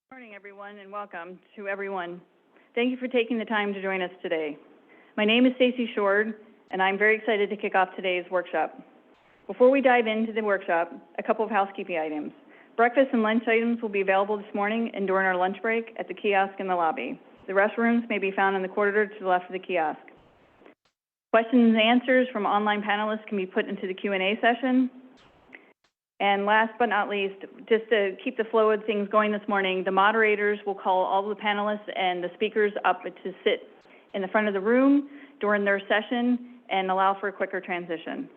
Good morning, everyone, and welcome to everyone. Thank you for taking the time to join us today. My name is Stacy Shord, and I'm very excited to kick off today's workshop. Before we dive into the workshop, a couple of housekeeping items. Breakfast and lunch items will be available this morning and during our lunch break at the kiosk in the lobby. The restrooms may be found in the corridor to the left of the kiosk. Questions and answers from online panelists can be put into the Q&A session. And last but not least, just to keep the flow of things going this morning, the moderators will call all the panelists and the speakers up to sit in the front of the room during their session and allow for a quicker transition.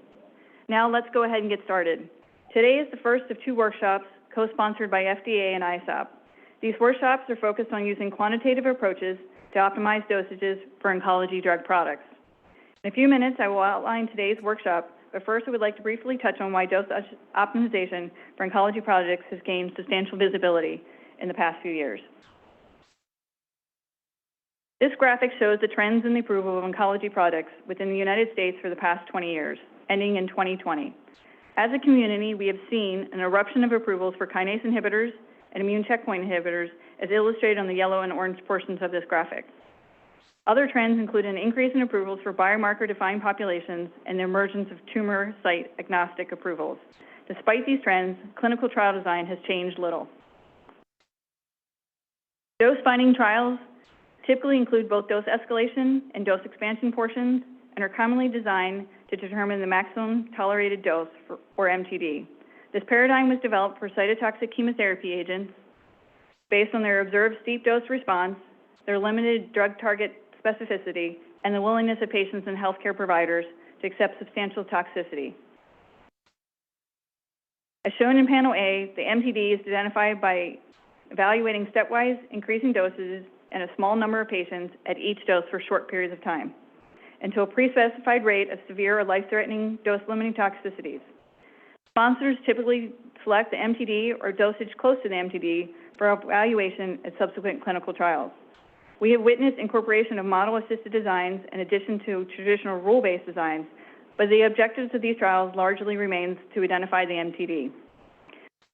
Now let's go ahead and get started. Today is the first of two workshops co-sponsored by FDA and ISoP. These workshops are focused on using quantitative approaches to optimize dosages for oncology drug products. In a few minutes, I will outline today's workshop, but first I would like to briefly touch on why dose optimization for oncology projects has gained substantial visibility in the past few years. This graphic shows the trends in the approval of oncology products within the United States for the past 20 years, ending in 2020. As a community, we have seen an eruption of approvals for kinase inhibitors and immune checkpoint inhibitors, as illustrated on the yellow and orange portions of this graphic. Other trends include an increase in approvals for biomarker-defined populations and the emergence of tumor site agnostic approvals. Despite these trends, clinical trial design has changed little. Dose-finding trials typically include both dose escalation and dose expansion portions and are commonly designed to determine the maximum tolerated dose, or MTD. This paradigm was developed for cytotoxic chemotherapy agents based on their observed steep dose response, their limited drug target specificity, and the willingness of patients and healthcare providers to accept substantial toxicity. As shown in panel A, the MTD is identified by evaluating stepwise increasing doses in a small number of patients at each dose for short periods of time, until a pre-specified rate of severe or life-threatening dose-limiting toxicities. Sponsors typically select the MTD or dosage close to the MTD for evaluation at subsequent clinical trials. We have witnessed incorporation of model-assisted designs in addition to traditional rule-based designs, but the objectives of these trials largely remains to identify the MTD.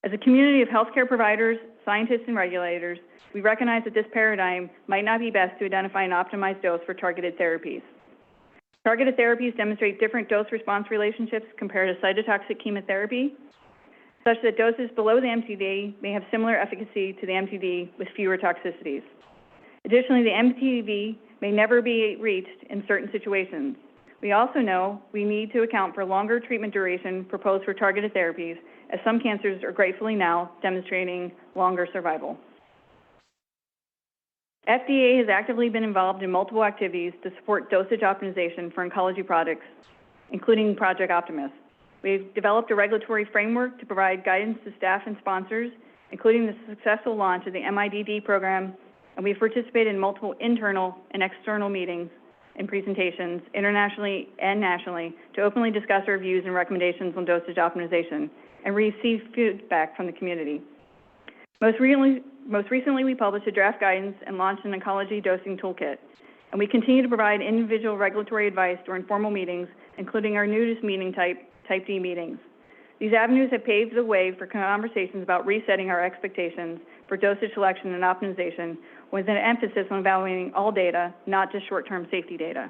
As a community of healthcare providers, scientists, and regulators, we recognize that this paradigm might not be best to identify an optimized dose for targeted therapies. Targeted therapies demonstrate different dose-response relationships compared to cytotoxic chemotherapy, such that doses below the MTD may have similar efficacy to the MTD with fewer toxicities. Additionally, the MTD may never be reached in certain situations. We also know we need to account for longer treatment duration proposed for targeted therapies, as some cancers are gratefully now demonstrating longer survival. FDA has actively been involved in multiple activities to support dosage optimization for oncology products, including Project Optimus. We've developed a regulatory framework to provide guidance to staff and sponsors, including the successful launch of the MIDD program, and we've participated in multiple internal and external meetings and presentations internationally and nationally to openly discuss our views and recommendations on dosage optimization and receive feedback from the community. Most recently, we published a draft guidance and launched an oncology dosing toolkit, and we continue to provide individual regulatory advice during formal meetings, including our newest meeting type D meetings. These avenues have paved the way for conversations about resetting our expectations for dosage selection and optimization, with an emphasis on evaluating all data, not just short-term safety data.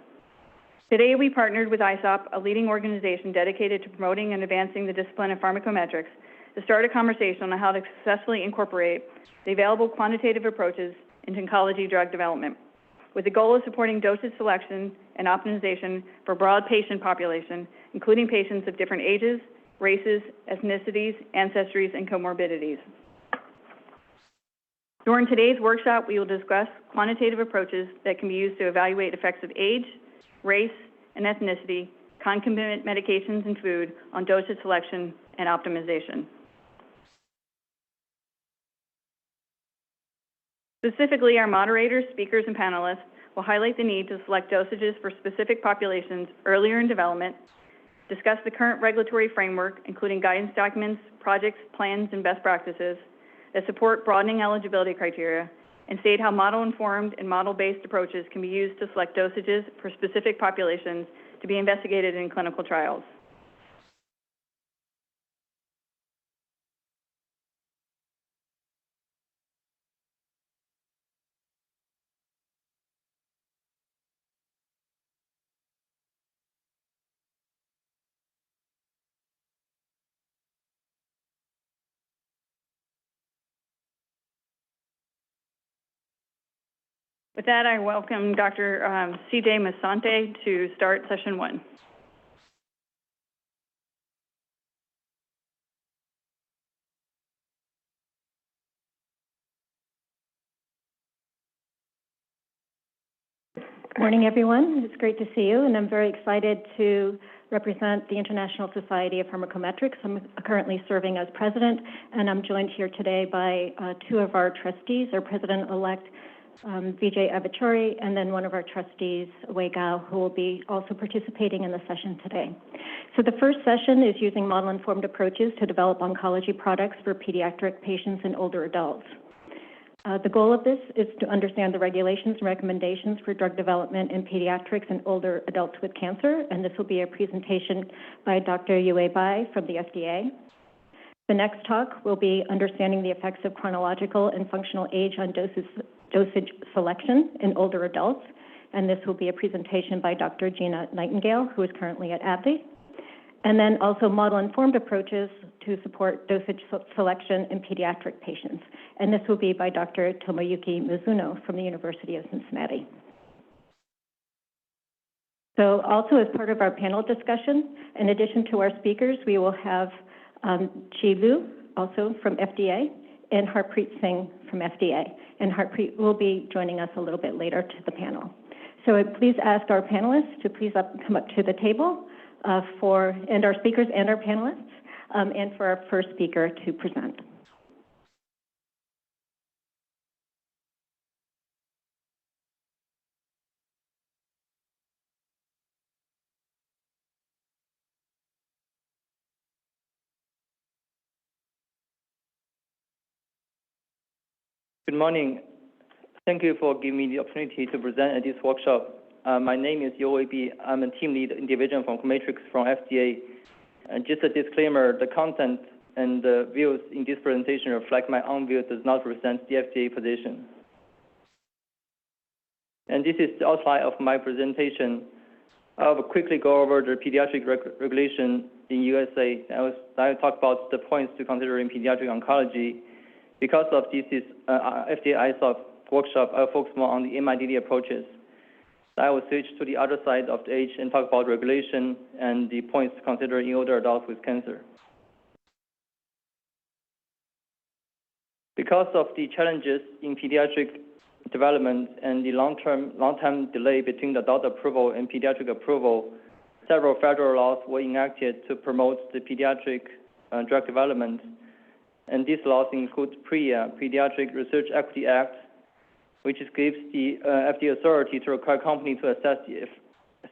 Today, we partnered with ISoP, a leading organization dedicated to promoting and advancing the discipline of pharmacometrics, to start a conversation on how to successfully incorporate the available quantitative approaches into oncology drug development, with the goal of supporting dosage selection and optimization for a broad patient population, including patients of different ages, races, ethnicities, ancestries, and comorbidities. During today's workshop, we will discuss quantitative approaches that can be used to evaluate effects of age, race, and ethnicity, concomitant medications, and food on dosage selection and optimization. Specifically, our moderators, speakers, and panelists will highlight the need to select dosages for specific populations earlier in development, discuss the current regulatory framework, including guidance documents, projects, plans, and best practices that support broadening eligibility criteria, and state how model-informed and model-based approaches can be used to select dosages for specific populations to be investigated in clinical trials. With that, I welcome Dr. CJ Masante to start session 1. Good morning, everyone. It's great to see you, and I'm very excited to represent the International Society of Pharmacometrics. I'm currently serving as president, and I'm joined here today by two of our trustees, our president-elect, Vijay Avachari, and then one of our trustees, Wei Gao, who will be also participating in the session today. So the first session is using model-informed approaches to develop oncology products for pediatric patients and older adults. The goal of this is to understand the regulations and recommendations for drug development in pediatrics and older adults with cancer, and this will be a presentation by Dr. Yue Bai from the FDA. The next talk will be understanding the effects of chronological and functional age on dosage selection in older adults, and this will be a presentation by Dr. Gina Nightingale, who is currently at AbbVie. And then also model-informed approaches to support dosage selection in pediatric patients. And this will be by Dr. Tomoyuki Mizuno from the University of Cincinnati. So also as part of our panel discussion, in addition to our speakers, we will have Chi Lu, also from FDA, and Harpreet Singh from FDA. And Harpreet will be joining us a little bit later to the panel. So please ask our panelists to please come up to the table and our speakers and our panelists, and for our first speaker to present. Good morning. Thank you for giving me the opportunity to present at this workshop. My name is Yue Bai. I'm a team lead in Division of Pharmacometrics from FDA. And just a disclaimer, the content and the views in this presentation reflect my own view, does not represent the FDA position. And this is the outline of my presentation. I'll quickly go over the pediatric regulation in USA. I'll talk about the points to consider in pediatric oncology. Because of this is FDA ISoP workshop, I'll focus more on the MIDD approaches. I will switch to the other side of the age and talk about regulation and the points to consider in older adults with cancer. Because of the challenges in pediatric development and the long-term delay between the adult approval and pediatric approval, several federal laws were enacted to promote the pediatric drug development. And these laws include PREA, Pediatric Research Equity Act, which gives the FDA authority to require companies to assess the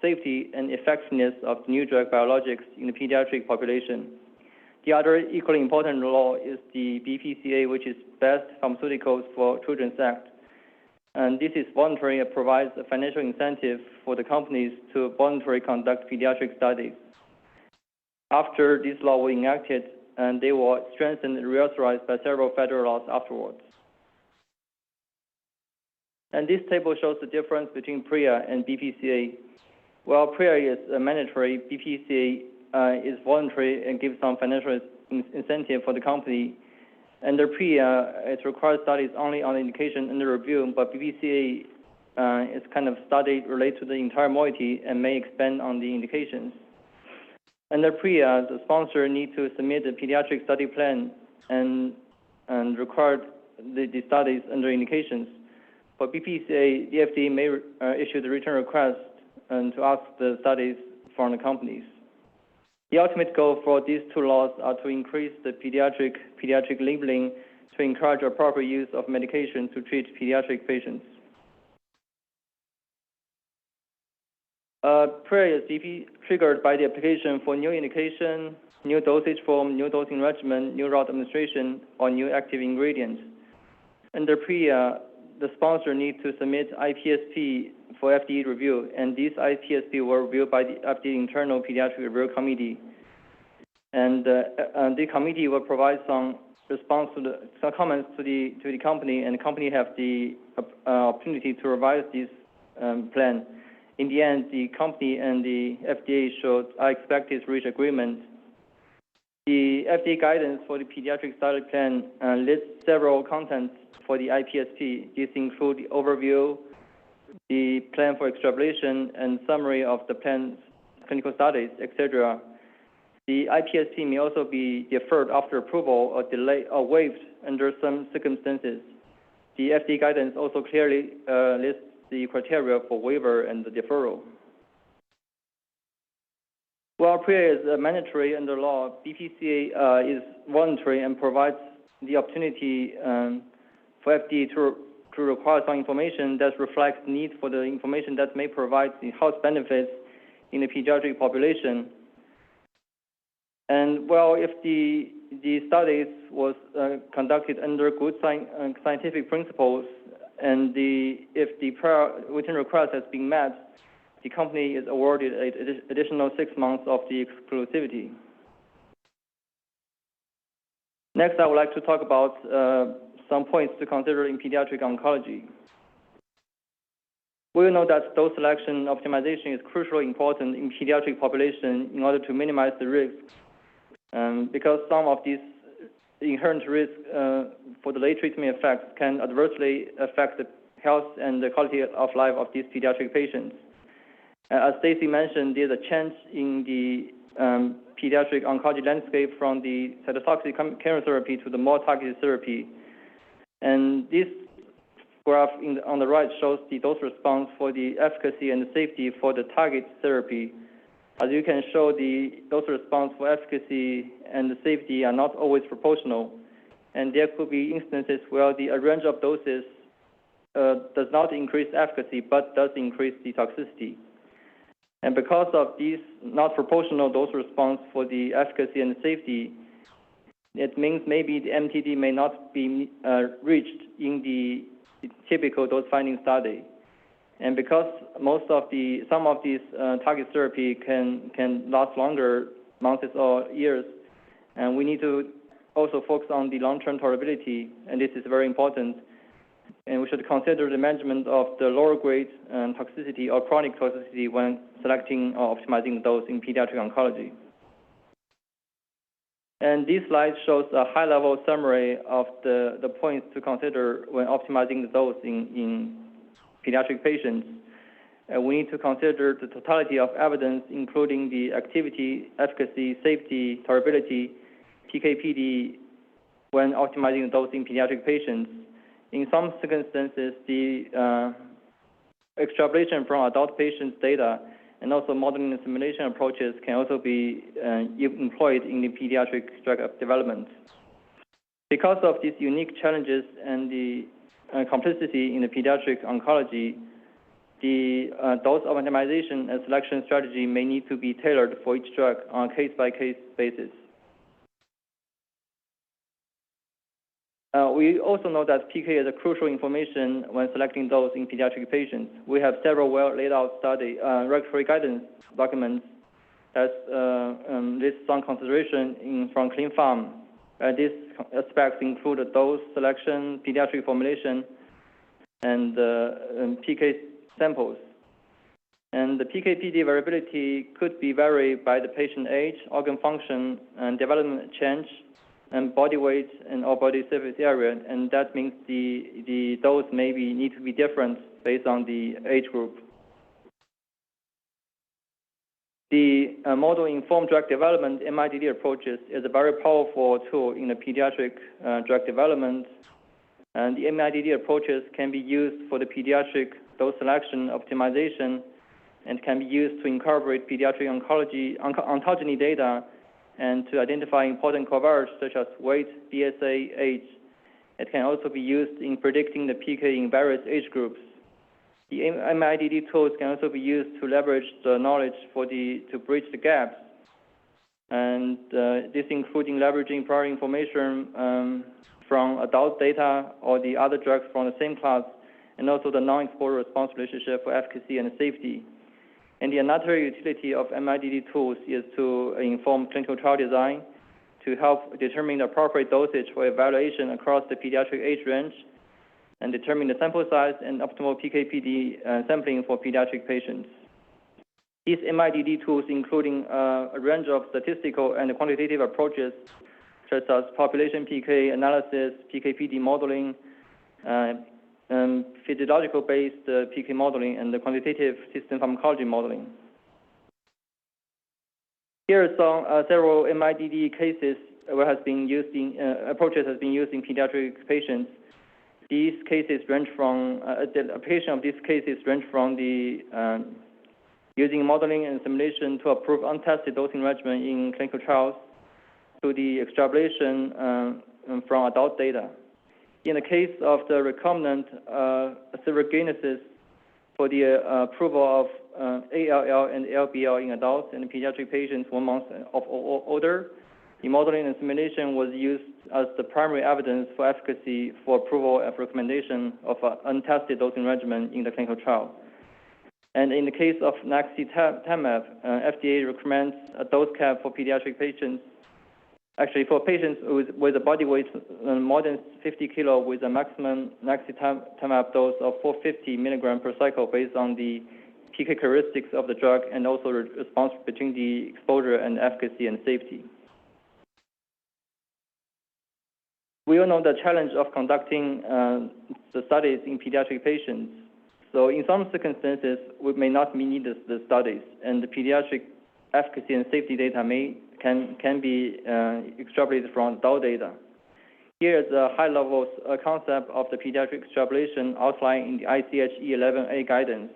safety and effectiveness of new drug biologics in the pediatric population. The other equally important law is the BPCA, which is Best Pharmaceuticals for Children's Act. And this is voluntary and provides a financial incentive for the companies to voluntarily conduct pediatric studies. After this law was enacted, and they were strengthened and reauthorized by several federal laws afterwards. And this table shows the difference between PREA and BPCA. While PREA is mandatory, BPCA is voluntary and gives some financial incentive for the company. Under PREA, it requires studies only on the indication under review, but BPCA is kind of study related to the entire moiety and may expand on the indications. Under PREA, the sponsor needs to submit a pediatric study plan and record the studies under indications. For BPCA, the FDA may issue the return request to ask the studies from the companies. The ultimate goal for these two laws are to increase the pediatric labeling to encourage appropriate use of medication to treat pediatric patients. PREA is triggered by the application for new indication, new dosage form, new dosing regimen, new route administration, or new active ingredient. Under PREA, the sponsor needs to submit IPSP for FDA review, and these IPSP were reviewed by the FDA Internal Pediatric Review Committee. And the committee will provide some response to some comments to the company, and the company have the opportunity to revise this plan. In the end, the company and the FDA are expected to reach agreement. The FDA guidance for the pediatric study plan lists several contents for the IPSP. These include the overview, the plan for extrapolation and summary of the planned clinical studies, etc. The IPSP may also be deferred after approval or delayed or waived under some circumstances. The FDA guidance also clearly lists the criteria for waiver and the deferral. While PREA is mandatory under law, BPCA is voluntary and provides the opportunity for FDA to require some information that reflects need for the information that may provide the health benefits in the pediatric population. And well, if the studies was conducted under good scientific principles, and if the prior written request has been met, the company is awarded an additional 6 months of the exclusivity. Next, I would like to talk about some points to consider in pediatric oncology. We know that dose selection optimization is crucially important in pediatric population in order to minimize the risk, because some of these inherent risks for the late treatment effects can adversely affect the health and the quality of life of these pediatric patients. As Stacy mentioned, there's a change in the pediatric oncology landscape from the cytotoxic chemotherapy to the more targeted therapy. And this graph on the right shows the dose response for the efficacy and the safety for the target therapy. As you can show, the dose response for efficacy and the safety are not always proportional. And there could be instances where the range of doses does not increase efficacy, but does increase the toxicity. And because of these not proportional dose response for the efficacy and the safety, it means maybe the MTD may not be reached in the typical dose finding study. And because some of these target therapy can last longer, months or years, and we need to also focus on the long-term tolerability, and this is very important. And we should consider the management of the lower grade toxicity or chronic toxicity when selecting or optimizing the dose in pediatric oncology. And this slide shows a high-level summary of the points to consider when optimizing the dose in pediatric patients. We need to consider the totality of evidence, including the activity, efficacy, safety, tolerability, PK/PD, when optimizing the dose in pediatric patients. In some circumstances, the extrapolation from adult patients' data and also modeling and simulation approaches can also be employed in the pediatric drug development. Because of these unique challenges and the complexity in the pediatric oncology, the dose optimization and selection strategy may need to be tailored for each drug on a case-by-case basis. We also know that PK is a crucial information when selecting dose in pediatric patients. We have several well laid out study regulatory guidance documents that list some consideration from Clean Farm. These aspects include the dose selection, pediatric formulation, and PK samples. And the PK/PD variability could be varied by the patient age, organ function, and development change, and body weight and or body surface area, and that means the dose need to be different based on the age group. The model-informed drug development MIDD approaches is a very powerful tool in the pediatric drug development, and the MIDD approaches can be used for the pediatric dose selection optimization, and can be used to incorporate pediatric ontogeny data and to identify important covariates such as weight, BSA, age. It can also be used in predicting the PK in various age groups. The MIDD tools can also be used to leverage the knowledge to bridge the gaps. And this including leveraging prior information from adult data or the other drugs from the same class, and also the non-exposure response relationship for efficacy and safety. And the another utility of MIDD tools is to inform clinical trial design, to help determine the appropriate dosage for evaluation across the pediatric age range, and determine the sample size and optimal PK/PD sampling for pediatric patients. These MIDD tools, including a range of statistical and quantitative approaches, such as population PK analysis, PK/PD modeling, physiological-based PK modeling and the quantitative system pharmacology modeling. Here are some several MIDD cases where approaches has been used in pediatric patients. These cases range from application of these cases range from the using modeling and simulation to approve untested dosing regimen in clinical trials to the extrapolation from adult data. In the case of the recombinant cerebragenesis for the approval of ALL and LBL in adults and pediatric patients 1 month of older, the modeling and simulation was used as the primary evidence for efficacy for approval of recommendation of an untested dosing regimen in the clinical trial. And in the case of naxitamab, FDA recommends a dose cap for pediatric patients. Actually, for patients with a body weight more than 50 kilo with a maximum naxitamab dose of 450 milligram per cycle based on the PK characteristics of the drug and also response between the exposure and efficacy and safety. We all know the challenge of conducting the studies in pediatric patients. So in some circumstances, we may not need the studies, and the pediatric efficacy and safety data can be extrapolated from adult data. Here is a high-level concept of the pediatric extrapolation outlined in the ICH E11A guidance.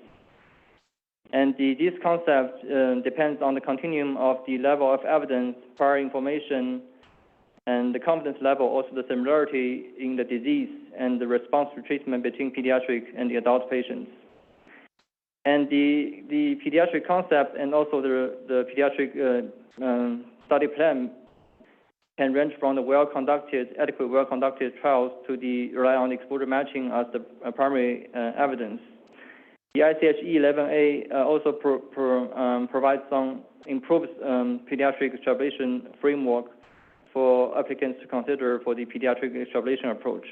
And this concept depends on the continuum of the level of evidence, prior information, and the confidence level, also the similarity in the disease and the response to treatment between pediatric and the adult patients. And the pediatric concept and also the pediatric study plan can range from the adequate well-conducted trials to the rely on exposure matching as the primary evidence. The ICH E11A also provides some improved pediatric extrapolation framework for applicants to consider for the pediatric extrapolation approach.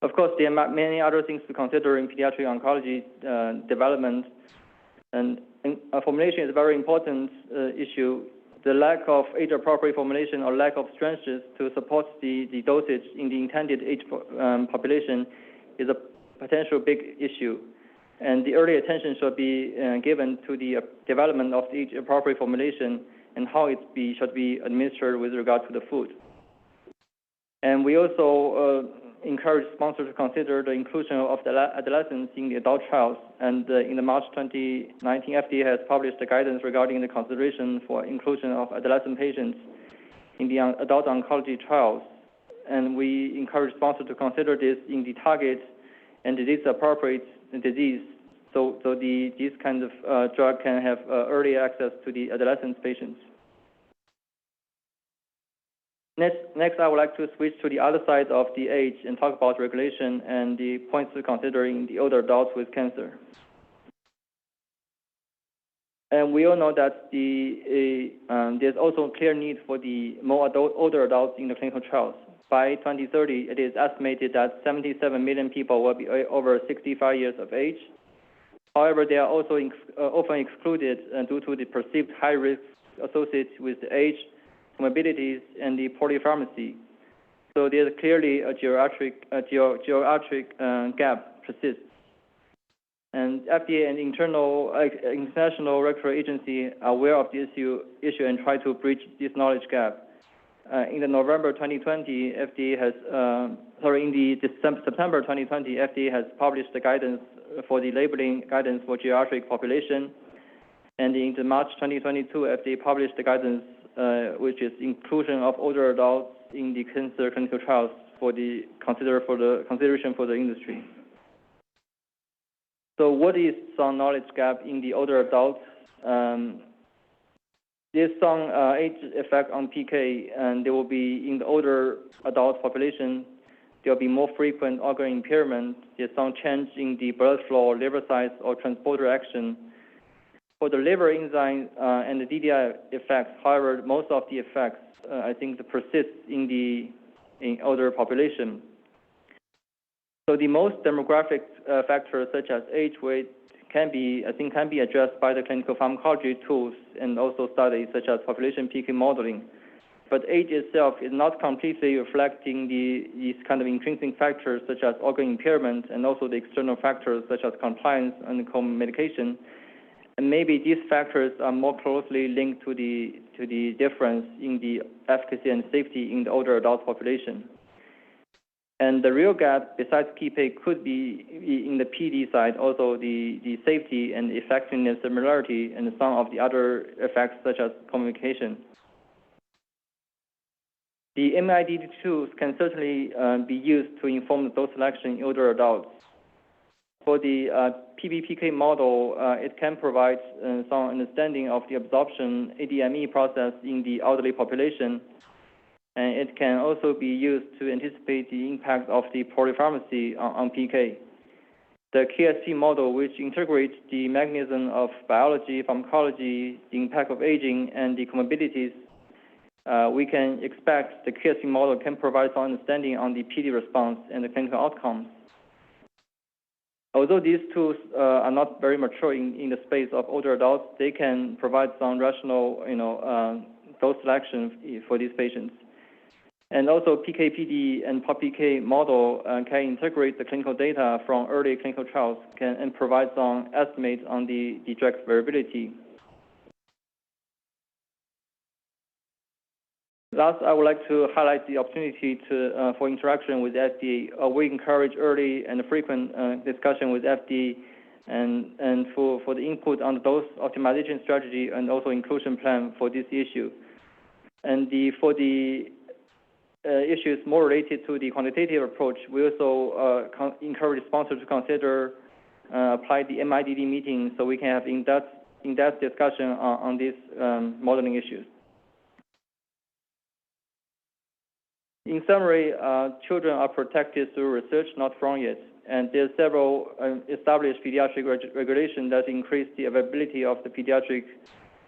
Of course, there are many other things to consider in pediatric oncology development, and formulation is a very important issue. The lack of age-appropriate formulation or lack of strengths to support the dosage in the intended age population is a potential big issue, and the early attention should be given to the development of the age-appropriate formulation and how it should be administered with regard to the food. And we also encourage sponsors to consider the inclusion of the adolescents in the adult trials. And in the March 2019, FDA has published the guidance regarding the consideration for inclusion of adolescent patients in the adult oncology trials. And we encourage sponsors to consider this in the target and disease-appropriate disease, so this kind of drug can have early access to the adolescent patients. Next, I would like to switch to the other side of the age and talk about regulation and the points to consider in the older adults with cancer. And we all know that there's also a clear need for the older adults in the clinical trials. By 2030, it is estimated that 77 million people will be over 65 years of age. However, they are also often excluded due to the perceived high risks associated with the age, comorbidities, and the polypharmacy. So there's clearly a geriatric gap persists. And FDA and international regulatory agency are aware of this issue and try to bridge this knowledge gap. In the November 2020, FDA has, in the September 2020, FDA has published the guidance for the labeling guidance for geriatric population. And in the March 2022, FDA published the guidance, which is inclusion of older adults in the cancer clinical trials for the consideration for the industry. So what is some knowledge gap in the older adults? There's some age effect on PK, and there will be in the older adult population, there will be more frequent organ impairment. There's some change in the blood flow, liver size, or transporter action. For the liver enzyme and the DDI effects, however, most of the effects, I think, persist in older population. So the most demographic factors such as age, weight, can be addressed by the clinical pharmacology tools and also studies such as population PK modeling. but age itself is not completely reflecting these kind of intrinsic factors such as organ impairment and also the external factors such as compliance and co-medication. And maybe these factors are more closely linked to the difference in the efficacy and safety in the older adult population. And the real gap, besides PK, could be in the PD side, also the safety and effectiveness similarity and some of the other effects such as communication. The MIDD tools can certainly be used to inform the dose selection in older adults. For the PBPK model, it can provide some understanding of the absorption ADME process in the elderly population, and it can also be used to anticipate the impact of the polypharmacy on PK. The KSP model, which integrates the mechanism of biology, pharmacology, the impact of aging, and the comorbidities, we can expect the KSP model can provide some understanding on the PD response and the clinical outcomes. Although these tools are not very mature in the space of older adults, they can provide some rational, dose selection for these patients. And also PK/PD and POP-PK model can integrate the clinical data from early clinical trials and provide some estimates on the drug variability. Last, I would like to highlight the opportunity for interaction with FDA. We encourage early and frequent discussion with FDA and for the input on the dose optimization strategy and also inclusion plan for this issue. And for the issues more related to the quantitative approach, we also encourage sponsors to consider apply the MIDD meeting so we can have in-depth discussion on these modeling issues. In summary, children are protected through research, not from it. And there's several established pediatric regulations that increase the availability of the pediatric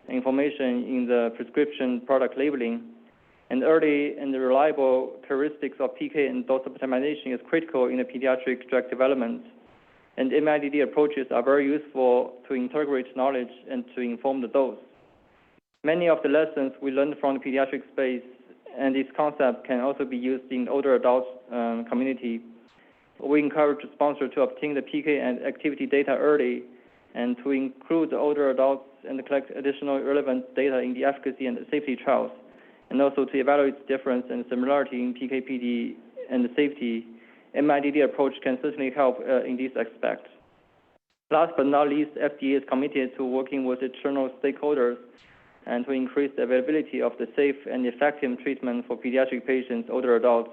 information in the prescription product labeling. And early and reliable characteristics of PK and dose optimization is critical in the pediatric drug development. And MIDD approaches are very useful to integrate knowledge and to inform the dose. Many of the lessons we learned from the pediatric space and this concept can also be used in older adult community. We encourage the sponsor to obtain the PK and activity data early and to include the older adults and to collect additional relevant data in the efficacy and the safety trials, and also to evaluate the difference and similarity in PK/PD and the safety. MIDD approach can certainly help in this aspect. Last but not least, FDA is committed to working with external stakeholders and to increase the availability of the safe and effective treatment for pediatric patients, older adults,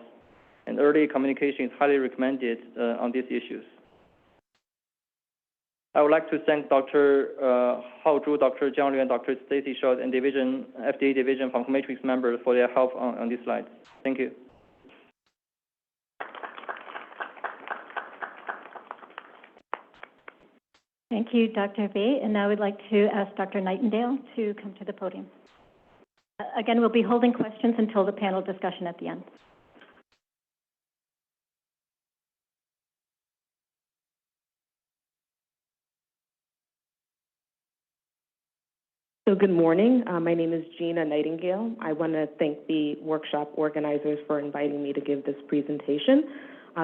and early communication is highly recommended on these issues. I would like to thank Dr. Hao Zhu, Dr. Jiang Liu, and Dr. Stacy Schultz, and FDA Division Pharmacometrics members for their help on these slides. Thank you. Thank you, Dr. V. And now we'd like to ask Dr. Nightingale to come to the podium. Again, we'll be holding questions until the panel discussion at the end. So good morning. My name is Gina Nightingale. I want to thank the workshop organizers for inviting me to give this presentation.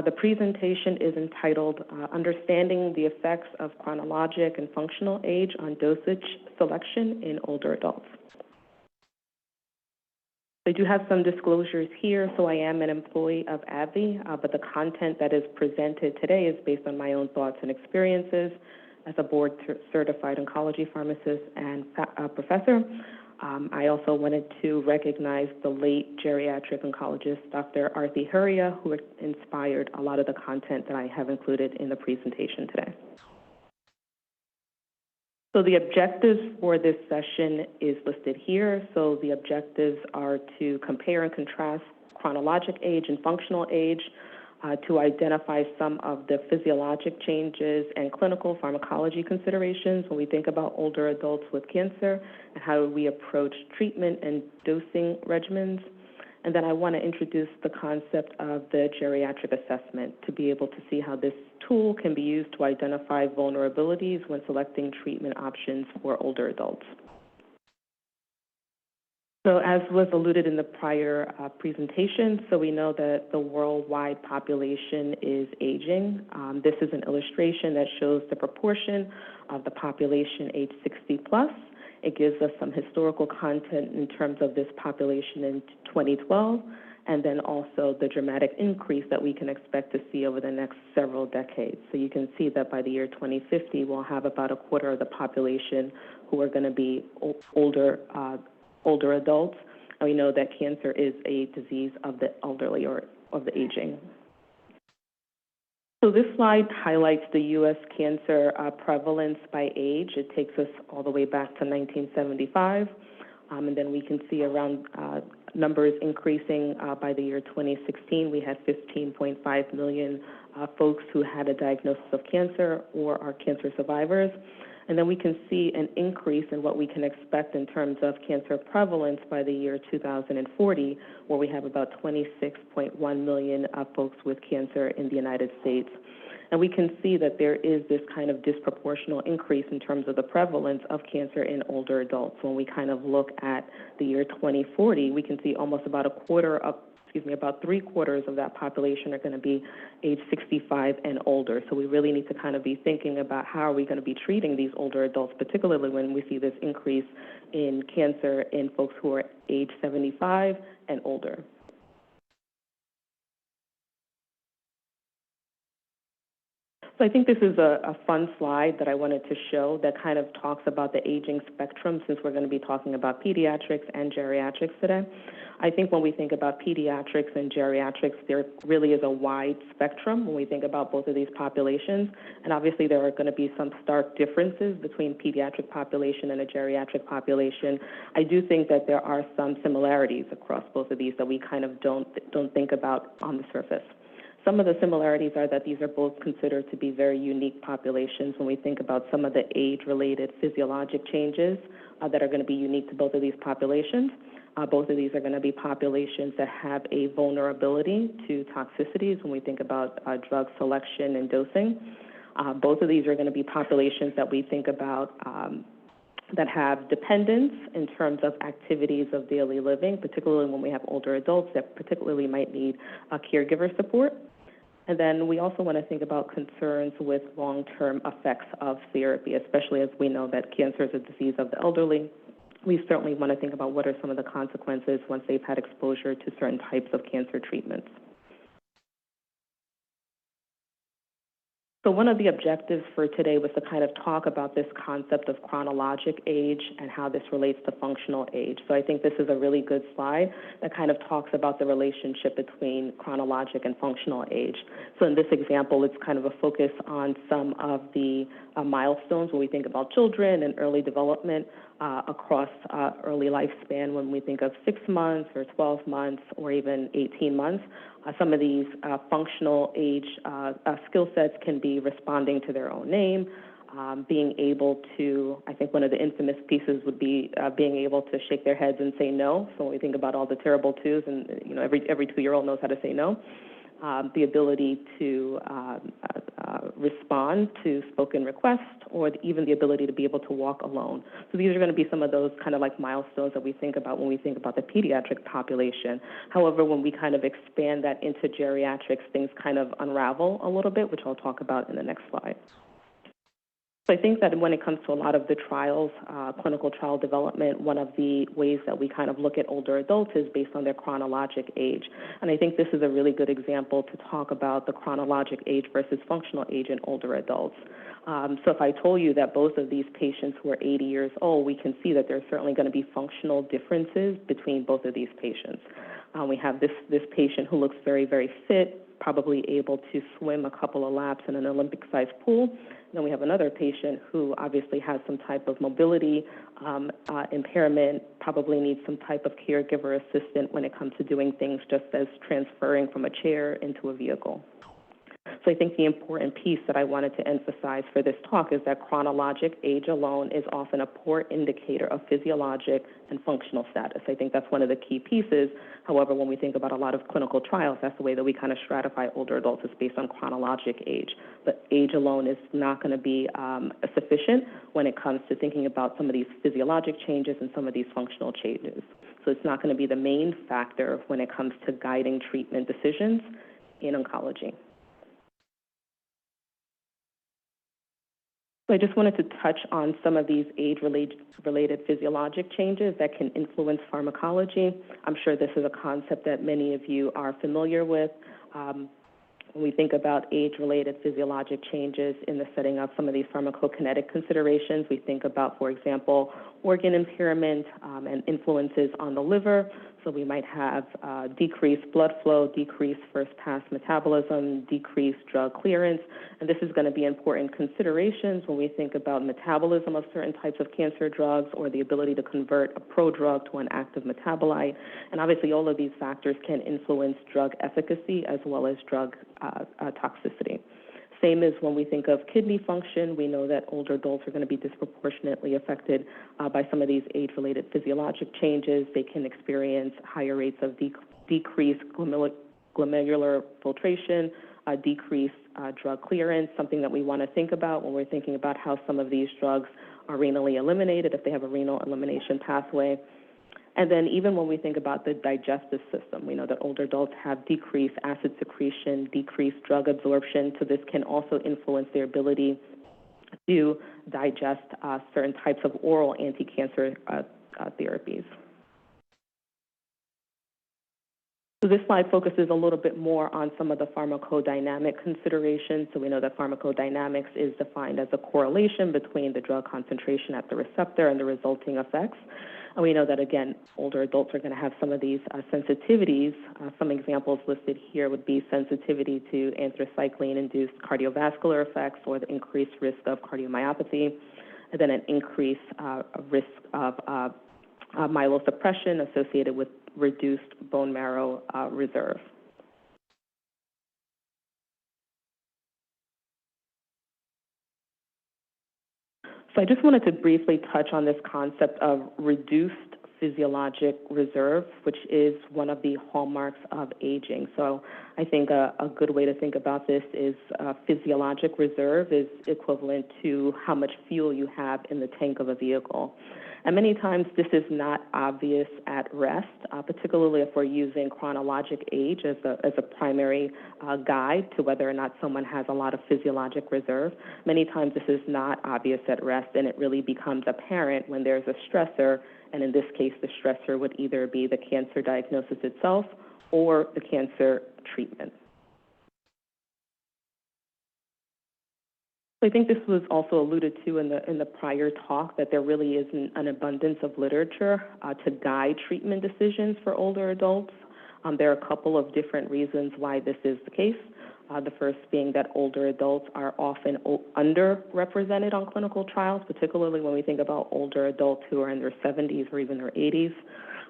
The presentation is entitled Understanding the Effects of Chronologic and Functional Age on Dosage Selection in Older Adults. I do have some disclosures here. So I am an employee of AbbVie, but the content that is presented today is based on my own thoughts and experiences as a board-certified oncology pharmacist and professor. I also wanted to recognize the late geriatric oncologist, Dr. Arthi Huria, who inspired a lot of the content that I have included in the presentation today. So the objectives for this session is listed here. So the objectives are to compare and contrast chronologic age and functional age, to identify some of the physiologic changes and clinical pharmacology considerations when we think about older adults with cancer and how we approach treatment and dosing regimens. And then I want to introduce the concept of the geriatric assessment to be able to see how this tool can be used to identify vulnerabilities when selecting treatment options for older adults. So as was alluded in the prior presentation, so we know that the worldwide population is aging. This is an illustration that shows the proportion of the population age 60 plus. It gives us some historical content in terms of this population in 2012, and then also the dramatic increase that we can expect to see over the next several decades. So you can see that by the year 2050, we'll have about a quarter of the population who are going to be older adults. And we know that cancer is a disease of the elderly or of the aging. So this slide highlights the U.S. cancer prevalence by age. It takes us all the way back to 1975. And then we can see around numbers increasing by the year 2016. We had 15.5 million folks who had a diagnosis of cancer or are cancer survivors. And then we can see an increase in what we can expect in terms of cancer prevalence by the year 2040, where we have about 26.1 million folks with cancer in the United States. And we can see that there is this kind of disproportional increase in terms of the prevalence of cancer in older adults. When we kind of look at the year 2040, we can see almost about about 3/4 of that population are going to be age 65 and older. So we really need to kind of be thinking about how are we going to be treating these older adults, particularly when we see this increase in cancer in folks who are age 75 and older. So I think this is a fun slide that I wanted to show that kind of talks about the aging spectrum, since we're going to be talking about pediatrics and geriatrics today. I think when we think about pediatrics and geriatrics, there really is a wide spectrum when we think about both of these populations. And obviously there are going to be some stark differences between pediatric population and a geriatric population. I do think that there are some similarities across both of these that we kind of don't think about on the surface. Some of the similarities are that these are both considered to be very unique populations when we think about some of the age-related physiologic changes that are going to be unique to both of these populations. Both of these are going to be populations that have a vulnerability to toxicities when we think about drug selection and dosing. Both of these are going to be populations that we think about that have dependence in terms of activities of daily living, particularly when we have older adults that particularly might need caregiver support. And then we also want to think about concerns with long-term effects of therapy, especially as we know that cancer is a disease of the elderly. We certainly want to think about what are some of the consequences once they've had exposure to certain types of cancer treatments. So one of the objectives for today was to kind of talk about this concept of chronologic age and how this relates to functional age. So I think this is a really good slide that kind of talks about the relationship between chronologic and functional age. So in this example, it's kind of a focus on some of the milestones when we think about children and early development across early lifespan, when we think of 6 months or 12 months or even 18 months. Some of these functional age skill sets can be responding to their own name, being able to, I think one of the infamous pieces would be being able to shake their heads and say no. So when we think about all the terrible twos, and every 2-year-old knows how to say no. The ability to respond to spoken requests, or even the ability to be able to walk alone. So these are going to be some of those kind of like milestones that we think about when we think about the pediatric population. However, when we kind of expand that into geriatrics, things kind of unravel a little bit, which I'll talk about in the next slide. So I think that when it comes to a lot of the trials, clinical trial development, one of the ways that we kind of look at older adults is based on their chronologic age. And I think this is a really good example to talk about the chronologic age versus functional age in older adults. So if I told you that both of these patients were 80 years old, we can see that there's certainly going to be functional differences between both of these patients. We have this patient who looks very, very fit, probably able to swim a couple of laps in an Olympic-sized pool. Then we have another patient who obviously has some type of mobility impairment, probably needs some type of caregiver assistant when it comes to doing things just as transferring from a chair into a vehicle. So I think the important piece that I wanted to emphasize for this talk is that chronologic age alone is often a poor indicator of physiologic and functional status. I think that's one of the key pieces. However, when we think about a lot of clinical trials, that's the way that we kind of stratify older adults, is based on chronologic age. But age alone is not going to be sufficient when it comes to thinking about some of these physiologic changes and some of these functional changes. So it's not going to be the main factor when it comes to guiding treatment decisions in oncology. So I just wanted to touch on some of these age-related physiologic changes that can influence pharmacology. I'm sure this is a concept that many of you are familiar with. When we think about age-related physiologic changes in the setting of some of these pharmacokinetic considerations, we think about, for example, organ impairment and influences on the liver. So we might have decreased blood flow, decreased first-pass metabolism, decreased drug clearance, and this is going to be important considerations when we think about metabolism of certain types of cancer drugs or the ability to convert a prodrug to an active metabolite. And obviously, all of these factors can influence drug efficacy as well as drug toxicity. Same as when we think of kidney function, we know that older adults are going to be disproportionately affected by some of these age-related physiologic changes. They can experience higher rates of decreased glomerular filtration, decreased drug clearance, something that we want to think about when we're thinking about how some of these drugs are renally eliminated, if they have a renal elimination pathway. And then even when we think about the digestive system, we know that older adults have decreased acid secretion, decreased drug absorption, so this can also influence their ability to digest certain types of oral anti-cancer therapies. So this slide focuses a little bit more on some of the pharmacodynamic considerations. So we know that pharmacodynamics is defined as a correlation between the drug concentration at the receptor and the resulting effects. And we know that, again, older adults are going to have some of these sensitivities. Some examples listed here would be sensitivity to anthracycline-induced cardiovascular effects or the increased risk of cardiomyopathy, and then an increased risk of myelosuppression associated with reduced bone marrow reserve. So I just wanted to briefly touch on this concept of reduced physiologic reserve, which is one of the hallmarks of aging. So I think a good way to think about this is physiologic reserve is equivalent to how much fuel you have in the tank of a vehicle. And many times this is not obvious at rest, particularly if we're using chronologic age as a primary guide to whether or not someone has a lot of physiologic reserve. Many times this is not obvious at rest, and it really becomes apparent when there's a stressor, and in this case the stressor would either be the cancer diagnosis itself or the cancer treatment. I think this was also alluded to in the prior talk, that there really is an abundance of literature to guide treatment decisions for older adults. There are a couple of different reasons why this is the case. The first being that older adults are often underrepresented on clinical trials, particularly when we think about older adults who are in their 70s or even their 80s.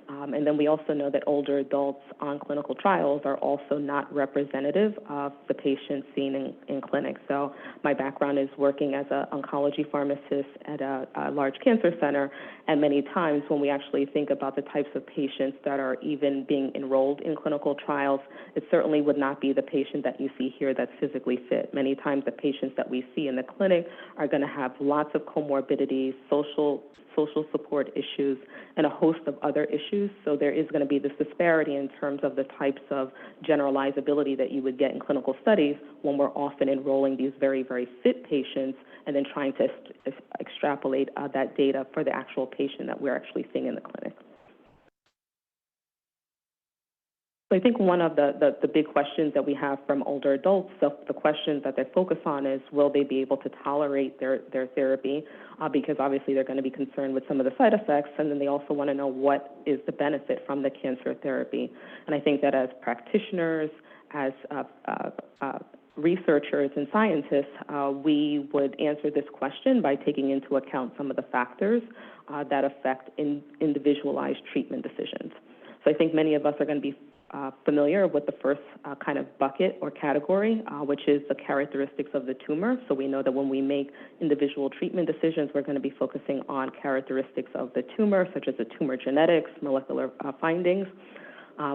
And then we also know that older adults on clinical trials are also not representative of the patients seen in clinic. So my background is working as an oncology pharmacist at a large cancer center, and many times when we actually think about the types of patients that are even being enrolled in clinical trials, it certainly would not be the patient that you see here that's physically fit. Many times the patients that we see in the clinic are going to have lots of comorbidities, social support issues, and a host of other issues. So there is going to be this disparity in terms of the types of generalizability that you would get in clinical studies when we're often enrolling these very, very fit patients and then trying to extrapolate that data for the actual patient that we're actually seeing in the clinic. So I think one of the big questions that we have from older adults, the questions that they focus on is, will they be able to tolerate their therapy? Because obviously they're going to be concerned with some of the side effects, and then they also want to know what is the benefit from the cancer therapy. And I think that as practitioners, as researchers and scientists, we would answer this question by taking into account some of the factors that affect individualized treatment decisions. So I think many of us are going to be familiar with the first kind of bucket or category, which is the characteristics of the tumor. So we know that when we make individual treatment decisions, we're going to be focusing on characteristics of the tumor, such as the tumor genetics, molecular findings.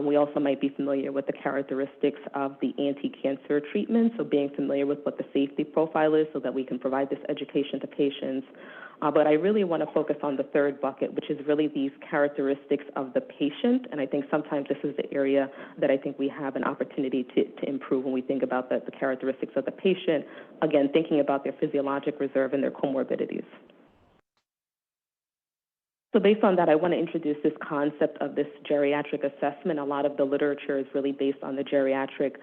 We also might be familiar with the characteristics of the anti-cancer treatment, so being familiar with what the safety profile is so that we can provide this education to patients. But I really want to focus on the third bucket, which is really these characteristics of the patient, and I think sometimes this is the area that I think we have an opportunity to improve when we think about the characteristics of the patient, again, thinking about their physiologic reserve and their comorbidities. So based on that, I want to introduce this concept of this geriatric assessment. A lot of the literature is really based on the geriatric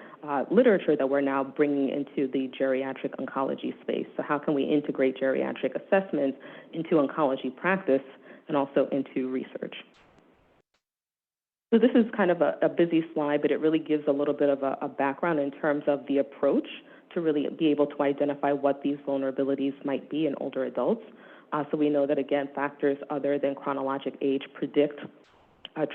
literature that we're now bringing into the geriatric oncology space. So how can we integrate geriatric assessments into oncology practice and also into research? So this is kind of a busy slide, but it really gives a little bit of a background in terms of the approach to really be able to identify what these vulnerabilities might be in older adults. So we know that, again, factors other than chronologic age predict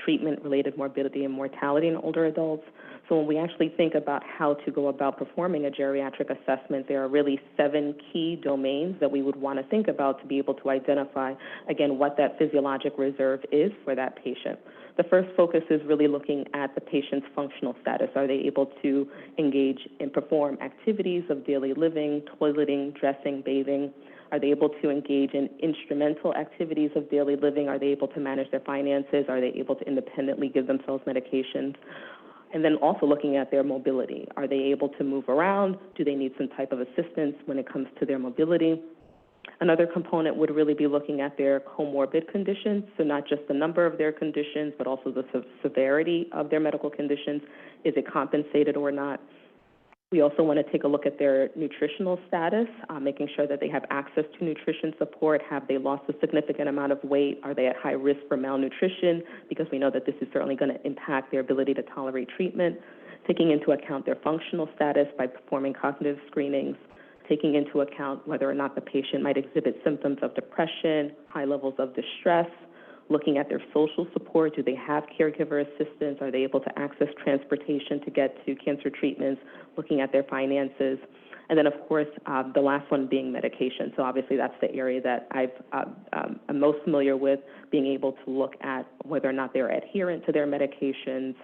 treatment-related morbidity and mortality in older adults. So when we actually think about how to go about performing a geriatric assessment, there are really 7 key domains that we would want to think about to be able to identify, again, what that physiologic reserve is for that patient. The first focus is really looking at the patient's functional status. Are they able to engage and perform activities of daily living, toileting, dressing, bathing? Are they able to engage in instrumental activities of daily living? Are they able to manage their finances? Are they able to independently give themselves medications? And then also looking at their mobility. Are they able to move around? Do they need some type of assistance when it comes to their mobility? Another component would really be looking at their comorbid conditions, so not just the number of their conditions, but also the severity of their medical conditions. Is it compensated or not? We also want to take a look at their nutritional status, making sure that they have access to nutrition support. Have they lost a significant amount of weight? Are they at high risk for malnutrition? Because we know that this is certainly going to impact their ability to tolerate treatment. Taking into account their functional status by performing cognitive screenings. Taking into account whether or not the patient might exhibit symptoms of depression, high levels of distress. Looking at their social support. Do they have caregiver assistance? Are they able to access transportation to get to cancer treatments? Looking at their finances. And then, of course, the last one being medication. So obviously that's the area that I'm most familiar with, being able to look at whether or not they're adherent to their medications,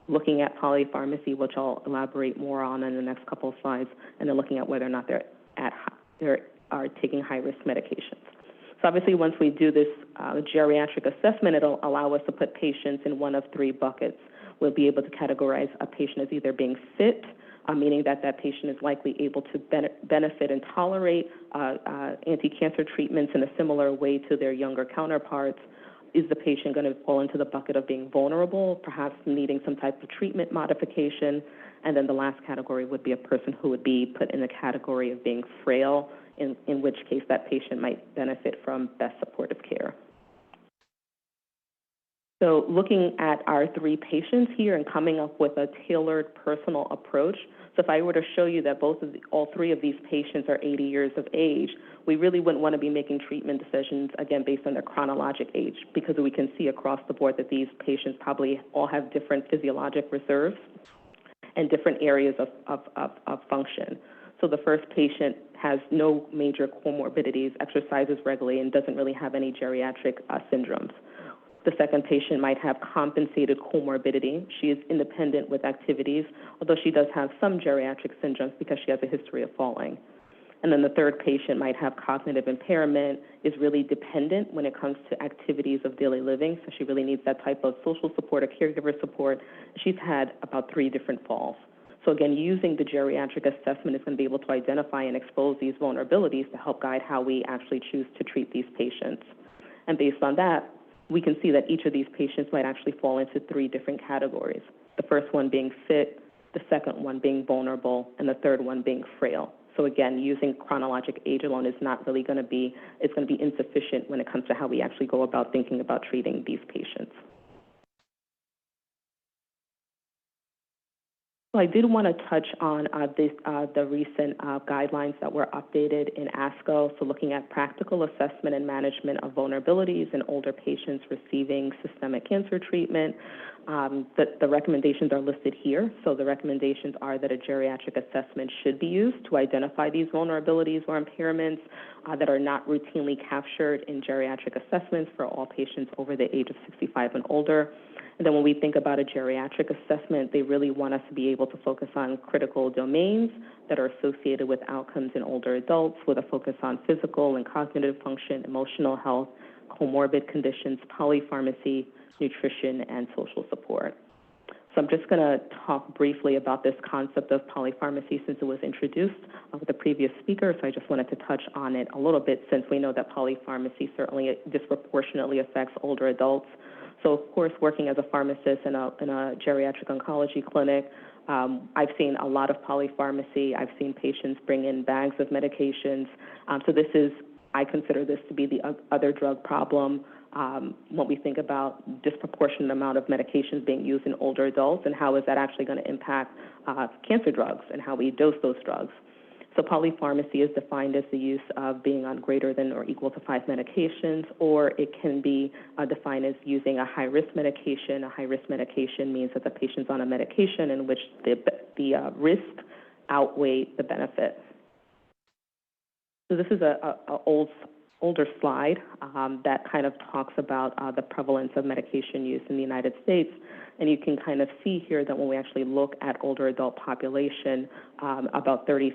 looking at polypharmacy, which I'll elaborate more on in the next couple of slides, and then looking at whether or not they are taking high-risk medications. So obviously, once we do this geriatric assessment, it'll allow us to put patients in one of 3 buckets. We'll be able to categorize a patient as either being fit, meaning that that patient is likely able to benefit and tolerate anti-cancer treatments in a similar way to their younger counterparts. Is the patient going to fall into the bucket of being vulnerable, perhaps needing some type of treatment modification? And then the last category would be a person who would be put in the category of being frail, in which case that patient might benefit from best supportive care. So looking at our 3 patients here and coming up with a tailored personal approach. So if I were to show you that all 3 of these patients are 80 years of age, we really wouldn't want to be making treatment decisions, again, based on their chronologic age, because we can see across the board that these patients probably all have different physiologic reserves and different areas of function. So the first patient has no major comorbidities, exercises regularly, and doesn't really have any geriatric syndromes. The second patient might have compensated comorbidity. She is independent with activities, although she does have some geriatric syndromes because she has a history of falling. And then the third patient might have cognitive impairment, is really dependent when it comes to activities of daily living, so she really needs that type of social support or caregiver support. She's had about 3 different falls. So again, using the geriatric assessment is going to be able to identify and expose these vulnerabilities to help guide how we actually choose to treat these patients. And based on that, we can see that each of these patients might actually fall into 3 different categories. The first one being fit, the second one being vulnerable, and the third one being frail. So again, using chronologic age alone is not really going to be, it's going to be insufficient when it comes to how we actually go about thinking about treating these patients. So I did want to touch on the recent guidelines that were updated in ASCO, so looking at practical assessment and management of vulnerabilities in older patients receiving systemic cancer treatment. The recommendations are listed here. So the recommendations are that a geriatric assessment should be used to identify these vulnerabilities or impairments that are not routinely captured in geriatric assessments for all patients over the age of 65 and older. And then when we think about a geriatric assessment, they really want us to be able to focus on critical domains that are associated with outcomes in older adults, with a focus on physical and cognitive function, emotional health, comorbid conditions, polypharmacy, nutrition, and social support. So I'm just going to talk briefly about this concept of polypharmacy since it was introduced with the previous speaker. So I just wanted to touch on it a little bit since we know that polypharmacy certainly disproportionately affects older adults. So, of course, working as a pharmacist in a geriatric oncology clinic, I've seen a lot of polypharmacy. I've seen patients bring in bags of medications. So I consider this to be the other drug problem when we think about disproportionate amount of medications being used in older adults and how is that actually going to impact cancer drugs and how we dose those drugs. So polypharmacy is defined as the use of being on greater than or equal to 5 medications, or it can be defined as using a high-risk medication. A high-risk medication means that the patient's on a medication in which the risk outweighs the benefit. So this is an older slide that kind of talks about the prevalence of medication use in the United States. And you can kind of see here that when we actually look at older adult population, about 36%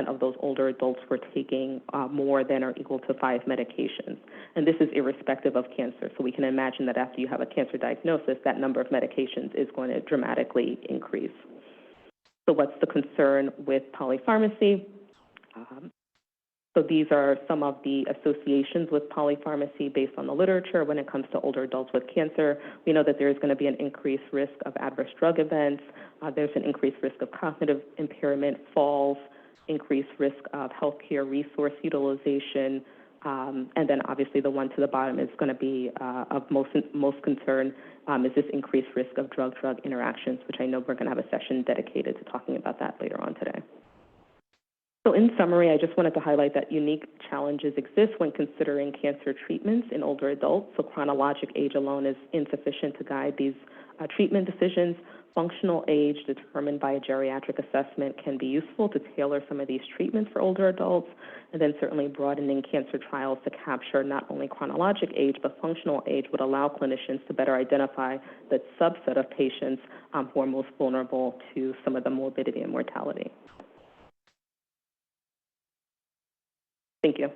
of those older adults were taking more than or equal to 5 medications. And this is irrespective of cancer. So we can imagine that after you have a cancer diagnosis, that number of medications is going to dramatically increase. So what's the concern with polypharmacy? So these are some of the associations with polypharmacy based on the literature when it comes to older adults with cancer. We know that there is going to be an increased risk of adverse drug events. There's an increased risk of cognitive impairment, falls, increased risk of healthcare resource utilization, and then obviously the one to the bottom is going to be of most concern is this increased risk of drug-drug interactions, which I know we're going to have a session dedicated to talking about that later on today. So in summary, I just wanted to highlight that unique challenges exist when considering cancer treatments in older adults. So chronologic age alone is insufficient to guide these treatment decisions. Functional age determined by a geriatric assessment can be useful to tailor some of these treatments for older adults, and then certainly broadening cancer trials to capture not only chronologic age, but functional age would allow clinicians to better identify the subset of patients who are most vulnerable to some of the morbidity and mortality. Thank you.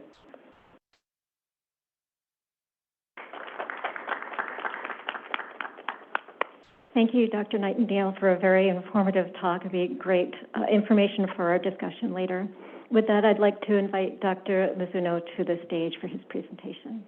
Thank you, Dr. Nightingale, for a very informative talk. It'll be great information for our discussion later. With that, I'd like to invite Dr. Mizuno to the stage for his presentation.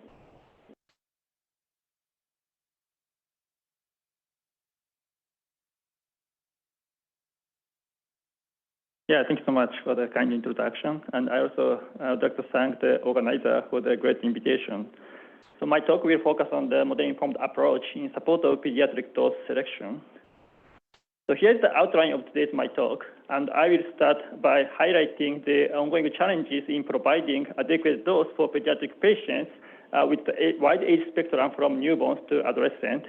Yeah, thank you so much for the kind introduction. And I also would like to thank the organizer for the great invitation. So my talk will focus on the model-informed approach in support of pediatric dose selection. So here's the outline of today's my talk, and I will start by highlighting the ongoing challenges in providing adequate dose for pediatric patients with a wide age spectrum from newborns to adolescent.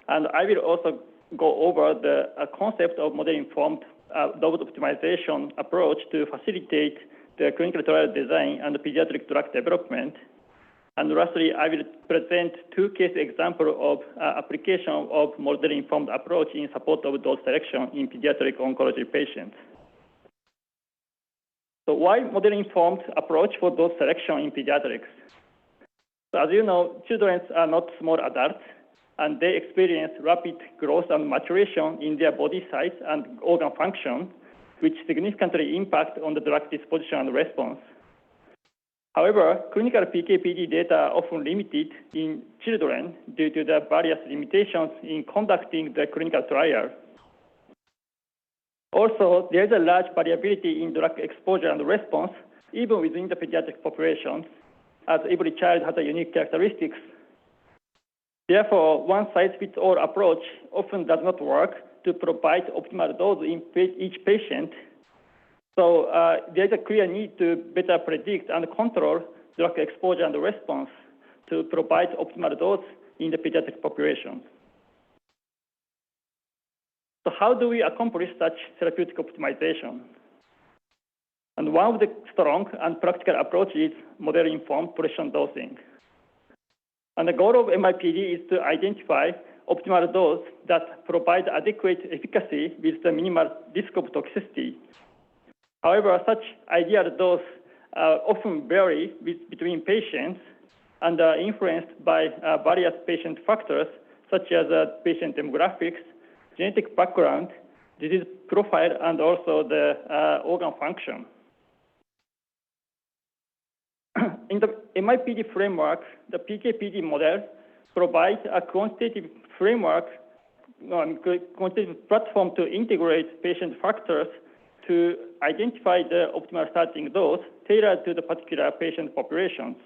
And I will also go over the concept of model-informed dose optimization approach to facilitate the clinical trial design and the pediatric drug development. And lastly, I will present 2 case examples of application of model-informed approach in support of dose selection in pediatric oncology patients. So why model-informed approach for dose selection in pediatrics? So as you know, children are not small adults, and they experience rapid growth and maturation in their body size and organ function, which significantly impact on the drug disposition and response. However, clinical PK/PD data are often limited in children due to the various limitations in conducting the clinical trial. Also, there is a large variability in drug exposure and response, even within the pediatric population, as every child has a unique characteristics. Therefore, one-size-fits-all approach often does not work to provide optimal dose in each patient. So there's a clear need to better predict and control drug exposure and response to provide optimal dose in the pediatric population. So how do we accomplish such therapeutic optimization? And one of the strong and practical approaches is model-informed precision dosing. And the goal of MIPD is to identify optimal dose that provide adequate efficacy with the minimal risk of toxicity. However, such ideal dose often vary between patients and are influenced by various patient factors such as patient demographics, genetic background, disease profile, and also the organ function. In the MIPD framework, the PK/PD model provides a quantitative framework, quantitative platform to integrate patient factors to identify the optimal starting dose tailored to the particular patient populations.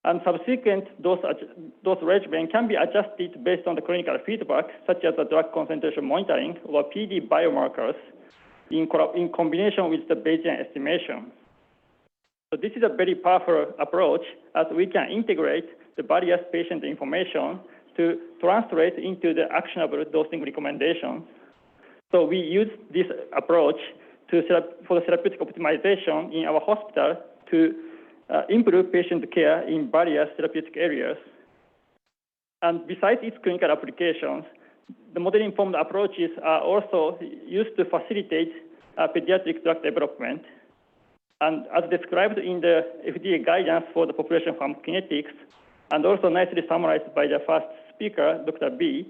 And subsequent dose regimen can be adjusted based on the clinical feedback, such as the drug concentration monitoring or PD biomarkers in combination with the Bayesian estimation. So this is a very powerful approach as we can integrate the various patient information to translate into the actionable dosing recommendations. So we use this approach for the therapeutic optimization in our hospital to improve patient care in various therapeutic areas. And besides its clinical applications, the model-informed approaches are also used to facilitate pediatric drug development. And as described in the FDA guidance for the population pharmacokinetics, and also nicely summarized by the first speaker, Dr. B,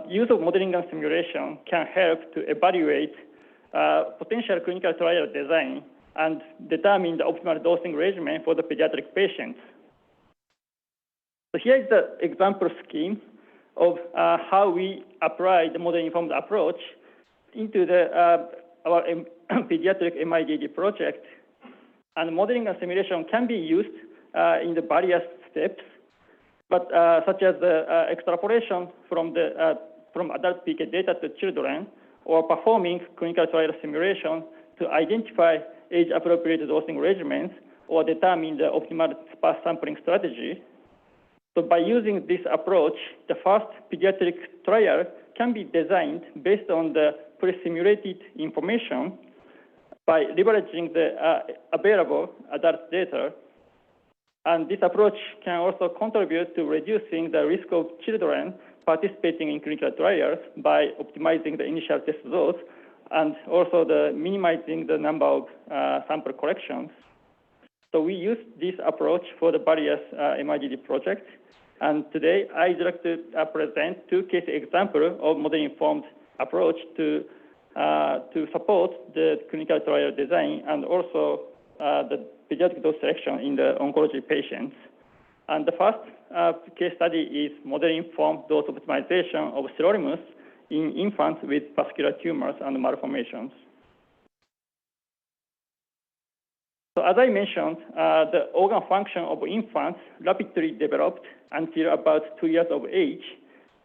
use of modeling and simulation can help to evaluate potential clinical trial design and determine the optimal dosing regimen for the pediatric patients. So here is the example scheme of how we apply the model-informed approach into our pediatric MIDD project. And modeling and simulation can be used in the various steps, but such as the extrapolation from adult PK data to children, or performing clinical trial simulation to identify age-appropriate dosing regimens or determine the optimal sparse sampling strategy. So by using this approach, the first pediatric trial can be designed based on the pre-simulated information by leveraging the available adult data. And this approach can also contribute to reducing the risk of children participating in clinical trials by optimizing the initial test dose and also minimizing the number of sample collections. So we use this approach for the various MIDD projects. And today, I'd like to present two case examples of model-informed approach to support the clinical trial design and also the pediatric dose selection in the oncology patients. And the first case study is model-informed dose optimization of sirolimus in infants with vascular tumors and malformations. So as I mentioned, the organ function of infants rapidly developed until about 2 years of age,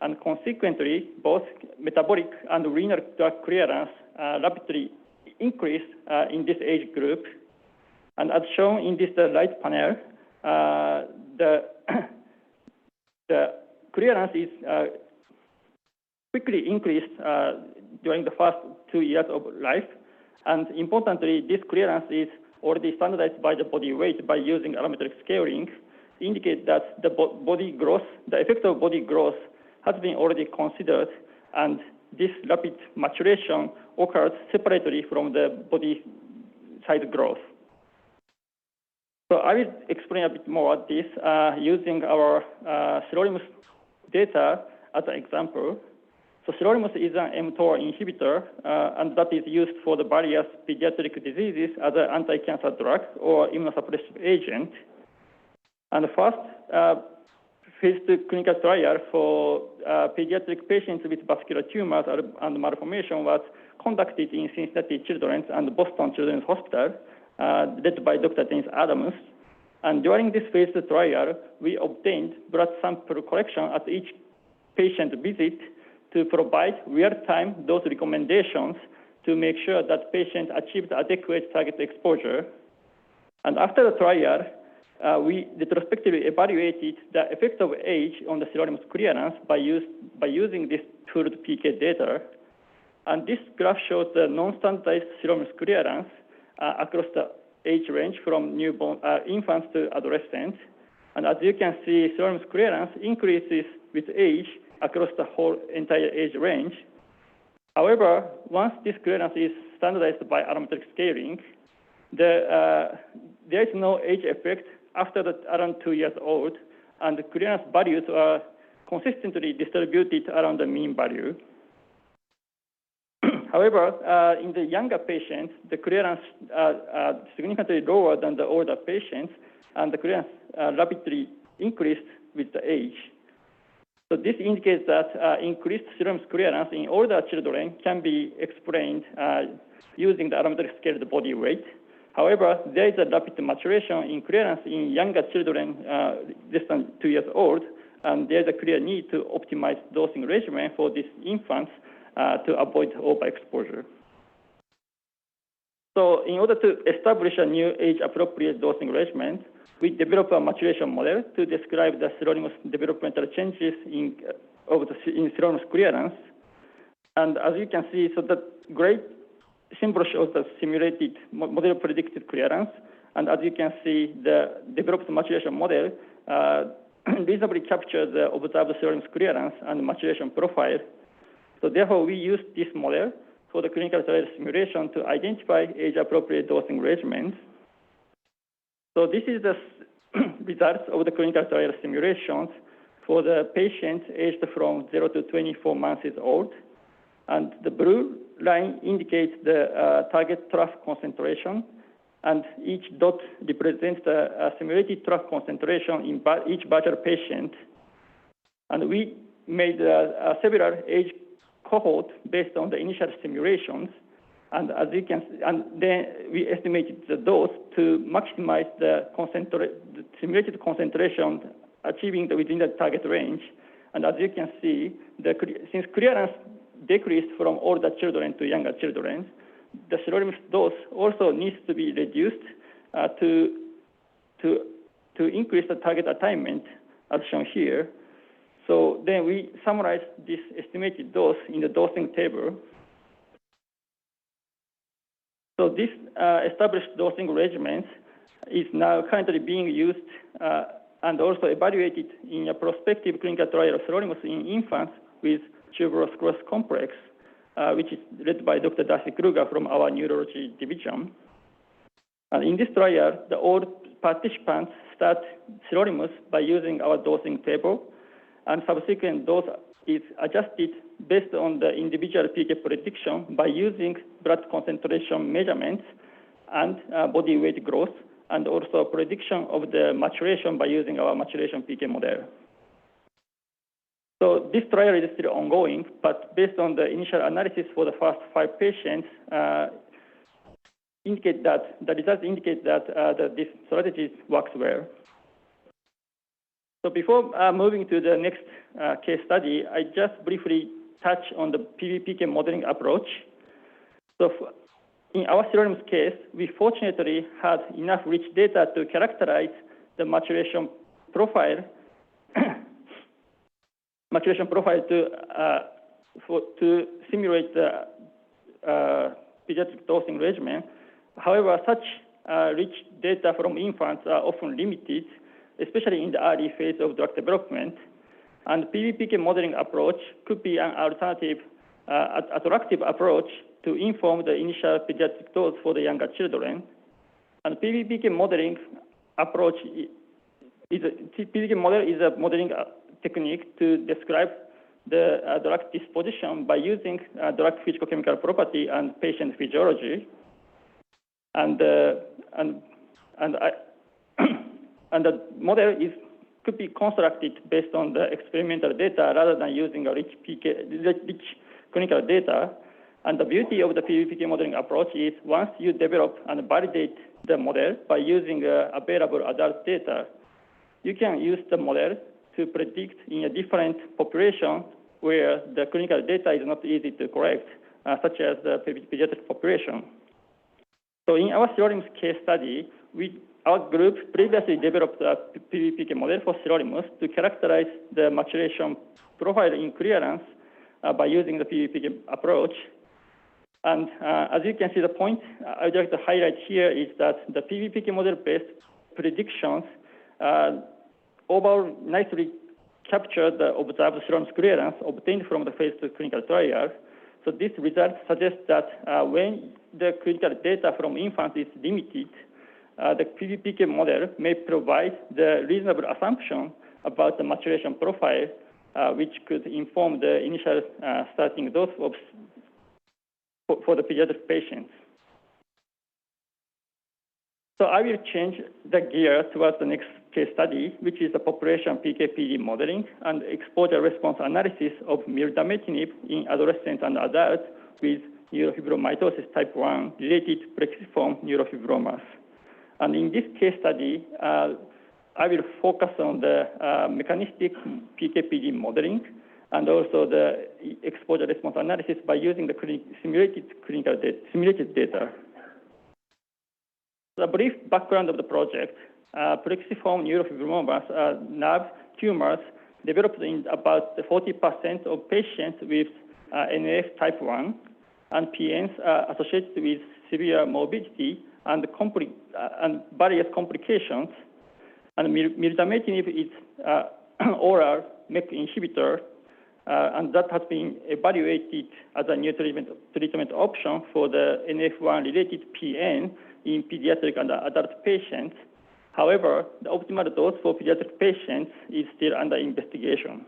and consequently, both metabolic and renal drug clearance rapidly increased in this age group. And as shown in this right panel, the clearance is quickly increased during the first 2 years of life. And importantly, this clearance is already standardized by the body weight by using allometric scaling, indicate that the body growth, the effect of body growth has been already considered, and this rapid maturation occurs separately from the body size growth. So I will explain a bit more about this using our sirolimus data as an example. So sirolimus is an mTOR inhibitor, and that is used for the various pediatric diseases as an anti-cancer drug or immunosuppressive agent. And the first phase 2 clinical trial for pediatric patients with vascular tumors and malformation was conducted in Cincinnati Children's and Boston Children's Hospital, led by Dr. Dennis Adams. And during this phase 2 trial, we obtained blood sample collection at each patient visit to to provide real-time dose recommendations to make sure that patients achieve adequate target exposure. And after the trial, we retrospectively evaluated the effect of age on the sirolimus clearance by using this pooled PK data. And this graph shows the non-standardized sirolimus clearance across the age range from newborn infants to adolescents. And as you can see, sirolimus clearance increases with age across the whole entire age range. However, once this clearance is standardized by allometric scaling, there is no age effect after around 2 years old, and the clearance values are consistently distributed around the mean value. However, in the younger patients, the clearance significantly lower than the older patients, and the clearance rapidly increased with the age. So this indicates that increased sirolimus clearance in older children can be explained using the allometric scaled body weight. However, there is a rapid maturation in clearance in younger children less than 2 years old, and there is a clear need to optimize dosing regimen for these infants to avoid overexposure. So in order to establish a new age-appropriate dosing regimen, we developed a maturation model to describe the sirolimus developmental changes in sirolimus clearance. And as you can see, so the gray symbol shows the simulated model predicted clearance. And as you can see, the developed maturation model reasonably captures the observed sirolimus clearance and maturation profile. So therefore, we use this model for the clinical trial simulation to identify age-appropriate dosing regimens. So this is the results of the clinical trial simulations for the patients aged from 0 to 24 months old. And the blue line indicates the target trough concentration, and each dot represents the simulated trough concentration in each batch patient. And we made several age cohorts based on the initial simulations. And as you can see, and then we estimated the dose to maximize the simulated concentration, achieving within the target range. And as you can see, since clearance decreased from older children to younger children, the sirolimus dose also needs to be reduced to increase the target attainment, as shown here. So then we summarize this estimated dose in the dosing table. So this established dosing regimen is now currently being used and also evaluated in a prospective clinical trial of sirolimus in infants with tuberous sclerosis complex, which is led by Dr. Darcy Kruger from our neurology division. And in this trial, all participants start sirolimus by using our dosing table, and subsequent dose is adjusted based on the individual PK prediction by using blood concentration measurements and body weight growth, and also prediction of the maturation by using our maturation PK model. So this trial is still ongoing, but based on the initial analysis for the first 5 patients, the results indicate that this strategy works well. So before moving to the next case study, I just briefly touch on the PBPK modeling approach. So in our sirolimus case, we fortunately had enough rich data to characterize the maturation profile to simulate the pediatric dosing regimen. However, such rich data from infants are often limited, especially in the early phase of drug development. And PBPK modeling approach could be an alternative, attractive approach to inform the initial pediatric dose for the younger children. And PBPK modeling approach is a modeling technique to describe the drug disposition by using drug physicochemical property and patient physiology. And the model could be constructed based on the experimental data rather than using a rich clinical data. And the beauty of the PBPK modeling approach is once you develop and validate the model by using available adult data, you can use the model to predict in a different population where the clinical data is not easy to correct, such as the pediatric population. So in our sirolimus case study, our group previously developed a PBPK model for sirolimus to characterize the maturation profile in clearance by using the PBPK approach. And as you can see, the point I would like to highlight here is that the PBPK model-based predictions overall nicely capture the observed sirolimus clearance obtained from the phase 2 clinical trial. So this result suggests that when the clinical data from infants is limited, the PBPK model may provide the reasonable assumption about the maturation profile, which could inform the initial starting dose for the pediatric patients. So I will change the gear towards the next case study, which is the population PK/PD modeling and exposure response analysis of mirdametinib in adolescents and adults with neurofibromatosis type 1 related plexiform neurofibromas. And in this case study, I will focus on the mechanistic PK/PD modeling and also the exposure response analysis by using the simulated data. The brief background of the project: plexiform neurofibromas are nerve tumors developed in about 40% of patients with NF type 1, and PNs are associated with severe morbidity and various complications. And mirdametinib is oral MEK inhibitor, and that has been evaluated as a new treatment option for the NF1-related PN in pediatric and adult patients. However, the optimal dose for pediatric patients is still under investigation.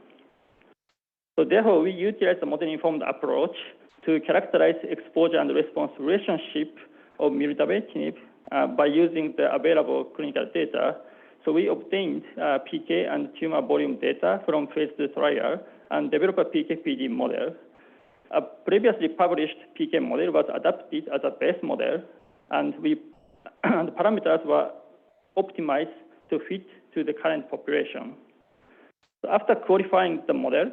So therefore, we utilize the model-informed approach to characterize exposure and response relationship of mirdametinib by using the available clinical data. So we obtained PK and tumor volume data from phase 2 trial and developed a PK/PD model. A previously published PK model was adapted as a base model, and the parameters were optimized to fit to the current population. So after qualifying the model,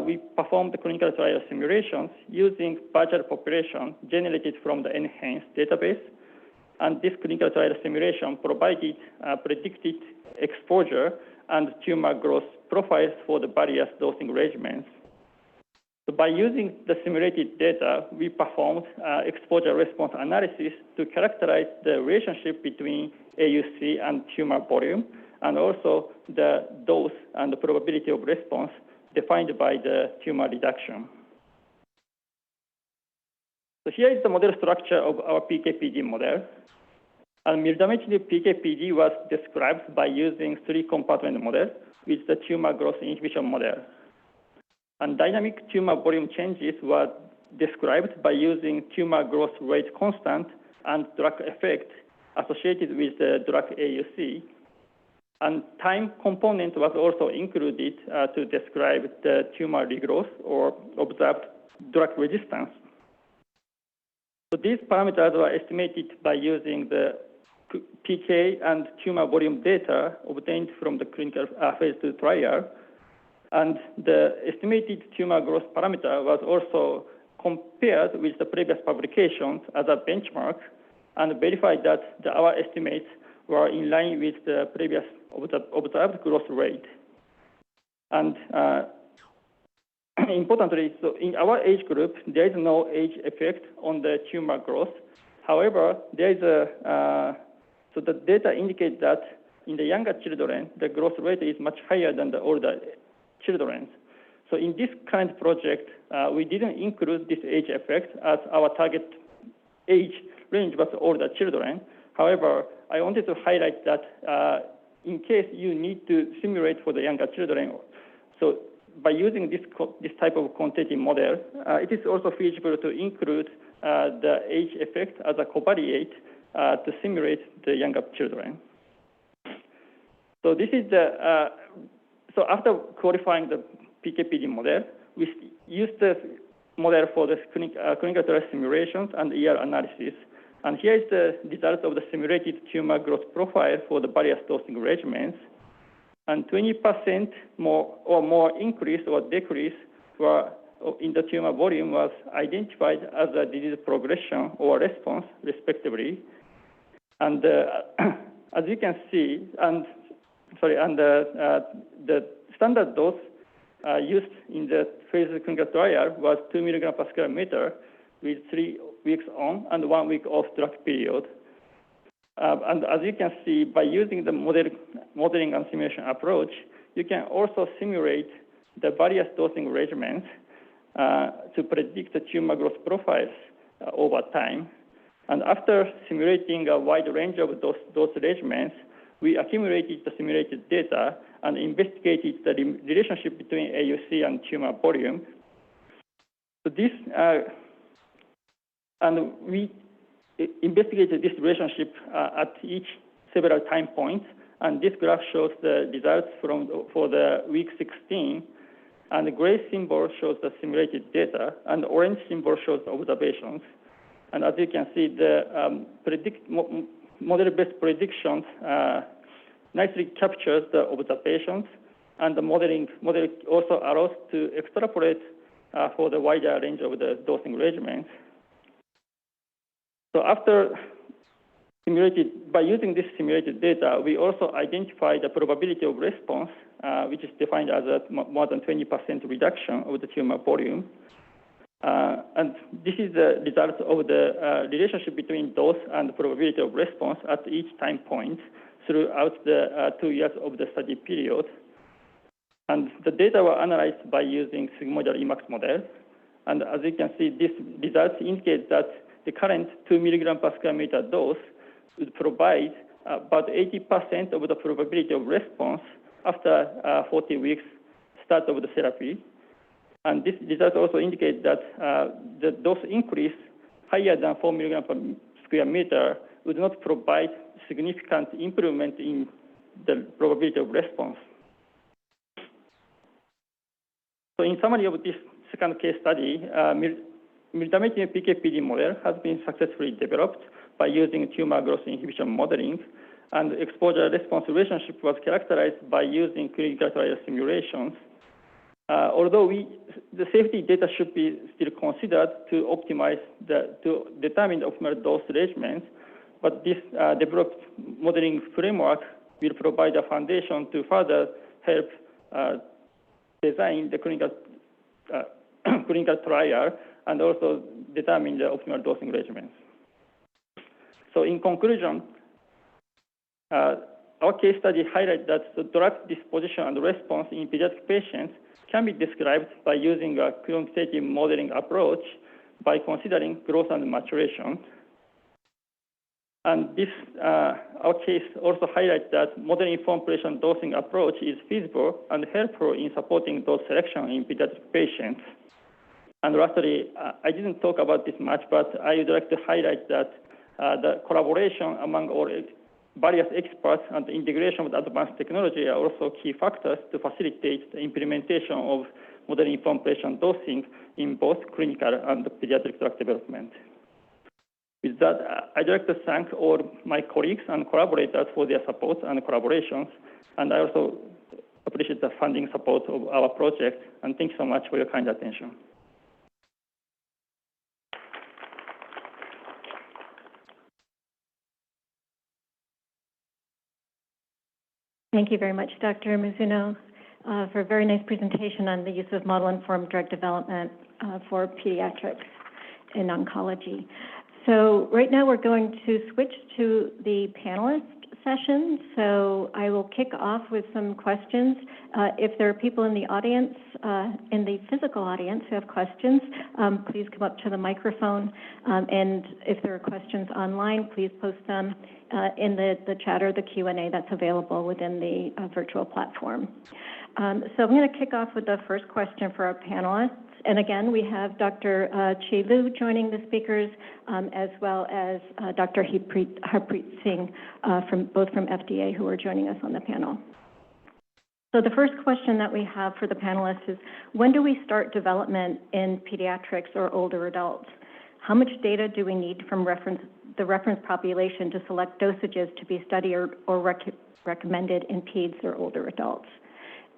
we performed the clinical trial simulations using virtual population generated from the enhanced database. And this clinical trial simulation provided predicted exposure and tumor growth profiles for the various dosing regimens. So by using the simulated data, we performed exposure response analysis to characterize the relationship between AUC and tumor volume, and also the dose and the probability of response defined by the tumor reduction. So here is the model structure of our PK/PD model. And mirdametinib PK/PD was described by using 3-compartment model with the tumor growth inhibition model. And dynamic tumor volume changes were described by using tumor growth rate constant and drug effect associated with the drug AUC. And time component was also included to describe the tumor regrowth or observed drug resistance. So these parameters were estimated by using the PK and tumor volume data obtained from the clinical phase 2 trial. And the estimated tumor growth parameter was also compared with the previous publications as a benchmark and verified that our estimates were in line with the previous observed growth rate. And importantly, so in our age group, there is no age effect on the tumor growth. However, there is so the data indicate that in the younger children, the growth rate is much higher than the older children. So in this current project, we didn't include this age effect as our target age range was older children. However, I wanted to highlight that in case you need to simulate for the younger children, so by using this type of quantitative model, it is also feasible to include the age effect as a covariate to simulate the younger children. So this is the so after qualifying the PK/PD model, we used the model for the clinical trial simulations and ER analysis. And here is the result of the simulated tumor growth profile for the various dosing regimens. And 20% more increase or decrease were in the tumor volume was identified as a disease progression or response, respectively. And as you can see, the standard dose used in the phase 3 clinical trial was 2 milligrams per square meter with 3 weeks on and 1 week off drug period. And as you can see, by using the modeling and simulation approach, you can also simulate the various dosing regimens to predict the tumor growth profiles over time. And after simulating a wide range of those regimens, we accumulated the simulated data and investigated the relationship between AUC and tumor volume. So this, and we investigated this relationship at each several time points. And this graph shows the results for the week 16. And the gray symbol shows the simulated data, and the orange symbol shows the observations. And as you can see, the model-based predictions nicely captures the observations, and the modeling also allows to extrapolate for the wider range of the dosing regimens. So by using this simulated data, we also identified the probability of response, which is defined as a more than 20% reduction of the tumor volume. And this is the result of the relationship between dose and probability of response at each time point throughout the 2 years of the study period. And the data were analyzed by using sigmoidal Emax model. And as you can see, these results indicate that the current 2 milligram per square meter dose would provide about 80% of the probability of response after 40 weeks start of the therapy. And this result also indicates that the dose increase higher than 4 milligrams per square meter would not provide significant improvement in the probability of response. So in summary of this second case study, mirdametinib PK/PD model has been successfully developed by using tumor growth inhibition modeling, and exposure-response relationship was characterized by using clinical trial simulations. Although the safety data should be still considered to determine the optimal dose regimens, but this developed modeling framework will provide a foundation to further help design the clinical trial and also determine the optimal dosing regimens. So in conclusion, our case study highlights that the drug disposition and response in pediatric patients can be described by using a quantitative modeling approach by considering growth and maturation. And this, our case also highlights that model-informed patient dosing approach is feasible and helpful in supporting dose selection in pediatric patients. And lastly, I didn't talk about this much, but I would like to highlight that the collaboration among all various experts and the integration with advanced technology are also key factors to facilitate the implementation of model-informed patient dosing in both clinical and pediatric drug development. With that, I'd like to thank all my colleagues and collaborators for their support and collaborations, and I also appreciate the funding support of our project, and thank you so much for your kind attention. Thank you very much, Dr. Mizuno, for a very nice presentation on the use of model-informed drug development for pediatrics in oncology. So right now we're going to switch to the panelist session. So I will kick off with some questions. If there are people in the audience, in the physical audience who have questions, please come up to the microphone. And if there are questions online, please post them in the chat or the Q&A that's available within the virtual platform. So I'm going to kick off with the first question for our panelists. And again, we have Dr. Chi Liu joining the speakers, as well as Dr. Harpreet Singh, both from FDA, who are joining us on the panel. So the first question that we have for the panelists is, when do we start development in pediatrics or older adults? How much data do we need from the reference population to select dosages to be studied or recommended in peds or older adults?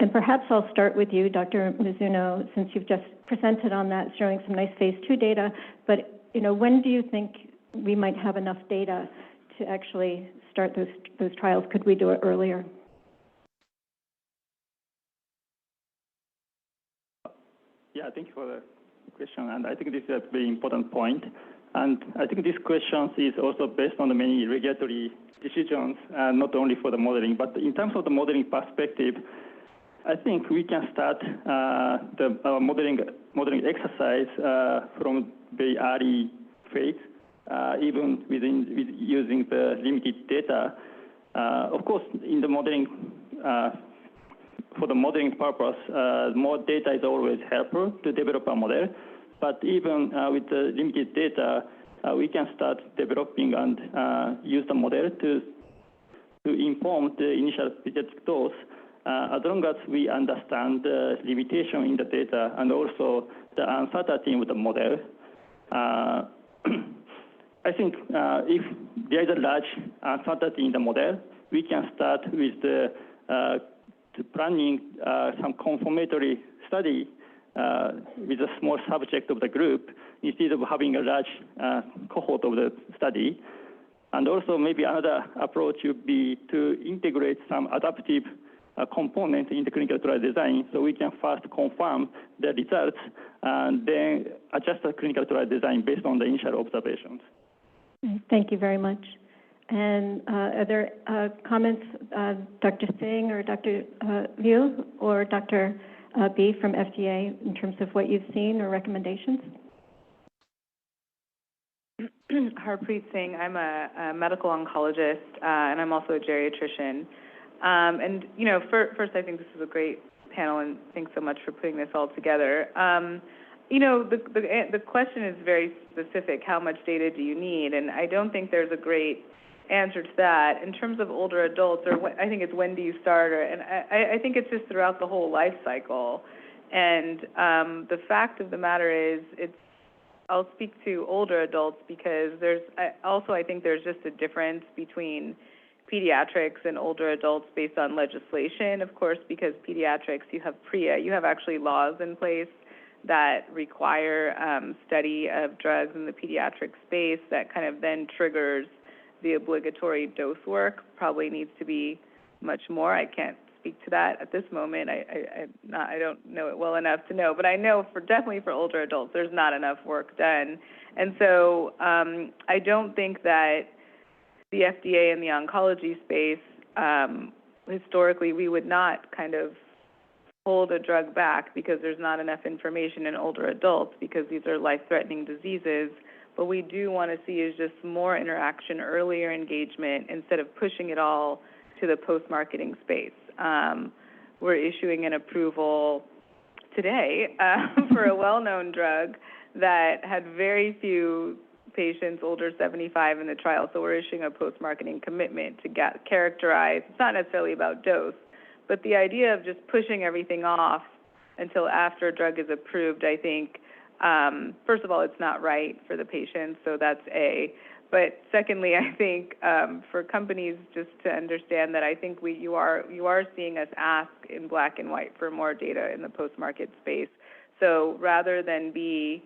And perhaps I'll start with you, Dr. Mizuno, since you've just presented on that, showing some nice phase 2 data. But when do you think we might have enough data to actually start those trials? Could we do it earlier? Yeah, thank you for the question, and I think this is a very important point. And I think this question is also based on the many regulatory decisions, not only for the modeling, but in terms of the modeling perspective, I think we can start the modeling exercise from very early phase, even with using the limited data. Of course, in the modeling, for the modeling purpose, more data is always helpful to develop a model. But even with the limited data, we can start developing and use the model to inform the initial pediatric dose, as long as we understand the limitation in the data and also the uncertainty with the model. I think if there is a large uncertainty in the model, we can start with the planning some confirmatory study with a small subject of the group instead of having a large cohort of the study. And also maybe another approach would be to integrate some adaptive component in the clinical trial design, so we can first confirm the results and then adjust the clinical trial design based on the initial observations. Thank you very much. And are there comments, Dr. Singh or Dr. Liu or Dr. B from FDA in terms of what you've seen or recommendations? Harpreet Singh. I'm a medical oncologist, and I'm also a geriatrician. And, first, I think this is a great panel, and thanks so much for putting this all together. The question is very specific. How much data do you need? And I don't think there's a great answer to that. In terms of older adults, I think it's when do you start, and I think it's just throughout the whole life cycle. And the fact of the matter is, I'll speak to older adults because I think there's just a difference between pediatrics and older adults based on legislation, of course, because pediatrics, you have PREA, you have actually laws in place that require study of drugs in the pediatric space that kind of then triggers the obligatory dose work. Probably needs to be much more. I can't speak to that at this moment. I don't know it well enough to know, but I know definitely for older adults, there's not enough work done. And so I don't think that the FDA in the oncology space, historically, we would not kind of hold a drug back because there's not enough information in older adults because these are life-threatening diseases. What we do want to see is just more interaction, earlier engagement, instead of pushing it all to the post-marketing space. We're issuing an approval today for a well-known drug that had very few patients older 75 in the trial, so we're issuing a post-marketing commitment to characterize. It's not necessarily about dose, but the idea of just pushing everything off until after a drug is approved, I think, first of all, it's not right for the patients, so that's A. But secondly, I think for companies just to understand that I think you are seeing us ask in black and white for more data in the post-market space. So rather than be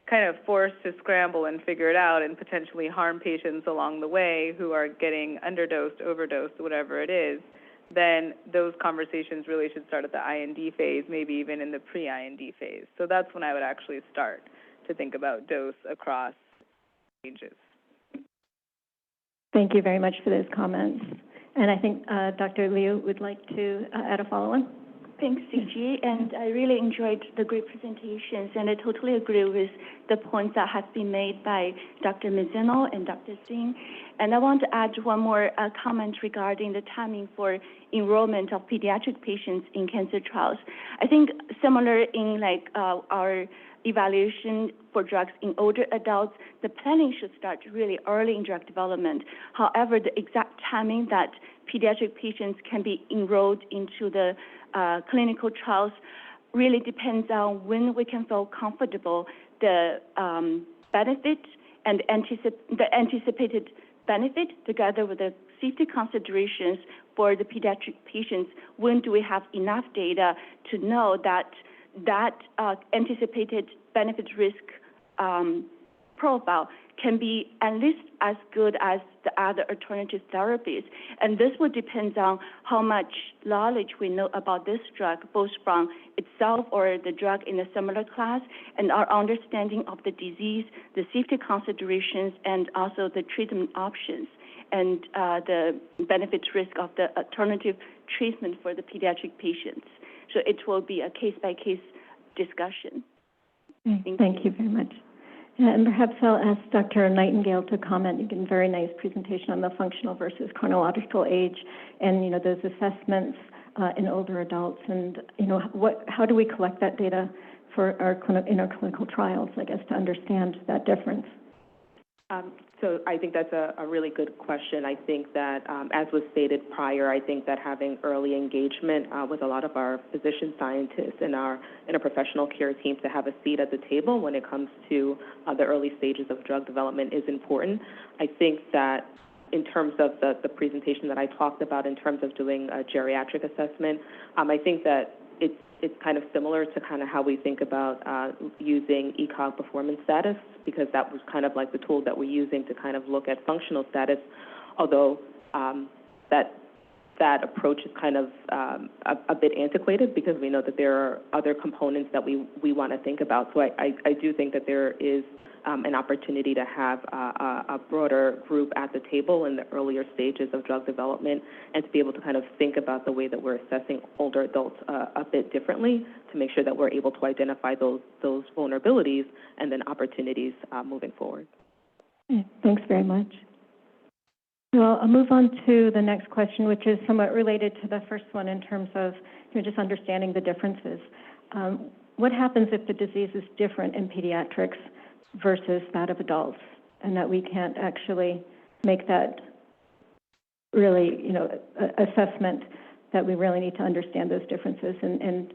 kind of forced to scramble and figure it out and potentially harm patients along the way who are getting underdosed, overdosed, whatever it is, then those conversations really should start at the IND phase, maybe even in the pre-IND phase. So that's when I would actually start to think about dose across ages. Thank you very much for those comments. And I think Dr. Liu would like to add a follow-on. Thanks, CG, and I really enjoyed the great presentations, and I totally agree with the points that have been made by Dr. Mizuno and Dr. Singh. And I want to add one more comment regarding the timing for enrollment of pediatric patients in cancer trials. I think similar in our evaluation for drugs in older adults, the planning should start really early in drug development. However, the exact timing that pediatric patients can be enrolled into the clinical trials really depends on when we can feel comfortable the benefit and the anticipated benefit together with the safety considerations for the pediatric patients, when do we have enough data to know that anticipated benefit risk profile can be at least as good as the other alternative therapies. And this will depend on how much knowledge we know about this drug, both from itself or the drug in a similar class, and our understanding of the disease, the safety considerations, and also the treatment options, and the benefit risk of the alternative treatment for the pediatric patients. So it will be a case-by-case discussion. Thank you very much. And perhaps I'll ask Dr. Nightingale to comment. You gave a very nice presentation on the functional versus chronological age, and those assessments in older adults, and how do we collect that data for in our clinical trials, I guess, to understand that difference. So I think that's a really good question. I think that, as was stated prior, I think that having early engagement with a lot of our physician scientists and our interprofessional care teams to have a seat at the table when it comes to the early stages of drug development is important. I think that in terms of the presentation that I talked about in terms of doing a geriatric assessment, I think that it's kind of similar to kind of how we think about using ECOG performance status, because that was kind of like the tool that we're using to kind of look at functional status, although that approach is kind of a bit antiquated because we know that there are other components that we want to think about. So I do think that there is an opportunity to have a broader group at the table in the earlier stages of drug development, and to be able to kind of think about the way that we're assessing older adults a bit differently, to make sure that we're able to identify those vulnerabilities and then opportunities moving forward. Thanks very much. Well, I'll move on to the next question, which is somewhat related to the first one in terms of just understanding the differences. What happens if the disease is different in pediatrics versus that of adults, and that we can't actually make that really, assessment, that we really need to understand those differences? And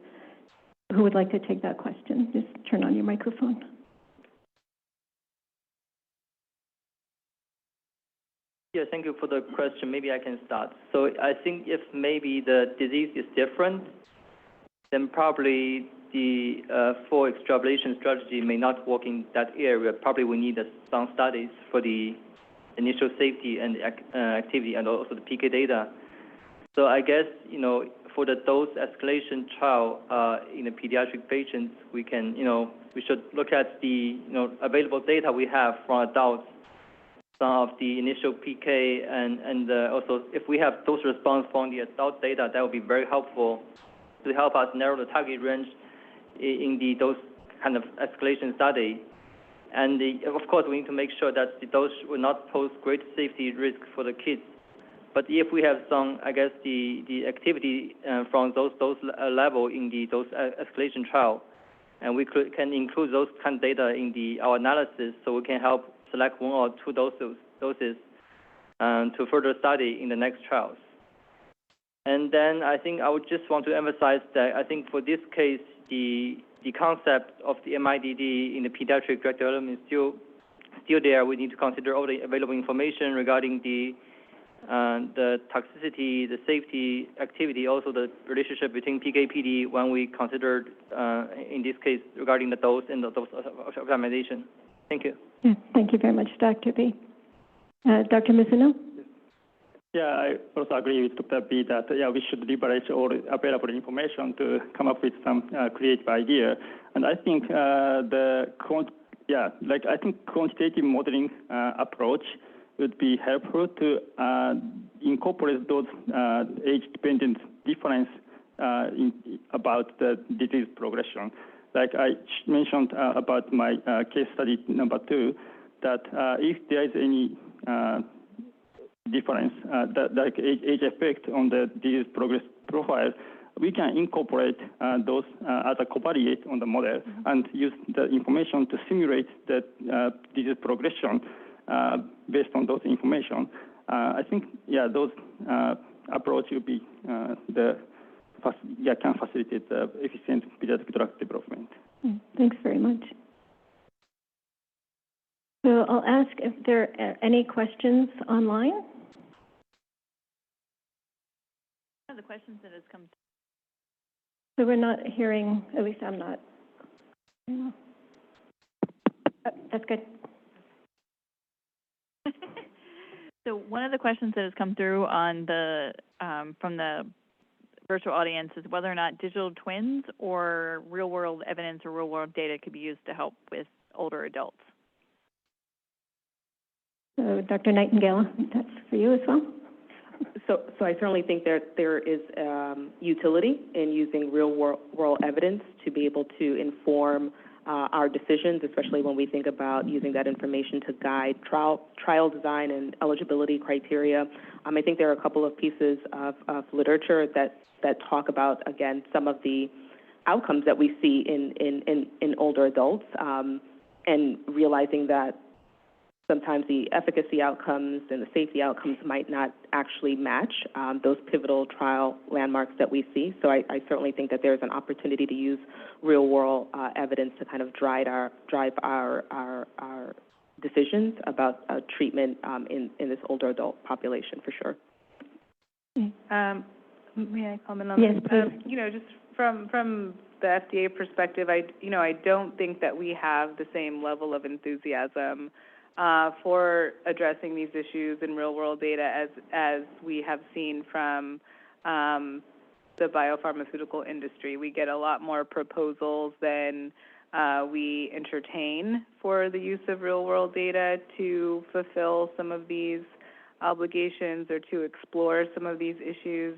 who would like to take that question? Just turn on your microphone. Yeah, thank you for the question. Maybe I can start. So I think if maybe the disease is different, then probably the full extrapolation strategy may not work in that area. Probably we need some studies for the initial safety and activity, and also the PK data. So I guess, for the dose escalation trial in the pediatric patients, we can, we should look at the, available data we have from adults, some of the initial PK, and also if we have dose response from the adult data, that would be very helpful to help us narrow the target range in the dose kind of escalation study. And of course, we need to make sure that the dose will not pose great safety risk for the kids. But if we have some, I guess, the activity from those level in the dose escalation trial, and we can include those kind of data in our analysis, so we can help select one or two doses to further study in the next trials. And then I think I would just want to emphasize that I think for this case, the concept of the MIDD in the pediatric drug development is still there. We need to consider all the available information regarding the toxicity, the safety, activity, also the relationship between PK/PD when we considered, in this case, regarding the dose and the dose optimization. Thank you. Yeah, thank you very much, Dr. B. Dr. Mizuno? Yeah, I also agree with Dr. B that, we should leverage all available information to come up with some creative idea. And I think I think quantitative modeling approach would be helpful to incorporate those age-dependent difference about the disease progression. Like I mentioned about my case study number 2, that if there is any difference, like age effect on the disease progress profile, we can incorporate those as a covariate on the model and use the information to simulate the disease progression based on those information. I think, those approach will be can facilitate the efficient pediatric drug development. Thanks very much. So I'll ask if there are any questions online. One of the questions that has come. So we're not hearing, at least I'm not. That's good. So one of the questions that has come through on the from the virtual audience is whether or not digital twins or real-world evidence or real-world data could be used to help with older adults. So Dr. Nightingale, that's for you as well. So I certainly think there is utility in using real-world evidence to be able to inform our decisions, especially when we think about using that information to guide trial design and eligibility criteria. I think there are a couple of pieces of literature that talk about, again, some of the outcomes that we see in older adults, and realizing that sometimes the efficacy outcomes and the safety outcomes might not actually match those pivotal trial landmarks that we see. So I certainly think that there's an opportunity to use real-world evidence to kind of drive our decisions about treatment in this older adult population, for sure. May I comment on yes, this? Just from the FDA perspective, I don't think that we have the same level of enthusiasm for addressing these issues in real-world data as we have seen from the biopharmaceutical industry. We get a lot more proposals than we entertain for the use of real-world data to fulfill some of these obligations or to explore some of these issues.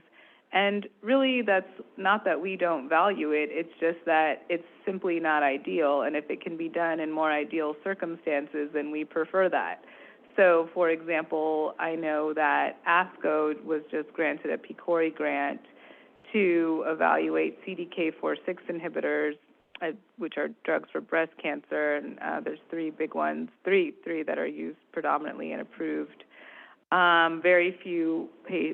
And really, that's not that we don't value it, it's just that it's simply not ideal, and if it can be done in more ideal circumstances, then we prefer that. So, for example, I know that ASCO was just granted a PCORI grant to evaluate CDK4/6 inhibitors, which are drugs for breast cancer, and there's three big ones, three that are used predominantly and approved. Very few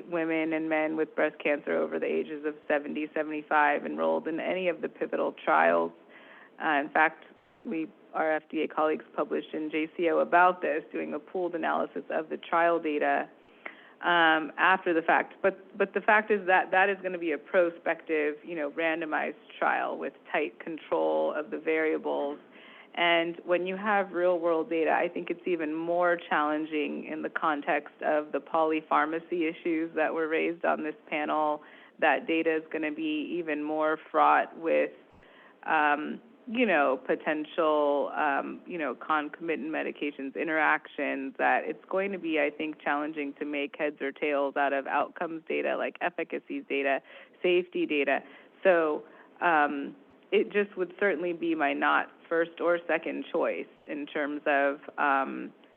women and men with breast cancer over the ages of 70, 75 enrolled in any of the pivotal trials. In fact, our FDA colleagues published in JCO about this, doing a pooled analysis of the trial data after the fact. But the fact is that is going to be a prospective, randomized trial with tight control of the variables. And when you have real-world data, I think it's even more challenging in the context of the polypharmacy issues that were raised on this panel. That data is going to be even more fraught with, potential, concomitant medications, interactions, that it's going to be, I think, challenging to make heads or tails out of outcomes data like efficacy data, safety data. So it just would certainly be my not first or second choice in terms of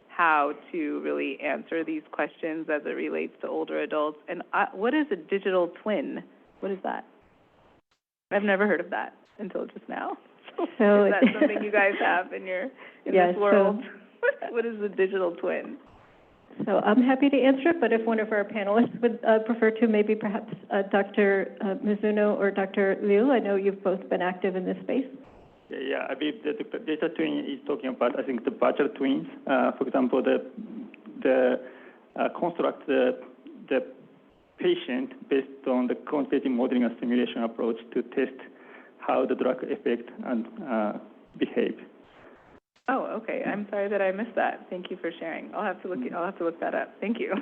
how to really answer these questions as it relates to older adults. And what is a digital twin? What is that? I've never heard of that until just now. So is that something you guys have in this world? So, what is a digital twin? So I'm happy to answer it, but if one of our panelists would prefer to, maybe perhaps Dr. Mizuno or Dr. Liu, I know you've both been active in this space. Yeah, I believe that the data twin is talking about, I think, the virtual twins. For example, the construct the patient based on the quantitative modeling and simulation approach to test how the drug affect and behave. Oh, okay. I'm sorry that I missed that. Thank you for sharing. I'll have to look that up. Thank you.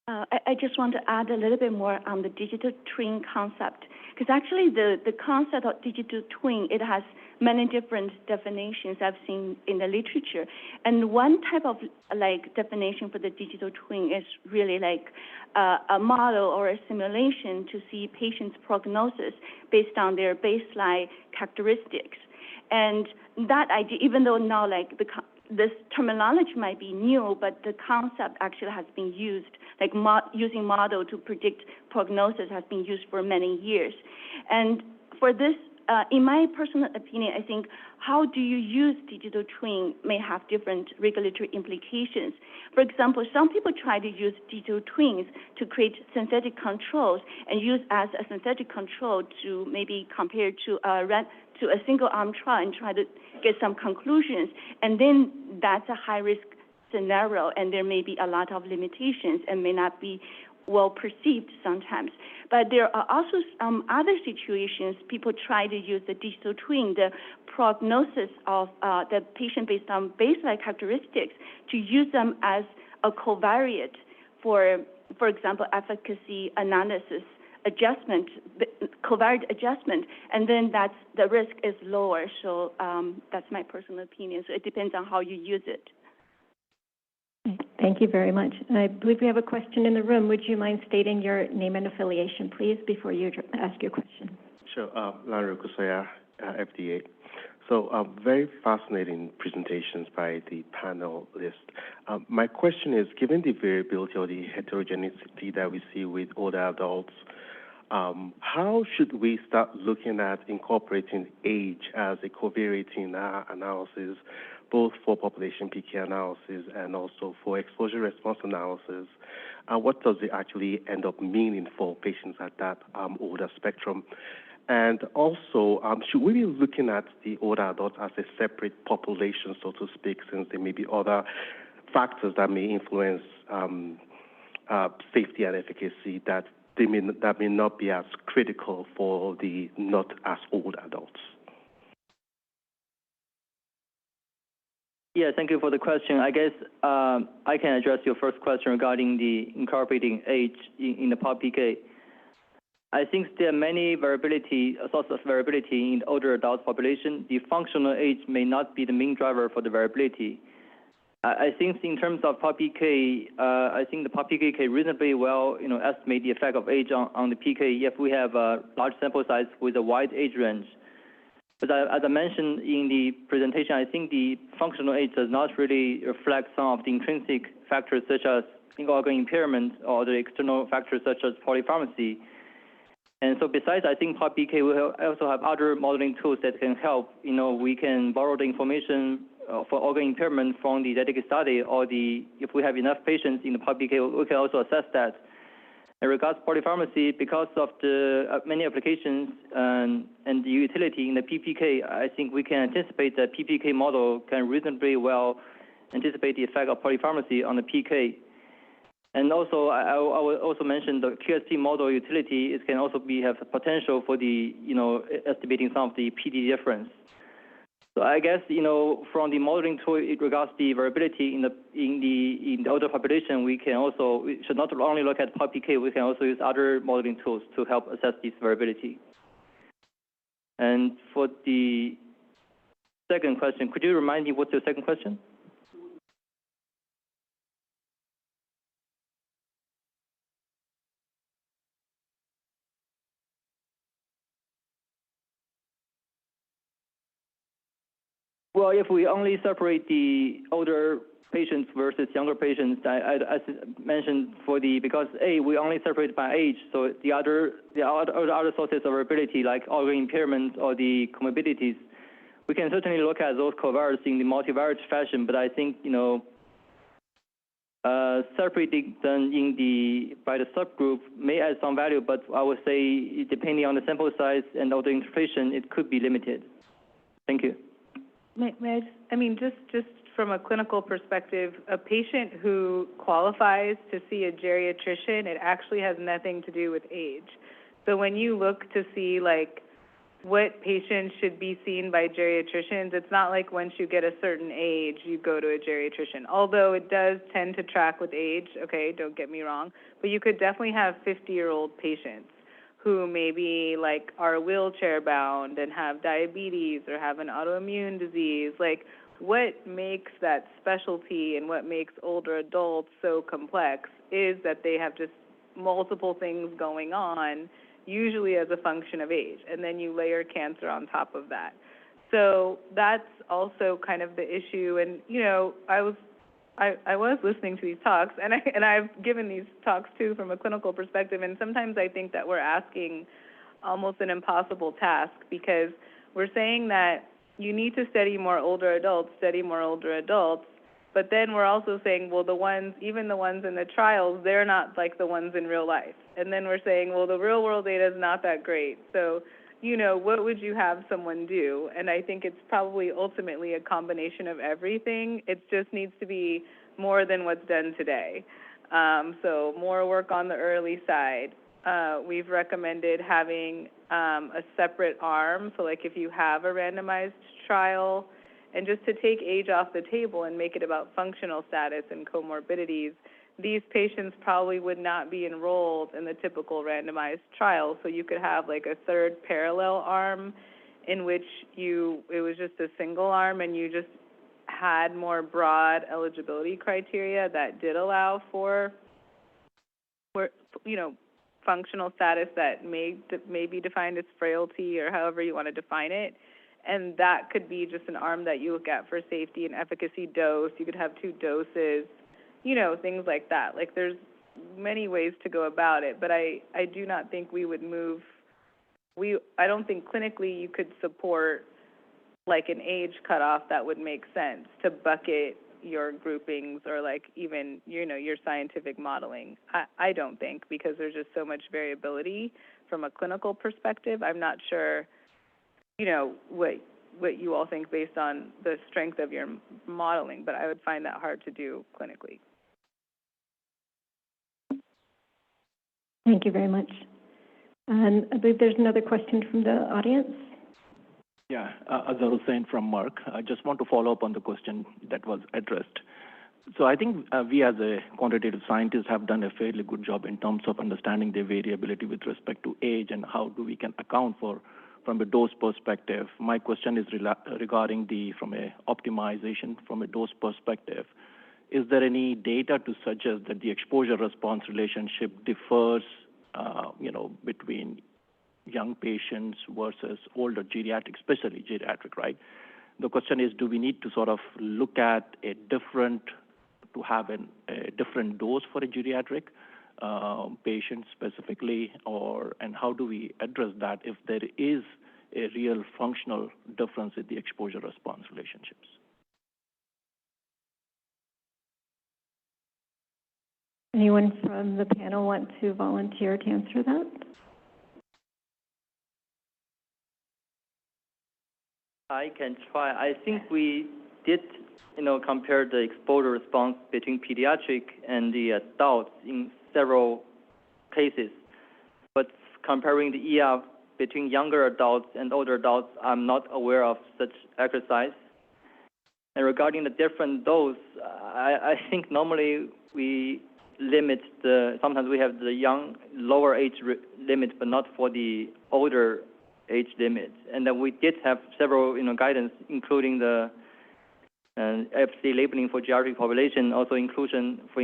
I just want to add a little bit more on the digital twin concept, because actually the concept of digital twin, it has many different definitions I've seen in the literature. And one type of definition for the digital twin is really like a model or a simulation to see patients' prognosis based on their baseline characteristics. And that idea, even though now this terminology might be new, but the concept actually has been used, using model to predict prognosis has been used for many years. And for this, in my personal opinion, I think how do you use digital twin may have different regulatory implications. For example, some people try to use digital twins to create synthetic controls and use as a synthetic control to maybe compare to a single-arm trial and try to get some conclusions. And then that's a high-risk scenario, and there may be a lot of limitations and may not be well perceived sometimes. But there are also some other situations people try to use the digital twin, the prognosis of the patient based on baseline characteristics, to use them as a covariate for example, efficacy analysis adjustment, covariate adjustment, and then the risk is lower. So that's my personal opinion. So it depends on how you use it. Thank you very much. I believe we have a question in the room. Would you mind stating your name and affiliation, please, before you ask your question? Sure. Larry Kusoya, FDA. So very fascinating presentations by the panelists. My question is, given the variability or the heterogeneity that we see with older adults, how should we start looking at incorporating age as a covariate in our analysis, both for population PK analysis and also for exposure response analysis? What does it actually end up meaning for patients at that older spectrum? And also, should we be looking at the older adults as a separate population, so to speak, since there may be other factors that may influence safety and efficacy that may not be as critical for the not as old adults? Yeah, thank you for the question. I guess I can address your first question regarding the incorporating age in the PBPK. I think there are many sources of variability in the older adult population. The functional age may not be the main driver for the variability. I think in terms of PBPK, I think the PBPK can reasonably well, estimate the effect of age on the PK if we have a large sample size with a wide age range. But as I mentioned in the presentation, I think the functional age does not really reflect some of the intrinsic factors such as organ impairment or the external factors such as polypharmacy. And so besides, I think PBPK will also have other modeling tools that can help. We can borrow the information for organ impairment from the dedicated study, or if we have enough patients in the PBPK, we can also assess that. In regards to polypharmacy, because of the many applications and the utility in the PBPK, I think we can anticipate that PBPK model can reasonably well anticipate the effect of polypharmacy on the PK. And also, I will also mention the QSP model utility. It can also have potential for the, estimating some of the PD difference. So I guess, from the modeling tool, it regards the variability in the older population, we should not only look at PBPK, we can also use other modeling tools to help assess this variability. And for the second question, could you remind me what's your second question? Well, if we only separate the older patients versus younger patients, as mentioned, because we only separate by age, so the other sources of variability like organ impairment or the comorbidities, we can certainly look at those covariates in the multivariate fashion. But I think separating them by the subgroup may add some value, but I would say depending on the sample size and all the interpretation, it could be limited. Thank you. May I just from a clinical perspective, a patient who qualifies to see a geriatrician, it actually has nothing to do with age. So when you look to see what patients should be seen by geriatricians, it's not like once you get a certain age, you go to a geriatrician. Although it does tend to track with age, okay, don't get me wrong, but you could definitely have 50-year-old patients who maybe are wheelchair bound and have diabetes or have an autoimmune disease. What makes that specialty and what makes older adults so complex is that they have just multiple things going on, usually as a function of age, and then you layer cancer on top of that. So that's also kind of the issue. And I was listening to these talks, and I've given these talks too from a clinical perspective, and sometimes I think that we're asking almost an impossible task, because we're saying that you need to study more older adults, but then we're also saying, well, even the ones in the trials, they're not like the ones in real life. And then we're saying, well, the real world data is not that great. So, what would you have someone do? And I think it's probably ultimately a combination of everything. It just needs to be more than what's done today. So more work on the early side. We've recommended having a separate arm, so like if you have a randomized trial, and just to take age off the table and make it about functional status and comorbidities, these patients probably would not be enrolled in the typical randomized trial. So you could have like a third parallel arm in which it was just a single arm and you just had more broad eligibility criteria that did allow for functional status that may be defined as frailty or however you want to define it. And that could be just an arm that you look at for safety and efficacy dose. You could have 2 doses, things like that. Like there's many ways to go about it, but I do not think we would move. I don't think clinically you could support like an age cutoff that would make sense to bucket your groupings or like even, your scientific modeling. I don't think, because there's just so much variability from a clinical perspective. I'm not sure, what you all think based on the strength of your modeling, but I would find that hard to do clinically. Thank you very much. And I believe there's another question from the audience. Yeah, Azhar Hussain from Merck. I just want to follow up on the question that was addressed. So I think we as a quantitative scientists have done a fairly good job in terms of understanding the variability with respect to age and how we can account for from a dose perspective. My question is regarding from a optimization from a dose perspective. Is there any data to suggest that the exposure-response relationship differs, between young patients versus older geriatric, especially geriatric, right? The question is, do we need to sort of look at a different dose for a geriatric patient specifically, and how do we address that if there is a real functional difference in the exposure-response relationships? Anyone from the panel want to volunteer to answer that? I can try. I think we did, compare the exposure response between pediatric and the adults in several cases. But comparing the ER between younger adults and older adults, I'm not aware of such exercise. And regarding the different dose, I think normally we limit sometimes we have the lower age limit, but not for the older age limit. And then we did have several, guidance, including the FC labeling for geriatric population, also inclusion for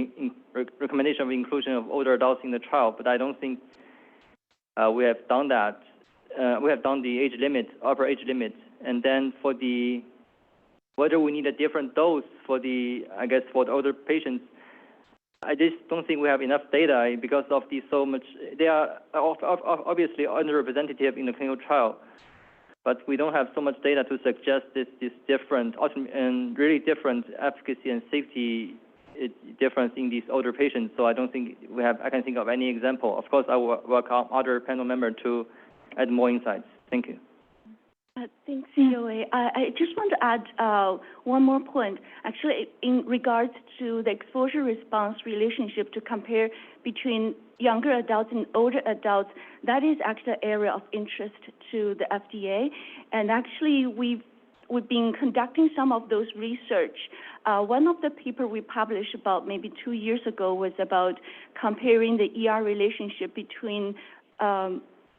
recommendation of inclusion of older adults in the trial. But I don't think we have done that. We have done the age limit, upper age limit, and then for whether we need a different dose for the older patients, I just don't think we have enough data because of they are obviously underrepresented in the clinical trial, but we don't have so much data to suggest this different and really different efficacy and safety difference in these older patients. So I don't think I can think of any example. Of course, I will welcome other panel members to add more insights. Thank you. Thanks, Joey. I just want to add one more point. Actually, in regards to the exposure-response relationship to compare between younger adults and older adults, that is actually an area of interest to the FDA. And actually, we've been conducting some of those research. One of the papers we published about maybe 2 years ago was about comparing the ER relationship between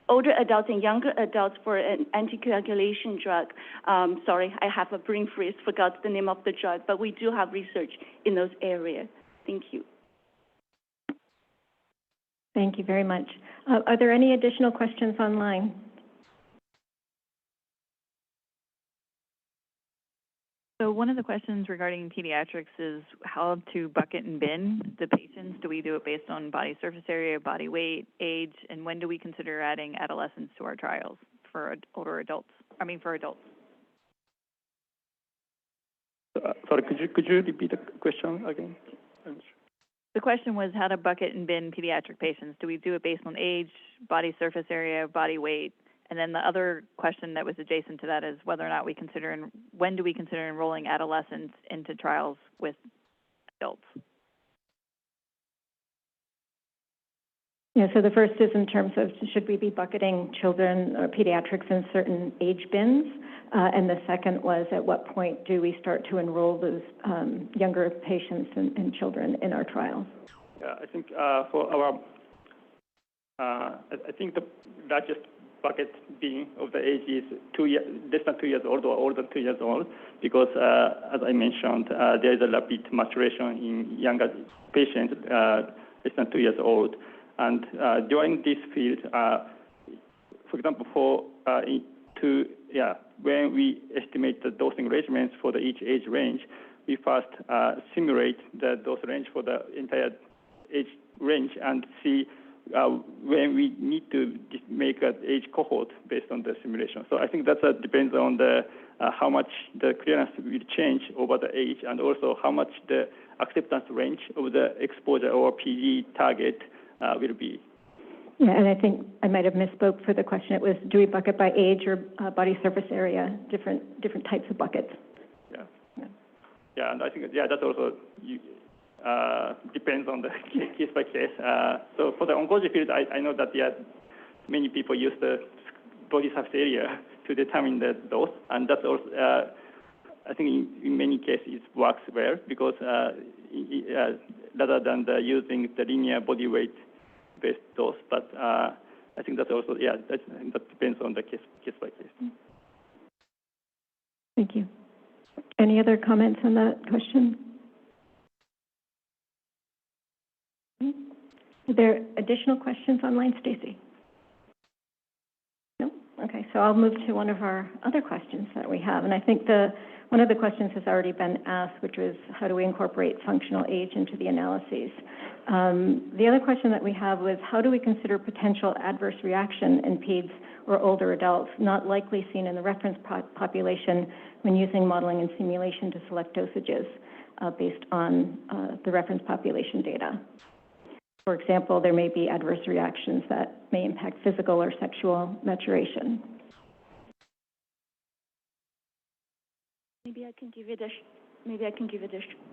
older adults and younger adults for an anticoagulation drug. Sorry, I have a brain freeze, forgot the name of the drug, but we do have research in those areas. Thank you. Thank you very much. Are there any additional questions online? So one of the questions regarding pediatrics is how to bucket and bin the patients. Do we do it based on body surface area, body weight, age, and when do we consider adding adolescents to our trials for adults? Sorry, could you repeat the question again? The question was how to bucket and bin pediatric patients. Do we do it based on age, body surface area, body weight? And then the other question that was adjacent to that is whether or not when do we consider enrolling adolescents into trials with adults? Yeah, so the first is in terms of should we be bucketing children or pediatrics in certain age bins? And the second was at what point do we start to enroll those younger patients and children in our trials? Yeah, I think for our, I think the largest bucket being of the age is less than 2 years old or older than 2 years old, because as I mentioned, there is a rapid maturation in younger patients less than 2 years old. And during this field, for example, when we estimate the dosing regimens for each age range, we first simulate the dose range for the entire age range and see when we need to make an age cohort based on the simulation. So I think that depends on the how much the clearance will change over the age, and also how much the acceptance range of the exposure or PD target will be. Yeah, and I think I might have misspoke for the question. It was, do we bucket by age or body surface area, different types of buckets? Yeah, and I think, that also depends on the case by case. So for the oncology field, I know that many people use the body surface area to determine the dose, and that's also, I think in many cases it works well, because rather than using the linear body weight based dose, but I think that's also, that depends on the case by case. Thank you. Any other comments on that question? Are there additional questions online, Stacy? No? Okay, so I'll move to one of our other questions that we have, and I think one of the questions has already been asked, which was how do we incorporate functional age into the analyses? The other question that we have was how do we consider potential adverse reaction in peds or older adults not likely seen in the reference population when using modeling and simulation to select dosages based on the reference population data? For example, there may be adverse reactions that may impact physical or sexual maturation. Maybe I can give it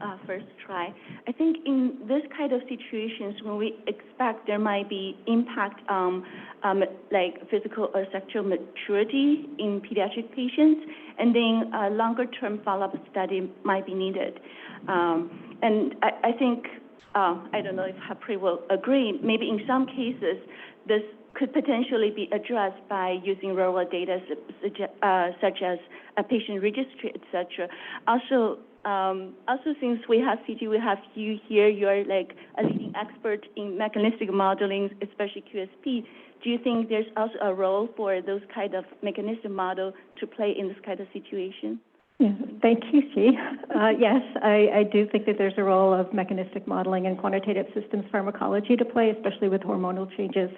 a first try. I think in this kind of situations, when we expect there might be impact like physical or sexual maturity in pediatric patients, and then a longer-term follow-up study might be needed. And I think, I don't know if Hapri will agree, maybe in some cases, this could potentially be addressed by using real-world data such as a patient registry, etc. Also, since we have CG, we have you here, you're like a leading expert in mechanistic modeling, especially QSP. Do you think there's also a role for those kind of mechanistic model to play in this kind of situation? Yeah, thank you, Xi. Yes, I do think that there's a role of mechanistic modeling and quantitative systems pharmacology to play, especially with hormonal changes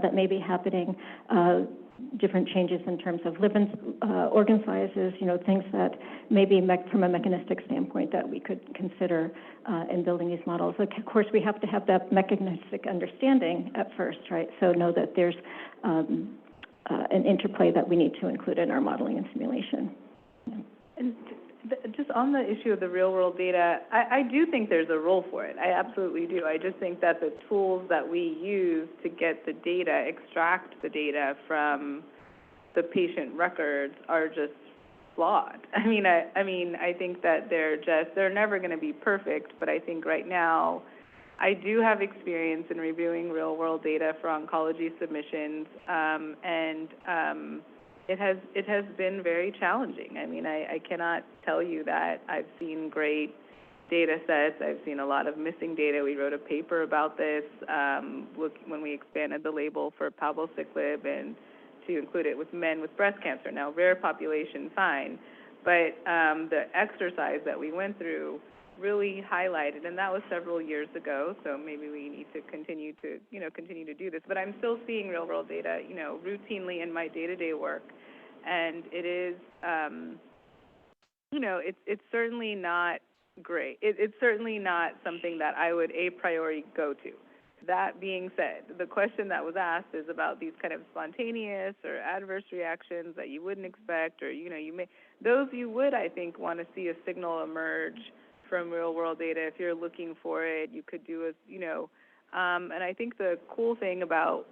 that may be happening, different changes in terms of organ sizes, things that maybe from a mechanistic standpoint that we could consider in building these models. Of course, we have to have that mechanistic understanding at first, right? So know that there's an interplay that we need to include in our modeling and simulation. Yeah. And just on the issue of the real-world data, I do think there's a role for it. I absolutely do. I just think that the tools that we use to get the data, extract the data from the patient records are just flawed. I mean, I think that they're never going to be perfect, but I think right now I do have experience in reviewing real-world data for oncology submissions, and it has been very challenging. I mean, I cannot tell you that I've seen great data sets. I've seen a lot of missing data. We wrote a paper about this when we expanded the label for palbociclib and to include it with men with breast cancer. Now, rare population, fine, but the exercise that we went through really highlighted, and that was several years ago, so maybe we need to continue to do this. But I'm still seeing real-world data, routinely in my day-to-day work, and it is, it's certainly not great. It's certainly not something that I would a priori go to. That being said, the question that was asked is about these kind of spontaneous or adverse reactions that you wouldn't expect, or you would, I think, want to see a signal emerge from real-world data. If you're looking for it, you could do And I think the cool thing about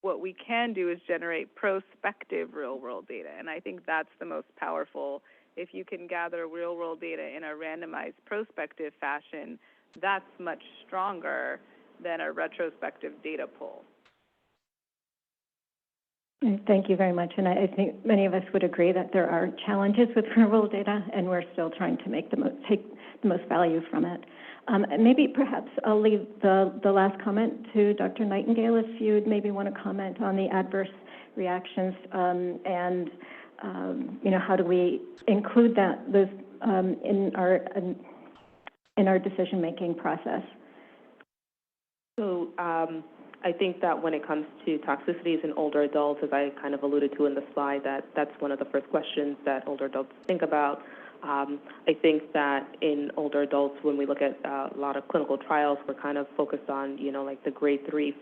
what we can do is generate prospective real-world data, and I think that's the most powerful. If you can gather real-world data in a randomized prospective fashion, that's much stronger than a retrospective data pull. Thank you very much. And I think many of us would agree that there are challenges with real-world data, and we're still trying to make take the most value from it. Maybe perhaps I'll leave the last comment to Dr. Nightingale, if you would maybe want to comment on the adverse reactions and how do we include those in our decision-making process. So I think that when it comes to toxicities in older adults, as I kind of alluded to in the slide, that's one of the first questions that older adults think about. I think that in older adults, when we look at a lot of clinical trials, we're kind of focused on, like the grade 3,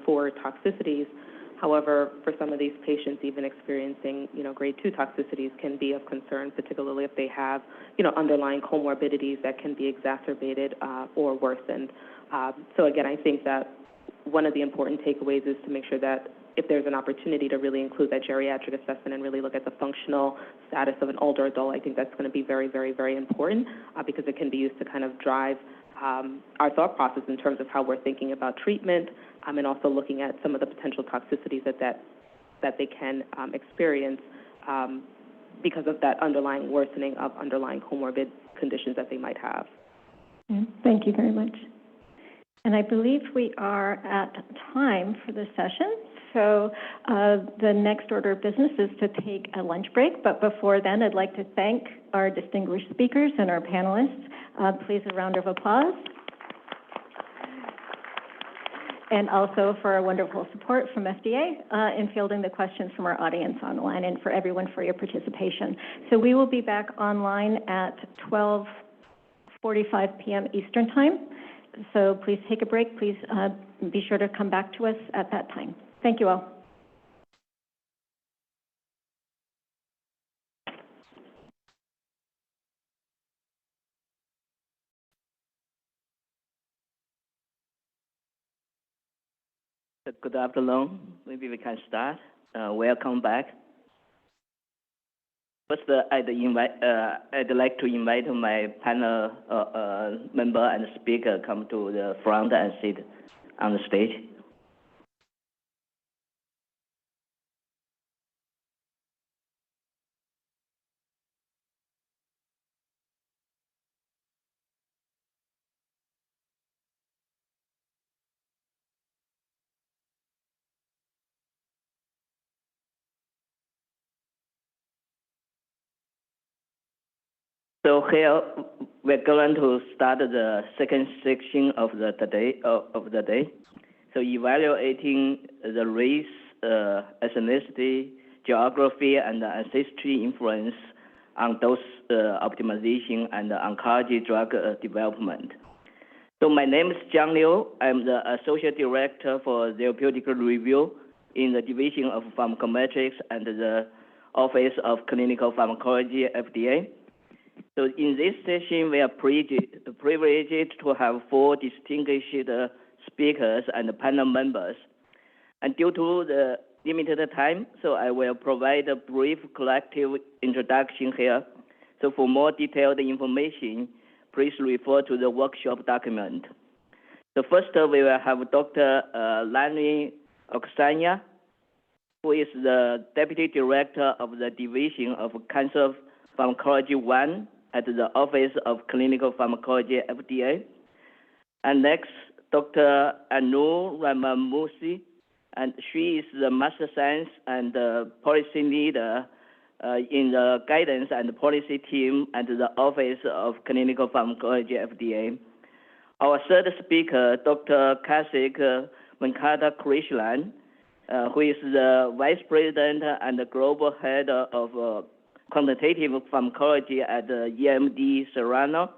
4 toxicities. However, for some of these patients, even experiencing, grade 2 toxicities can be of concern, particularly if they have, underlying comorbidities that can be exacerbated or worsened. So again, I think that one of the important takeaways is to make sure that if there's an opportunity to really include that geriatric assessment and really look at the functional status of an older adult, I think that's going to be very, very, very important because it can be used to kind of drive our thought process in terms of how we're thinking about treatment and also looking at some of the potential toxicities that they can experience because of that underlying worsening of underlying comorbid conditions that they might have. Thank you very much. And I believe we are at time for the session. So the next order of business is to take a lunch break. But before then, I'd like to thank our distinguished speakers and our panelists. Please, a round of applause. And also for our wonderful support from FDA in fielding the questions from our audience online, and for everyone for your participation. So we will be back online at 12:45 p.m. Eastern Time. So please take a break. Please be sure to come back to us at that time. Thank you all. Good afternoon. Maybe we can start. Welcome back. First, I'd like to invite my panel member and speaker come to the front and sit on the stage. So here we're going to start the second section of the day. So evaluating the race, ethnicity, geography, and ancestry influence on dose optimization and oncology drug development. So my name is John Liu. I'm the Associate Director for Therapeutic Review in the Division of Pharmacometrics and the Office of Clinical Pharmacology, FDA. So in this session, we are privileged to have 4 distinguished speakers and panel members. And due to the limited time, so I will provide a brief collective introduction here. So for more detailed information, please refer to the workshop document. So first, we will have Dr. Lanny Oksanya, who is the Deputy Director of the Division of Cancer Pharmacology 1 at the Office of Clinical Pharmacology, FDA. And next, Dr. Anu Ramamusi, and she is the Master Science and Policy Leader in the Guidance and Policy Team at the Office of Clinical Pharmacology, FDA. Our third speaker, Dr. Karthik Venkata Krishnan, who is the Vice President and the Global Head of Quantitative Pharmacology at EMD Serrano.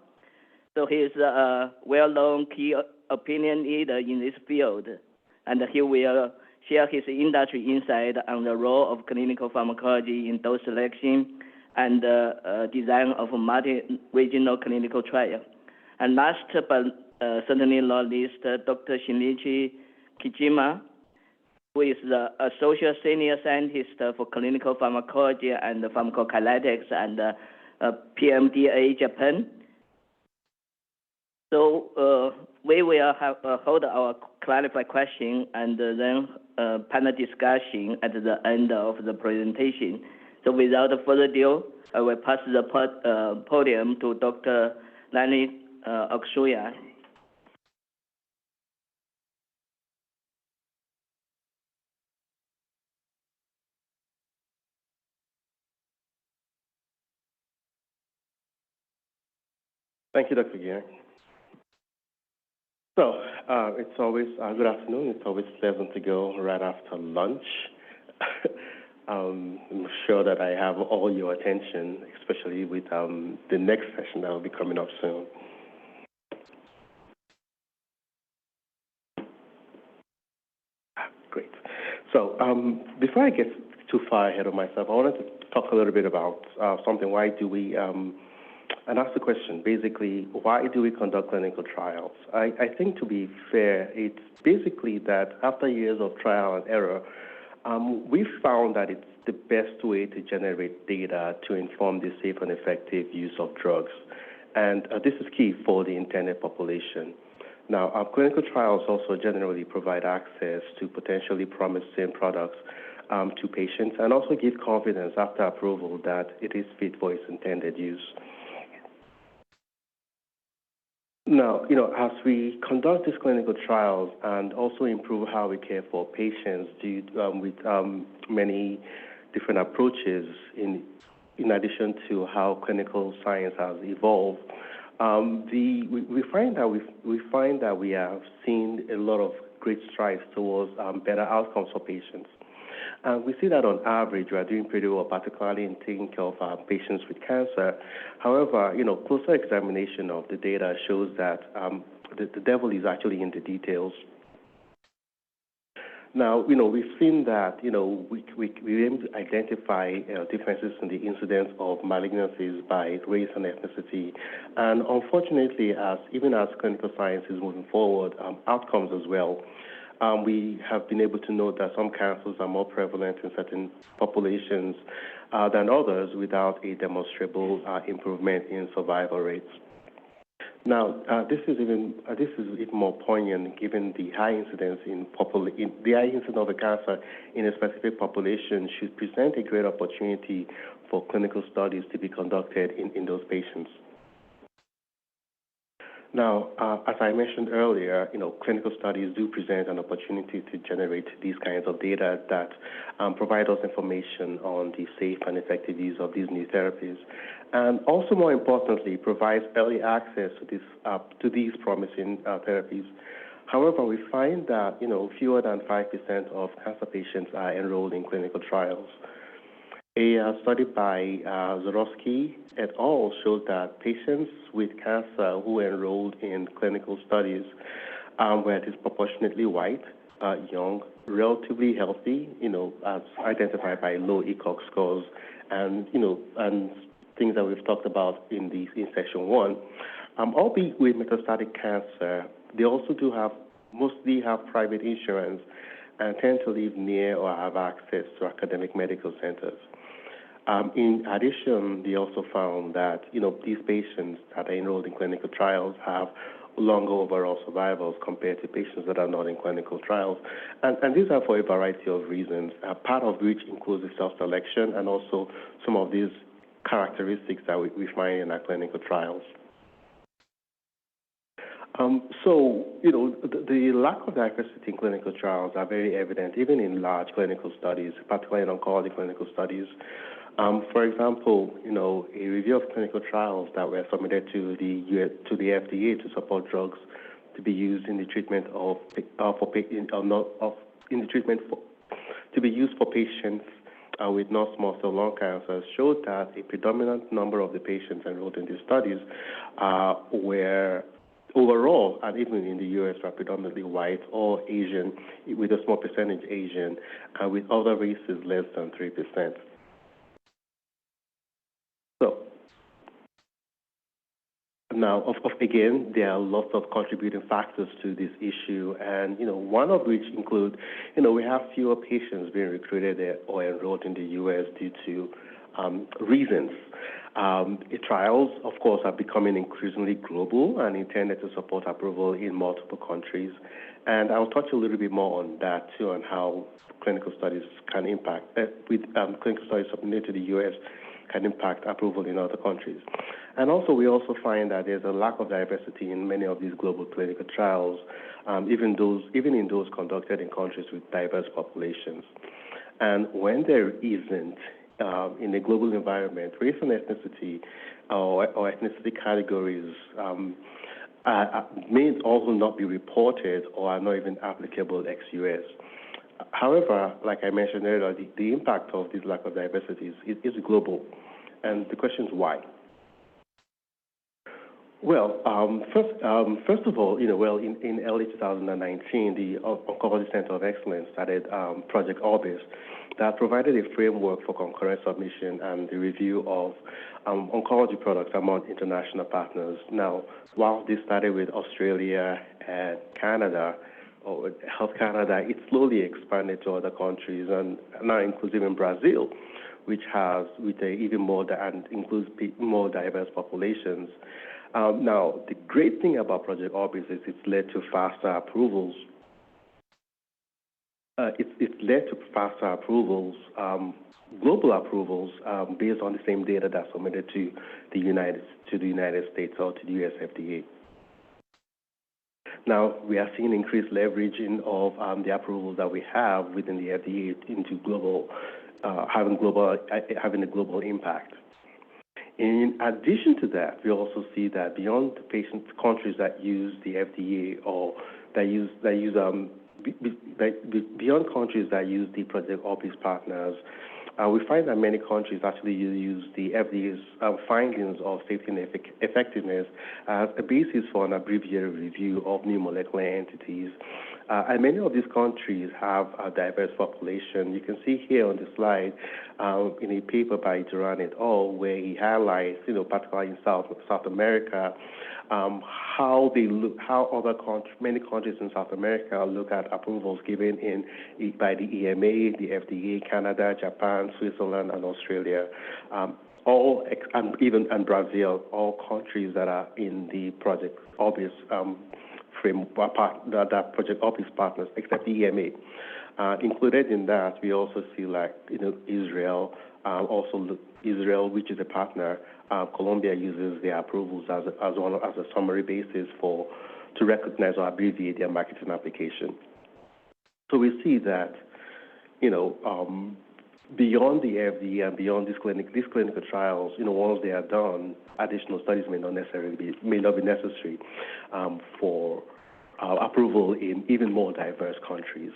So he is a well-known key opinion leader in this field, and he will share his industry insight on the role of clinical pharmacology in dose selection and design of multi-regional clinical trial. And last but certainly not least, Dr. Shinichi Kijima, who is the Associate Senior Scientist for Clinical Pharmacology and Pharmacokinetics and PMDA Japan. So we will hold our clarified question and then panel discussion at the end of the presentation. So without further ado, I will pass the podium to Dr. Lanny Aksuya. Thank you, Dr. Geriatric. So it's always, good afternoon. It's always pleasant to go right after lunch. I'm sure that I have all your attention, especially with the next session that will be coming up soon. Great. So before I get too far ahead of myself, I wanted to talk a little bit about something. Why do we, and ask the question, basically, why do we conduct clinical trials? I think, to be fair, it's basically that after years of trial and error, we found that it's the best way to generate data to inform the safe and effective use of drugs. And this is key for the intended population. Now, our clinical trials also generally provide access to potentially promising products to patients and also give confidence after approval that it is fit for its intended use. Now, as we conduct these clinical trials and also improve how we care for patients with many different approaches in addition to how clinical science has evolved, we find that we have seen a lot of great strides towards better outcomes for patients. We see that on average, we are doing pretty well, particularly in taking care of our patients with cancer. However, closer examination of the data shows that the devil is actually in the details. Now, we've seen that, we aim to identify differences in the incidence of malignancies by race and ethnicity. And unfortunately, even as clinical science is moving forward, outcomes as well. We have been able to note that some cancers are more prevalent in certain populations than others without a demonstrable improvement in survival rates. Now, this is even more poignant given the high incidence the high incidence of a cancer in a specific population should present a great opportunity for clinical studies to be conducted in those patients. Now, as I mentioned earlier, clinical studies do present an opportunity to generate these kinds of data that provide us information on the safe and effective use of these new therapies, and also, more importantly, provides early access to these promising therapies. However, we find that fewer than 5% of cancer patients are enrolled in clinical trials. A study by Zorowski et al. Showed that patients with cancer who enrolled in clinical studies were disproportionately white, young, relatively healthy, as identified by low ECOG scores, and things that we've talked about in section 1. Albeit with metastatic cancer, they also mostly have private insurance and tend to live near or have access to academic medical centers. In addition, they also found that, these patients that are enrolled in clinical trials have longer overall survivals compared to patients that are not in clinical trials. And these are for a variety of reasons, part of which includes the self-selection and also some of these characteristics that we find in our clinical trials. The lack of diversity in clinical trials are very evident even in large clinical studies, particularly in oncology clinical studies. For example, a review of clinical trials that were submitted to the FDA to support drugs to be used in the treatment to be used for patients with non-small cell lung cancer showed that a predominant number of the patients enrolled in these studies were overall, and even in the U.S., are predominantly white or Asian, with a small percentage Asian, and with other races less than 3%. Now, again, there are lots of contributing factors to this issue, and one of which include, we have fewer patients being recruited or enrolled in the U.S. due to reasons. Trials, of course, are becoming increasingly global and intended to support approval in multiple countries, and I'll touch a little bit more on that too, on how clinical studies can impact clinical studies submitted to the U.S. can impact approval in other countries. And also, we also find that there's a lack of diversity in many of these global clinical trials, even in those conducted in countries with diverse populations. And when there isn't, in a global environment, race and ethnicity or ethnicity categories may also not be reported or are not even applicable ex-US. However, like I mentioned earlier, the impact of this lack of diversity is global, and the question is why. Well, first of all, in early 2019, the Oncology Center of Excellence started Project Orbis that provided a framework for concurrent submission and the review of oncology products among international partners. Now, while this started with Australia and Canada, or Health Canada, it slowly expanded to other countries, and now includes even Brazil, which has even more and includes more diverse populations. Now, the great thing about Project Orbis is it's led to faster approvals. It's led to faster approvals, global approvals, based on the same data that's submitted to the United States or to the US FDA. Now, we are seeing increased leveraging of the approvals that we have within the FDA into having a global impact. In addition to that, we also see that beyond the countries that use the FDA or beyond countries that use the Project Orbis partners, we find that many countries actually use the FDA's findings of safety and effectiveness as a basis for an abbreviated review of new molecular entities. And many of these countries have a diverse population. You can see here on the slide in a paper by Duran et al., where he highlights, particularly in South America, how many countries in South America look at approvals given by the EMA, the FDA, Canada, Japan, Switzerland, and Australia, and Brazil, all countries that are in the Project Orbis that Project Orbis partners, except the EMA. Included in that, we also see Israel, Israel, which is a partner. Colombia uses their approvals as a summary basis to recognize or abbreviate their marketing application. So we see that, beyond the FDA and beyond these clinical trials, once they are done, additional studies may not be necessary for approval in even more diverse countries.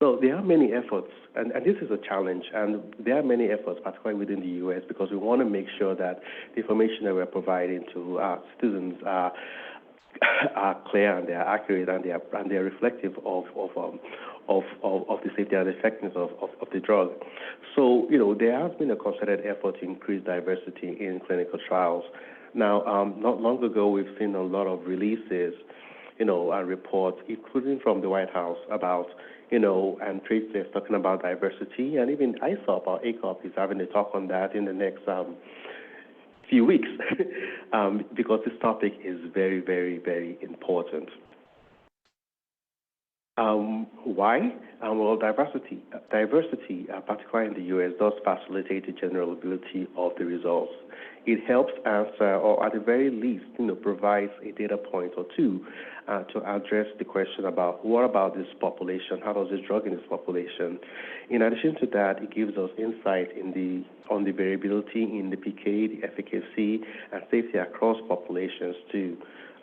So there are many efforts, and this is a challenge, and there are many efforts, particularly within the U.S., because we want to make sure that the information that we're providing to our citizens are clear and they are accurate and they are reflective of the safety and effectiveness of the drug. So, there has been a concerted effort to increase diversity in clinical trials. Now, not long ago, we've seen a lot of releases, and reports, including from the White House, about, and trade fairs talking about diversity, and even ISoP or ACOP is having a talk on that in the next few weeks, because this topic is very, very, very important. Why? Well, diversity, particularly in the U.S., does facilitate the general ability of the results. It helps answer, or at the very least, provides a data point or two to address the question about what about this population? How does this drug in this population? In addition to that, it gives us insight on the variability in the PK, the efficacy, and safety across populations too.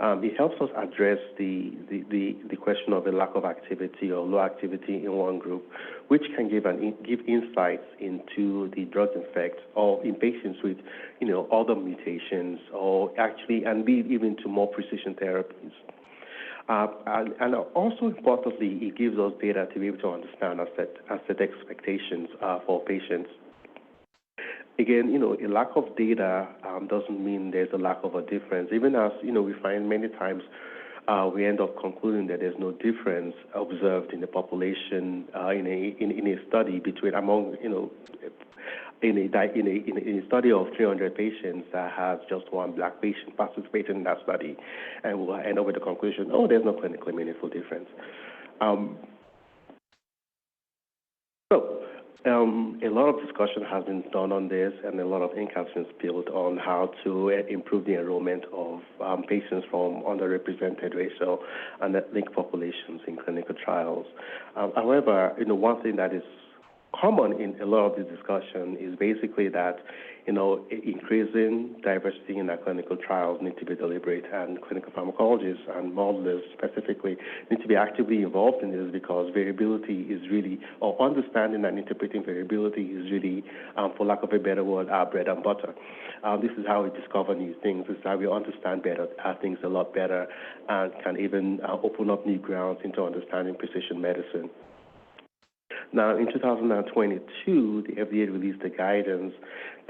It helps us address the question of a lack of activity or low activity in one group, which can give insights into the drug effect or in patients with other mutations, or actually and lead even to more precision therapies. And also importantly, it gives us data to be able to understand and set expectations for patients. again, a lack of data doesn't mean there's a lack of a difference. Even as, we find many times we end up concluding that there's no difference observed in the population in a study among, in a study of 300 patients that has just one black patient participating in that study, and we'll end up with the conclusion, there's no clinically meaningful difference. A lot of discussion has been done on this, and a lot of ink has been spilled on how to improve the enrollment of patients from underrepresented racial and ethnic populations in clinical trials. However, one thing that is common in a lot of the discussion is basically that, increasing diversity in our clinical trials need to be deliberate, and clinical pharmacologists and modelers specifically need to be actively involved in this, because variability is really, or understanding and interpreting variability is really, for lack of a better word, our bread and butter. This is how we discover new things. This is how we understand things a lot better, and can even open up new grounds into understanding precision medicine. Now, in 2022, the FDA released a guidance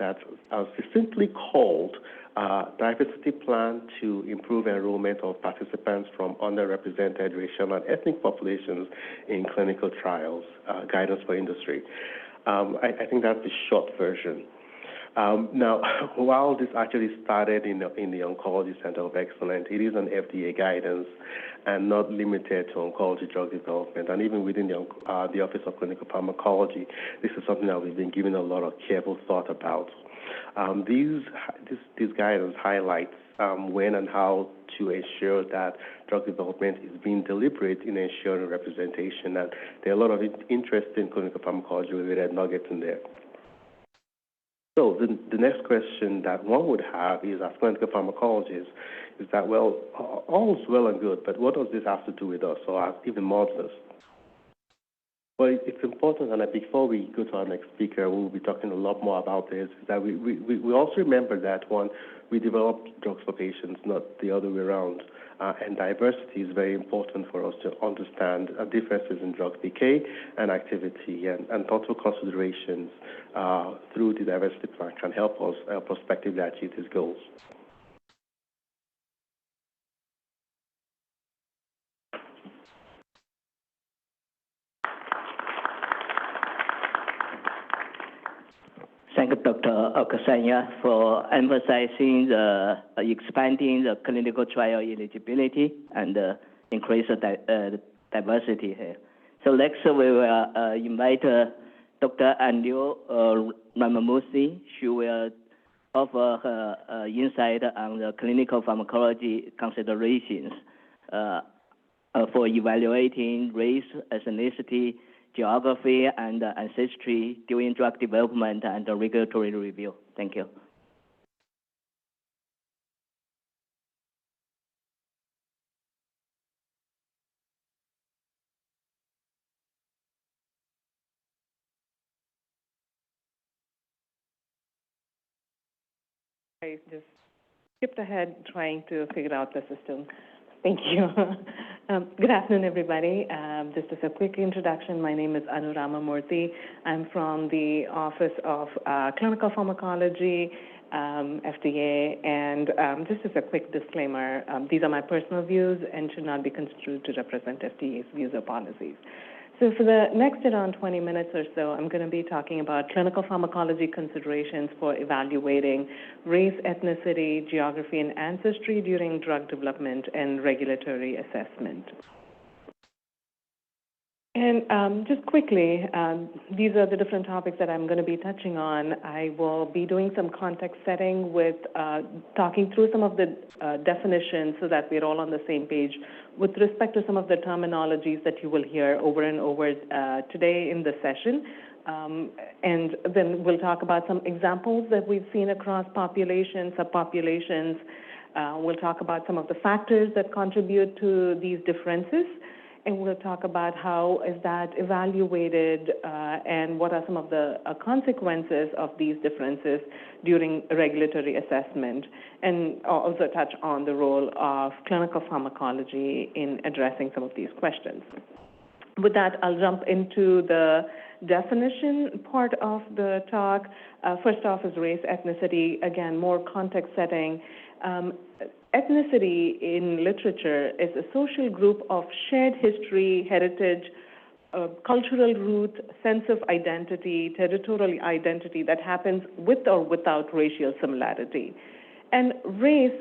that is simply called Diversity Plan to Improve Enrollment of Participants from Underrepresented Racial and Ethnic Populations in Clinical Trials, Guidance for Industry. I think that's the short version. Now, while this actually started in the Oncology Center of Excellence, it is an FDA guidance and not limited to oncology drug development. And even within the Office of Clinical Pharmacology, this is something that we've been giving a lot of careful thought about. This guidance highlights when and how to ensure that drug development is being deliberate in ensuring representation. And there are a lot of interesting clinical pharmacology-related nuggets in there. So the next question that one would have is, as clinical pharmacologists, is that, well, all is well and good, but what does this have to do with us, or as even modelers? Well, it's important, and before we go to our next speaker, we'll be talking a lot more about this, is that we also remember that, one, we develop drugs for patients, not the other way around. And diversity is very important for us to understand differences in drug PK and activity, and thoughtful considerations through the diversity plan can help us prospectively achieve these goals. Thank you, Dr. Okusanya, for emphasizing expanding the clinical trial eligibility and increase the diversity here. So next we will invite Dr. Anil Ramamurthy. She will offer her insight on the clinical pharmacology considerations for evaluating race, ethnicity, geography, and ancestry during drug development and regulatory review. Thank you. I just skipped ahead trying to figure out the system. Thank you. Good afternoon, everybody. Just as a quick introduction, my name is Anu Ramamurthy. I'm from the Office of Clinical Pharmacology, FDA, and just as a quick disclaimer, these are my personal views and should not be construed to represent FDA's views or policies. So for the next around 20 minutes or so, I'm going to be talking about clinical pharmacology considerations for evaluating race, ethnicity, geography, and ancestry during drug development and regulatory assessment. And just quickly, these are the different topics that I'm going to be touching on. I will be doing some context setting with talking through some of the definitions so that we're all on the same page with respect to some of the terminologies that you will hear over and over today in the session. And then we'll talk about some examples that we've seen across populations, subpopulations. We'll talk about some of the factors that contribute to these differences. And we'll talk about how is that evaluated and what are some of the consequences of these differences during regulatory assessment, and also touch on the role of clinical pharmacology in addressing some of these questions. With that, I'll jump into the definition part of the talk. First off is race, ethnicity, again, more context setting. Ethnicity in literature is a social group of shared history, heritage, cultural root, sense of identity, territorial identity that happens with or without racial similarity. And race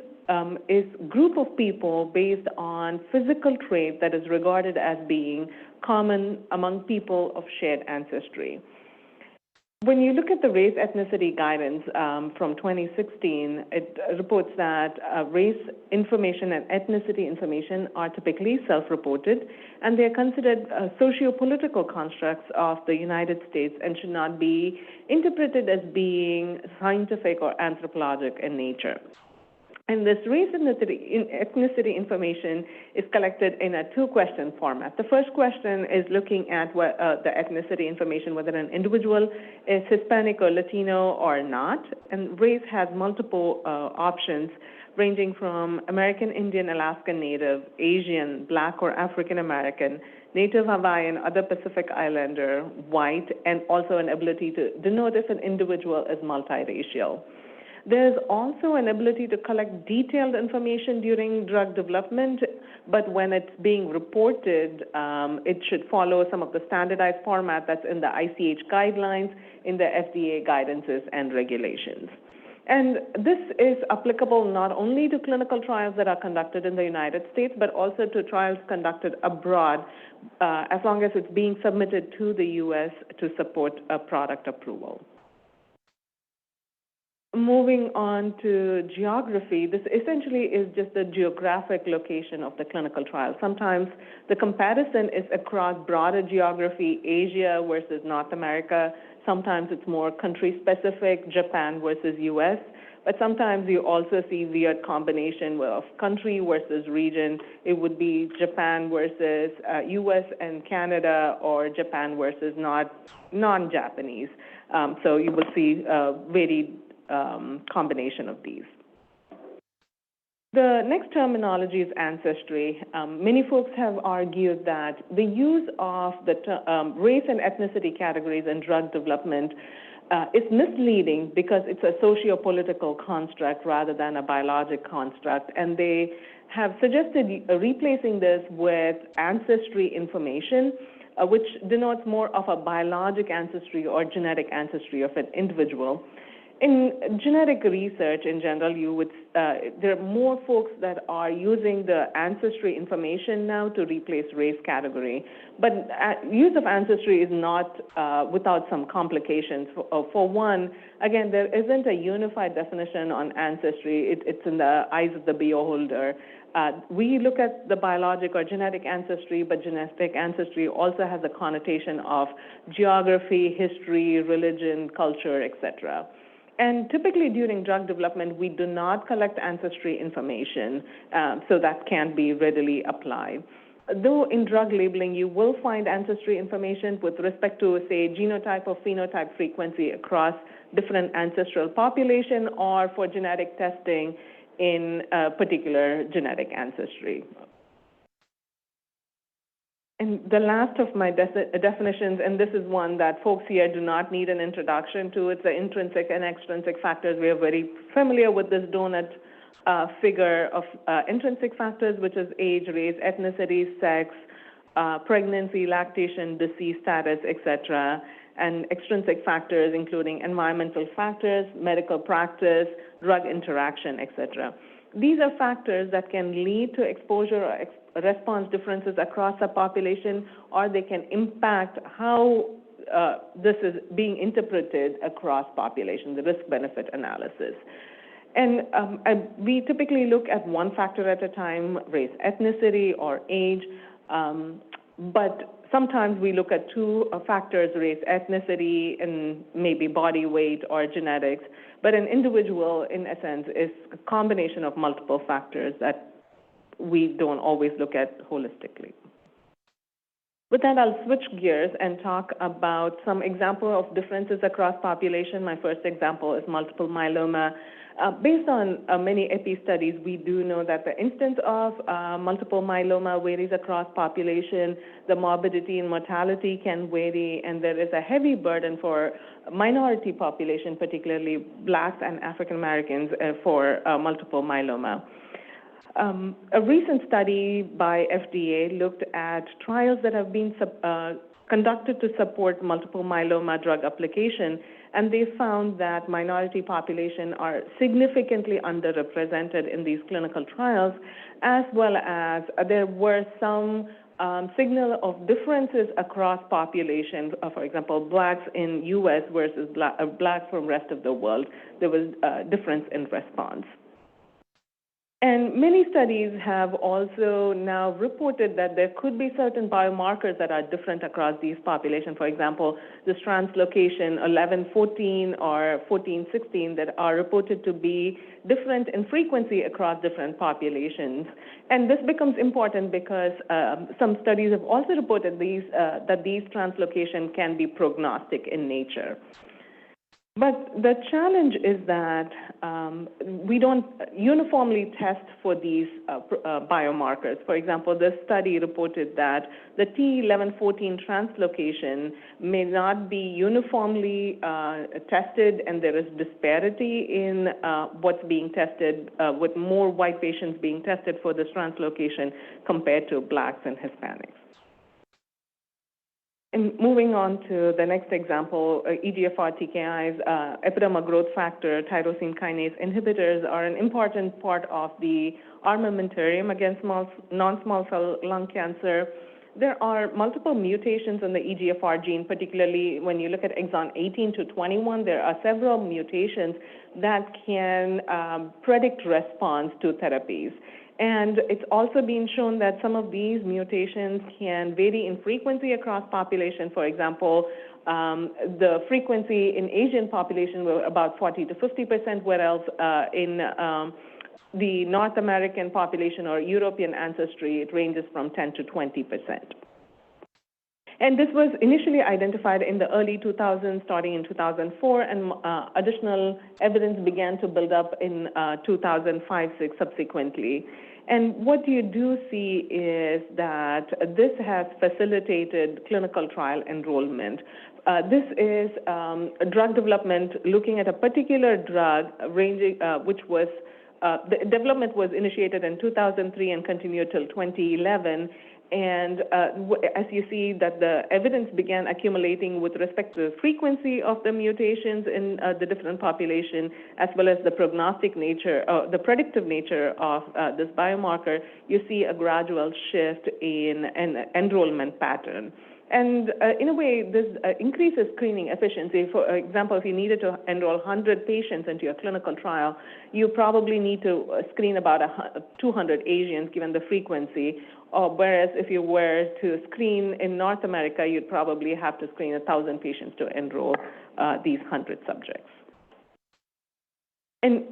is a group of people based on physical trait that is regarded as being common among people of shared ancestry. When you look at the race ethnicity guidance from 2016, it reports that race information and ethnicity information are typically self-reported, and they are considered socio-political constructs of the United States and should not be interpreted as being scientific or anthropologic in nature. And this race and ethnicity information is collected in a two-question format. The first question is looking at what, the ethnicity information, whether an individual is Hispanic or Latino or not. And race has multiple options, ranging from American Indian, Alaskan Native, Asian, Black or African American, Native Hawaiian, other Pacific Islander, white, and also an ability to denote if an individual is multiracial. There's also an ability to collect detailed information during drug development, but when it's being reported, it should follow some of the standardized format that's in the ICH guidelines, in the FDA guidances and regulations. And this is applicable not only to clinical trials that are conducted in the United States, but also to trials conducted abroad, as long as it's being submitted to the U.S. to support a product approval. Moving on to geography, this essentially is just the geographic location of the clinical trial. Sometimes the comparison is across broader geography, Asia versus North America. Sometimes it's more country-specific, Japan versus U.S. But sometimes you also see weird combination of country versus region. It would be Japan versus U.S. and Canada, or Japan versus non-Japanese. So you will see varied combination of these. The next terminology is ancestry. Many folks have argued that the use of the race and ethnicity categories in drug development is misleading because it's a socio-political construct rather than a biologic construct, and they have suggested replacing this with ancestry information, which denotes more of a biologic ancestry or genetic ancestry of an individual. In genetic research in general, you would there are more folks that are using the ancestry information now to replace race category. But use of ancestry is not without some complications. For one, again, there isn't a unified definition on ancestry. It's in the eyes of the beholder. We look at the biologic or genetic ancestry, but genetic ancestry also has a connotation of geography, history, religion, culture, etc. And typically during drug development, we do not collect ancestry information, so that can be readily applied. Though in drug labeling, you will find ancestry information with respect to, say, genotype or phenotype frequency across different ancestral population, or for genetic testing in a particular genetic ancestry. And the last of my definitions, and this is one that folks here do not need an introduction to, it's the intrinsic and extrinsic factors. We are very familiar with this donut figure of intrinsic factors, which is age, race, ethnicity, sex, pregnancy, lactation, disease status, etc., and extrinsic factors including environmental factors, medical practice, drug interaction, etc. These are factors that can lead to exposure or response differences across a population, or they can impact how this is being interpreted across populations, the risk-benefit analysis. And we typically look at one factor at a time, race, ethnicity, or age, but sometimes we look at two factors, race, ethnicity, and maybe body weight or genetics. But an individual, in essence, is a combination of multiple factors that we don't always look at holistically. With that, I'll switch gears and talk about some example of differences across population. My first example is multiple myeloma. Based on many epi studies, we do know that the incidence of multiple myeloma varies across population. The morbidity and mortality can vary, and there is a heavy burden for minority population, particularly Blacks and African Americans, for multiple myeloma. A recent study by FDA looked at trials that have been conducted to support multiple myeloma drug application, and they found that minority population are significantly underrepresented in these clinical trials, as well as there were some signal of differences across population. For example, Blacks in U.S. versus Blacks from rest of the world. There was a difference in response. And many studies have also now reported that there could be certain biomarkers that are different across these populations. For example, this translocation 11-14 or 14-16 that are reported to be different in frequency across different populations. And this becomes important because some studies have also reported that these translocations can be prognostic in nature. But the challenge is that we don't uniformly test for these biomarkers. For example, this study reported that the T1114 translocation may not be uniformly tested, and there is disparity in what's being tested, with more white patients being tested for this translocation compared to Blacks and Hispanics. And moving on to the next example, EGFR TKIs, epidermal growth factor, tyrosine kinase inhibitors are an important part of the armamentarium against non-small cell lung cancer. There are multiple mutations in the EGFR gene, particularly when you look at exon 18 to 21, there are several mutations that can predict response to therapies. And it's also been shown that some of these mutations can vary in frequency across population. For example, the frequency in Asian population were about 40 to 50%, whereas in the North American population or European ancestry, it ranges from 10 to 20%. And this was initially identified in the early 2000s, starting in 2004, and additional evidence began to build up in 2005-06 subsequently. And what you do see is that this has facilitated clinical trial enrollment. This is drug development looking at a particular drug ranging, which was, the development was initiated in 2003 and continued till 2011. And as you see that the evidence began accumulating with respect to the frequency of the mutations in the different population, as well as the prognostic nature, the predictive nature of this biomarker, you see a gradual shift in an enrollment pattern. And in a way, this increases screening efficiency. For example, if you needed to enroll 100 patients into your clinical trial, you probably need to screen about 200 Asians given the frequency. Whereas if you were to screen in North America, you'd probably have to screen 1,000 patients to enroll these 100 subjects. And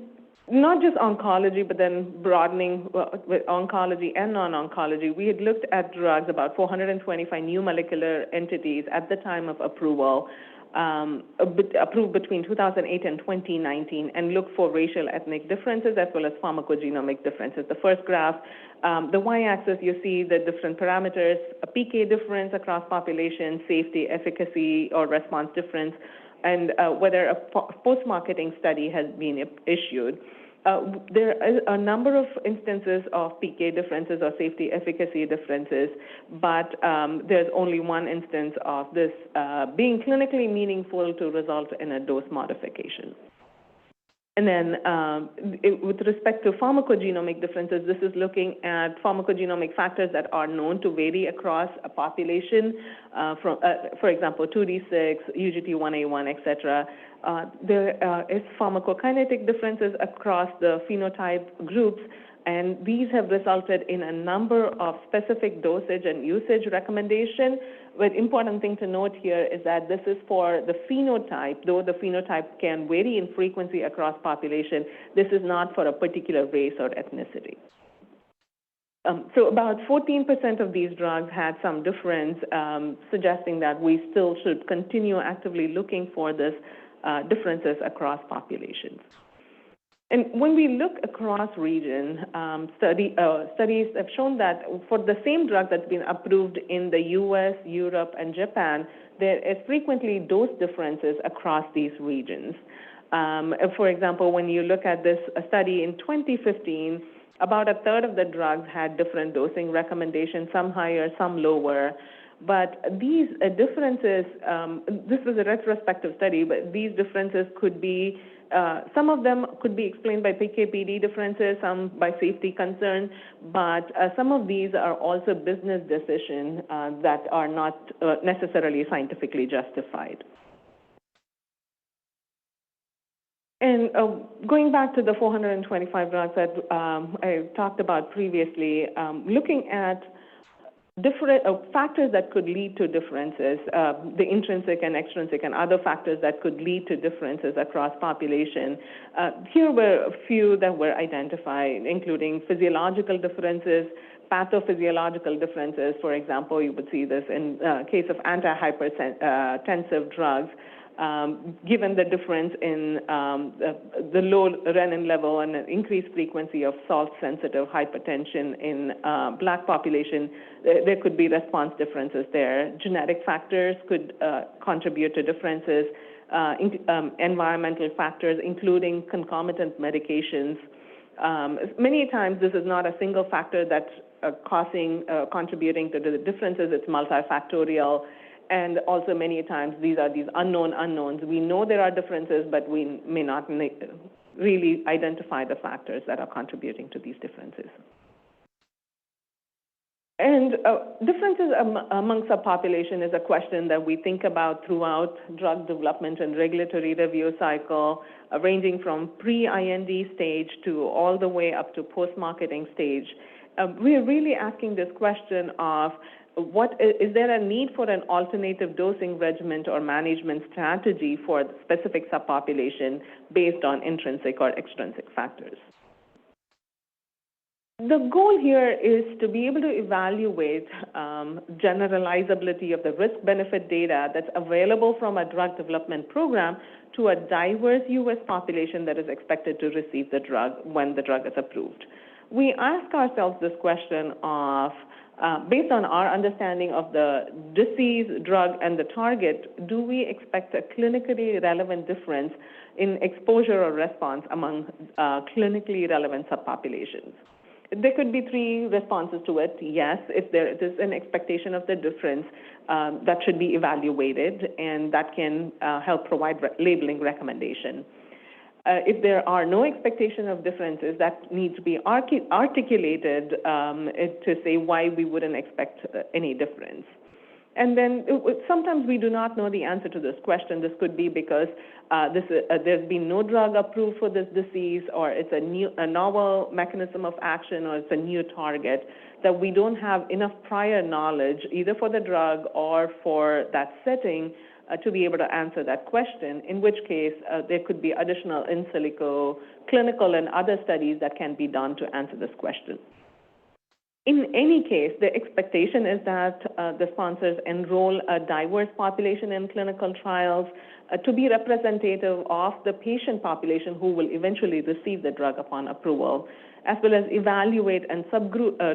not just oncology, but then broadening with oncology and non-oncology, we had looked at drugs, about 425 new molecular entities at the time of approval, approved between 2008 and 2019, and look for racial ethnic differences as well as pharmacogenomic differences. The first graph, the y-axis, you see the different parameters, a PK difference across population, safety, efficacy, or response difference, and whether a post-marketing study has been issued. There is a number of instances of PK differences or safety efficacy differences, but there's only one instance of this being clinically meaningful to result in a dose modification. And then with respect to pharmacogenomic differences, this is looking at pharmacogenomic factors that are known to vary across a population, for example, 2D6, UGT1A1, et cetera. There is pharmacokinetic differences across the phenotype groups, and these have resulted in a number of specific dosage and usage recommendations. But important thing to note here is that this is for the phenotype, though the phenotype can vary in frequency across population. This is not for a particular race or ethnicity. So about 14% of these drugs had some difference, suggesting that we still should continue actively looking for this differences across populations. And when we look across region, studies have shown that for the same drug that's been approved in the US, Europe, and Japan, there is frequently dose differences across these regions. For example, when you look at this study in 2015, about a third of the drugs had different dosing recommendations, some higher, some lower. But these differences, this was a retrospective study, but these differences could be, some of them could be explained by PK/PD differences, some by safety concern, but some of these are also business decisions that are not necessarily scientifically justified. And going back to the 425 drugs that I talked about previously, looking at different factors that could lead to differences, the intrinsic and extrinsic and other factors that could lead to differences across population. Here were a few that were identified, including physiological differences, pathophysiological differences. For example, you would see this in case of antihypertensive drugs. Given the difference in the low renin level and an increased frequency of salt-sensitive hypertension in Black population, there could be response differences there. Genetic factors could contribute to differences. Environmental factors, including concomitant medications. Many times, this is not a single factor that's contributing to the differences. It's multifactorial. And also many times these are these unknown unknowns. We know there are differences, but we may not really identify the factors that are contributing to these differences. And differences amongst a population is a question that we think about throughout drug development and regulatory review cycle, ranging from pre-IND stage to all the way up to post-marketing stage. We're really asking this question of, is there a need for an alternative dosing regimen or management strategy for the specific subpopulation based on intrinsic or extrinsic factors? The goal here is to be able to evaluate generalizability of the risk-benefit data that's available from a drug development program to a diverse U.S. population that is expected to receive the drug when the drug is approved. We ask ourselves this question of, based on our understanding of the disease, drug, and the target, do we expect a clinically relevant difference in exposure or response among clinically relevant subpopulations? There could be three responses to it. Yes, if there is an expectation of the difference, that should be evaluated, and that can help provide labeling recommendation. If there are no expectation of differences, that needs to be articulated to say why we wouldn't expect any difference. And then sometimes we do not know the answer to this question. This could be because there's been no drug approved for this disease, or it's a novel mechanism of action, or it's a new target that we don't have enough prior knowledge either for the drug or for that setting to be able to answer that question, in which case there could be additional in silico clinical and other studies that can be done to answer this question. In any case, the expectation is that the sponsors enroll a diverse population in clinical trials to be representative of the patient population who will eventually receive the drug upon approval, as well as evaluate and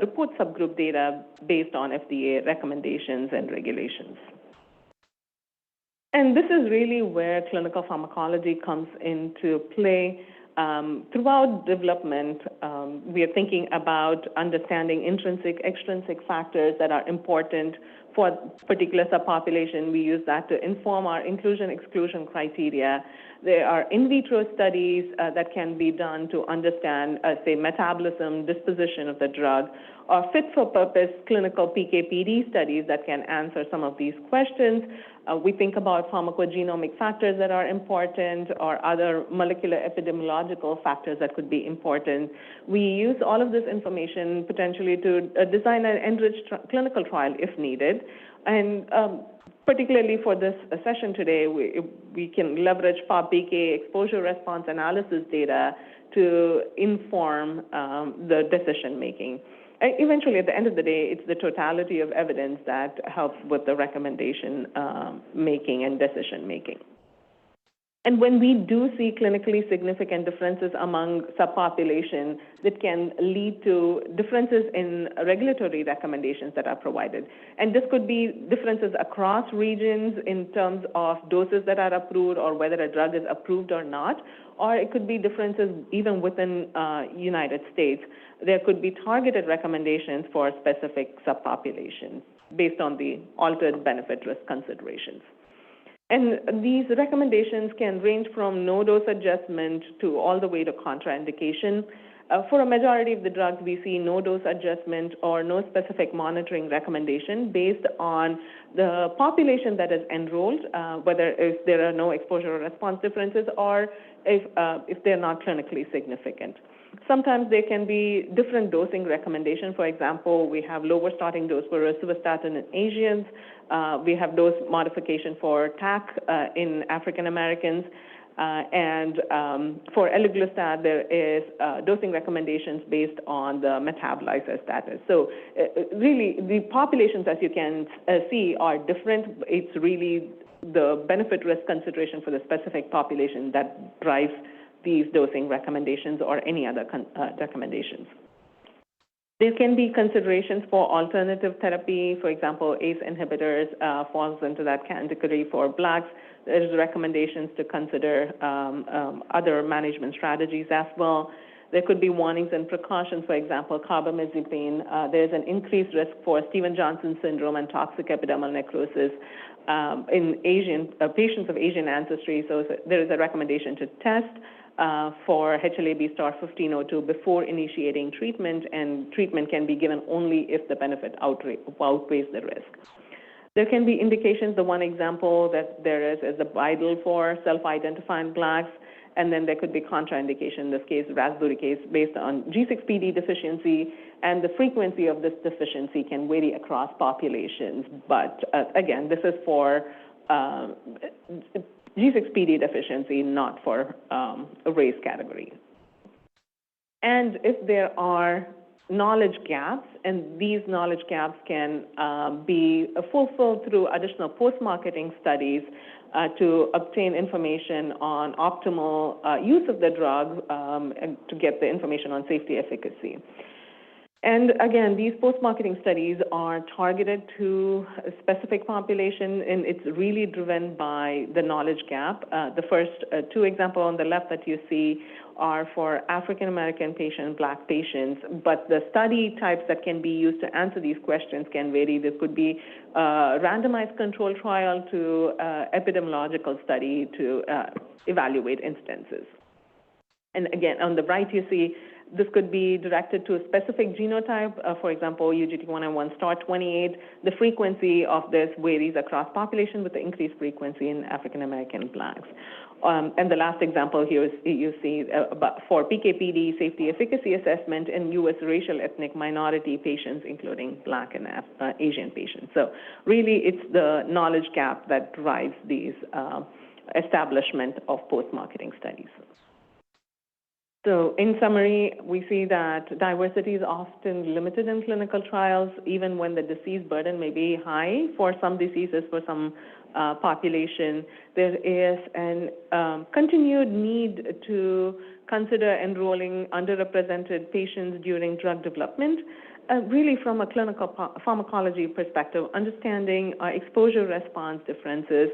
report subgroup data based on FDA recommendations and regulations. And this is really where clinical pharmacology comes into play. Throughout development, we are thinking about understanding intrinsic, extrinsic factors that are important for a particular subpopulation. We use that to inform our inclusion-exclusion criteria. There are in vitro studies that can be done to understand, say, metabolism, disposition of the drug, or fit-for-purpose clinical PK/PD studies that can answer some of these questions. We think about pharmacogenomic factors that are important, or other molecular epidemiological factors that could be important. We use all of this information potentially to design an enriched clinical trial if needed. And particularly for this session today, we can leverage PBPK exposure response analysis data to inform the decision making. eventually, at the end of the day, it's the totality of evidence that helps with the recommendation making and decision making. And when we do see clinically significant differences among subpopulations, that can lead to differences in regulatory recommendations that are provided. And this could be differences across regions in terms of doses that are approved or whether a drug is approved or not, or it could be differences even within United States. There could be targeted recommendations for specific subpopulations based on the altered benefit risk considerations. And these recommendations can range from no dose adjustment to all the way to contraindication. For a majority of the drugs, we see no dose adjustment or no specific monitoring recommendation based on the population that is enrolled, whether if there are no exposure or response differences or if they're not clinically significant. Sometimes there can be different dosing recommendations. For example, we have lower starting dose for rosuvastatin in Asians. We have dose modification for TAC in African Americans. And for eliglustat, there is dosing recommendations based on the metabolizer status. So really, the populations, as you can see, are different. It's really the benefit risk consideration for the specific population that drives these dosing recommendations or any other recommendations. There can be considerations for alternative therapy. For example, ACE inhibitors falls into that category for Blacks. There's recommendations to consider other management strategies as well. There could be warnings and precautions. For example, carbamazepine. There's an increased risk for Stevens-Johnson syndrome and toxic epidermal necrosis in Asian patients of Asian ancestry. So there is a recommendation to test for HLA-B star 1502 before initiating treatment, and treatment can be given only if the benefit outweighs the risk. There can be indications. The one example that there is the bridle for self-identifying Blacks, and then there could be contraindication, in this case, raspberry case, based on G6PD deficiency, and the frequency of this deficiency can vary across populations. But again, this is for G6PD deficiency, not for a race category. And if there are knowledge gaps, and these knowledge gaps can be fulfilled through additional post-marketing studies to obtain information on optimal use of the drug and to get the information on safety efficacy. And again, these post-marketing studies are targeted to a specific population, and it's really driven by the knowledge gap. The first two examples on the left that you see are for African American patients, Black patients, but the study types that can be used to answer these questions can vary. This could be a randomized control trial to epidemiological study to evaluate instances. And again, on the right, you see this could be directed to a specific genotype, for example, UGT1A1 star 28. The frequency of this varies across population with the increased frequency in African American Blacks. And the last example here is you see for PKPD safety efficacy assessment in U.S. racial ethnic minority patients, including Black and Asian patients. So really, it's the knowledge gap that drives these establishment of post-marketing studies. So in summary, we see that diversity is often limited in clinical trials, even when the disease burden may be high for some diseases, for some population. There is an continued need to consider enrolling underrepresented patients during drug development. Really from a clinical pharmacology perspective, understanding exposure response differences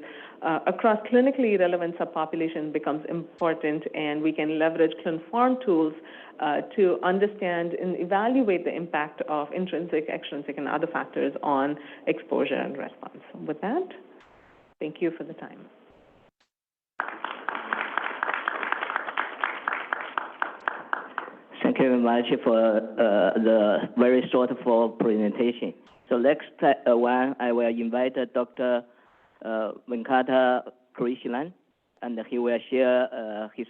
across clinically relevant subpopulations becomes important, and we can leverage ClinPharm tools to understand and evaluate the impact of intrinsic, extrinsic, and other factors on exposure and response. With that, thank you for the time. Thank you very much for the very thoughtful presentation. So next one, I will invite Dr. Venkata Krishan, and he will share his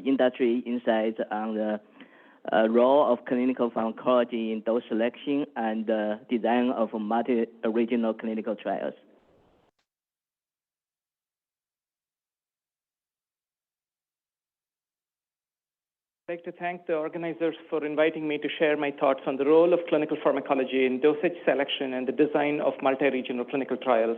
industry insights on the role of clinical pharmacology in dose selection and design of multi-regional clinical trials. I'd like to thank the organizers for inviting me to share my thoughts on the role of clinical pharmacology in dosage selection and the design of multi-regional clinical trials.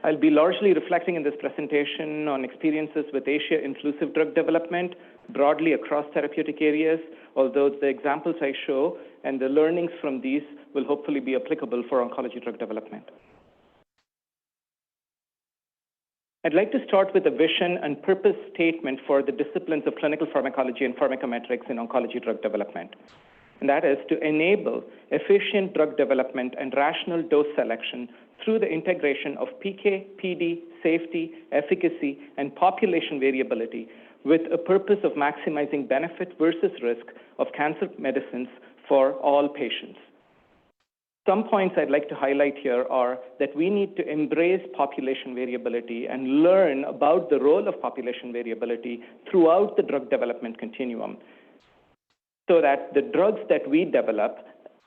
I'll be largely reflecting in this presentation on experiences with Asia-inclusive drug development broadly across therapeutic areas, although the examples I show and the learnings from these will hopefully be applicable for oncology drug development. I'd like to start with a vision and purpose statement for the disciplines of clinical pharmacology and pharmacometrics in oncology drug development. And that is to enable efficient drug development and rational dose selection through the integration of PK, PD, safety, efficacy, and population variability with a purpose of maximizing benefit versus risk of cancer medicines for all patients. Some points I'd like to highlight here are that we need to embrace population variability and learn about the role of population variability throughout the drug development continuum so that the drugs that we develop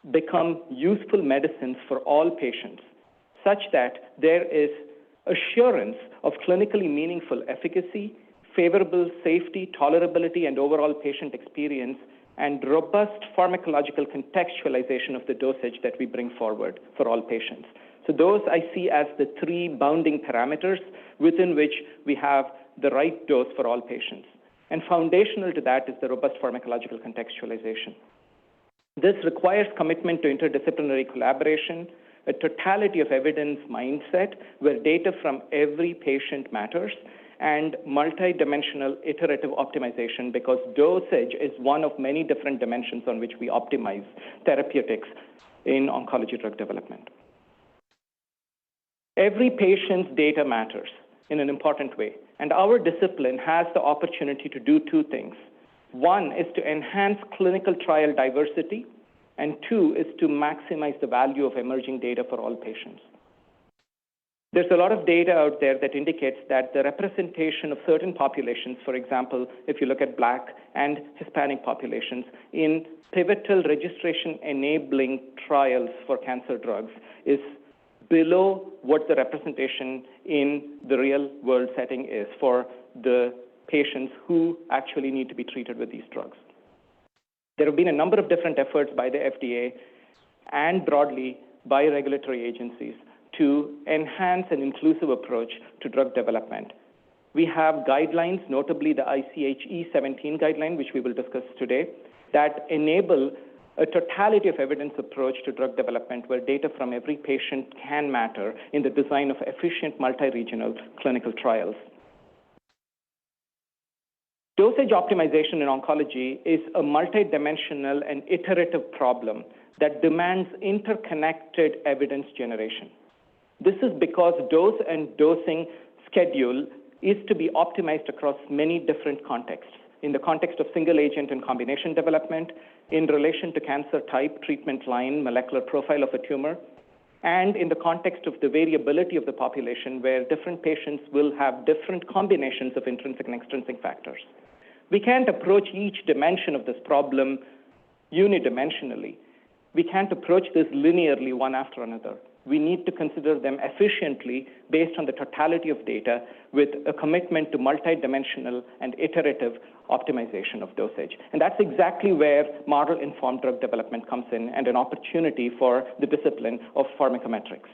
become useful medicines for all patients, such that there is assurance of clinically meaningful efficacy, favorable safety, tolerability, and overall patient experience, and robust pharmacological contextualization of the dosage that we bring forward for all patients. So those I see as the three bounding parameters within which we have the right dose for all patients. And foundational to that is the robust pharmacological contextualization. This requires commitment to interdisciplinary collaboration, a totality of evidence mindset where data from every patient matters, and multi-dimensional iterative optimization, because dosage is one of many different dimensions on which we optimize therapeutics in oncology drug development. Every patient's data matters in an important way, and our discipline has the opportunity to do two things. One is to enhance clinical trial diversity, and two is to maximize the value of emerging data for all patients. There's a lot of data out there that indicates that the representation of certain populations, for example, if you look at Black and Hispanic populations, in pivotal registration-enabling trials for cancer drugs is below what the representation in the real-world setting is for the patients who actually need to be treated with these drugs. There have been a number of different efforts by the FDA and broadly by regulatory agencies to enhance an inclusive approach to drug development. We have guidelines, notably the ICH E17 guideline, which we will discuss today, that enable a totality of evidence approach to drug development where data from every patient can matter in the design of efficient multi-regional clinical trials. Dosage optimization in oncology is a multidimensional and iterative problem that demands interconnected evidence generation. This is because dose and dosing schedule is to be optimized across many different contexts. In the context of single agent and combination development, in relation to cancer type, treatment line, molecular profile of a tumor, and in the context of the variability of the population where different patients will have different combinations of intrinsic and extrinsic factors. We can't approach each dimension of this problem unidimensionally. We can't approach this linearly one after another. We need to consider them efficiently based on the totality of data with a commitment to multidimensional and iterative optimization of dosage. And that's exactly where model-informed drug development comes in and an opportunity for the discipline of pharmacometrics.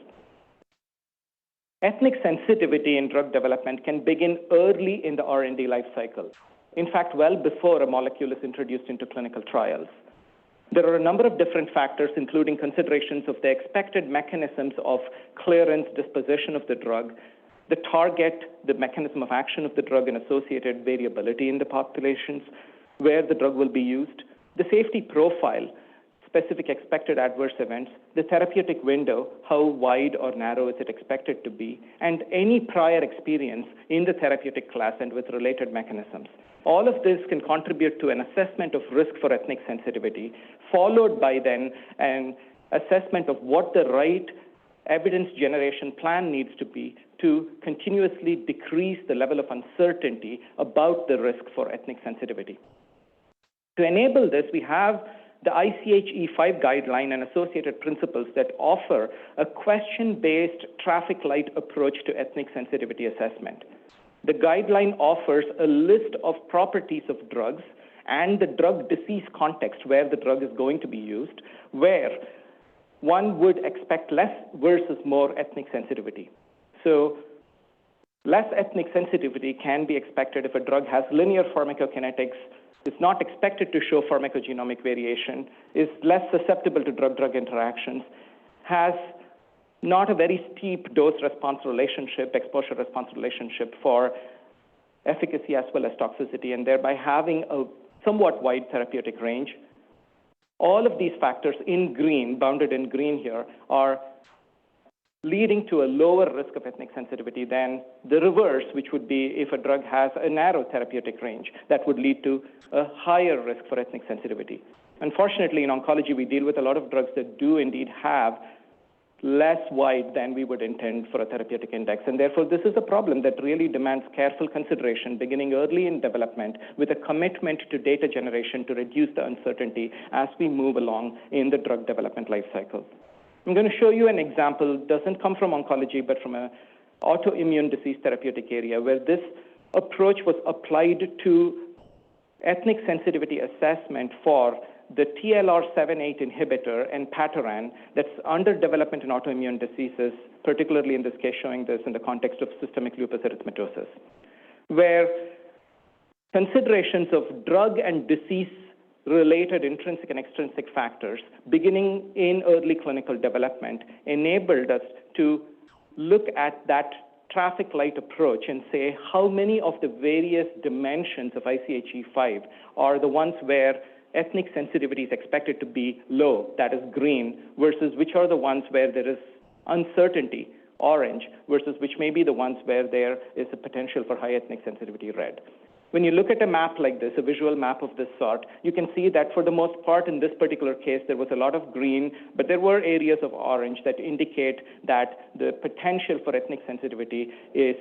Ethnic sensitivity in drug development can begin early in the R&D life cycle. In fact, well before a molecule is introduced into clinical trials. There are a number of different factors, including considerations of the expected mechanisms of clearance, disposition of the drug, the target, the mechanism of action of the drug, and associated variability in the populations where the drug will be used, the safety profile, specific expected adverse events, the therapeutic window, how wide or narrow is it expected to be, and any prior experience in the therapeutic class and with related mechanisms. All of this can contribute to an assessment of risk for ethnic sensitivity, followed by then an assessment of what the right evidence generation plan needs to be to continuously decrease the level of uncertainty about the risk for ethnic sensitivity. To enable this, we have the ICH E5 guideline and associated principles that offer a question-based traffic light approach to ethnic sensitivity assessment. The guideline offers a list of properties of drugs and the drug disease context where the drug is going to be used, where one would expect less versus more ethnic sensitivity. So less ethnic sensitivity can be expected if a drug has linear pharmacokinetics, is not expected to show pharmacogenomic variation, is less susceptible to drug-drug interactions, has not a very steep dose-response relationship, exposure-response relationship for efficacy as well as toxicity, and thereby having a somewhat wide therapeutic range. All of these factors in green, bounded in green here, are leading to a lower risk of ethnic sensitivity than the reverse, which would be if a drug has a narrow therapeutic range. That would lead to a higher risk for ethnic sensitivity. Unfortunately, in oncology, we deal with a lot of drugs that do indeed have less wide than we would intend for a therapeutic index. And therefore, this is a problem that really demands careful consideration beginning early in development with a commitment to data generation to reduce the uncertainty as we move along in the drug development life cycle. I'm going to show you an example, doesn't come from oncology, but from an autoimmune disease therapeutic area where this approach was applied to ethnic sensitivity assessment for the TLR7/8 inhibitor and Patoran that's under development in autoimmune diseases, particularly in this case showing this in the context of systemic lupus erythematosus, where considerations of drug and disease-related intrinsic and extrinsic factors beginning in early clinical development enabled us to look at that traffic light approach and say how many of the various dimensions of ICHE5 are the ones where ethnic sensitivity is expected to be low, that is green, versus which are the ones where there is uncertainty, orange, versus which may be the ones where there is a potential for high ethnic sensitivity, red. When you look at a map like this, a visual map of this sort, you can see that for the most part in this particular case, there was a lot of green, but there were areas of orange that indicate that the potential for ethnic sensitivity is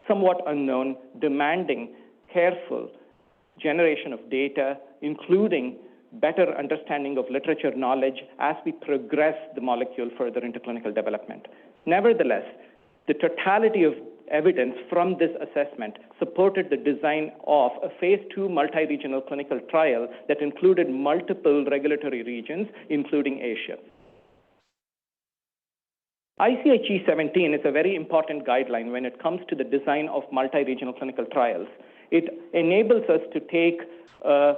somewhat unknown, demanding careful generation of data, including better understanding of literature knowledge as we progress the molecule further into clinical development. Nevertheless, the totality of evidence from this assessment supported the design of a phase 2 multi-regional clinical trial that included multiple regulatory regions, including Asia. ICHE 17 is a very important guideline when it comes to the design of multi-regional clinical trials. It enables us to take a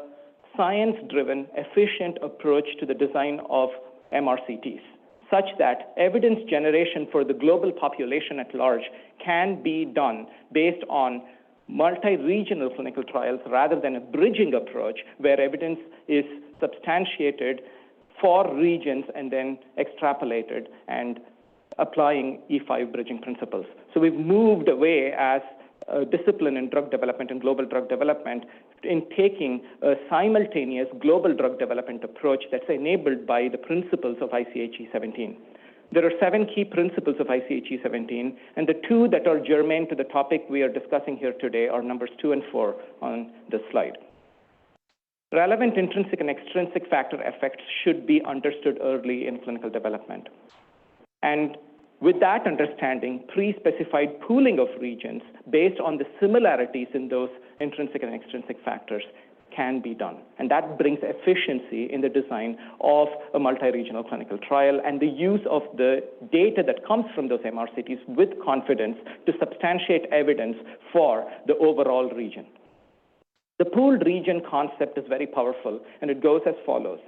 science-driven, efficient approach to the design of MRCTs, such that evidence generation for the global population at large can be done based on multi-regional clinical trials rather than a bridging approach where evidence is substantiated for regions and then extrapolated and applying E5 bridging principles. So we've moved away as a discipline in drug development and global drug development in taking a simultaneous global drug development approach that's enabled by the principles of ICHE 17. There are 7 key principles of ICHE 17, and the 2 that are germane to the topic we are discussing here today are numbers 2 and 4 on the slide. Relevant intrinsic and extrinsic factor effects should be understood early in clinical development. And with that understanding, pre-specified pooling of regions based on the similarities in those intrinsic and extrinsic factors can be done. And that brings efficiency in the design of a multi-regional clinical trial and the use of the data that comes from those MRCTs with confidence to substantiate evidence for the overall region. The pooled region concept is very powerful, and it goes as follows.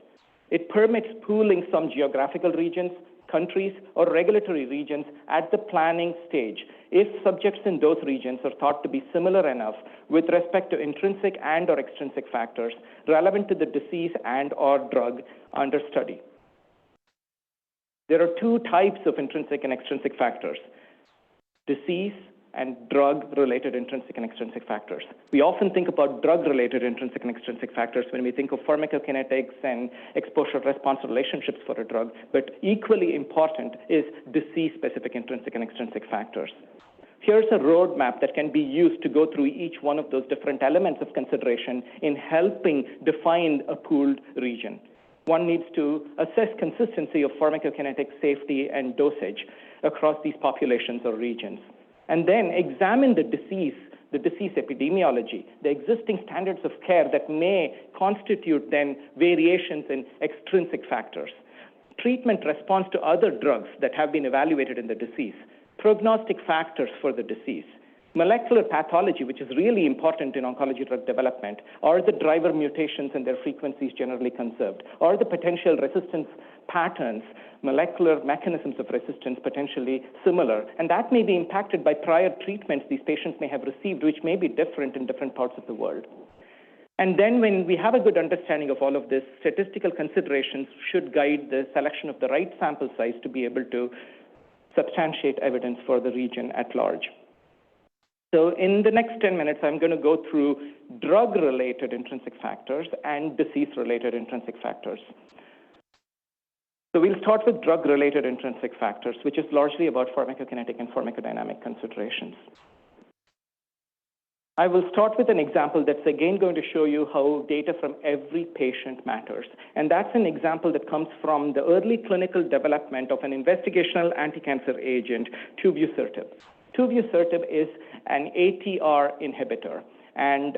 It permits pooling some geographical regions, countries, or regulatory regions at the planning stage if subjects in those regions are thought to be similar enough with respect to intrinsic and or extrinsic factors relevant to the disease and or drug under study. There are 2 types of intrinsic and extrinsic factors: disease and drug-related intrinsic and extrinsic factors. We often think about drug-related intrinsic and extrinsic factors when we think of pharmacokinetics and exposure-response relationships for a drug, but equally important is disease-specific intrinsic and extrinsic factors. Here's a roadmap that can be used to go through each one of those different elements of consideration in helping define a pooled region. One needs to assess consistency of pharmacokinetic safety and dosage across these populations or regions, and then examine the disease, the disease epidemiology, the existing standards of care that may constitute then variations in extrinsic factors, treatment response to other drugs that have been evaluated in the disease, prognostic factors for the disease, molecular pathology, which is really important in oncology drug development, are the driver mutations and their frequencies generally conserved, are the potential resistance patterns, molecular mechanisms of resistance potentially similar, and that may be impacted by prior treatments these patients may have received, which may be different in different parts of the world. And then when we have a good understanding of all of this, statistical considerations should guide the selection of the right sample size to be able to substantiate evidence for the region at large. So in the next 10 minutes, I'm going to go through drug-related intrinsic factors and disease-related intrinsic factors. So we'll start with drug-related intrinsic factors, which is largely about pharmacokinetic and pharmacodynamic considerations. I will start with an example that's again going to show you how data from every patient matters. And that's an example that comes from the early clinical development of an investigational anti-cancer agent, tuvusertib. Tuvusertib is an ATR inhibitor. And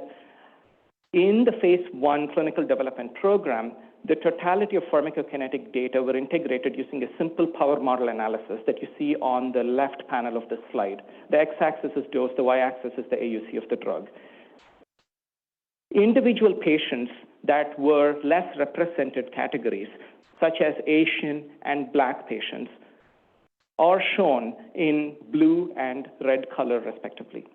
in the phase 1 clinical development program, the totality of pharmacokinetic data were integrated using a simple power model analysis that you see on the left panel of the slide. The x-axis is dose, the y-axis is the AUC of the drug. Individual patients that were less represented categories, such as Asian and Black patients, are shown in blue and red color, respectively.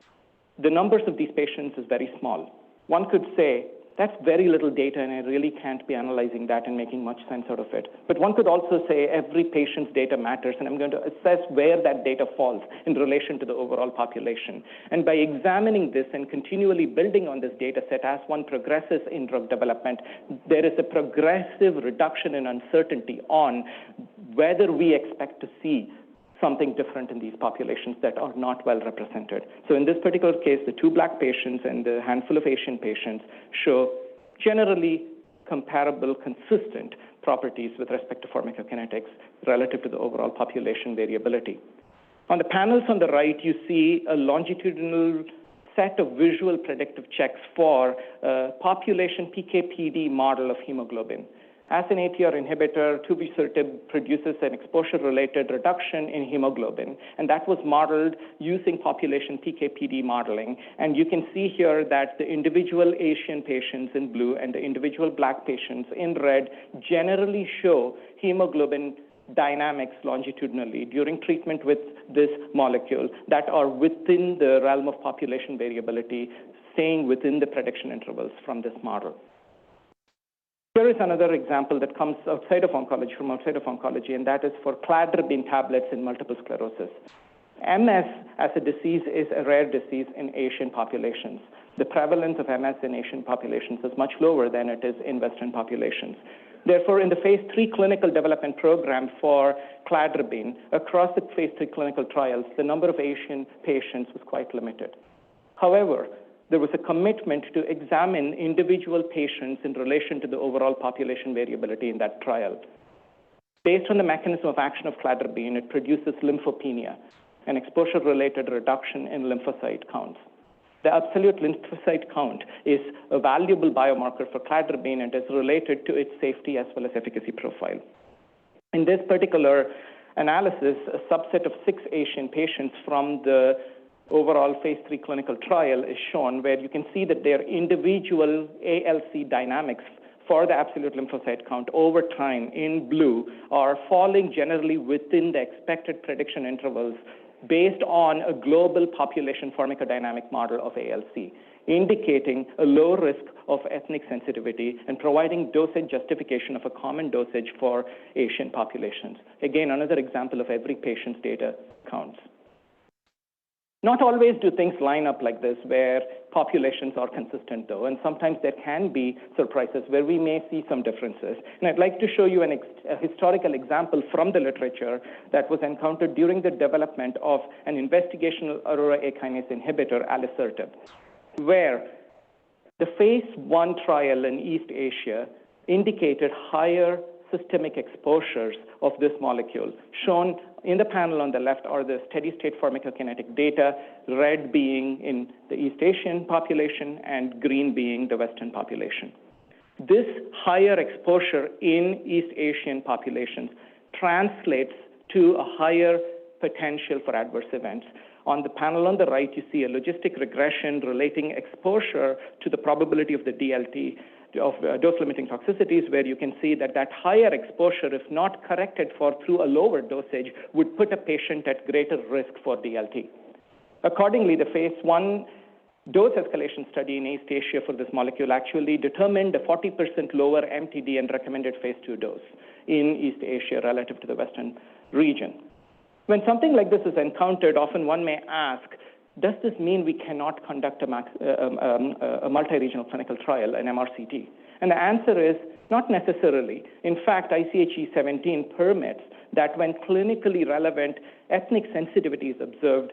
The numbers of these patients is very small. One could say, that's very little data, and I really can't be analyzing that and making much sense out of it. But one could also say every patient's data matters, and I'm going to assess where that data falls in relation to the overall population. And by examining this and continually building on this data set as one progresses in drug development, there is a progressive reduction in uncertainty on whether we expect to see something different in these populations that are not well represented. So in this particular case, the 2 Black patients and the handful of Asian patients show generally comparable, consistent properties with respect to pharmacokinetics relative to the overall population variability. On the panels on the right, you see a longitudinal set of visual predictive checks for a population PK/PD model of hemoglobin. As an ATR inhibitor, tuvusertib produces an exposure-related reduction in hemoglobin, and that was modeled using population PK/PD modeling. And you can see here that the individual Asian patients in blue and the individual Black patients in red generally show hemoglobin dynamics longitudinally during treatment with this molecule that are within the realm of population variability, staying within the prediction intervals from this model. Here is another example that comes from outside of oncology, and that is for cladribine tablets in multiple sclerosis. MS as a disease is a rare disease in Asian populations. The prevalence of MS in Asian populations is much lower than it is in Western populations. Therefore, in the phase 3 clinical development program for cladribine, across the phase 3 clinical trials, the number of Asian patients was quite limited. However, there was a commitment to examine individual patients in relation to the overall population variability in that trial. Based on the mechanism of action of cladribine, it produces lymphopenia, an exposure-related reduction in lymphocyte counts. The absolute lymphocyte count is a valuable biomarker for cladribine and is related to its safety as well as efficacy profile. In this particular analysis, a subset of 6 Asian patients from the overall phase 3 clinical trial is shown, where you can see that their individual ALC dynamics for the absolute lymphocyte count over time in blue are falling generally within the expected prediction intervals based on a global population pharmacodynamic model of ALC, indicating a low risk of ethnic sensitivity and providing dosage justification of a common dosage for Asian populations. Again, another example of every patient's data counts. Not always do things line up like this where populations are consistent, though, and sometimes there can be surprises where we may see some differences. And I'd like to show you a historical example from the literature that was encountered during the development of an investigational aurora A kinase inhibitor, alisertib, where the phase 1 trial in East Asia indicated higher systemic exposures of this molecule. Shown in the panel on the left are the steady-state pharmacokinetic data, red being in the East Asian population and green being the Western population. This higher exposure in East Asian populations translates to a higher potential for adverse events. On the panel on the right, you see a logistic regression relating exposure to the probability of the DLT, of dose-limiting toxicities, where you can see that higher exposure, if not corrected for through a lower dosage, would put a patient at greater risk for DLT. Accordingly, the phase 1 dose escalation study in East Asia for this molecule actually determined a 40% lower MTD and recommended phase 2 dose in East Asia relative to the Western region. When something like this is encountered, often one may ask, does this mean we cannot conduct a multi-regional clinical trial, an MRCT? And the answer is not necessarily. In fact, ICH 17 permits that when clinically relevant ethnic sensitivity is observed,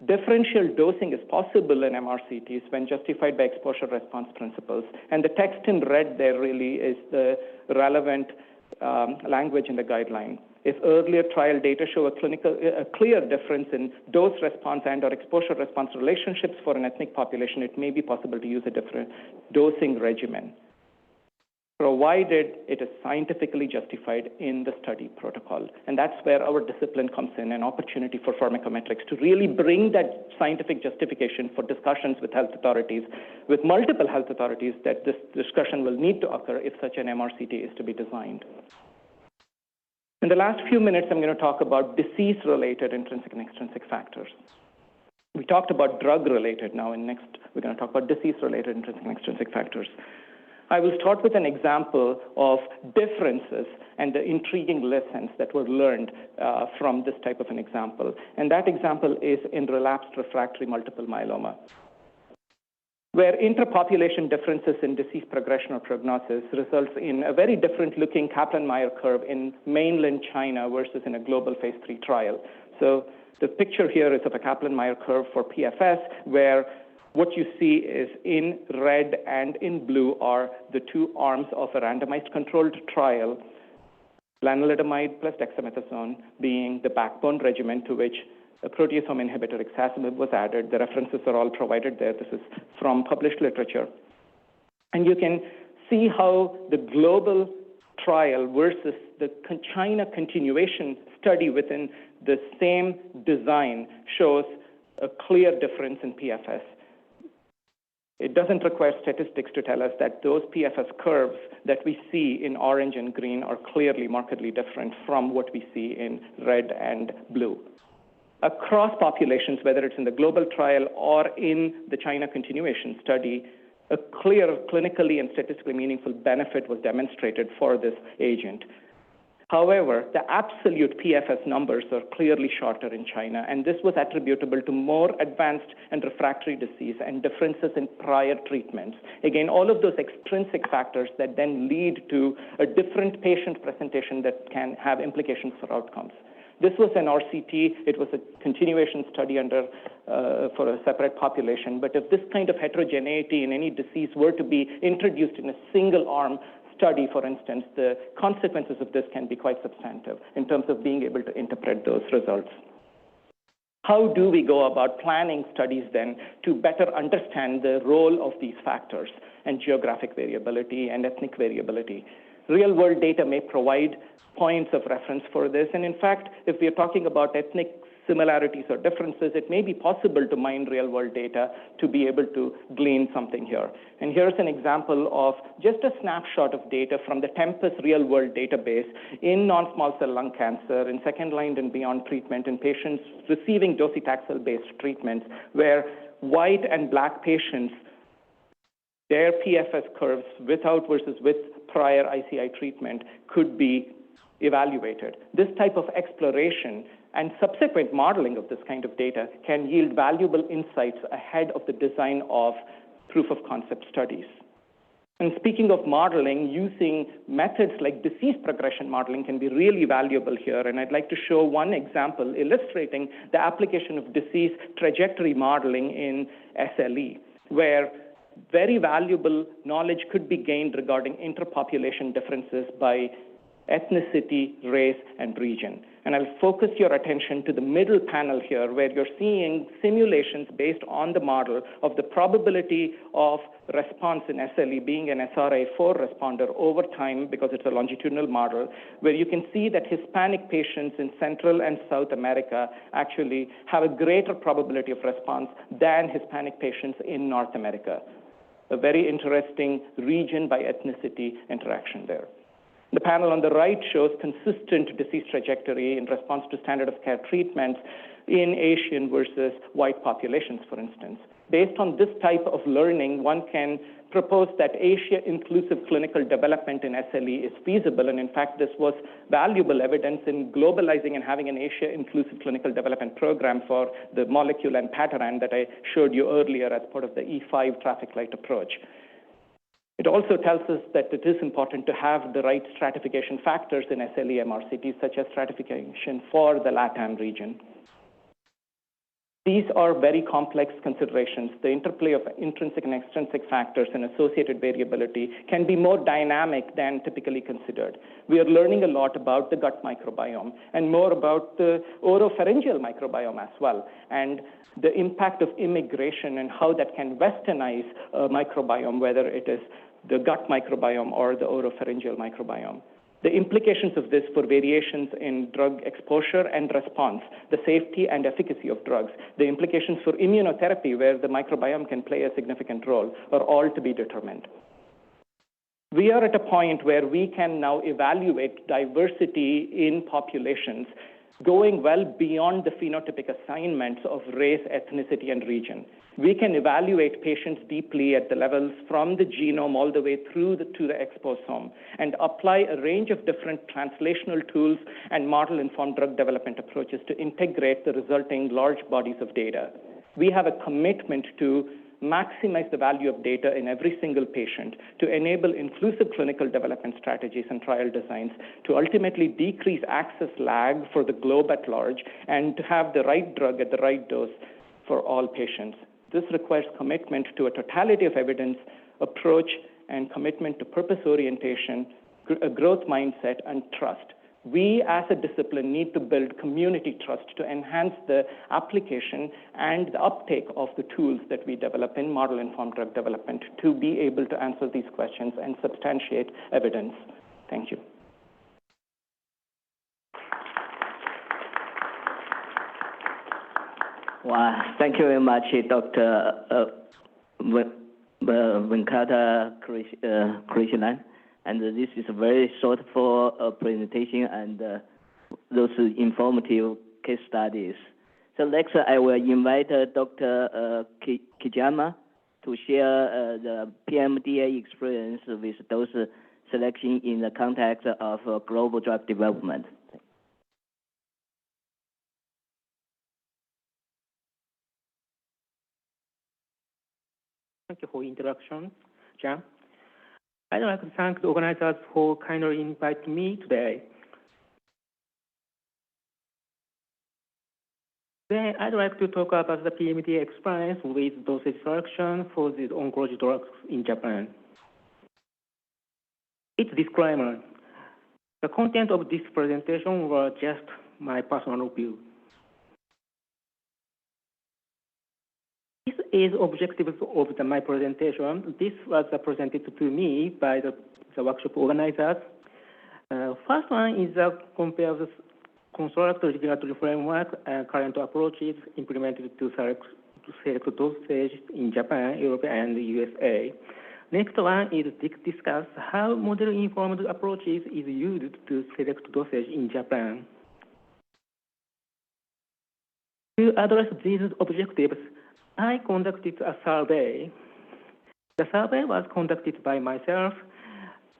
differential dosing is possible in MRCTs when justified by exposure response principles. And the text in red there really is the relevant language in the guideline. If earlier trial data show a clear difference in dose response and or exposure response relationships for an ethnic population, it may be possible to use a different dosing regimen, provided it is scientifically justified in the study protocol. And that's where our discipline comes in, an opportunity for pharmacometrics to really bring that scientific justification for discussions with health authorities, with multiple health authorities, that this discussion will need to occur if such an MRCT is to be designed. In the last few minutes, I'm going to talk about disease-related intrinsic and extrinsic factors. We talked about drug-related now, and next we're going to talk about disease-related intrinsic and extrinsic factors. I will start with an example of differences and the intriguing lessons that were learned from this type of an example. And that example is in relapsed refractory multiple myeloma, where interpopulation differences in disease progression or prognosis results in a very different looking Kaplan-Meier curve in mainland China versus in a global phase 3 trial. So the picture here is of a Kaplan-Meier curve for PFS, where what you see is in red and in blue are the two arms of a randomized controlled trial, lenalidomide plus dexamethasone being the backbone regimen to which a proteasome inhibitor, ixazomib, was added. The references are all provided there. This is from published literature. And you can see how the global trial versus the China continuation study within the same design shows a clear difference in PFS. It doesn't require statistics to tell us that those PFS curves that we see in orange and green are clearly markedly different from what we see in red and blue. Across populations, whether it's in the global trial or in the China continuation study, a clear clinically and statistically meaningful benefit was demonstrated for this agent. However, the absolute PFS numbers are clearly shorter in China, and this was attributable to more advanced and refractory disease and differences in prior treatments. Again, all of those extrinsic factors that then lead to a different patient presentation that can have implications for outcomes. This was an RCT. It was a continuation study for a separate population. But if this kind of heterogeneity in any disease were to be introduced in a single-arm study, for instance, the consequences of this can be quite substantive in terms of being able to interpret those results. How do we go about planning studies then to better understand the role of these factors and geographic variability and ethnic variability? Real-world data may provide points of reference for this. And in fact, if we are talking about ethnic similarities or differences, it may be possible to mine real-world data to be able to glean something here. And here's an example of just a snapshot of data from the Tempus real-world database in non-small cell lung cancer, in second-line and beyond treatment, in patients receiving docetaxel-based treatments, where white and black patients, their PFS curves without versus with prior ICI treatment could be evaluated. This type of exploration and subsequent modeling of this kind of data can yield valuable insights ahead of the design of proof of concept studies. And speaking of modeling, using methods like disease progression modeling can be really valuable here. And I'd like to show one example illustrating the application of disease trajectory modeling in SLE, where very valuable knowledge could be gained regarding interpopulation differences by ethnicity, race, and region. And I'll focus your attention to the middle panel here, where you're seeing simulations based on the model of the probability of response in SLE being an SRA4 responder over time, because it's a longitudinal model, where you can see that Hispanic patients in Central and South America actually have a greater probability of response than Hispanic patients in North America. A very interesting region by ethnicity interaction there. The panel on the right shows consistent disease trajectory in response to standard of care treatments in Asian versus white populations, for instance. Based on this type of learning, one can propose that Asia-inclusive clinical development in SLE is feasible, and in fact, this was valuable evidence in globalizing and having an Asia-inclusive clinical development program for the molecule and pattern that I showed you earlier as part of the E5 traffic light approach. It also tells us that it is important to have the right stratification factors in SLE MRCT, such as stratification for the LATAM region. These are very complex considerations. The interplay of intrinsic and extrinsic factors and associated variability can be more dynamic than typically considered. We are learning a lot about the gut microbiome and more about the oropharyngeal microbiome as well, and the impact of immigration and how that can westernize a microbiome, whether it is the gut microbiome or the oropharyngeal microbiome. The implications of this for variations in drug exposure and response, the safety and efficacy of drugs, the implications for immunotherapy, where the microbiome can play a significant role, are all to be determined. We are at a point where we can now evaluate diversity in populations, going well beyond the phenotypic assignments of race, ethnicity, and region. We can evaluate patients deeply at the levels from the genome all the way through to the exposome and apply a range of different translational tools and model-informed drug development approaches to integrate the resulting large bodies of data. We have a commitment to maximize the value of data in every single patient, to enable inclusive clinical development strategies and trial designs, to ultimately decrease access lag for the globe at large, and to have the right drug at the right dose for all patients. This requires commitment to a totality of evidence approach and commitment to purpose orientation, a growth mindset, and trust. We as a discipline need to build community trust to enhance the application and the uptake of the tools that we develop in model-informed drug development to be able to answer these questions and substantiate evidence. Thank you. Wow, thank you very much, Dr. Venkata Krishnan. And this is a very thoughtful presentation and those informative case studies. So next, I will invite Dr. Kijama to share the PMDA experience with dose selection in the context of global drug development. Thank you for introduction, John. I'd like to thank the organizers for kindly inviting me today. Then I'd like to talk about the PMDA experience with dosage selection for the oncology drugs in Japan. Its disclaimer. The content of this presentation was just my personal view. This is objective of my presentation. This was presented to me by the workshop organizers. First one is compare the construct regulatory framework and current approaches implemented to select dosage in Japan, Europe, and the USA. Next one is discuss how model-informed approaches is used to select dosage in Japan. To address these objectives, I conducted a survey. The survey was conducted by myself,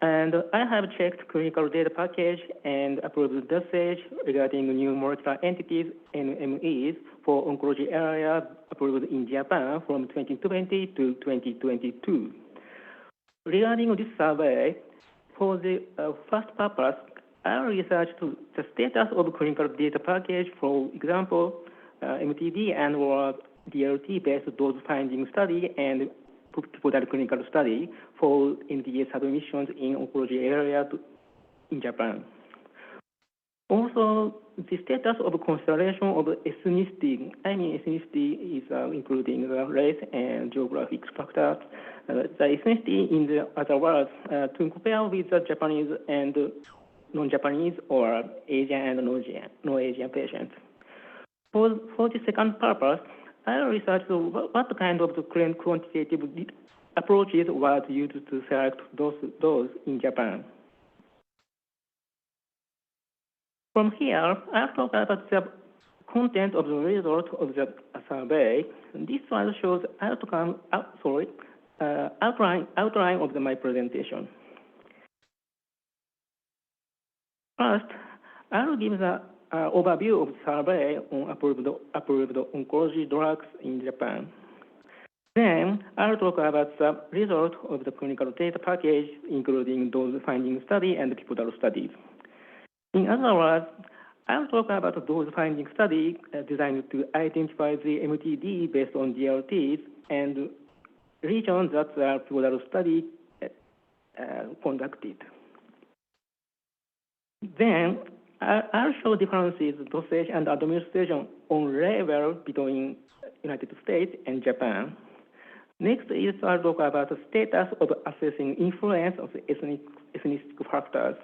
and I have checked clinical data package and approved dosage regarding new molecular entities, NMEs, for oncology area approved in Japan from 2020 to 2022. Regarding this survey, for the first purpose, I researched the status of clinical data package, for example, MTD and or DLT-based dose finding study and pivotal clinical study for NDA submissions in oncology area in Japan. Also, the status of consideration of ethnicity. I mean, ethnicity is including the race and geographic factors. The ethnicity, in the other words, to compare with the Japanese and non-Japanese or Asian and no-Asian patients. For the second purpose, I researched what kind of the quantitative approaches were used to select those in Japan. From here, I'll talk about the content of the result of the survey. This slide shows outline of my presentation. First, I'll give the overview of the survey on approved oncology drugs in Japan. Then, I'll talk about the result of the clinical data package, including those finding study and pivotal studies. In other words, I'll talk about those finding studies designed to identify the MTD based on DLTs and regions that the pivotal study conducted. Then, I'll show differences, dosage, and administration on level between United States and Japan. Next is I'll talk about the status of assessing influence of the ethnic factors.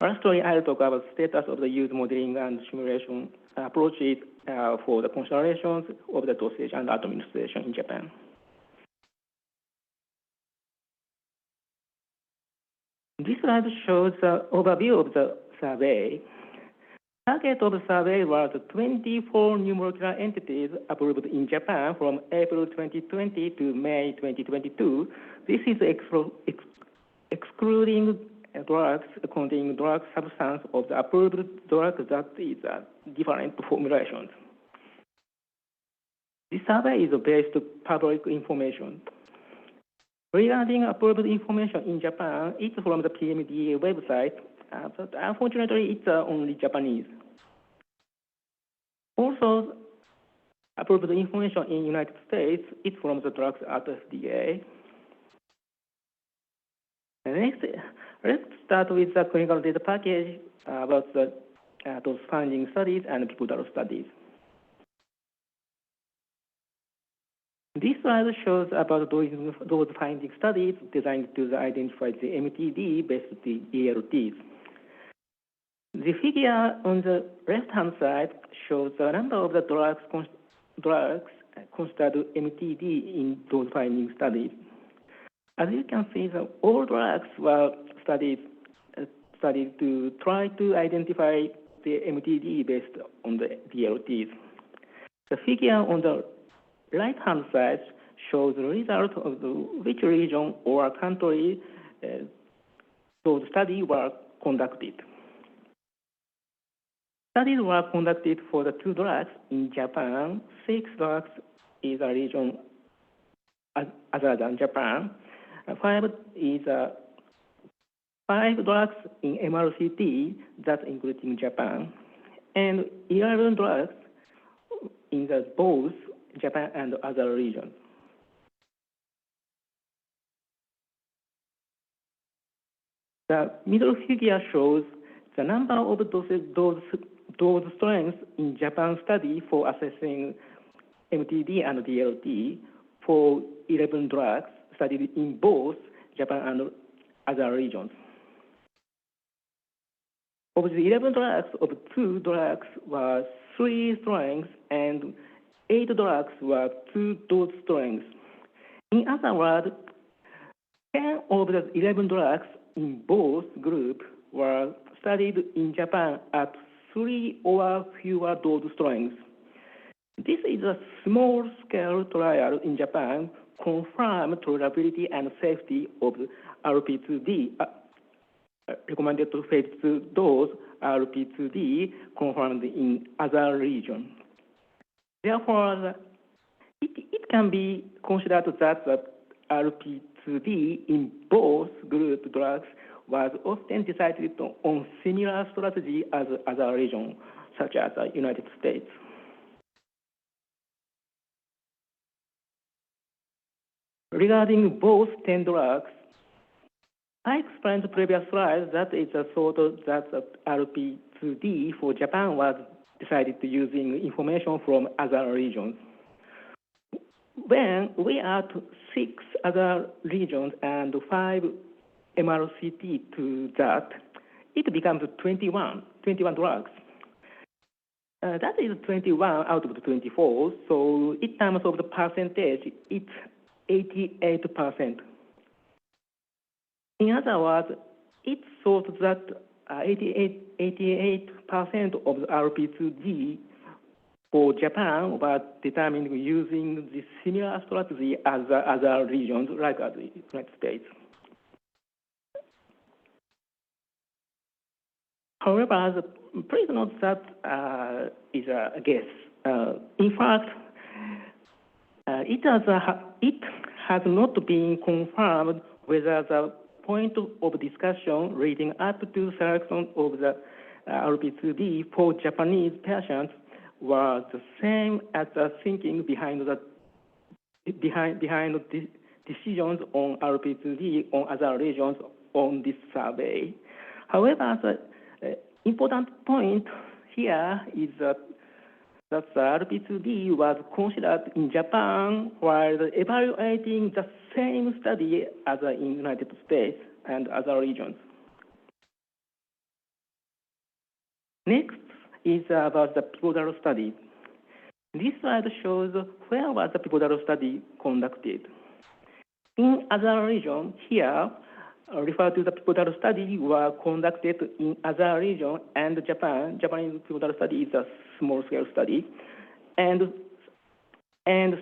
Lastly, I'll talk about the status of the use modeling and simulation approaches for the considerations of the dosage and administration in Japan. This slide shows the overview of the survey. Target of the survey was 24 new molecular entities approved in Japan from April 2020 to May 2022. This is excluding drugs containing drug substance of the approved drug that is different formulations. This survey is based on public information. Regarding approved information in Japan, it's from the PMDA website, but unfortunately, it's only Japanese. Also, approved information in United States, it's from the drugs at FDA. Next, let's start with the clinical data package about those finding studies and pivotal studies. This slide shows about those finding studies designed to identify the MTD based on the DLTs. The figure on the left-hand side shows the number of the drugs considered MTD in those finding studies. As you can see, all drugs were studied to try to identify the MTD based on the DLTs. The figure on the right-hand side shows the result of which region or country those studies were conducted. Studies were conducted for the 2 drugs in Japan. 6 drugs is a region other than Japan. 5 drugs in MRCT, that's including Japan, and 11 drugs in both Japan and other regions. The middle figure shows the number of those strengths in Japan study for assessing MTD and DLT for 11 drugs studied in both Japan and other regions. Of the 11 drugs, 2 drugs were 3 strengths and 8 drugs were 2 dose strengths. In other words, 10 of the 11 drugs in both groups were studied in Japan at 3 or fewer dose strengths. This is a small-scale trial in Japan, confirm tolerability and safety of RP2D, recommended to phase 2 dose RP2D confirmed in other regions. Therefore, it can be considered that the RP2D in both group drugs was often decided on similar strategy as other regions, such as the United States. Regarding both 10 drugs, I explained the previous slide that it's a sort of that RP2D for Japan was decided to using information from other regions. When we add 6 other regions and 5 MRCT to that, it becomes 21 drugs. That is 21 out of the 24, so in terms of the percentage, it's 88%. In other words, it's thought that 88% of the RP2D for Japan was determined using the similar strategy as other regions, like the United States. However, please note that is a guess. In fact, it has not been confirmed whether the point of discussion leading up to selection of the RP2D for Japanese patients was the same as the thinking behind the decisions on RP2D on other regions on this survey. However, the important point here is that the RP2D was considered in Japan while evaluating the same study as in the United States and other regions. Next is about the pivotal study. This slide shows where was the pivotal study conducted. In other regions here, referred to the pivotal study were conducted in other region and Japan. Japanese pivotal study is a small-scale study, and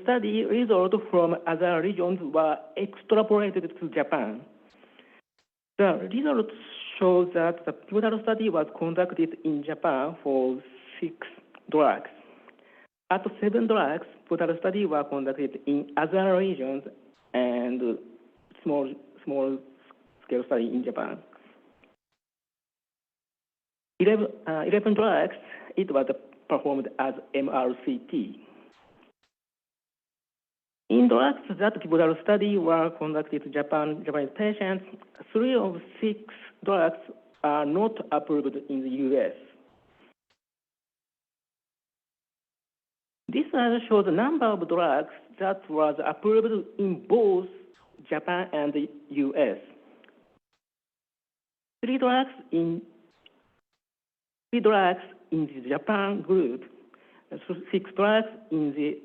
study results from other regions were extrapolated to Japan. The results show that the pivotal study was conducted in Japan for 6 drugs. At 7 drugs, pivotal study were conducted in other regions and small-scale study in Japan. 11 drugs, it was performed as MRCT. In drugs that pivotal study were conducted in Japanese patients, 3 of 6 drugs are not approved in the US. This slide shows the number of drugs that was approved in both Japan and the US. 3 drugs in the Japan group, 6 drugs in the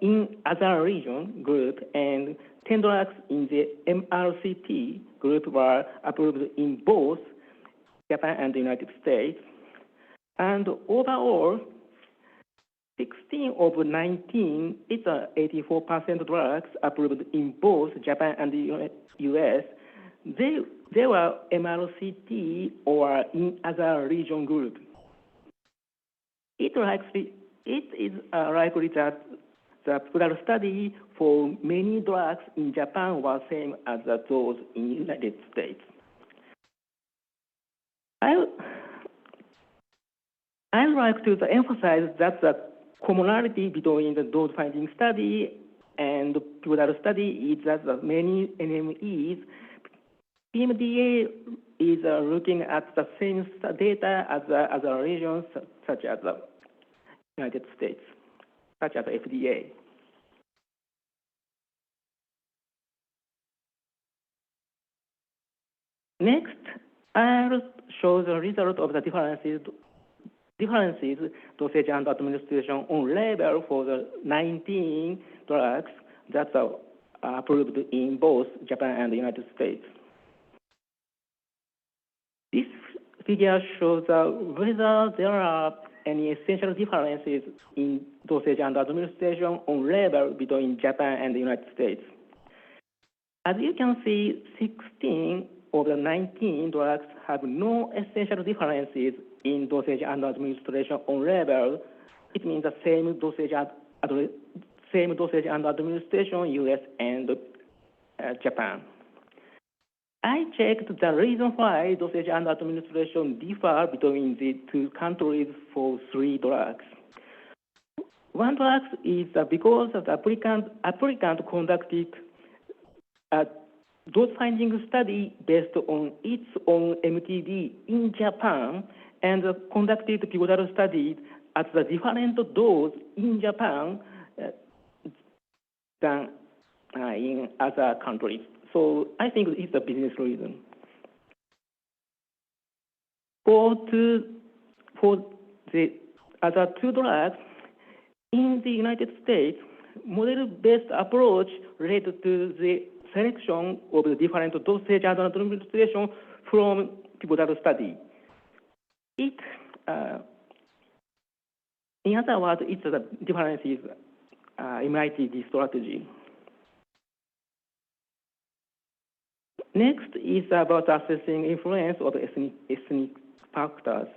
in other region group, and 10 drugs in the MRCT group were approved in both Japan and the United States. And overall, 16 of 19, it's 84% drugs approved in both Japan and the US. They were MRCT or in other region group. It is likely that the pivotal study for many drugs in Japan was same as those in the United States. I'd like to emphasize that the commonality between the dose-finding study and the pivotal study is that the many NMEs, PMDA is looking at the same data as other regions such as the United States, such as FDA. Next, I'll show the result of the differences dosage and administration on label for the 19 drugs that are approved in both Japan and the United States. This figure shows whether there are any essential differences in dosage and administration on label between Japan and the United States. As you can see, 16 of the 19 drugs have no essential differences in dosage and administration on label. It means the same dosage and administration US and Japan. I checked the reason why dosage and administration differ between the 2 countries for 3 drugs. One drug is because the applicant conducted dose finding study based on its own MTD in Japan and conducted pivotal studies at the different dose in Japan than in other countries. So I think it's a business reason. For the other two drugs, in the United States, model-based approach led to the selection of the different dosage and administration from pivotal study. In other words, it's the difference is MITD strategy. Next is about assessing influence of ethnic factors.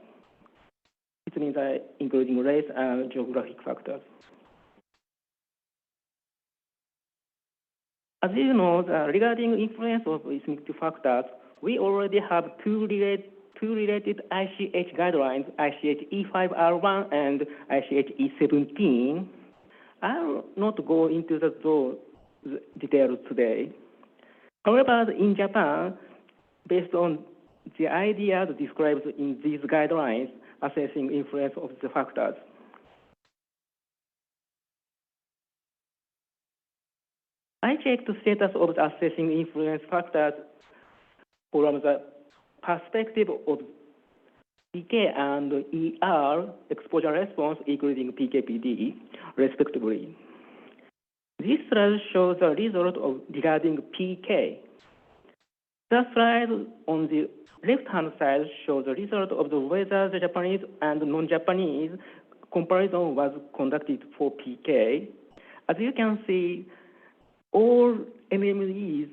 It means including race and geographic factors. As you know, regarding influence of ethnic factors, we already have two related ICH guidelines, ICH E5R1 and ICH E17. I will not go into those details today. However, in Japan, based on the ideas described in these guidelines, assessing influence of the factors. I checked the status of the assessing influence factors from the perspective of PK and ER exposure response, including PK/PD, respectively. This slide shows the result of regarding PK. The slide on the left-hand side shows the result of the whether the Japanese and non-Japanese comparison was conducted for PK. As you can see, all MMEs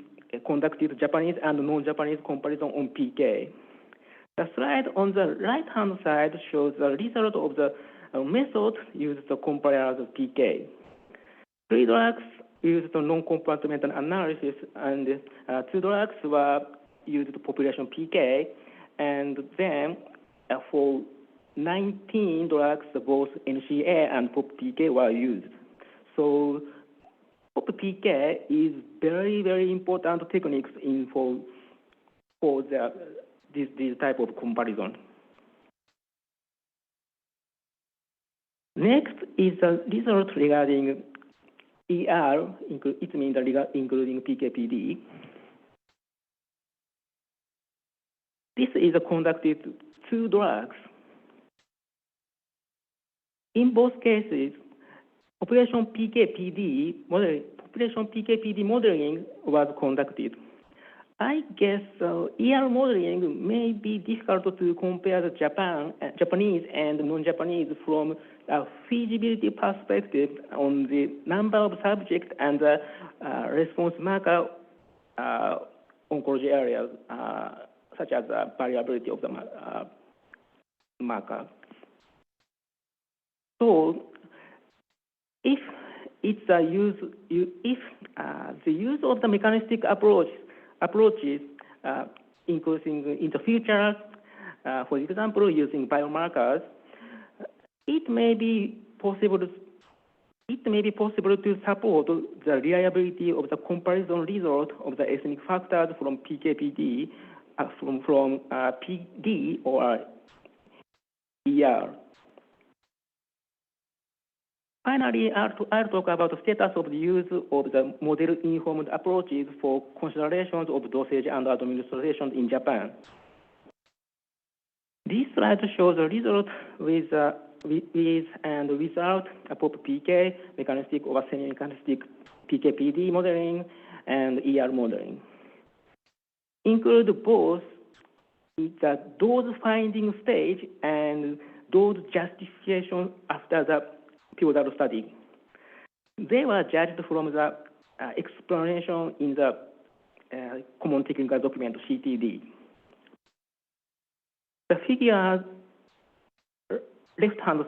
conducted Japanese and non-Japanese comparison on PK. The slide on the right-hand side shows the result of the method used to compare the PK. 3 drugs used non-compartmental analysis, and 2 drugs were used population PK, and then for 19 drugs, both NCA and POP-PK were used. So POP-PK is very, very important techniques for this type of comparison. Next is the result regarding ER, it means including PK/PD. This is conducted 2 drugs. In both cases, population PK/PD modeling was conducted. I guess ER modeling may be difficult to compare the Japanese and non-Japanese from a feasibility perspective on the number of subjects and the response marker oncology areas, such as variability of the marker. So, if it's the use of the mechanistic approaches, including in the future, for example, using biomarkers, it may be possible to support the reliability of the comparison result of the ethnic factors from PK/PD, from PD or ER. Finally, I'll talk about the status of the use of the model-informed approaches for considerations of dosage and administration in Japan. This slide shows the result with and without a POP-PK, mechanistic or semi-mechanistic PK/PD modeling, and ER modeling. Include both the dose finding stage and dose justification after the pivotal study. They were judged from the explanation in the Common Technical Document, CTD. The figure left-hand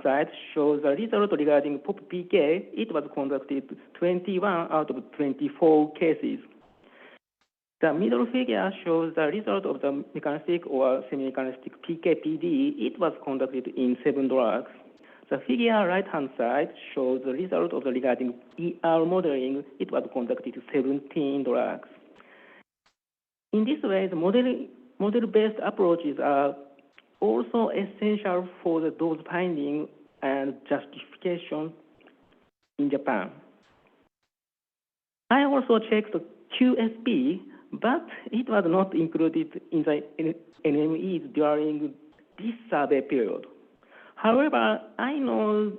side shows the result regarding POP-PK. It was conducted 21 out of 24 cases. The middle figure shows the result of the mechanistic or semi-mechanistic PK/PD. It was conducted in 7 drugs. The figure right-hand side shows the result of the regarding ER modeling. It was conducted 17 drugs. In this way, the model-based approaches are also essential for the dose finding and justification in Japan. I also checked the QSP, but it was not included in the NMEs during this survey period. However, I know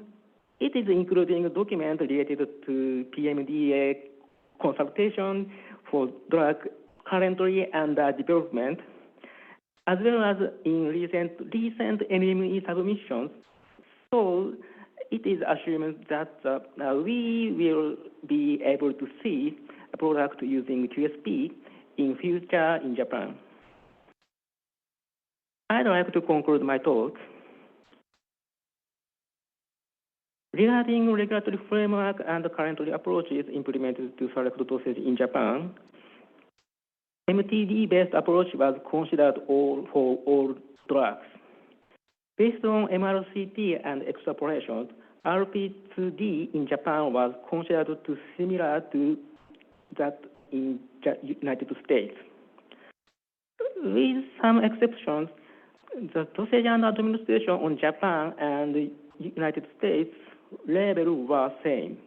it is including a document related to PMDA consultation for drug currently under development, as well as in recent NME submissions. So it is assumed that we will be able to see a product using QSP in future in Japan. I'd like to conclude my talk. Regarding regulatory framework and currently approaches implemented to select dosage in Japan, MTD-based approach was considered for all drugs. Based on MRCT and extrapolations, RP2D in Japan was considered to similar to that in the United States. With some exceptions, the dosage and administration on Japan and the United States level were same.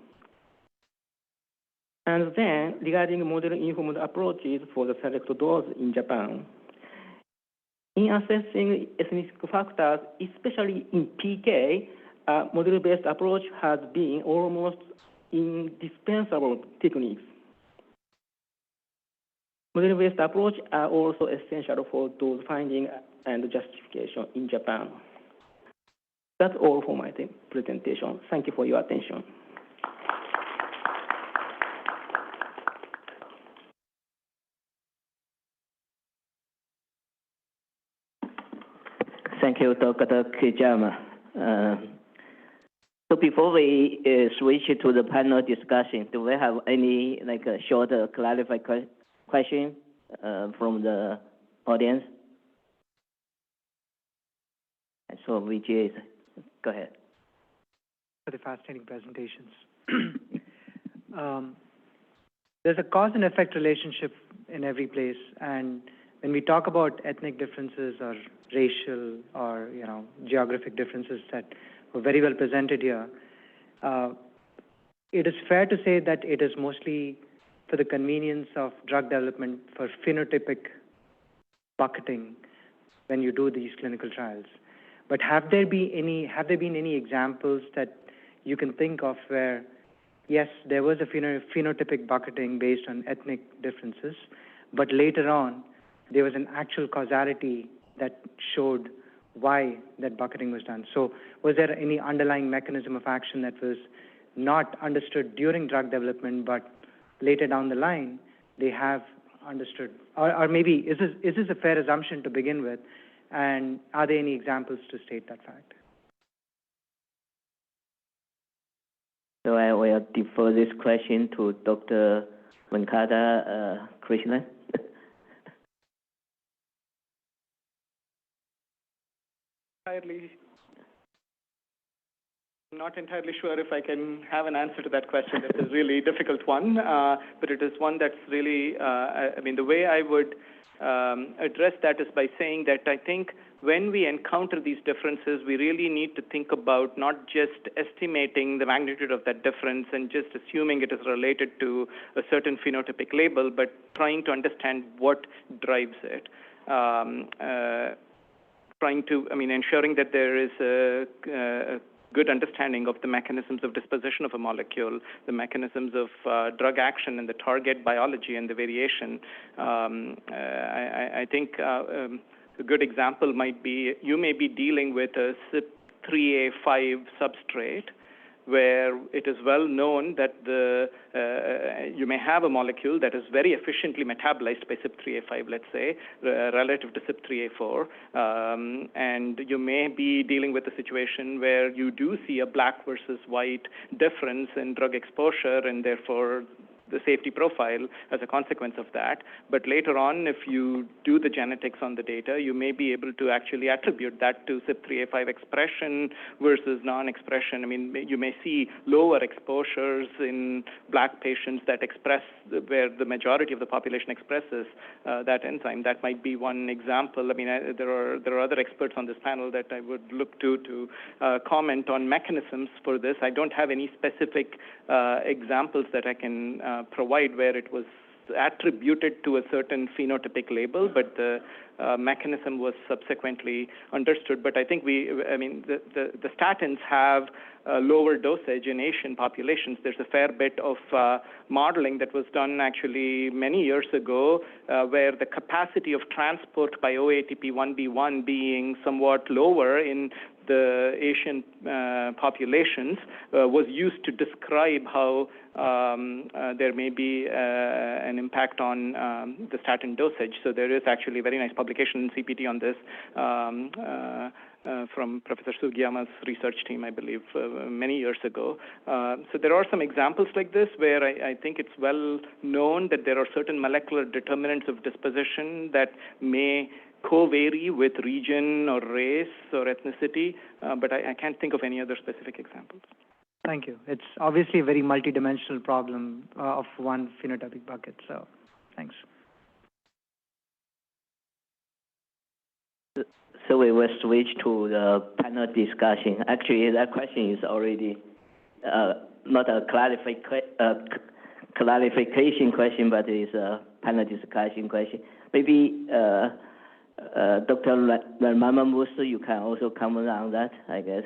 And then, regarding model-informed approaches for the select dose in Japan, in assessing ethnic factors, especially in PK, a model-based approach has been almost indispensable techniques. Model-based approach are also essential for dose finding and justification in Japan. That's all for my presentation. Thank you for your attention. Thank you, Dr. Kijama. So before we switch to the panel discussion, do we have any short clarifying question from the audience? And so VGA, go ahead. For the fascinating presentations. There's a cause and effect relationship in every place, and when we talk about ethnic differences or racial or geographic differences that were very well presented here, it is fair to say that it is mostly for the convenience of drug development for phenotypic bucketing when you do these clinical trials. But have there been any examples that you can think of where, yes, there was a phenotypic bucketing based on ethnic differences, but later on there was an actual causality that showed why that bucketing was done? So was there any underlying mechanism of action that was not understood during drug development, but later down the line they have understood? Or maybe is this a fair assumption to begin with? And are there any examples to state that fact? So I will defer this question to Dr. Venkata Krishnan. Not entirely sure if I can have an answer to that question. It's a really difficult one, but it is one that's really, the way I would address that is by saying that I think when we encounter these differences, we really need to think about not just estimating the magnitude of that difference and just assuming it is related to a certain phenotypic label, but trying to understand what drives it. Ensuring that there is a good understanding of the mechanisms of disposition of a molecule, the mechanisms of drug action and the target biology and the variation. I think a good example might be you may be dealing with a CYP3A5 substrate where it is well known that you may have a molecule that is very efficiently metabolized by CYP3A5, let's say, relative to CYP3A4, and you may be dealing with a situation where you do see a black versus white difference in drug exposure, and therefore the safety profile as a consequence of that. But later on, if you do the genetics on the data, you may be able to actually attribute that to CYP3A5 expression versus non-expression. I mean, you may see lower exposures in Black patients that express, where the majority of the population expresses that enzyme. That might be one example. I mean, there are other experts on this panel that I would look to comment on mechanisms for this. I don't have any specific examples that I can provide where it was attributed to a certain phenotypic label, but the mechanism was subsequently understood. But I think the statins have lower dosage in Asian populations. There's a fair bit of modeling that was done actually many years ago where the capacity of transport by OATP1B1 being somewhat lower in the Asian populations was used to describe how there may be an impact on the statin dosage. So there is actually a very nice publication in CPT on this from Professor Sugiyama's research team, I believe, many years ago. So there are some examples like this where I think it's well known that there are certain molecular determinants of disposition that may co-vary with region or race or ethnicity, but I can't think of any other specific examples. Thank you. It's obviously a very multidimensional problem of one phenotypic bucket, so thanks. So we will switch to the panel discussion. Actually, that question is already not a clarification question, but it's a panel discussion question. Maybe Dr. Ramama Musa, you can also comment on that, I guess.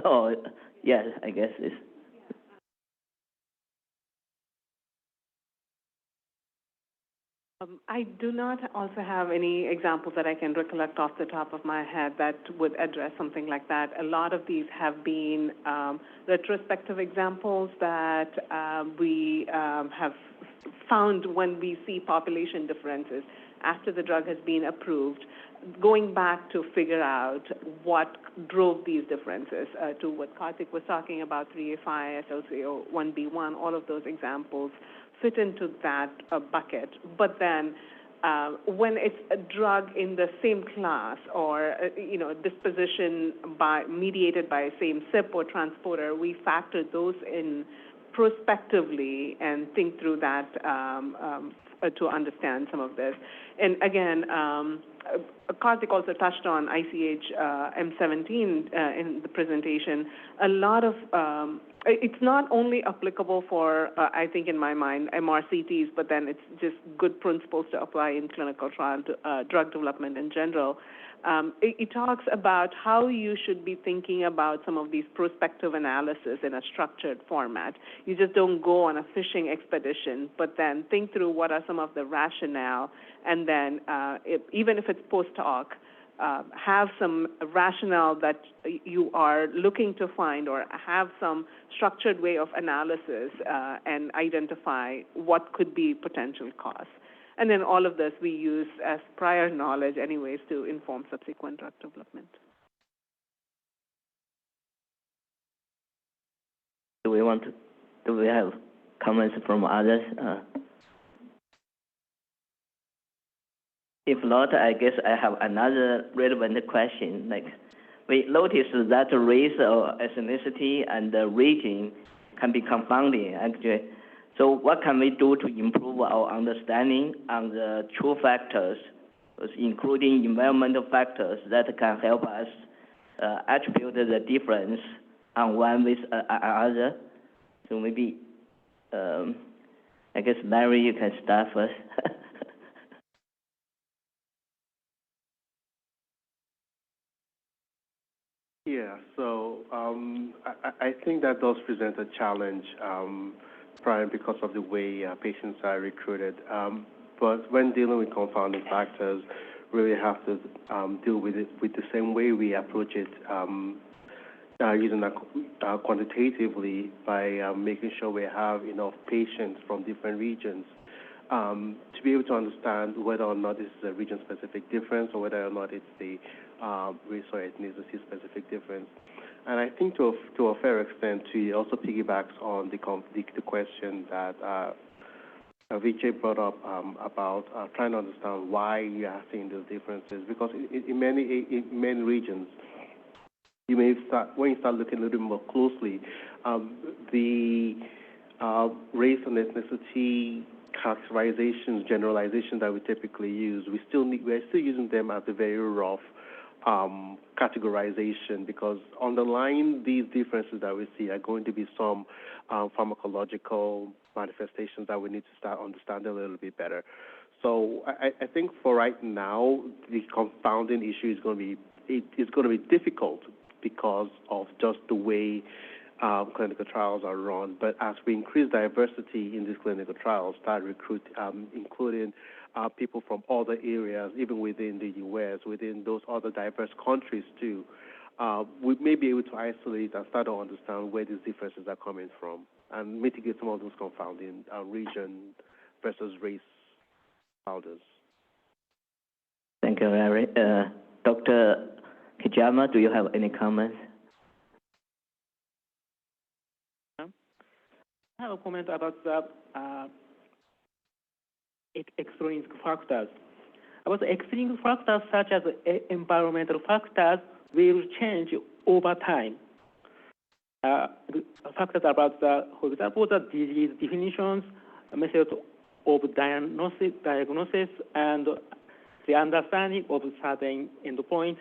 Oh, yes, I guess it's. I do not also have any examples that I can recollect off the top of my head that would address something like that. A lot of these have been retrospective examples that we have found when we see population differences after the drug has been approved, going back to figure out what drove these differences, to what Karthik was talking about, 3A5, SLCO1B1, all of those examples fit into that bucket. But then when it's a drug in the same class or, disposition mediated by same CYP or transporter, we factor those in prospectively and think through that to understand some of this. And again, Karthik also touched on ICH M17 in the presentation. A lot of it's not only applicable for, I think in my mind, MRCTs, but then it's just good principles to apply in clinical trial drug development in general. It talks about how you should be thinking about some of these prospective analysis in a structured format. You just don't go on a fishing expedition, but then think through what are some of the rationale, and then even if it's post hoc, have some rationale that you are looking to find, or have some structured way of analysis and identify what could be potential costs. And then all of this we use as prior knowledge anyways to inform subsequent drug development. Do we have comments from others? If not, I guess I have another relevant question. Like, we noticed that race or ethnicity and the region can be confounding, actually. So what can we do to improve our understanding on the true factors, including environmental factors that can help us attribute the difference on one with another? So maybe, I guess, Larry, you can start first. Yeah, so I think that does present a challenge, primarily because of the way patients are recruited. But when dealing with confounding factors, we really have to deal with it with the same way we approach it, using that quantitatively by making sure we have enough patients from different regions to be able to understand whether or not this is a region-specific difference or whether or not it's the race or ethnicity-specific difference. And I think to a fair extent, she also piggybacks on the question that Vijay brought up about trying to understand why you are seeing those differences. Because in many regions, you may when you start looking a little bit more closely, the race and ethnicity characterizations, generalizations that we typically use, we're still using them as a very rough categorization, because underlying these differences that we see are going to be some pharmacological manifestations that we need to start understanding a little bit better. So I think for right now, the confounding issue is going to be difficult because of just the way clinical trials are run. But as we increase diversity in these clinical trials, start including people from other areas, even within the U.S., within those other diverse countries too, we may be able to isolate and start to understand where these differences are coming from and mitigate some of those confounding region versus race clouders. Thank you, Larry. Dr. Kijama, do you have any comments? I have a comment about the extrinsic factors. About the extrinsic factors such as environmental factors will change over time. Factors about for example, the disease definitions, methods of diagnosis, and the understanding of certain endpoints,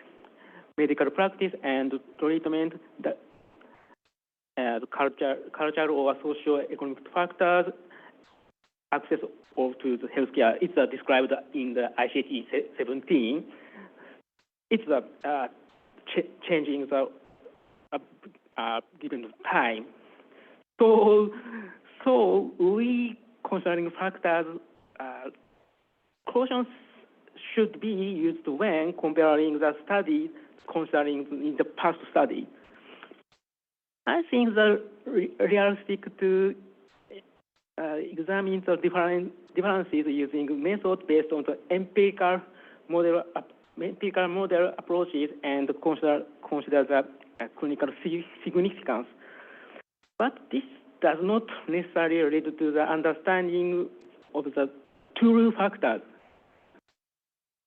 medical practice and treatment, the cultural or socio-economic factors, access to the healthcare. It's described in the ICT 17. It's changing the given time. So we concerning factors, cautions should be used when comparing the studies concerning in the past study. I think the realistic to examine the differences using methods based on the empirical model approaches and consider the clinical significance. But this does not necessarily relate to the understanding of the true factors.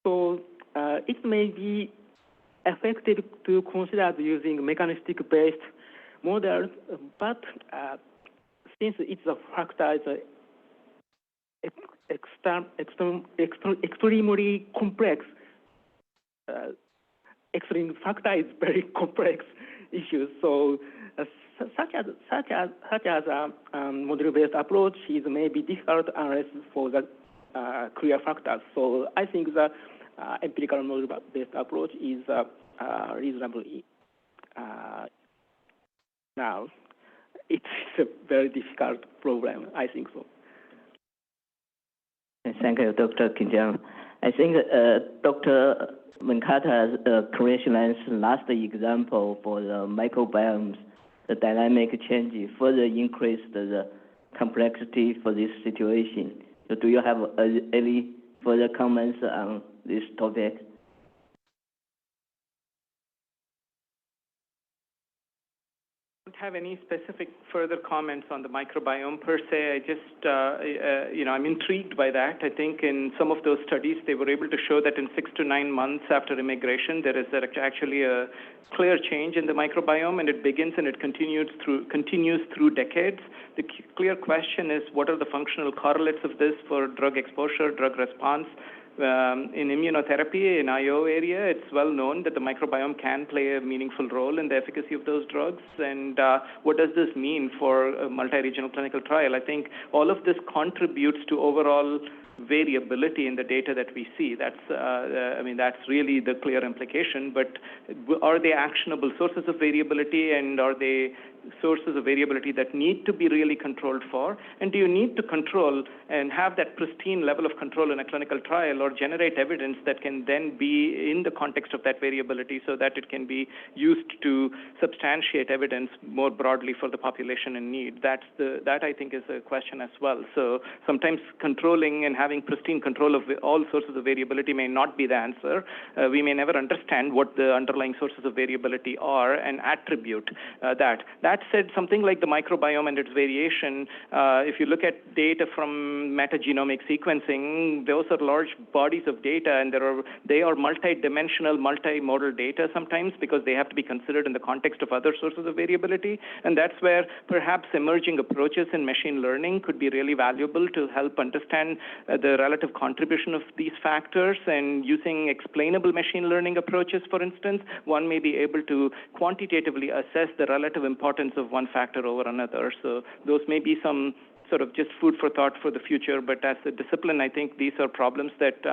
So it may be effective to consider using mechanistic-based models, but since it's a factor, it's extremely complex. Extreme factor is very complex issue. So such as model-based approach is maybe difficult unless for the clear factors. So I think the empirical model-based approach is reasonably now. It's a very difficult problem, I think so. Thank you, Dr. Kinjal. I think Dr. Venkata's creation's last example for the microbiomes, the dynamic change further increased the complexity for this situation. So do you have any further comments on this topic? I don't have any specific further comments on the microbiome per se. I just, I'm intrigued by that. I think in some of those studies, they were able to show that in 6 to 9 months after immigration, there is actually a clear change in the microbiome, and it begins and it continues through decades. The clear question is, what are the functional correlates of this for drug exposure, drug response? In immunotherapy, in IO area, it's well known that the microbiome can play a meaningful role in the efficacy of those drugs. And what does this mean for a multi-regional clinical trial? I think all of this contributes to overall variability in the data that we see. That's really the clear implication. But are they actionable sources of variability, and are they sources of variability that need to be really controlled for? And do you need to control and have that pristine level of control in a clinical trial, or generate evidence that can then be in the context of that variability so that it can be used to substantiate evidence more broadly for the population in need? That I think is a question as well. So sometimes controlling and having pristine control of all sources of variability may not be the answer. We may never understand what the underlying sources of variability are and attribute that. That said, something like the microbiome and its variation, if you look at data from metagenomic sequencing, those are large bodies of data, and they are multi-dimensional, multimodal data sometimes, because they have to be considered in the context of other sources of variability. And that's where perhaps emerging approaches in machine learning could be really valuable to help understand the relative contribution of these factors. And using explainable machine learning approaches, for instance, one may be able to quantitatively assess the relative importance of one factor over another. So those may be some sort of just food for thought for the future, but as a discipline, I think these are problems that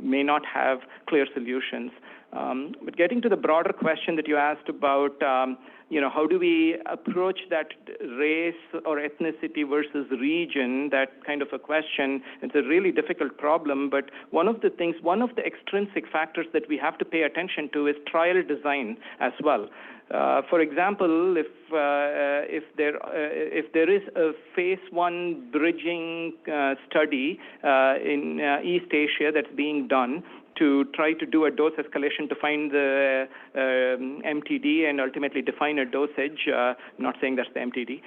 may not have clear solutions. But getting to the broader question that you asked about, how do we approach that race or ethnicity versus region, that kind of a question? It's a really difficult problem, but one of the extrinsic factors that we have to pay attention to is trial design as well. For example, if there is a phase 1 bridging study in East Asia that's being done to try to do a dose escalation to find the MTD and ultimately define a dosage, not saying that's the MTD,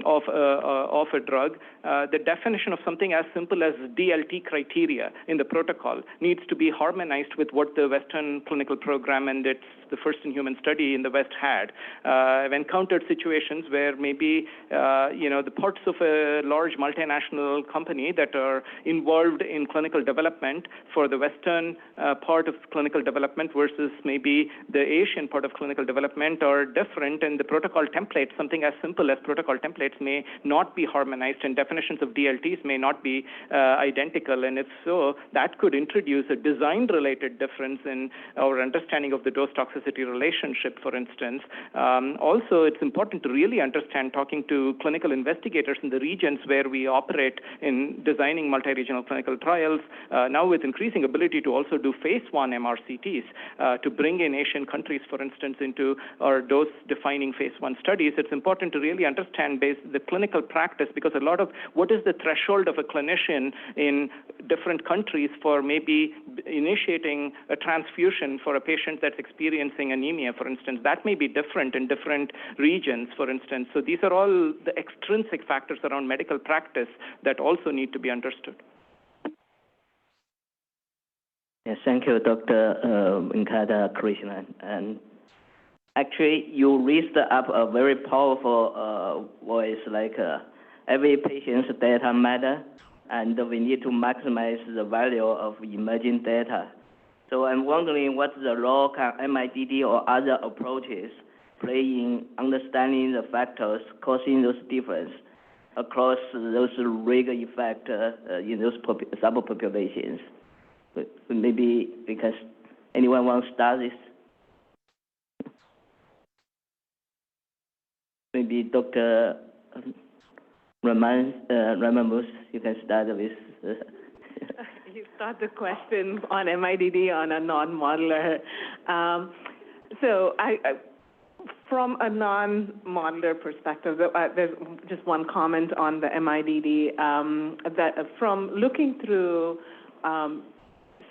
of a drug, the definition of something as simple as DLT criteria in the protocol needs to be harmonized with what the Western clinical program and its the first-in-human study in the West had. I've encountered situations where maybe, the parts of a large multinational company that are involved in clinical development for the Western part of clinical development versus maybe the Asian part of clinical development are different, and the protocol templates, something as simple as protocol templates, may not be harmonized, and definitions of DLTs may not be identical. And if so, that could introduce a design-related difference in our understanding of the dose toxicity relationship, for instance. Also, it's important to really understand, talking to clinical investigators in the regions where we operate in designing multi-regional clinical trials, now with increasing ability to also do phase 1 MRCTs, to bring in Asian countries, for instance, into our dose-defining phase 1 studies. It's important to really understand the clinical practice, because a lot of what is the threshold of a clinician in different countries for maybe initiating a transfusion for a patient that's experiencing anemia, for instance, that may be different in different regions, for instance. So these are all the extrinsic factors around medical practice that also need to be understood. Yes, thank you, Dr. Venkata Krishnan. And actually, you raised up a very powerful voice, like every patient's data matter, and we need to maximize the value of emerging data. So I'm wondering what the role can MIDD or other approaches play in understanding the factors causing those differences across those rigor effects in those subpopulations. Maybe because anyone wants to start this? Maybe Dr. Ramamus, you can start with. You start the question on MIDD on a non-modeler. So from a non-modeler perspective, there's just one comment on the MIDD, that from looking through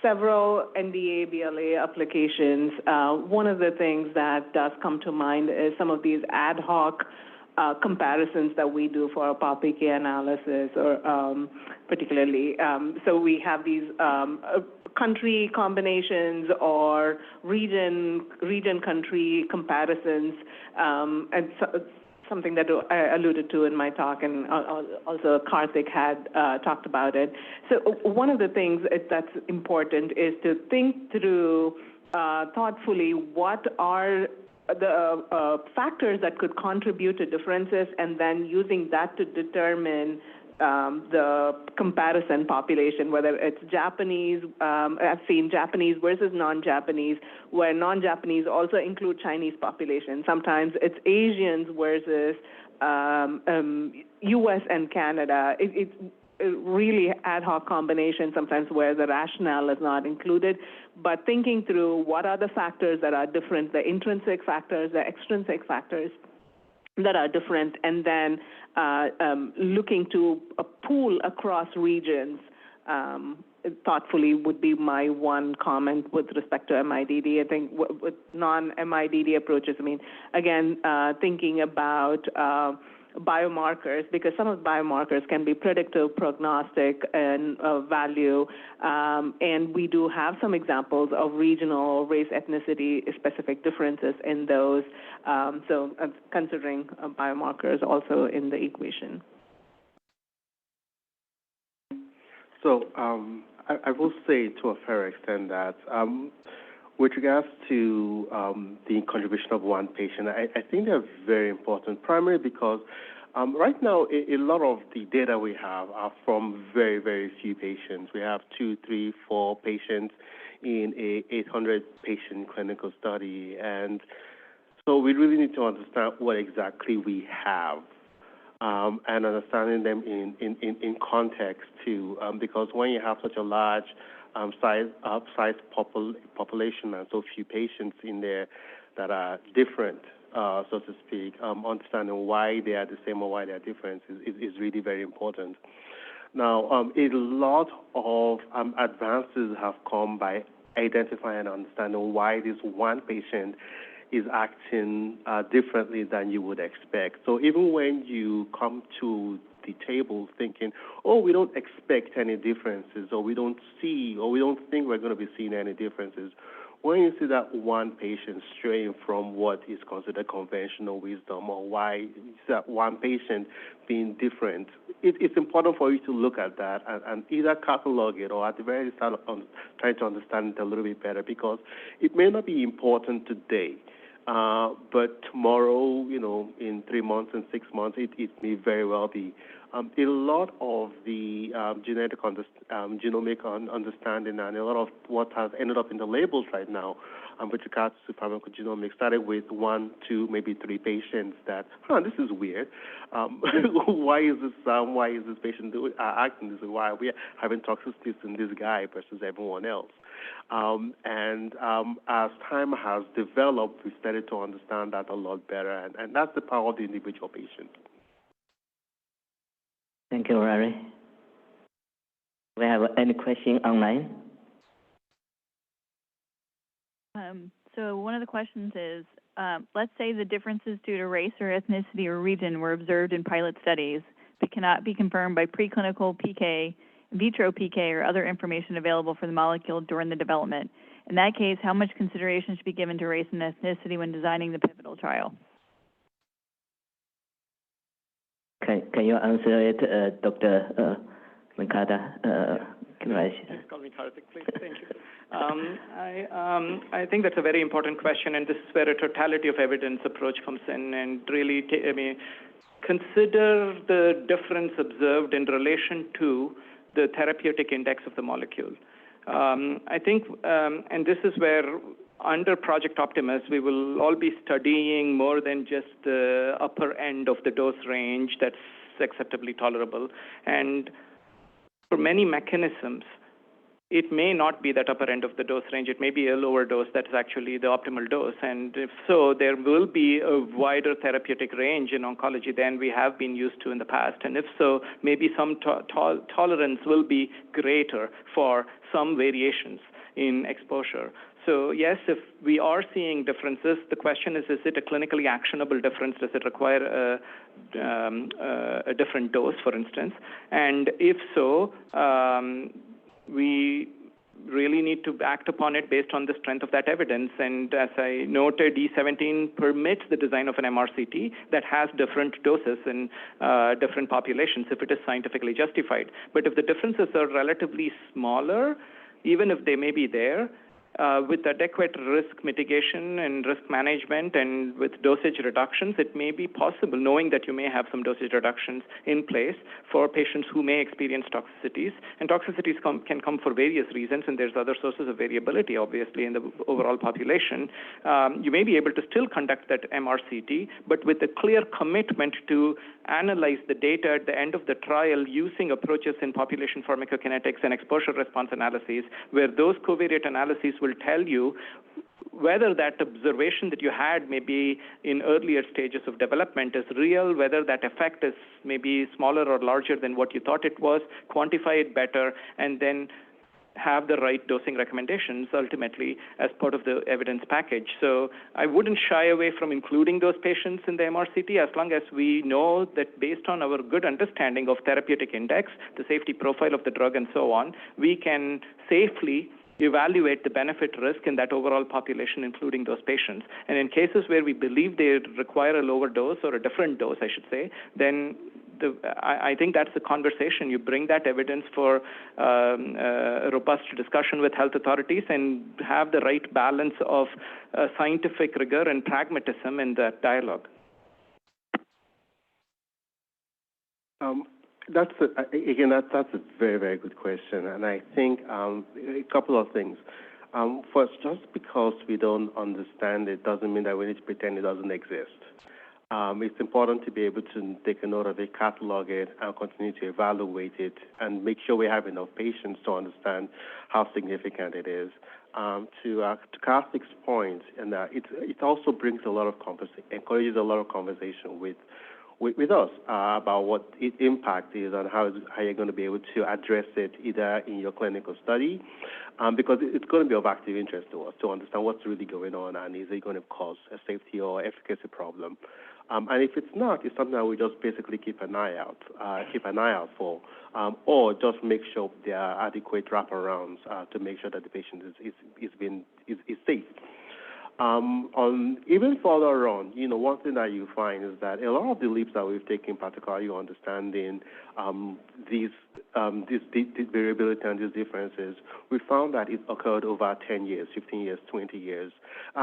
several NDA, BLA applications, one of the things that does come to mind is some of these ad hoc comparisons that we do for our PBPK analysis, or particularly, so we have these country combinations or region-country comparisons, and something that I alluded to in my talk, and also Karthik had talked about it. So one of the things that's important is to think through thoughtfully what are the factors that could contribute to differences, and then using that to determine the comparison population, whether it's Japanese, I've seen Japanese versus non-Japanese, where non-Japanese also include Chinese population. Sometimes it's Asians versus U.S. and Canada. It's really ad hoc combination sometimes where the rationale is not included, but thinking through what are the factors that are different, the intrinsic factors, the extrinsic factors that are different, and then looking to a pool across regions thoughtfully would be my one comment with respect to MIDD. I think with non-MIDD approaches, I mean, again, thinking about biomarkers, because some of the biomarkers can be predictive, prognostic, and value, and we do have some examples of regional race, ethnicity, specific differences in those, so considering biomarkers also in the equation. So I will say to a fair extent that with regards to the contribution of one patient, I think they're very important, primarily because right now a lot of the data we have are from very, very few patients. We have 2, 3, 4 patients in a 800-patient clinical study, and so we really need to understand what exactly we have. And understanding them in context too, because when you have such a large size population and so few patients in there that are different, so to speak, understanding why they are the same or why they are different is really very important. Now, a lot of advances have come by identifying and understanding why this one patient is acting differently than you would expect. So even when you come to the table thinking, oh, we don't expect any differences, or we don't see, or we don't think we're going to be seeing any differences, when you see that one patient straying from what is considered conventional wisdom, or why is that one patient being different, it's important for you to look at that and either catalog it or at the very least trying to understand it a little bit better, because it may not be important today, but tomorrow, you know, in 3 months and 6 months, it may very well be. A lot of the genomic understanding and a lot of what has ended up in the labels right now with regards to pharmacogenomics started with 1, 2, maybe 3 patients that, this is weird. Why is this patient acting this way? Why are we having toxicities in this guy versus everyone else? And as time has developed, we started to understand that a lot better, and that's the power of the individual patient. Thank you, Larry. Do we have any question online? So one of the questions is, let's say the differences due to race or ethnicity or region were observed in pilot studies, but cannot be confirmed by preclinical PK, in vitro PK, or other information available for the molecule during the development. In that case, how much consideration should be given to race and ethnicity when designing the pivotal trial? Can you answer it, Dr. Mikata? Just call me Karthik, please. Thank you. I think that's a very important question, and this is where a totality of evidence approach comes in, and really, consider the difference observed in relation to the therapeutic index of the molecule. I think, and this is where under Project Optimus, we will all be studying more than just the upper end of the dose range that's acceptably tolerable. And for many mechanisms, it may not be that upper end of the dose range. It may be a lower dose that is actually the optimal dose. And if so, there will be a wider therapeutic range in oncology than we have been used to in the past. And if so, maybe some tolerance will be greater for some variations in exposure. So yes, if we are seeing differences, the question is it a clinically actionable difference? Does it require a different dose, for instance? And if so, we really need to act upon it based on the strength of that evidence. And as I noted, E17 permits the design of an MRCT that has different doses in different populations if it is scientifically justified. But if the differences are relatively smaller, even if they may be there, with adequate risk mitigation and risk management and with dosage reductions, it may be possible, knowing that you may have some dosage reductions in place for patients who may experience toxicities. And toxicities can come for various reasons, and there's other sources of variability, obviously, in the overall population. You may be able to still conduct that MRCT, but with a clear commitment to analyze the data at the end of the trial using approaches in population pharmacokinetics and exposure response analyses, where those covariate analyses will tell you whether that observation that you had maybe in earlier stages of development is real, whether that effect is maybe smaller or larger than what you thought it was, quantify it better, and then have the right dosing recommendations ultimately as part of the evidence package. So I wouldn't shy away from including those patients in the MRCT as long as we know that based on our good understanding of therapeutic index, the safety profile of the drug and so on, we can safely evaluate the benefit risk in that overall population, including those patients. And in cases where we believe they require a lower dose or a different dose, I should say, then I think that's the conversation. You bring that evidence for a robust discussion with health authorities and have the right balance of scientific rigor and pragmatism in that dialogue. That's a very, very good question, and I think a couple of things. First, just because we don't understand it doesn't mean that we need to pretend it doesn't exist. It's important to be able to take a note of it, catalog it, and continue to evaluate it, and make sure we have enough patience to understand how significant it is. To Karthik's point, and it also brings a lot of encourages a lot of conversation with us about what its impact is and how you're going to be able to address it either in your clinical study, because it's going to be of active interest to us to understand what's really going on and is it going to cause a safety or efficacy problem. And if it's not, it's something that we just basically keep an eye out for, or just make sure there are adequate wraparounds to make sure that the patient is safe. Even further on, one thing that you find is that a lot of the leaps that we've taken, particularly understanding these variability and these differences, we found that it occurred over 10 years, 15 years, 20 years,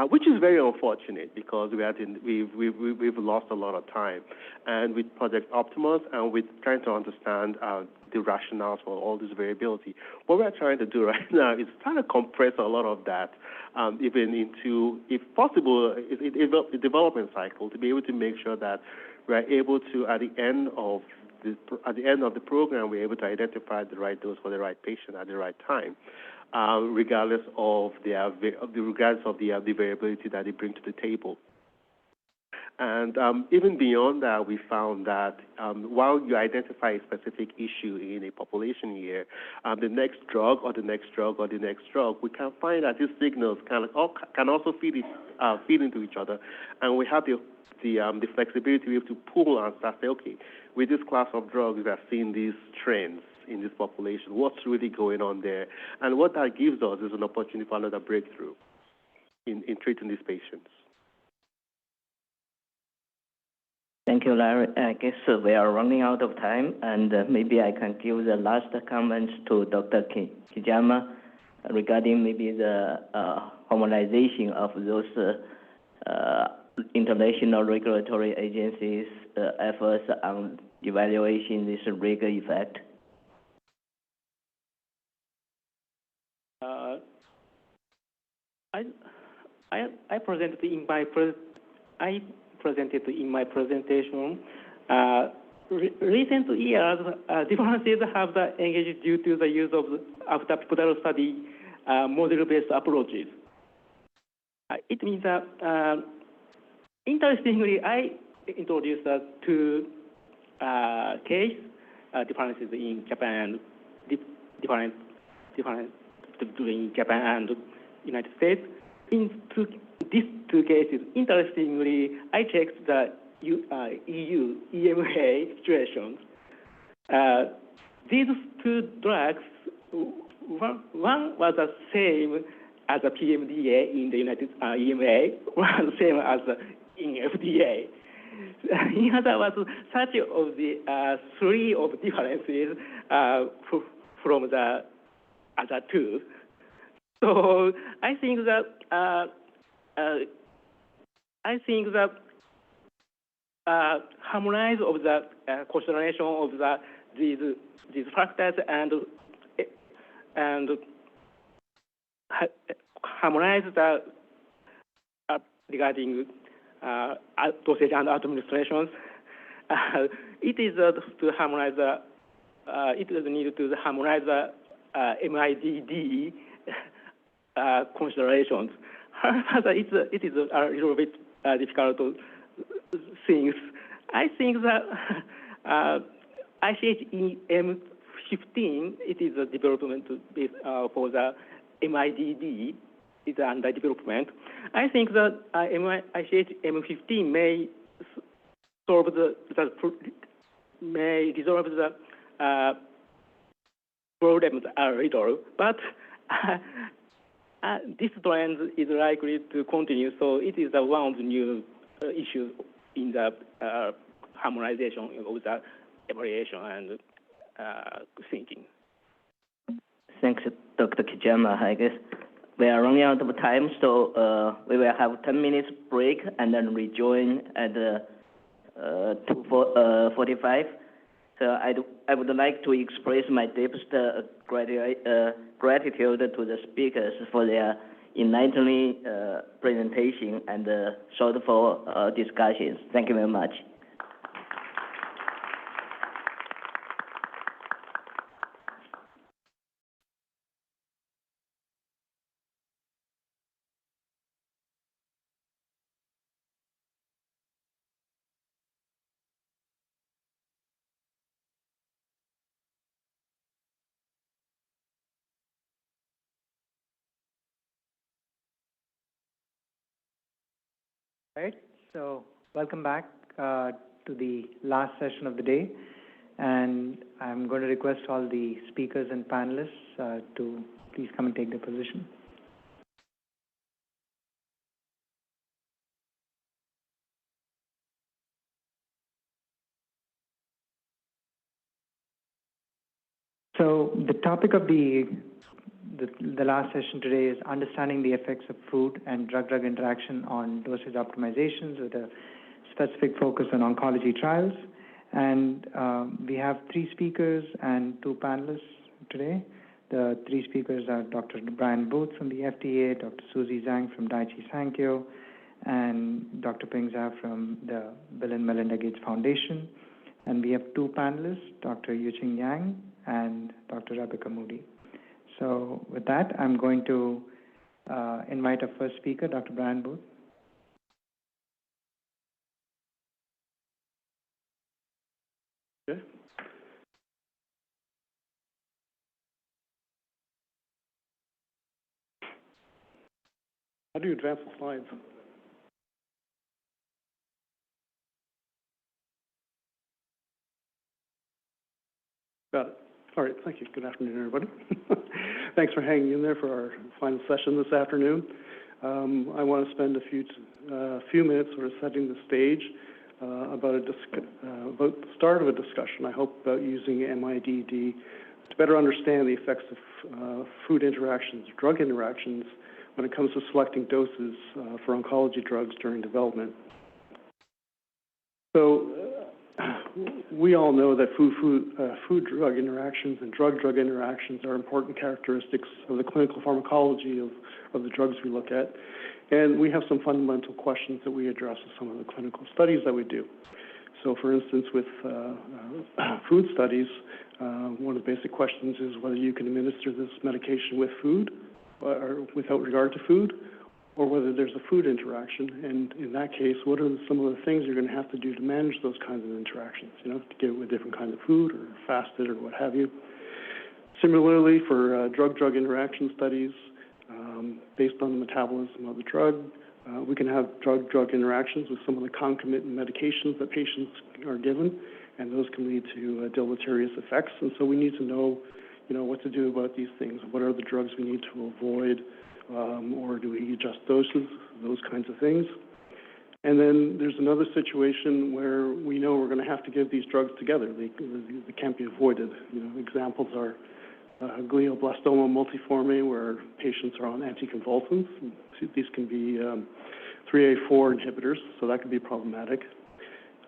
which is very unfortunate because we've lost a lot of time. And with Project Optimus and with trying to understand the rationales for all this variability, what we're trying to do right now is try to compress a lot of that even into, if possible, a development cycle to be able to make sure that we're able to, at the end of the program, we're able to identify the right dose for the right patient at the right time, regardless of the variability that they bring to the table. And even beyond that, we found that while you identify a specific issue in a population here, the next drug or the next drug or the next drug, we can find that these signals can also feed into each other, and we have the flexibility to be able to pull and start say, okay, with this class of drugs, we are seeing these trends in this population. What's really going on there? And what that gives us is an opportunity for another breakthrough in treating these patients. Thank you, Larry. I guess we are running out of time, and maybe I can give the last comments to Dr. Kijama regarding maybe the harmonization of those international regulatory agencies' efforts on evaluating this rigor effect. I presented in my presentation. Recent years, differences have engaged due to the use of after pivotal study model-based approaches. It means that, interestingly, I introduced two case differences in Japan, different between Japan and United States. In these two cases, interestingly, I checked the EU EMA situations. These two drugs, one was the same as a PMDA in the United EMA, one the same as in FDA. In other words, such of the three of differences from the other two. So I think that harmonize of the consideration of these factors and harmonize the regarding dosage and administrations. It is to harmonize the it is needed to harmonize the MIDD considerations. However, it is a little bit difficult things. I think that ICH-M15, it is a development for the MIDD, is under development. I think that ICH-M15 may solve may resolve the problems a little, but this trend is likely to continue, so it is one of the new issues in the harmonization of the evaluation and thinking. Thanks, Dr. Kijama. I guess we are running out of time, so we will have 10 minutes break and then rejoin at 2:45. So I would like to express my deepest gratitude to the speakers for their enlightening presentation and thoughtful discussions. Thank you very much. Right, so welcome back to the last session of the day, and I'm going to request all the speakers and panelists to please come and take their position. So the topic of the last session today is understanding the effects of food and drug-drug interaction on dosage optimizations with a specific focus on oncology trials. And we have 3 speakers and 2 panelists today. The 3 speakers are Dr. Brian Booth from the FDA, Dr. Susie Zhang from Daiichi Sankyo, and Dr. Ping Zhao from the Bill and Melinda Gates Foundation. And we have 2 panelists, Dr. Yuqing Yang and Dr. Rebecca Moody. So with that, I'm going to invite our first speaker, Dr. Brian Booth. Okay. How do you advance the slides? Got it. All right, thank you. Good afternoon, everybody. Thanks for hanging in there for our final session this afternoon. I want to spend a few minutes sort of setting the stage about the start of a discussion, I hope, about using MIDD to better understand the effects of food interactions, drug interactions, when it comes to selecting doses for oncology drugs during development. So we all know that food-drug interactions and drug-drug interactions are important characteristics of the clinical pharmacology of the drugs we look at. And we have some fundamental questions that we address with some of the clinical studies that we do. So for instance, with food studies, one of the basic questions is whether you can administer this medication with food or without regard to food, or whether there's a food interaction, and in that case, what are some of the things you're going to have to do to manage those kinds of interactions, to get it with different kinds of food or fasted or what have you. Similarly, for drug-drug interaction studies, based on the metabolism of the drug, we can have drug-drug interactions with some of the concomitant medications that patients are given, and those can lead to deleterious effects, and so we need to know, what to do about these things. What are the drugs we need to avoid? Or do we adjust doses, those kinds of things. And then there's another situation where we know we're going to have to give these drugs together. They can't be avoided. Examples are glioblastoma multiforme, where patients are on anticonvulsants. These can be 3A4 inhibitors, so that can be problematic.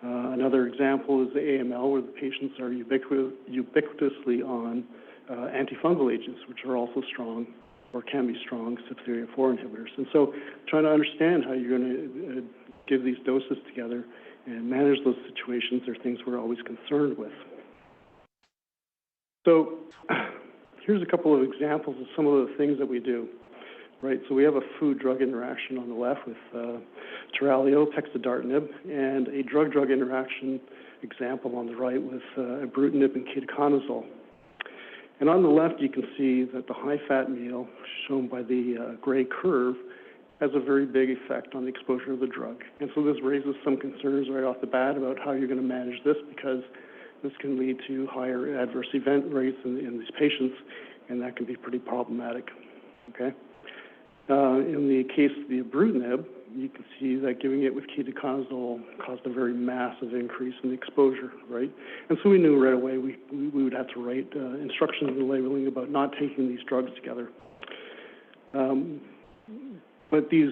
Another example is the AML, where the patients are ubiquitously on antifungal agents, which are also strong or can be strong CYP3A4 inhibitors. And so trying to understand how you're going to give these doses together and manage those situations are things we're always concerned with. So here's a couple of examples of some of the things that we do. Right, so we have a food-drug interaction on the left with Turalio, pexidartinib, and a drug-drug interaction example on the right with ibrutinib and ketoconazole. And on the left, you can see that the high-fat meal, shown by the gray curve, has a very big effect on the exposure of the drug. And so this raises some concerns right off the bat about how you're going to manage this, because this can lead to higher adverse event rates in these patients, and that can be pretty problematic. Okay. In the case of the ibrutinib, you can see that giving it with ketoconazole caused a very massive increase in the exposure, right? And so we knew right away we would have to write instructions in the labeling about not taking these drugs together. But these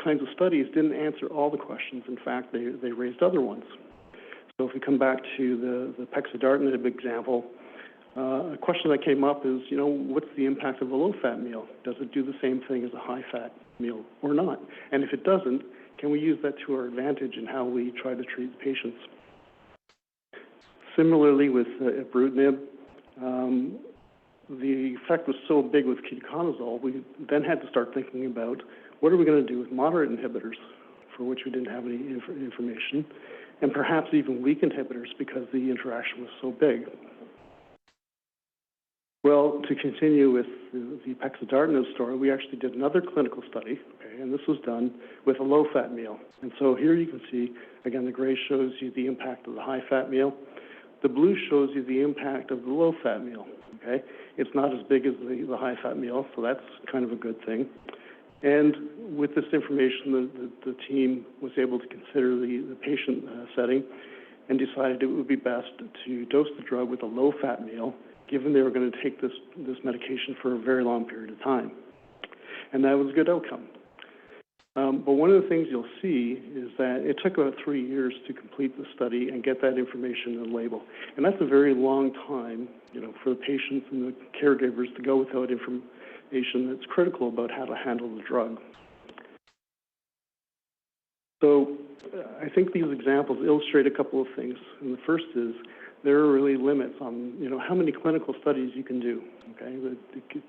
kinds of studies didn't answer all the questions. In fact, they raised other ones. So if we come back to the pexidartinib example, a question that came up is, what's the impact of a low-fat meal? Does it do the same thing as a high-fat meal or not? And if it doesn't, can we use that to our advantage in how we try to treat the patients? Similarly with ibrutinib, the effect was so big with ketoconazole, we then had to start thinking about what are we going to do with moderate inhibitors, for which we didn't have any information, and perhaps even weak inhibitors because the interaction was so big. Well, to continue with the pexidartinib story, we actually did another clinical study, okay, and this was done with a low-fat meal. And so here you can see, again, the gray shows you the impact of the high-fat meal. The blue shows you the impact of the low-fat meal, okay? It's not as big as the high-fat meal, so that's kind of a good thing. And with this information, the team was able to consider the patient setting and decided it would be best to dose the drug with a low-fat meal, given they were going to take this medication for a very long period of time. And that was a good outcome. But one of the things you'll see is that it took about 3 years to complete the study and get that information in the label. And that's a very long time, for the patients and the caregivers to go without information that's critical about how to handle the drug. So I think these examples illustrate a couple of things. And the first is, there are really limits on, how many clinical studies you can do, okay? It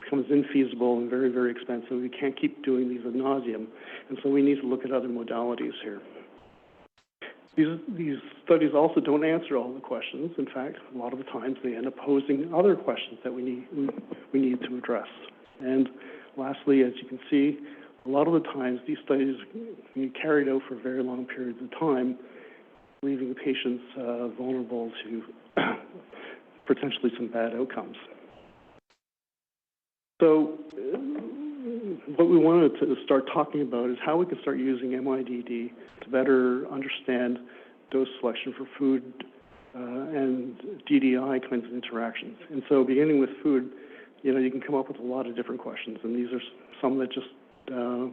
becomes infeasible and very, very expensive. We can't keep doing these ad nauseum, and so we need to look at other modalities here. These studies also don't answer all the questions. In fact, a lot of the times they end up posing other questions that we need to address. And lastly, as you can see, a lot of the times these studies can be carried out for very long periods of time, leaving the patients vulnerable to potentially some bad outcomes. So what we wanted to start talking about is how we can start using MIDD to better understand dose selection for food and DDI kinds of interactions. And so beginning with food, you can come up with a lot of different questions, and these are some that just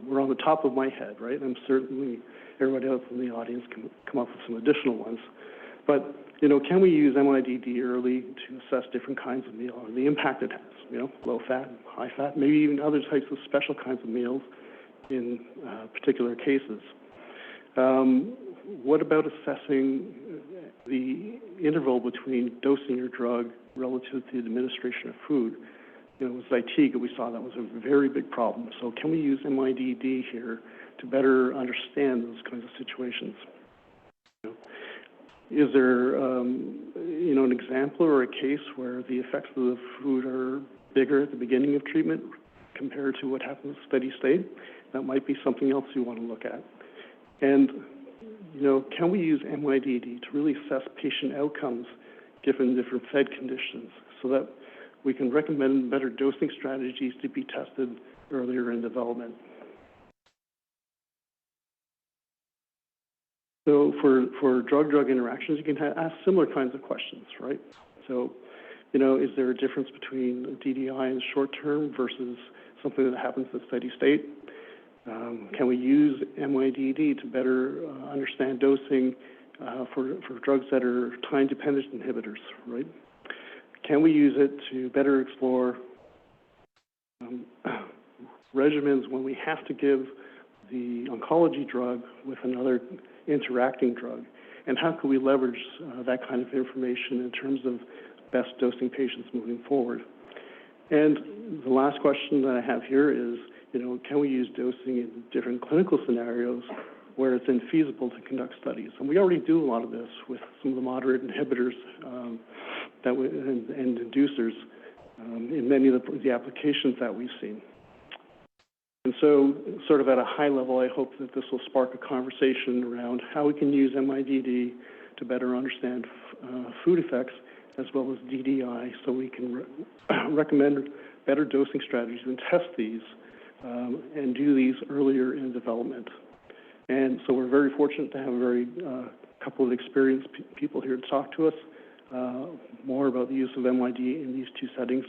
were on the top of my head, right? And certainly everybody else in the audience can come up with some additional ones. But, can we use MIDD early to assess different kinds of meal and the impact it has, low fat, high fat, maybe even other types of special kinds of meals in particular cases? What about assessing the interval between dosing your drug relative to the administration of food? With Zytiga, we saw that was a very big problem. So can we use MIDD here to better understand those kinds of situations? Is there, an example or a case where the effects of the food are bigger at the beginning of treatment compared to what happens at steady state? That might be something else you want to look at. And, can we use MIDD to really assess patient outcomes given different fed conditions so that we can recommend better dosing strategies to be tested earlier in development? So for drug-drug interactions, you can ask similar kinds of questions, right? So Is there a difference between DDI in the short term versus something that happens at steady state? Can we use MYDD to better understand dosing for drugs that are time-dependent inhibitors, right? Can we use it to better explore regimens when we have to give the oncology drug with another interacting drug? And how can we leverage that kind of information in terms of best dosing patients moving forward? And the last question that I have here is, can we use dosing in different clinical scenarios where it's infeasible to conduct studies? And we already do a lot of this with some of the moderate inhibitors and inducers in many of the applications that we've seen. And so, sort of at a high level, I hope that this will spark a conversation around how we can use MYDD to better understand food effects as well as DDI, so we can recommend better dosing strategies and test these and do these earlier in development. And so we're very fortunate to have a couple of experienced people here to talk to us more about the use of MYD in these two settings.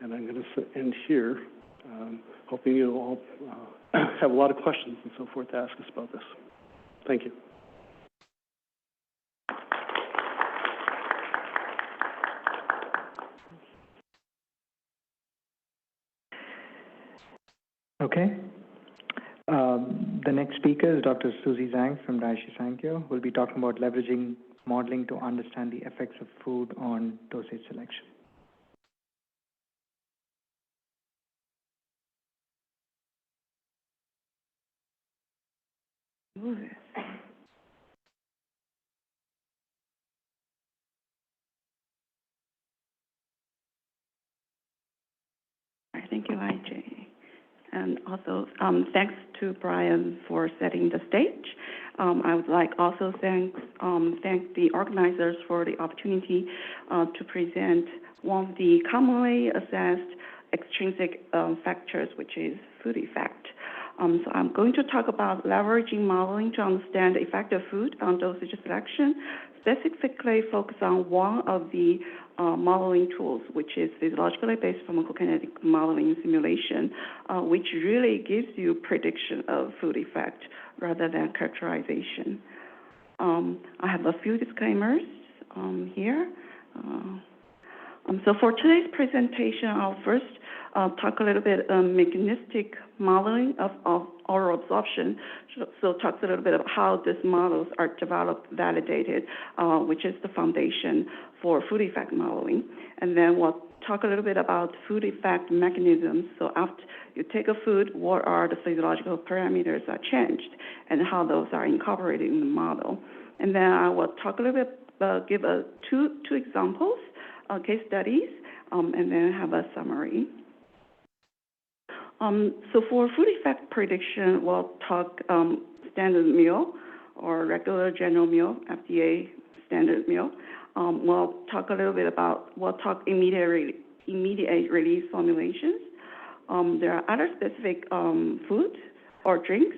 And I'm going to end here, hoping you'll all have a lot of questions and so forth to ask us about this. Thank you. Okay. The next speaker is Dr. Susie Zhang from Daiichi Sankyo, who will be talking about leveraging modeling to understand the effects of food on dosage selection. Thank you, IJ. And also, thanks to Brian for setting the stage. I would like also thank the organizers for the opportunity to present one of the commonly assessed extrinsic factors, which is food effect. So I'm going to talk about leveraging modeling to understand the effect of food on dosage selection, specifically focus on one of the modeling tools, which is physiologically based pharmacokinetic modeling simulation, which really gives you prediction of food effect rather than characterization. I have a few disclaimers here. So for today's presentation, I'll first talk a little bit mechanistic modeling of oral absorption. So talks a little bit about how these models are developed, validated, which is the foundation for food effect modeling. And then we'll talk a little bit about food effect mechanisms. So after you take a food, what are the physiological parameters that changed and how those are incorporated in the model. And then I will talk a little bit, give two examples, case studies, and then have a summary. So for food effect prediction, we'll talk standard meal or regular general meal, FDA standard meal. We'll talk a little bit about, we'll talk immediate release formulations. There are other specific foods or drinks,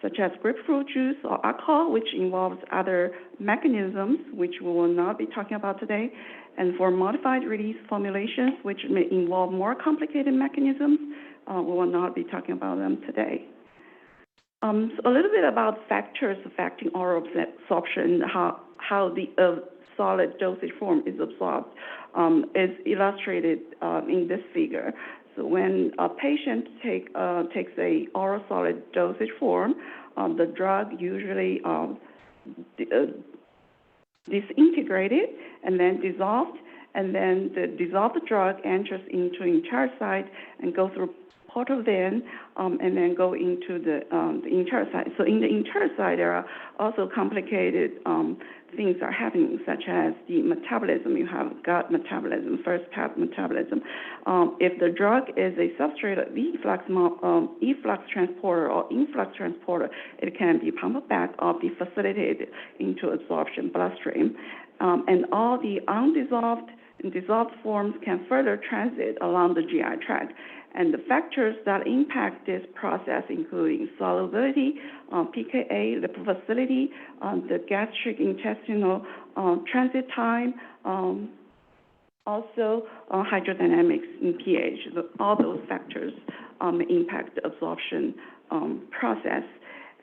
such as grapefruit juice or alcohol, which involves other mechanisms, which we will not be talking about today. And for modified release formulations, which may involve more complicated mechanisms, we will not be talking about them today. So a little bit about factors affecting oral absorption, how the solid dosage form is absorbed is illustrated in this figure. So when a patient takes a oral solid dosage form, the drug usually disintegrated and then dissolved, and then the dissolved drug enters into enterocyte and goes through portal vein and then go into the enterocyte. So in the enterocyte, there are also complicated things are happening, such as the metabolism. You have gut metabolism, first pass metabolism. If the drug is a substrate of efflux transporter or influx transporter, it can be pumped back or be facilitated into absorption bloodstream. And all the undissolved and dissolved forms can further transit along the GI tract. And the factors that impact this process, including solubility, pKa, Also, hydrodynamics in pH, all those factors impact the absorption process.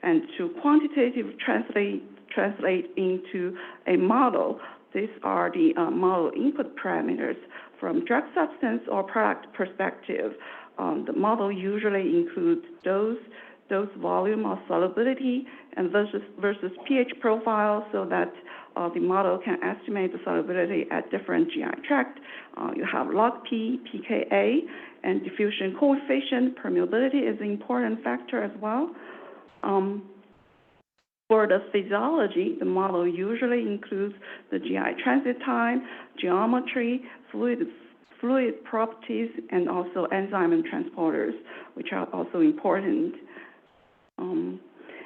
And to quantitatively translate into a model, these are the model input parameters. From drug substance or product perspective, the model usually includes dose volume or solubility, and versus pH profile, so that the model can estimate the solubility at different GI tract. You have log P, pKa, and diffusion coefficient. Permeability is an important factor as well. For the physiology, the model usually includes the GI transit time, geometry, fluid properties, and also enzyme and transporters, which are also important.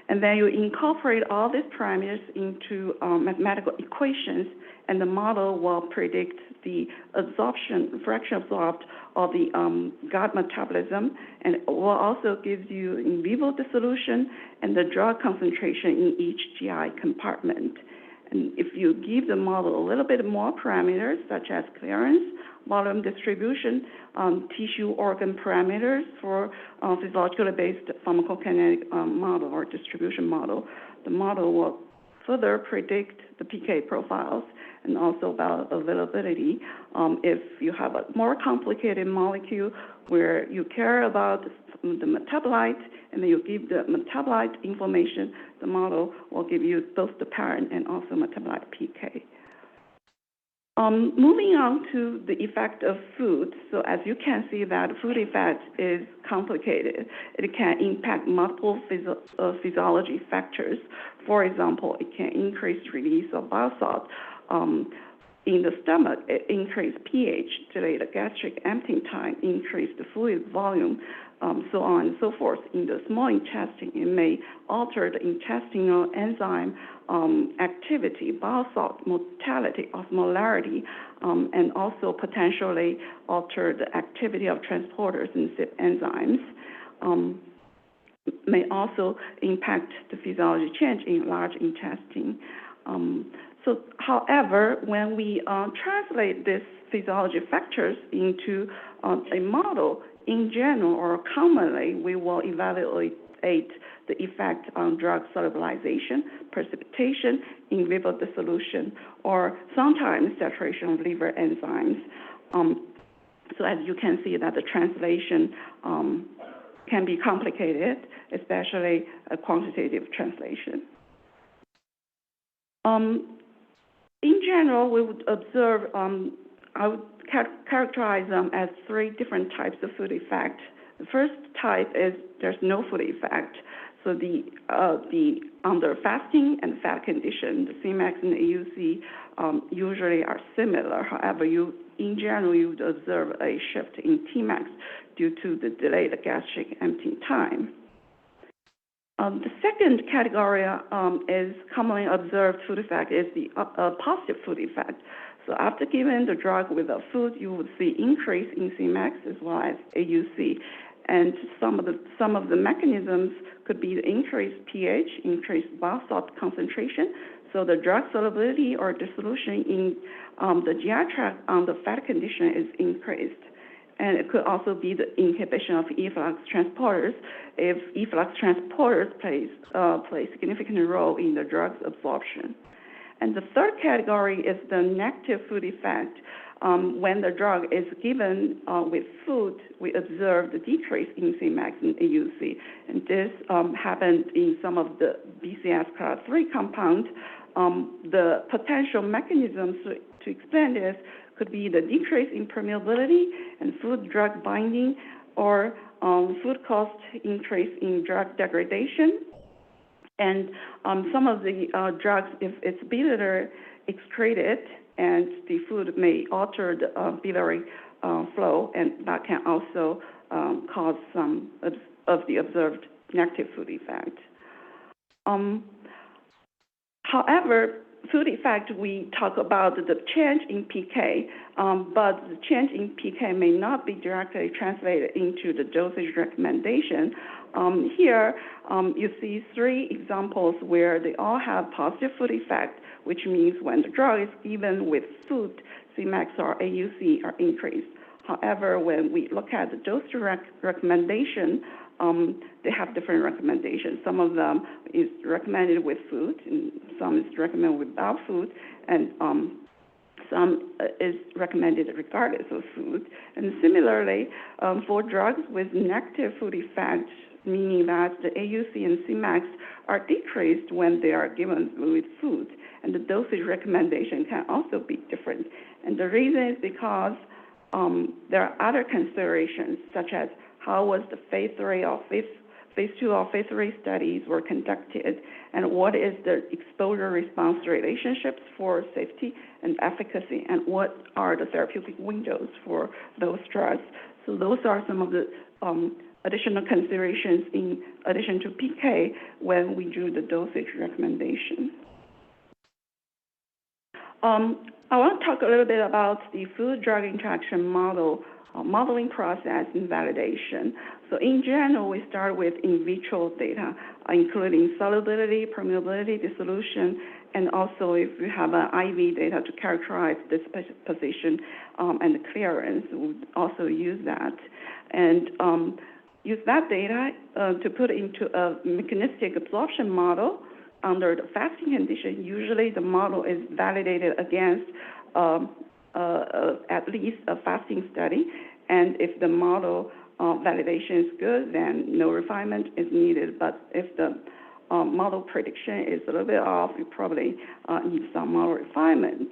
And then you incorporate all these parameters into mathematical equations, and the model will predict the absorption, fraction absorbed, or the gut metabolism, and it will also give you in vivo dissolution and the drug concentration in each GI compartment. And if you give the model a little bit more parameters, such as clearance, volume distribution, tissue organ parameters for physiologically based pharmacokinetic model or distribution model, the model will further predict the PK profiles and also availability. If you have a more complicated molecule where you care about the metabolite and then you give the metabolite information, the model will give you both the parent and also metabolite PK. Moving on to the effect of food. So as you can see that food effect is complicated. It can impact multiple physiology factors. For example, it can increase release of bile salt. In the stomach, it increase pH, delay the gastric emptying time, increase the fluid volume, so on and so forth. In the small intestine, it may alter the intestinal enzyme activity, bile salt motility, osmolarity, and also potentially alter the activity of transporters and CYP enzymes. May also impact the physiology change in large intestine. However, when we translate these physiology factors into a model, in general or commonly, we will evaluate the effect on drug solubilization, precipitation, in vivo dissolution, or sometimes saturation of liver enzymes. So as you can see that the translation can be complicated, especially a quantitative translation. In general, we would observe, I would characterize them as three different types of food effect. The first type is there's no food effect. So under fasting and fat condition, the Cmax and the AUC usually are similar. However, in general, you would observe a shift in Tmax due to the delayed gastric emptying time. The second category is commonly observed food effect is the positive food effect. So after giving the drug with a food, you would see increase in Cmax as well as AUC. And some of the mechanisms could be the increased pH, increased bile salt concentration. So the drug solubility or dissolution in the GI tract on the fat condition is increased. And it could also be the inhibition of efflux transporters if efflux transporters play a significant role in the drug's absorption. And the third category is the negative food effect. When the drug is given with food, we observe the decrease in Cmax and AUC. And this happened in some of the BCS class 3 compounds. The potential mechanisms to explain this could be the decrease in permeability and food-drug binding, or food cost increase in drug degradation. And some of the drugs, if it's biliary excreted, and the food may alter the biliary flow, and that can also cause some of the observed negative food effect. However, food effect, we talk about the change in PK, but the change in PK may not be directly translated into the dosage recommendation. Here, you see three examples where they all have positive food effect, which means when the drug is given with food, Cmax or AUC are increased. However, when we look at the dose recommendation, they have different recommendations. Some of them is recommended with food, and some is recommended without food, and some is recommended regardless of food. And similarly, for drugs with negative food effect, meaning that the AUC and Cmax are decreased when they are given with food, and the dosage recommendation can also be different. And the reason is because there are other considerations, such as how was the phase 3 or phase 2 or phase 3 studies were conducted, and what is the exposure-response relationships for safety and efficacy, and what are the therapeutic windows for those drugs. So those are some of the additional considerations in addition to PK when we do the dosage recommendation. I want to talk a little bit about the food-drug interaction modeling process and validation. So in general, we start with in vitro data, including solubility, permeability, dissolution, and also if you have an IV data to characterize this position and the clearance, we also use that. And use that data to put into a mechanistic absorption model under the fasting condition. Usually the model is validated against at least a fasting study, and if the model validation is good, then no refinement is needed. But if the model prediction is a little bit off, you probably need some more refinement.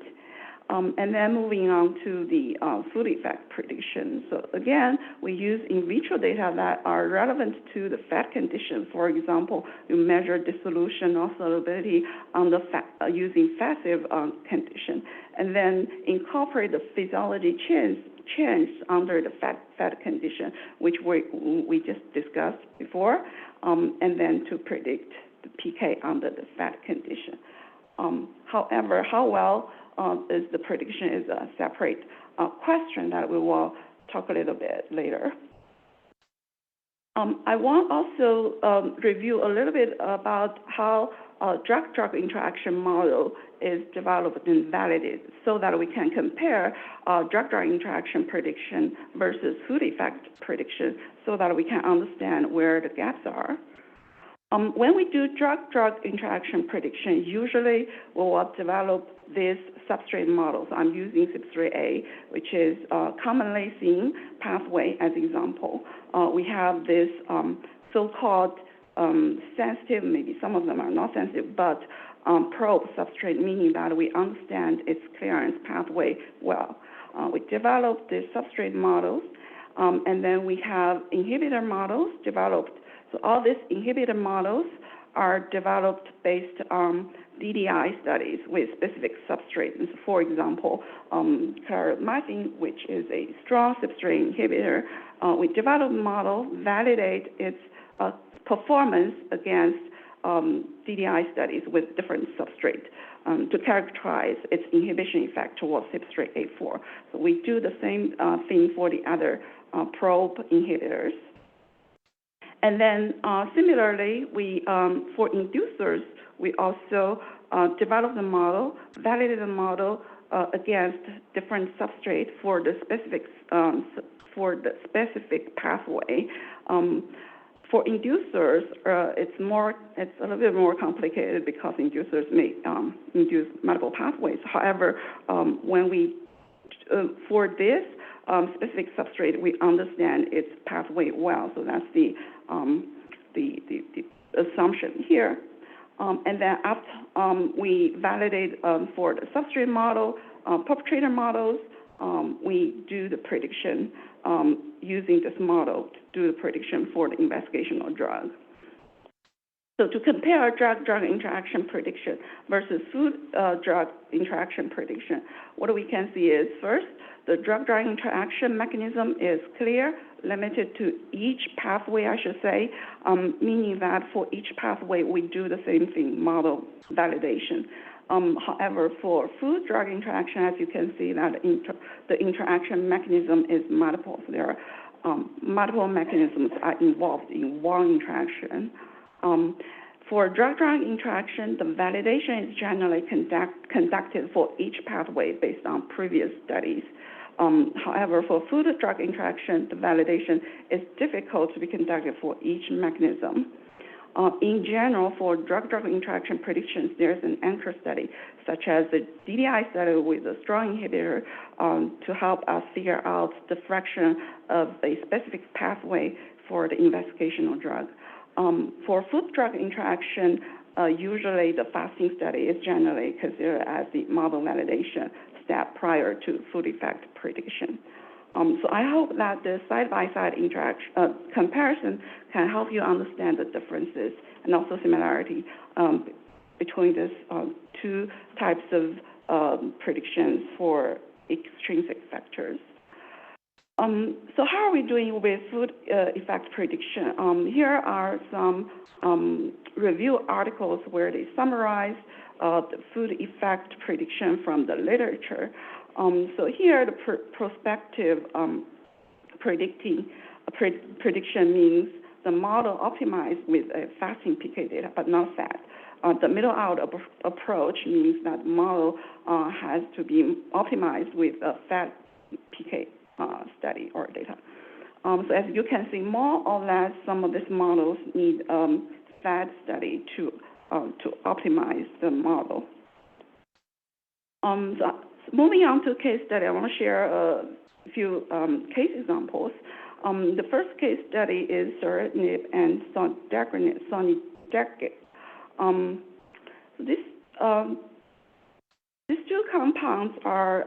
And then moving on to the food effect prediction. So again, we use in vitro data that are relevant to the fat condition. For example, you measure dissolution or solubility on the fat, using FASIV condition, and then incorporate the physiology change under the fat condition, which we just discussed before, and then to predict the PK under the fat condition. However, how well is the prediction is a separate question that we will talk a little bit later. I want also review a little bit about how a drug-drug interaction model is developed and validated so that we can compare drug-drug interaction prediction versus food effect prediction so that we can understand where the gaps are. When we do drug-drug interaction prediction, usually we will develop these substrate models. I'm using CYP3A, which is commonly seen pathway as example. We have this so-called sensitive, maybe some of them are not sensitive, but probe substrate, meaning that we understand its clearance pathway well. We developed these substrate models, and then we have inhibitor models developed. So all these inhibitor models are developed based on DDI studies with specific substrates. For example, clarithromycin, which is a strong substrate inhibitor, we develop a model, validate its performance against DDI studies with different substrates to characterize its inhibition effect towards CYP3A4. So we do the same thing for the other probe inhibitors. And then similarly, we for inducers, we also developed a model, validated a model against different substrates for the specific pathway. For inducers, it's a little bit more complicated because inducers may induce multiple pathways. However, when we for this specific substrate, we understand its pathway well. So that's the assumption here. And then after we validate for the substrate model, perpetrator models, we do the prediction using this model to do the prediction for the investigational drug. So to compare drug-drug interaction prediction versus food-drug interaction prediction, what we can see is first, the drug-drug interaction mechanism is clear, limited to each pathway, I should say, meaning that for each pathway, we do the same thing, model validation. However, for food-drug interaction, as you can see, that the interaction mechanism is multiple. So there are multiple mechanisms are involved in one interaction. For drug-drug interaction, the validation is generally conducted for each pathway based on previous studies. However, for food-drug interaction, the validation is difficult to be conducted for each mechanism. In general, for drug-drug interaction predictions, there's an anchor study, such as the DDI study with a strong inhibitor to help us figure out the fraction of a specific pathway for the investigational drug. For food-drug interaction, usually the fasting study is generally considered as the model validation step prior to food effect prediction. So I hope that the side-by-side comparison can help you understand the differences and also similarity between these two types of predictions for extrinsic factors. So how are we doing with food effect prediction? Here are some review articles where they summarize the food effect prediction from the literature. So here, the prospective prediction means the model optimized with a fasting PK data, but not fat. The middle out approach means that the model has to be optimized with a fat PK study or data. So as you can see, more or less, some of these models need fat study to optimize the model. So moving on to case study, I want to share a few case examples. The first case study is soritinib and sonidegib. These two compounds are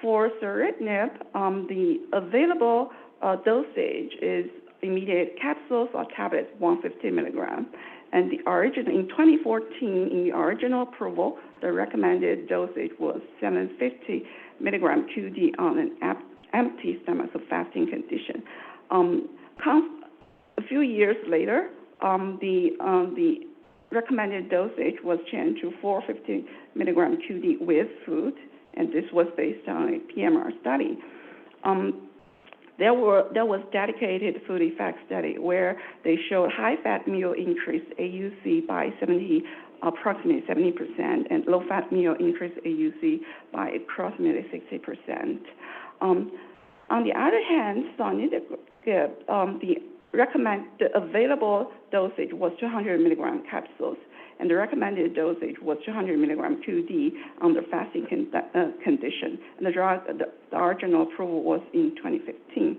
for soritinib, the available dosage is immediate capsules or tablets, 150 milligram. And the origin, in 2014, in the original approval, the recommended dosage was 750 milligram QD on an empty stomach, so fasting condition. A few years later, the recommended dosage was changed to 450 milligram QD with food, and this was based on a PMR study. There was dedicated food effect study where they showed high-fat meal increased AUC by approximately 70%, and low-fat meal increased AUC by approximately 60%. On the other hand, sonidegib, the available dosage was 200 milligram capsules, and the recommended dosage was 200 milligram QD under fasting condition. And the original approval was in 2015.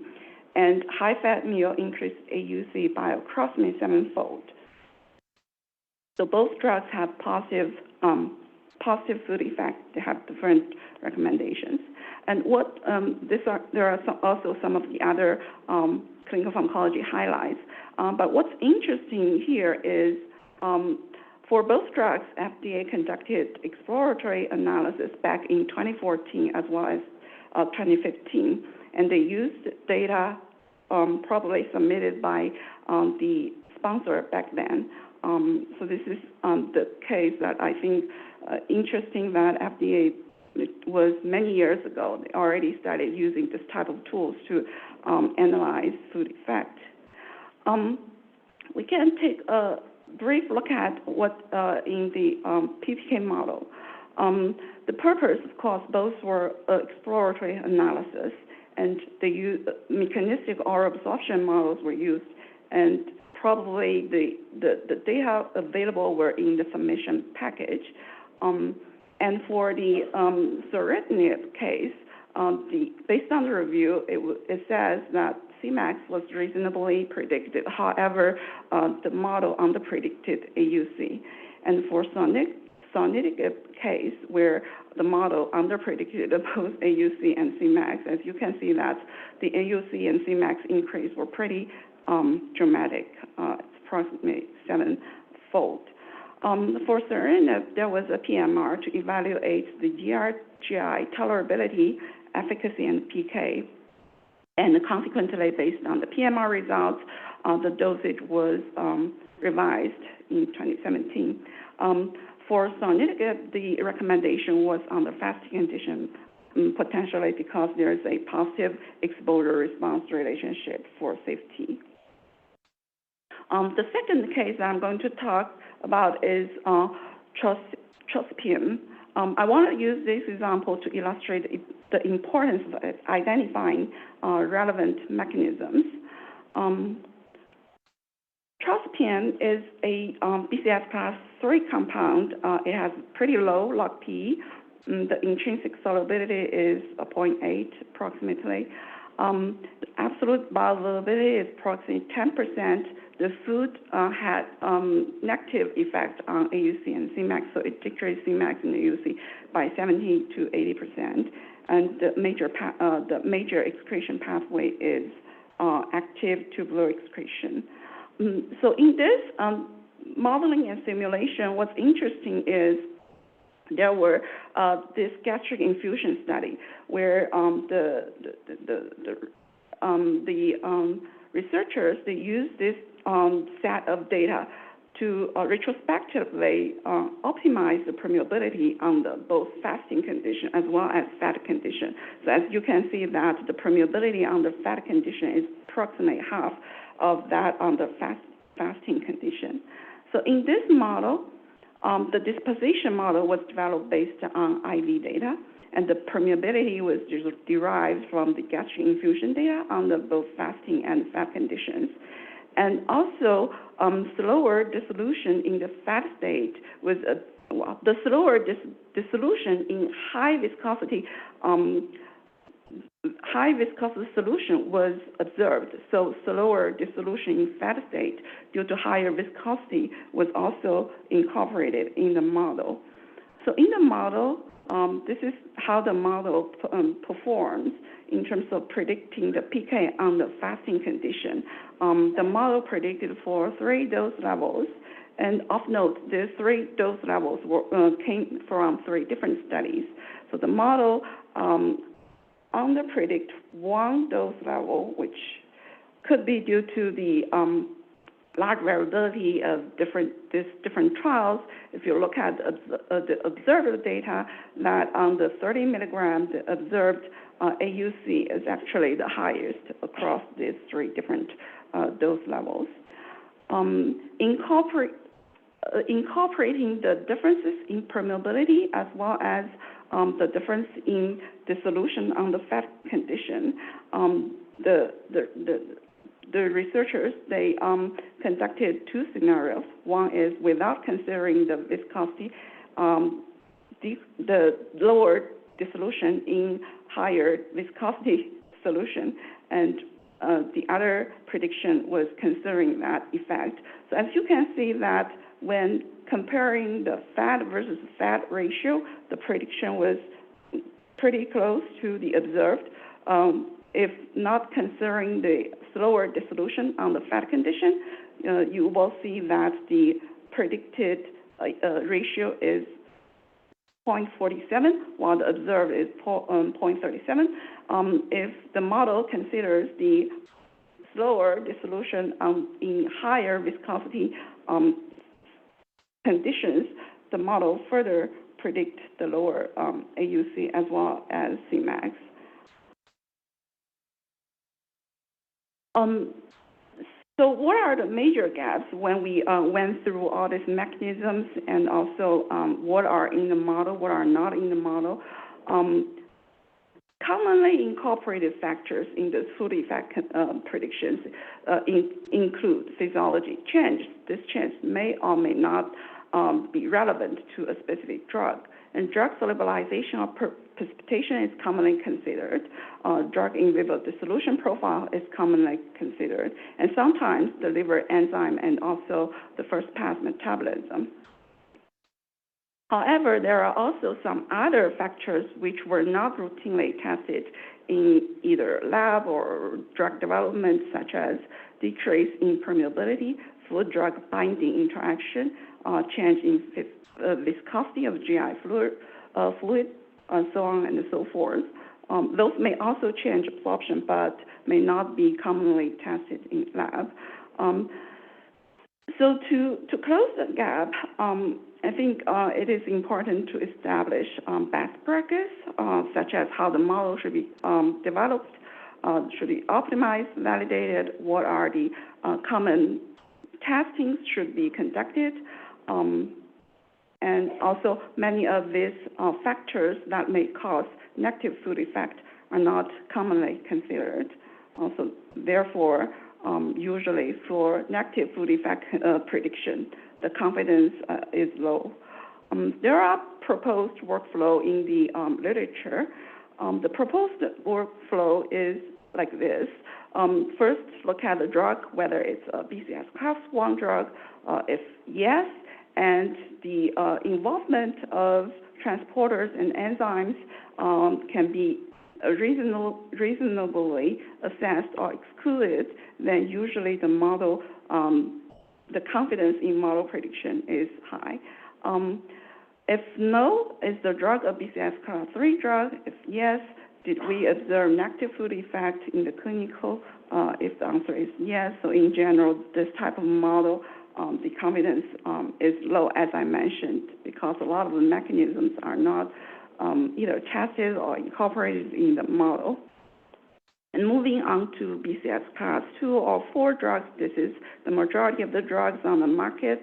And high-fat meal increased AUC by approximately 7-fold. So both drugs have positive food effect. They have different recommendations. And there are also some of the other clinical pharmacology highlights. But what's interesting here is for both drugs, FDA conducted exploratory analysis back in 2014 as well as 2015, and they used data probably submitted by the sponsor back then. So this is the case that I think interesting that FDA, it was many years ago, they already started using this type of tools to analyze food effect. We can take a brief look at what in the PBPK model. The purpose, of course, both were exploratory analysis, and the mechanistic oral absorption models were used, and probably the data available were in the submission package. And for the soritinib case, based on the review, it says that Cmax was reasonably predicted. However, the model underpredicted AUC. And for sonidegib case, where the model underpredicted both AUC and Cmax, as you can see that the AUC and Cmax increase were pretty dramatic, approximately 7-fold. For soritinib, there was a PMR to evaluate the GI tolerability, efficacy, and PK. And consequently, based on the PMR results, the dosage was revised in 2017. For sonidegib, the recommendation was under fasting condition, potentially because there is a positive exposure-response relationship for safety. The second case that I'm going to talk about is trospium. I want to use this example to illustrate the importance of identifying relevant mechanisms. Trospium is a BCS class 3 compound. It has pretty low log P. The intrinsic solubility is 0.8 approximately. The absolute bioavailability is approximately 10%. The food had negative effect on AUC and Cmax, so it decreased Cmax and AUC by 70 to 80%. And the major excretion pathway is active tubular excretion. So in this modeling and simulation, what's interesting is there were this gastric infusion study where the researchers, they used this set of data to retrospectively optimize the permeability on the both fasting condition as well as fat condition. So as you can see that the permeability on the fat condition is approximately half of that on the fasting condition. So in this model, the disposition model was developed based on IV data, and the permeability was derived from the gastric infusion data on the both fasting and fat conditions. And also, slower dissolution in the fat state was the slower dissolution in high viscosity solution was observed. So slower dissolution in fat state due to higher viscosity was also incorporated in the model. So in the model, this is how the model performs in terms of predicting the PK on the fasting condition. The model predicted for 3 dose levels, and of note, the 3 dose levels came from 3 different studies. So the model underpredict 1 dose level, which could be due to the large variability of different trials. If you look at the observed data, that on the 30 milligrams, the observed AUC is actually the highest across these 3 different dose levels. Incorporating the differences in permeability as well as the difference in dissolution on the fat condition, the researchers, they conducted 2 scenarios. One is without considering the viscosity, the lower dissolution in higher viscosity solution, and the other prediction was considering that effect. So as you can see that when comparing the fat versus fat ratio, the prediction was pretty close to the observed. If not considering the slower dissolution on the fat condition, you will see that the predicted ratio is 0.47, while the observed is 0.37. If the model considers the slower dissolution in higher viscosity conditions, the model further predicts the lower AUC as well as Cmax. So what are the major gaps when we went through all these mechanisms, and also what are in the model, what are not in the model? Commonly incorporated factors in the food effect predictions include physiology change. This change may or may not be relevant to a specific drug. And drug solubilization or precipitation is commonly considered. Drug in vivo dissolution profile is commonly considered. And sometimes the liver enzyme and also the first pass metabolism. However, there are also some other factors which were not routinely tested in either lab or drug development, such as decrease in permeability, food-drug binding interaction, change in viscosity of GI fluid, and so on and so forth. Those may also change absorption, but may not be commonly tested in lab. So to close the gap, I think it is important to establish best practice, such as how the model should be developed, should be optimized, validated, what are the common testings should be conducted. And also, many of these factors that may cause negative food effect are not commonly considered. Also, therefore, usually for negative food effect prediction, the confidence is low. There are proposed workflow in the literature. The proposed workflow is like this. First, look at the drug, whether it's a BCS class 1 drug. If yes, and the involvement of transporters and enzymes can be reasonably assessed or excluded, then usually the model, the confidence in model prediction is high. If no, is the drug a BCS class 3 drug? If yes, did we observe negative food effect in the clinical? If the answer is yes, so in general, this type of model, the confidence is low, as I mentioned, because a lot of the mechanisms are not either tested or incorporated in the model. And moving on to BCS class 2 or 4 drugs, this is the majority of the drugs on the market.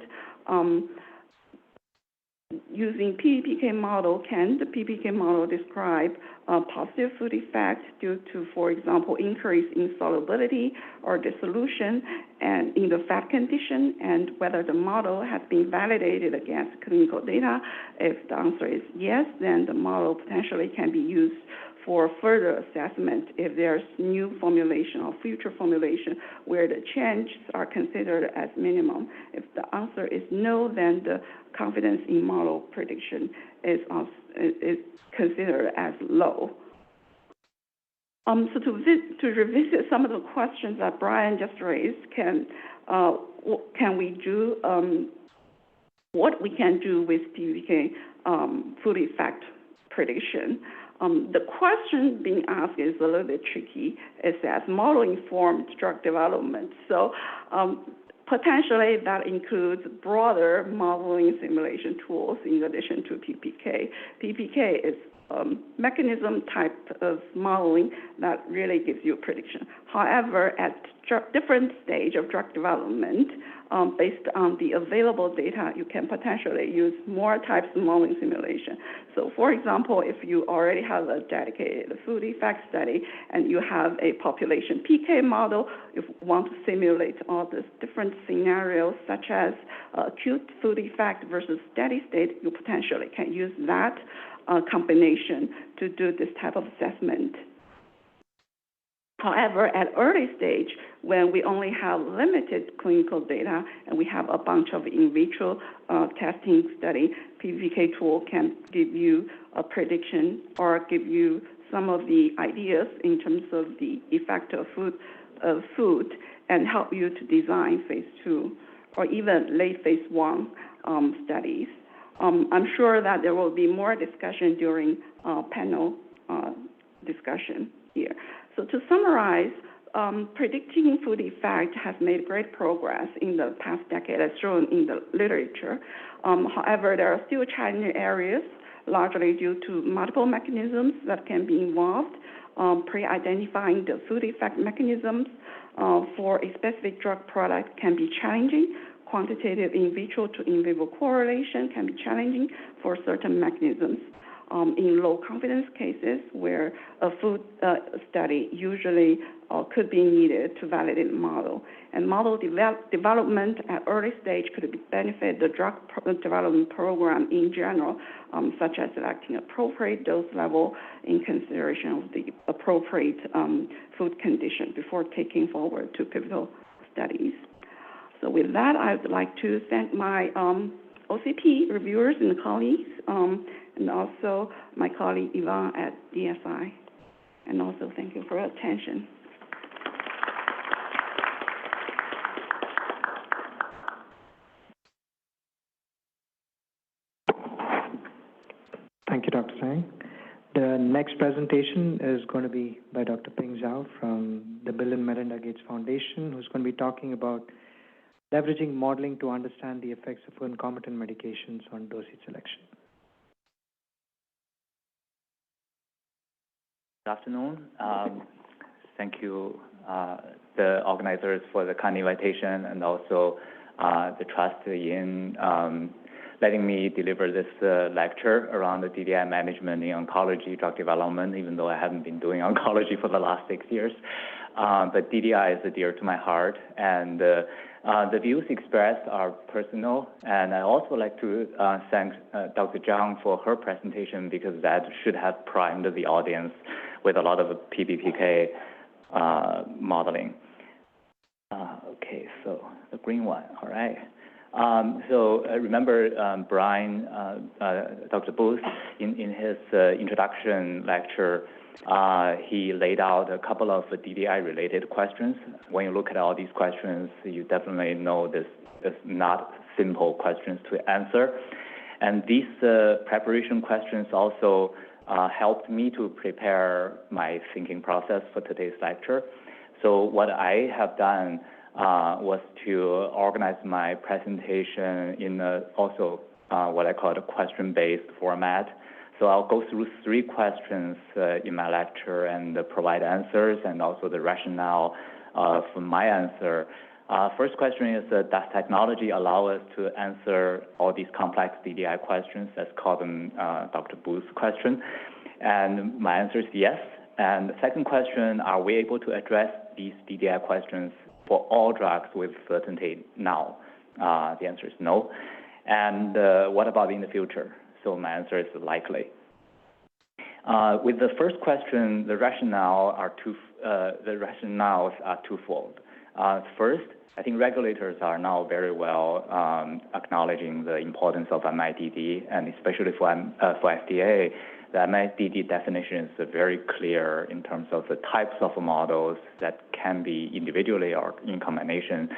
Using PBPK model, can the PBPK model describe a positive food effect due to, for example, increase in solubility or dissolution and in the fat condition, and whether the model has been validated against clinical data? If the answer is yes, then the model potentially can be used for further assessment if there's new formulation or future formulation where the changes are considered as minimum. If the answer is no, then the confidence in model prediction is considered as low. So to revisit some of the questions that Brian just raised, can we do what we can do with PBPK food effect prediction? The question being asked is a little bit tricky. It says model-informed drug development. So potentially that includes broader modeling simulation tools in addition to PBPK. PBPK is a mechanism type of modeling that really gives you prediction. However, at different stage of drug development, based on the available data, you can potentially use more types of modeling simulation. So for example, if you already have a dedicated food effect study and you have a population PK model, if you want to simulate all these different scenarios such as acute food effect versus steady state, you potentially can use that combination to do this type of assessment. However, at early stage, when we only have limited clinical data and we have a bunch of in vitro testing study, PBPK tool can give you a prediction or give you some of the ideas in terms of the effect of food and help you to design phase 2 or even late phase 1 studies. I'm sure that there will be more discussion during panel discussion here. So to summarize, predicting food effect has made great progress in the past decade, as shown in the literature. However, there are still challenging areas, largely due to multiple mechanisms that can be involved. Pre-identifying the food effect mechanisms for a specific drug product can be challenging. Quantitative in vitro to in vivo correlation can be challenging for certain mechanisms. In low confidence cases where a food study usually could be needed to validate the model. And model development at early stage could benefit the drug development program in general, such as selecting appropriate dose level in consideration of the appropriate food condition before taking forward to pivotal studies. So with that, I would like to thank my OCP reviewers and colleagues, and also my colleague Yvonne at DSI. And also thank you for your attention. Thank you, Dr. Zhang. The next presentation is going to be by Dr. Ping Zhao from the Bill and Melinda Gates Foundation, who's going to be talking about leveraging modeling to understand the effects of concomitant medications on dosage selection. Good afternoon. Thank you, the organizers, for the kind invitation, and also the trust in letting me deliver this lecture around the DDI management in oncology drug development, even though I haven't been doing oncology for the last 6 years. But DDI is dear to my heart, and the views expressed are personal. And I also like to thank Dr. Zhang for her presentation, because that should have primed the audience with a lot of PBPK modeling. Okay, so the green one, all right. So remember Brian, Dr. Booth, in his introduction lecture, he laid out a couple of DDI-related questions. When you look at all these questions, you definitely know this is not simple questions to answer. And these preparation questions also helped me to prepare my thinking process for today's lecture. So what I have done was to organize my presentation in also what I call a question-based format. So I'll go through 3 questions in my lecture and provide answers and also the rationale for my answer. First question is, does technology allow us to answer all these complex DDI questions? Let's call them Dr. Booth's question. And my answer is yes. And the second question, are we able to address these DDI questions for all drugs with certainty now? The answer is no. And what about in the future? So my answer is likely. With the first question, the rationales are twofold. First, I think regulators are now very well acknowledging the importance of MIDD, and especially for FDA, the MIDD definition is very clear in terms of the types of models that can be individually or in combination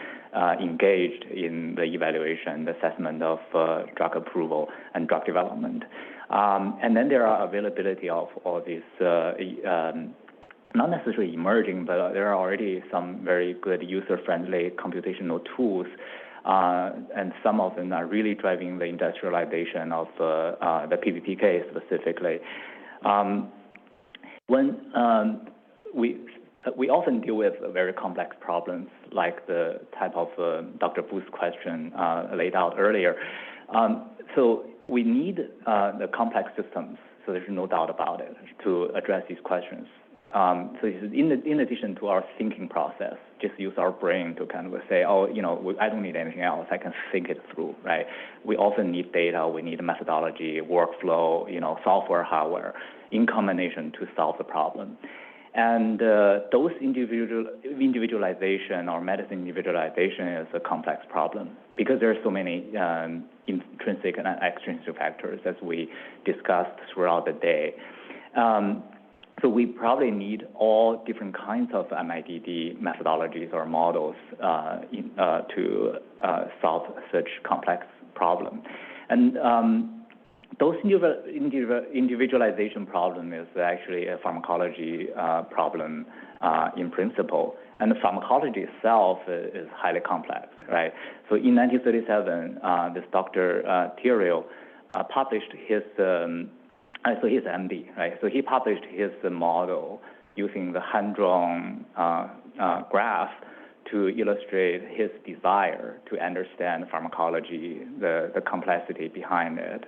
engaged in the evaluation, the assessment of drug approval and drug development. And then there are availability of all these, not necessarily emerging, but there are already some very good user-friendly computational tools, and some of them are really driving the industrialization of the PBPK specifically. When we often deal with very complex problems like the type of Dr. Booth's question laid out earlier. So we need the complex systems, so there's no doubt about it, to address these questions. So in addition to our thinking process, just use our brain to kind of say, oh, you know, I don't need anything else. I can think it through, right? We often need data. We need methodology, workflow, you know, software, hardware, in combination to solve the problem. And those individualization or medicine individualization is a complex problem because there are so many intrinsic and extrinsic factors as we discussed throughout the day. So we probably need all different kinds of MIDD methodologies or models to solve such complex problems. And those individualization problem is actually a pharmacology problem in principle. And the pharmacology itself is highly complex, right? So in 1937, this Dr. Theriot published his so he's MD, right? So he published his model using the hand-drawn graph to illustrate his desire to understand pharmacology, the complexity behind it.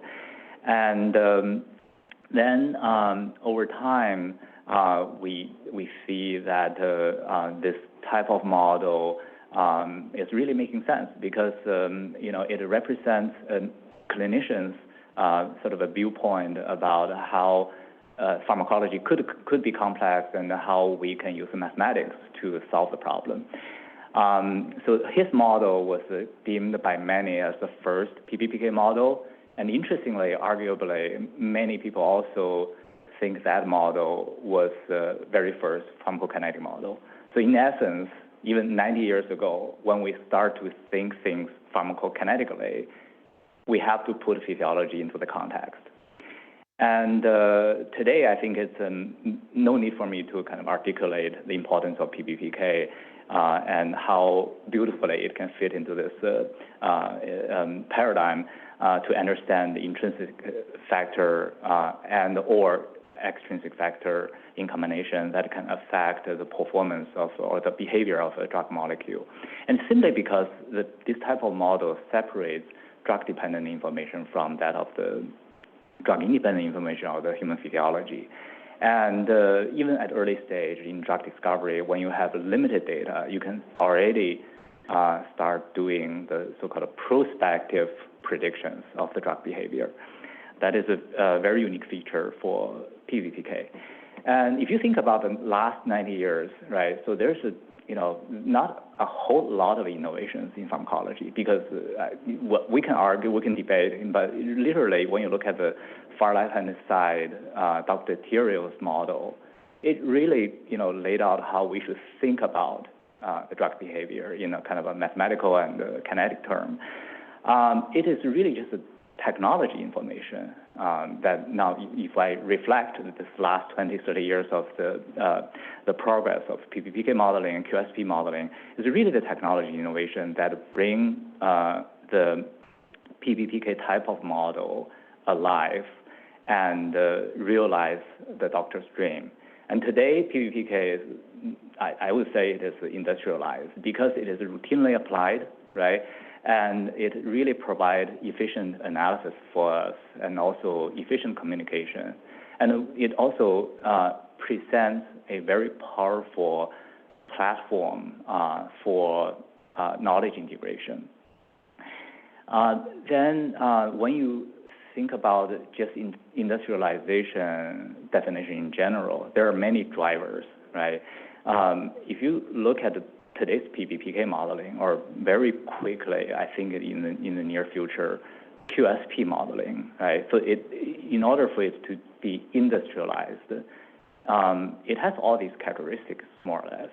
And then over time, we see that this type of model is really making sense because you know, it represents clinicians' sort of a viewpoint about how pharmacology could be complex and how we can use mathematics to solve the problem. So his model was deemed by many as the first PBPK model, and interestingly, arguably, many people also think that model was the very first pharmacokinetic model. So in essence, even 90 years ago, when we start to think things pharmacokinetically, we have to put physiology into the context. And today, I think it's no need for me to kind of articulate the importance of PBPK and how beautifully it can fit into this paradigm to understand the intrinsic factor and or extrinsic factor in combination that can affect the performance of or the behavior of a drug molecule. And simply because this type of model separates drug-dependent information from that of the drug-independent information of the human physiology. And even at early stage in drug discovery, when you have limited data, you can already start doing the so-called prospective predictions of the drug behavior. That is a very unique feature for PBPK. And if you think about the last 90 years, right, so there's not a whole lot of innovations in pharmacology because we can argue, we can debate, but literally when you look at the far left-hand side, Dr. Theriaul's model, it really, laid out how we should think about the drug behavior in a kind of a mathematical and kinetic term. It is really just a technology information that now, if I reflect this last 20, 30 years of the progress of PBPK modeling and QSP modeling, is really the technology innovation that bring the PBPK type of model alive and realize the doctor's dream. And today, PBPK is, I would say it is industrialized because it is routinely applied, right? And it really provides efficient analysis for us and also efficient communication. And it also presents a very powerful platform for knowledge integration. Then when you think about just industrialization definition in general, there are many drivers, right? If you look at today's PBPK modeling, or very quickly, I think in the near future, QSP modeling, right? So in order for it to be industrialized, it has all these characteristics, more or less.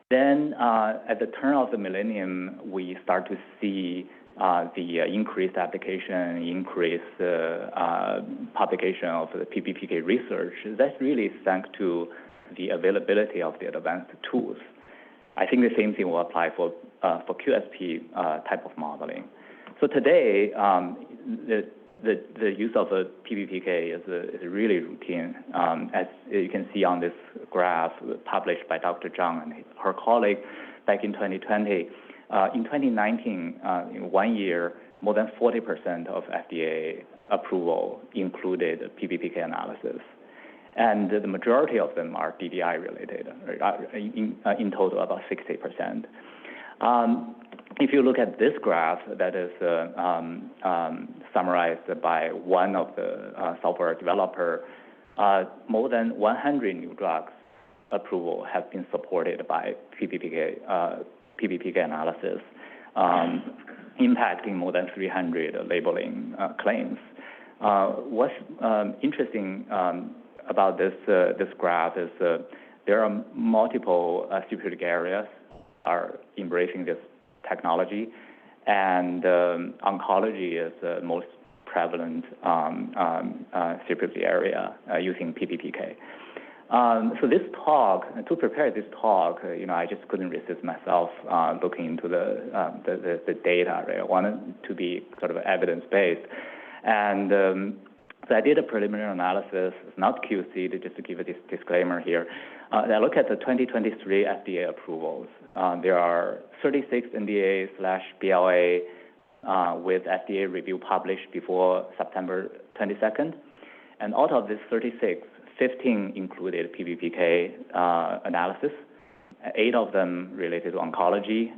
Then at the turn of the millennium, we start to see the increased application, increased publication of the PBPK research. That's really thanks to the availability of the advanced tools. I think the same thing will apply for QSP type of modeling. So today, the use of a PBPK is really routine. As you can see on this graph published by Dr. Zhang and her colleague back in 2020. In 2019, in 1 year, more than 40% of FDA approval included PBPK analysis. And the majority of them are DDI related, in total about 60%. If you look at this graph that is summarized by one of the software developer, more than 100 new drugs approval have been supported by PBPK analysis, impacting more than 300 labeling claims. What's interesting about this graph is there are multiple therapeutic areas are embracing this technology, and oncology is the most prevalent therapeutic area using PBPK. So this talk, to prepare this talk, I just couldn't resist myself looking into the data. Right? I wanted to be sort of evidence-based, and so I did a preliminary analysis, not QC, just to give a disclaimer here. I look at the 2023 FDA approvals. There are 36 NDA/BLA with FDA review published before September 22nd. And out of these 36, 15 included PBPK analysis, 8 of them related to oncology,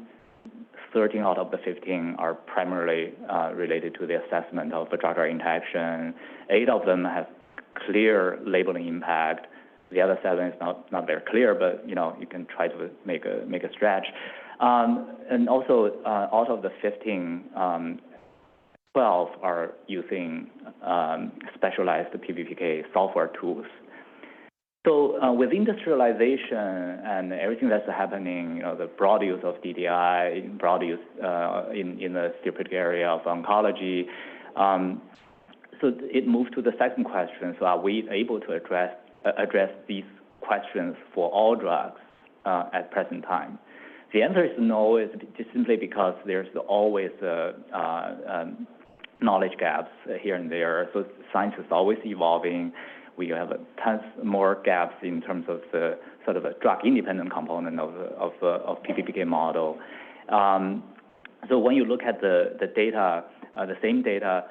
13 out of the 15 are primarily related to the assessment of the drug-drug interaction. 8 of them have clear labeling impact. The other 7 is not very clear, but you can try to make a stretch. And also, out of the 15, 12 are using specialized PBPK software tools. So with industrialization and everything that's happening, the broad use of DDI, broad use in the therapeutic area of oncology, so it moves to the second question. So are we able to address these questions for all drugs at present time? The answer is no. It's just simply because there's always knowledge gaps here and there. So science is always evolving. We have tons more gaps in terms of the sort of a drug-independent component of PBPK model. So when you look at the data, the same data,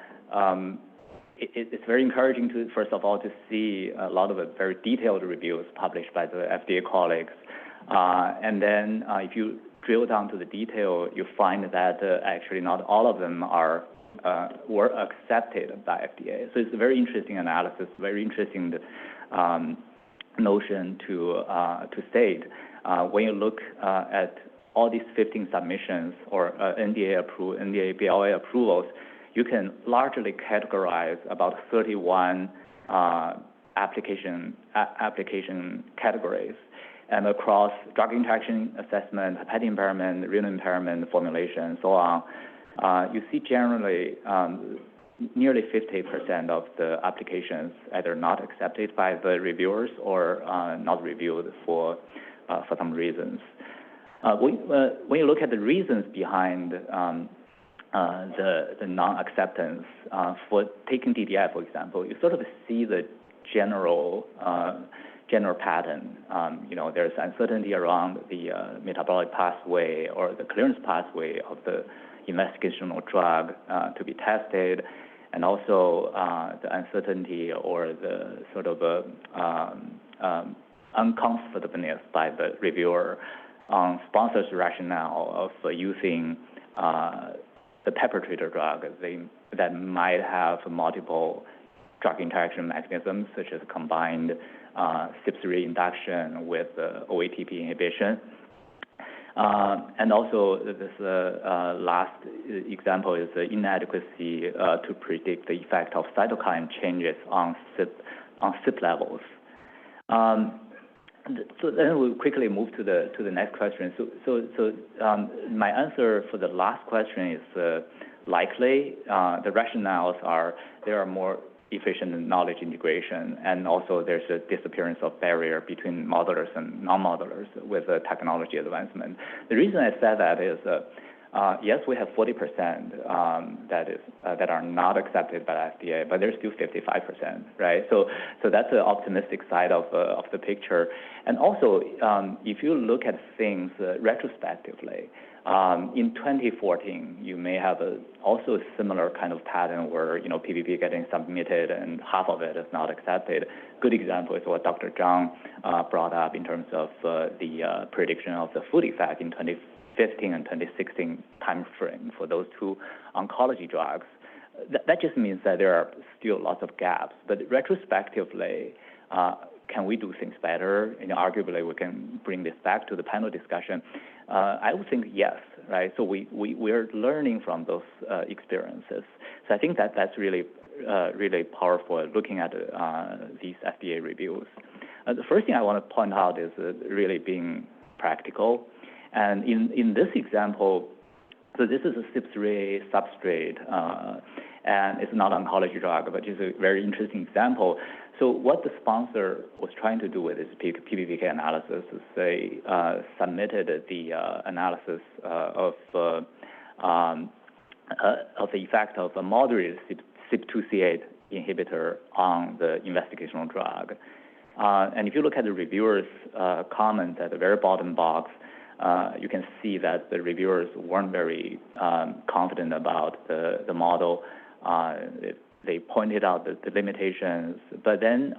it's very encouraging to, first of all, to see a lot of very detailed reviews published by the FDA colleagues. And then if you drill down to the detail, you find that actually not all of them were accepted by FDA. So it's a very interesting analysis, very interesting notion to state. When you look at all these 15 submissions or NDA BLA approvals, you can largely categorize about 31 application categories. And across drug interaction assessment, hepatic impairment, renal impairment, formulation, and so on, you see generally nearly 50% of the applications either not accepted by the reviewers or not reviewed for some reasons. When you look at the reasons behind the non-acceptance, for taking DDI, for example, you sort of see the general pattern. There's uncertainty around the metabolic pathway or the clearance pathway of the investigational drug to be tested, and also the uncertainty or the sort of uncomfortableness by the reviewer on sponsors' rationale of using the perpetrator drug that might have multiple drug interaction mechanisms, such as combined CYP3 induction with OATP inhibition. And also, this last example is the inadequacy to predict the effect of cytokine changes on CYP levels. So then we'll quickly move to the next question. So my answer for the last question is likely the rationales are there are more efficient knowledge integration, and also there's a disappearance of barrier between modelers and non-modelers with technology advancement. The reason I said that is, yes, we have 40% that are not accepted by the FDA, but there's still 55%, right? So that's the optimistic side of the picture. And also, if you look at things retrospectively, in 2014, you may have also a similar kind of pattern where, PBP getting submitted and half of it is not accepted. Good example is what Dr. Zhang brought up in terms of the prediction of the food effect in 2015 and 2016 timeframe for those two oncology drugs. That just means that there are still lots of gaps. But retrospectively, can we do things better? Arguably, we can bring this back to the panel discussion. I would think yes, right? So we're learning from those experiences. So I think that's really powerful looking at these FDA reviews. The first thing I want to point out is really being practical. And in this example, so this is a CYP3A substrate, and it's not an oncology drug, but it's a very interesting example. So what the sponsor was trying to do with this PBPK analysis is they submitted the analysis of the effect of a moderate CYP2C8 inhibitor on the investigational drug. And if you look at the reviewer's comment at the very bottom box, you can see that the reviewers weren't very confident about the model. They pointed out the limitations, but then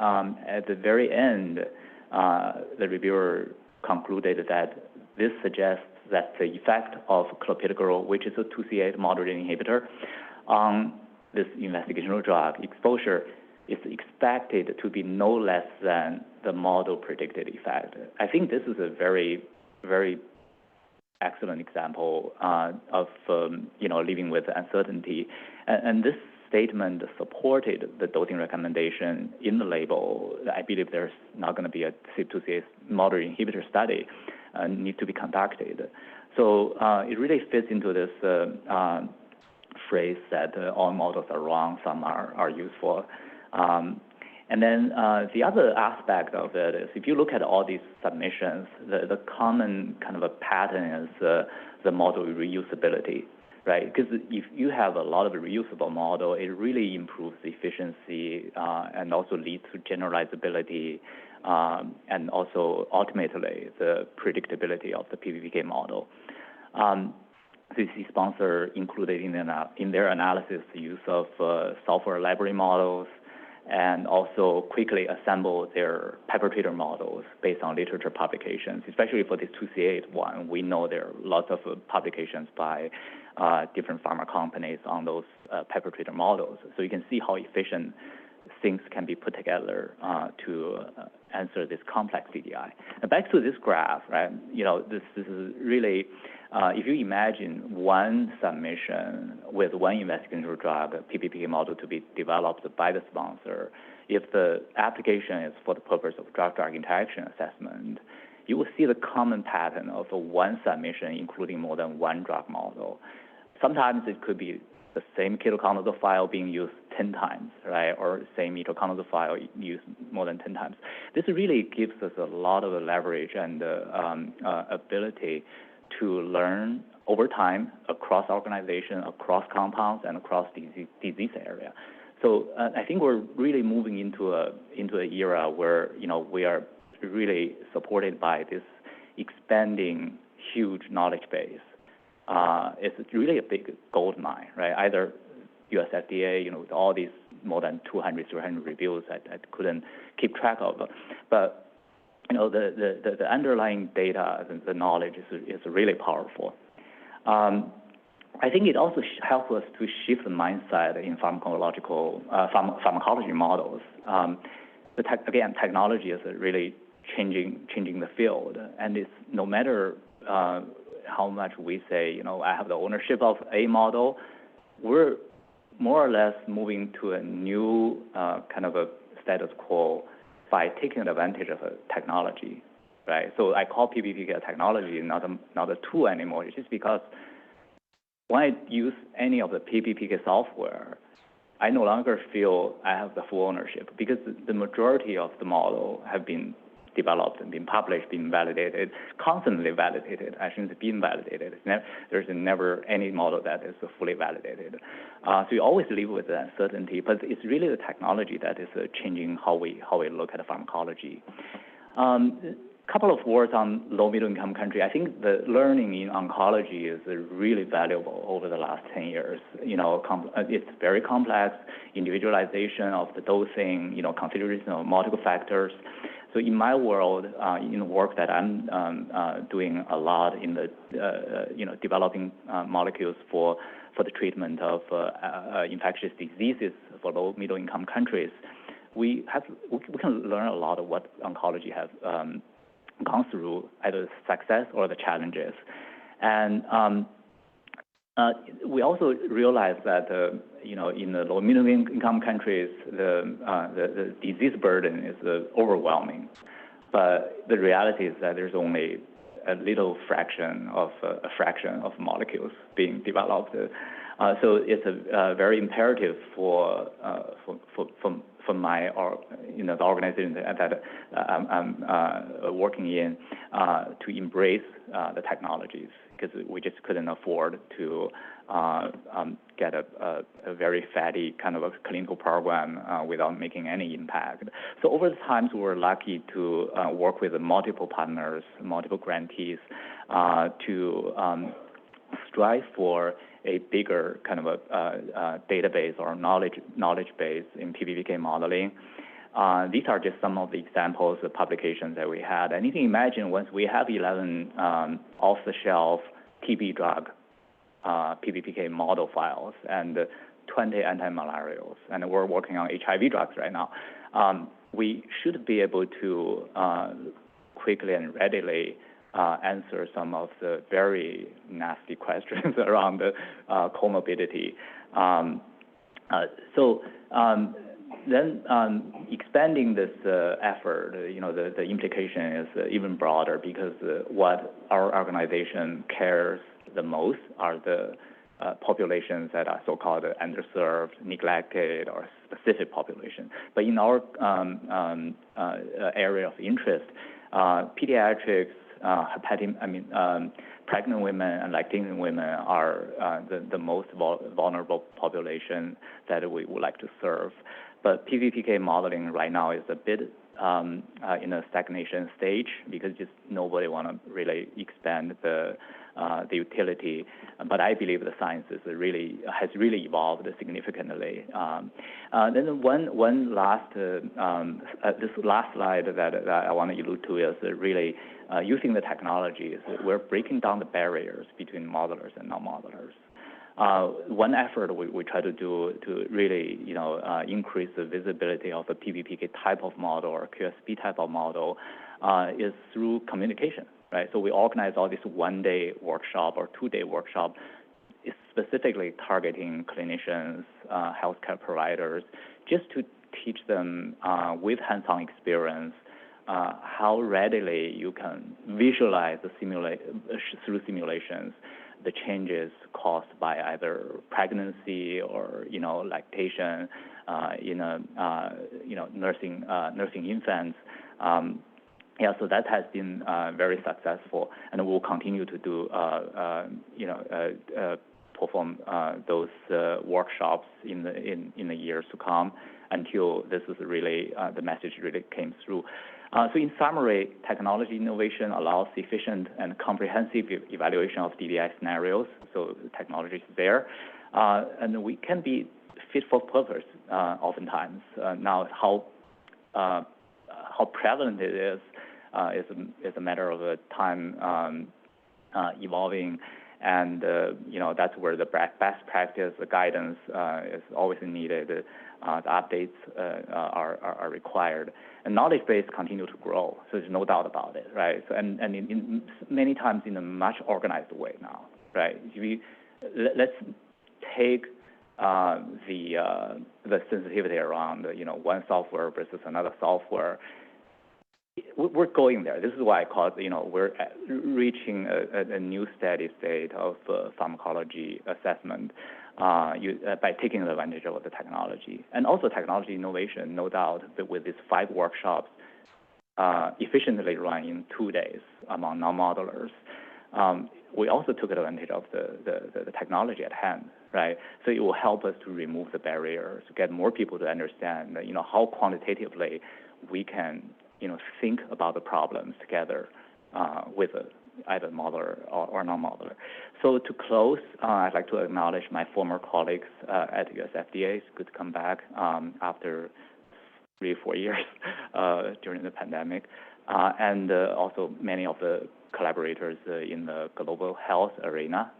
at the very end, the reviewer concluded that this suggests that the effect of clopidogrel, which is a 2C8 moderate inhibitor, on this investigational drug exposure is expected to be no less than the model predicted effect. I think this is a very, very excellent example of living with uncertainty, and this statement supported the dosing recommendation in the label. I believe there's not going to be a CYP2C8 moderate inhibitor study need to be conducted. So it really fits into this phrase that all models are wrong, some are useful. And then the other aspect of it is if you look at all these submissions, the common kind of a pattern is the model reusability. right? Because if you have a lot of reusable model, it really improves efficiency and also leads to generalizability and also ultimately the predictability of the PBPK model. CC sponsor included in their analysis the use of software library models and also quickly assemble their perpetrator models based on literature publications, especially for this 2C8 one. We know there are lots of publications by different pharma companies on those perpetrator models. So you can see how efficient things can be put together to answer this complex DDI. And back to this graph, right? This is really, if you imagine one submission with one investigational drug, a PBPK model to be developed by the sponsor, if the application is for the purpose of drug-drug interaction assessment, you will see the common pattern of one submission including more than one drug model. Sometimes it could be the same ketoconazole file being used 10 times, right? Or same mitoconazole file used more than 10 times. This really gives us a lot of leverage and ability to learn over time across organization, across compounds, and across disease area. So I think we're really moving into an era where we are really supported by this expanding huge knowledge base. It's really a big gold mine, right? Either US FDA, with all these more than 200, 300 reviews I couldn't keep track of, but the underlying data, the knowledge is really powerful. I think it also helps us to shift the mindset in pharmacology models. Again, technology is really changing the field, and it's no matter how much we say, I have the ownership of a model, we're more or less moving to a new kind of a status quo by taking advantage of a technology, right? So I call PBPK a technology, not a tool anymore. It's just because when I use any of the PBPK software, I no longer feel I have the full ownership because the majority of the model have been developed and been published, been validated, constantly validated. I shouldn't say been validated. There's never any model that is fully validated. So you always live with that uncertainty, but it's really the technology that is changing how we look at pharmacology. Couple of words on low-middle income country. I think the learning in oncology is really valuable over the last 10 years. It's very complex, individualization of the dosing, consideration of multiple factors. So in my world, in the work that I'm doing a lot in the, developing molecules for the treatment of infectious diseases for low-middle income countries, we can learn a lot of what oncology has gone through, either the success or the challenges. And we also realize that, in the low-middle income countries, the disease burden is overwhelming. But the reality is that there's only a little fraction of molecules being developed. So it's a very imperative for my, the organization that I'm working in to embrace the technologies, because we just couldn't afford to get a very fatty kind of a clinical program without making any impact. So over the times, we were lucky to work with multiple partners, multiple grantees to strive for a bigger kind of a database or knowledge base in PBPK modeling. These are just some of the examples of publications that we had. And you can imagine once we have 11 off-the-shelf TB drug PBPK model files and 20 antimalarials, and we're working on HIV drugs right now, we should be able to quickly and readily answer some of the very nasty questions around the comorbidity. Then expanding this effort, the implication is even broader, because what our organization cares the most are the populations that are so-called underserved, neglected, or specific population. But in our area of interest, pediatrics, pregnant women and lactating women are the most vulnerable population that we would like to serve. But PBPK modeling right now is a bit in a stagnation stage because just nobody want to really expand the utility. But I believe the science has really evolved significantly. Then one last this last slide that I want to allude to is really using the technologies. We're breaking down the barriers between modelers and non-modelers. One effort we try to do to really, increase the visibility of a PBPK type of model or QSP type of model is through communication, right? So we organize all this one-day workshop or two-day workshop, specifically targeting clinicians, healthcare providers, just to teach them with hands-on experience how readily you can visualize through simulations the changes caused by either pregnancy or lactation in nursing infants. So that has been very successful, and we'll continue to do perform those workshops in the years to come until this is really the message really came through. So in summary, technology innovation allows efficient and comprehensive evaluation of DDI scenarios. So technology is there, and we can be fit for purpose oftentimes. Now, how prevalent it is a matter of time evolving, and that's where the best practice, the guidance is always needed. The updates are required, and knowledge base continue to grow. So there's no doubt about it, right? So and in many times in a much organized way now, right? Let's take the sensitivity around one software versus another software. We're going there. This is why I call it, we're reaching a new steady state of pharmacology assessment by taking advantage of the technology. And also technology innovation, no doubt, that with these 5 workshops efficiently run in 2 days among non-modelers, we also took advantage of the technology at hand, right? So it will help us to remove the barriers, to get more people to understand, how quantitatively we can think about the problems together with either modeler or non-modeler. So to close, I'd like to acknowledge my former colleagues at US FDA. It's good to come back after 3 or 4 years during the pandemic, and also many of the collaborators in the global health arena.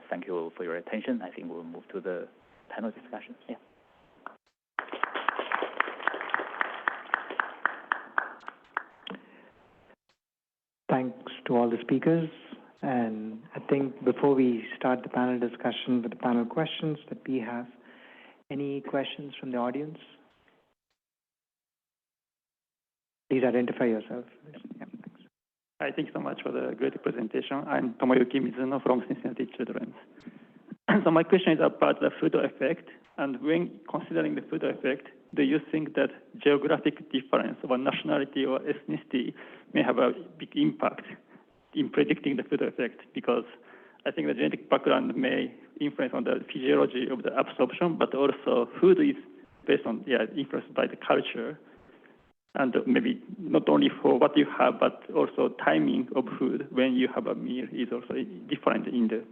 Thank you for your attention. I think we'll move to the panel discussion. Yeah. Thanks to all the speakers. And I think before we start the panel discussion with the panel questions that we have, any questions from the audience? Please identify yourself. Yeah, thanks. Hi, thank you so much for the great presentation. I'm Tomoyuki Mizuno from Cincinnati Children's. So my question is about the food effect. And when considering the food effect, do you think that geographic difference or nationality or ethnicity may have a big impact in predicting the food effect? Because I think the genetic background may influence on the physiology of the absorption, but also food is based on, influenced by the culture. And maybe not only for what you have, but also timing of food when you have a meal is also different in the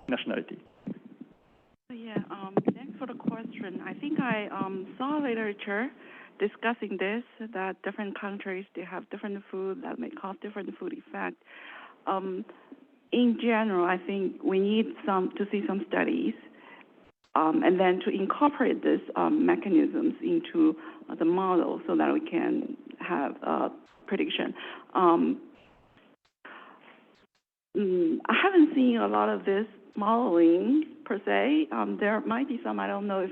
nationality. Thanks for the question. I think I saw literature discussing this, that different countries, they have different food that may cause different food effect. In general, I think we need to see some studies and then to incorporate these mechanisms into the model so that we can have prediction. I haven't seen a lot of this modeling per se. There might be some. I don't know if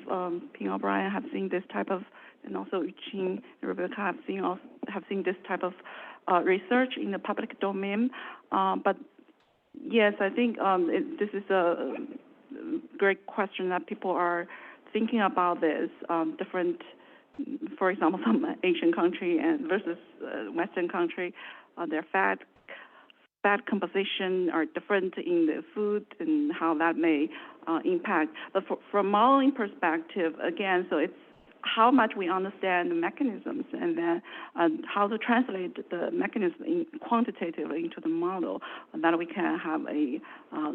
Ping O'Brien have seen this type of, and also Eugene and Rebecca have seen this type of research in the public domain. But yes, I think this is a great question that people are thinking about this different. For example, some Asian country and versus Western country, their fat fat composition are different in the food and how that may impact. But from modeling perspective, again, so it's how much we understand the mechanisms and then how to translate the mechanism quantitatively into the model, that we can have a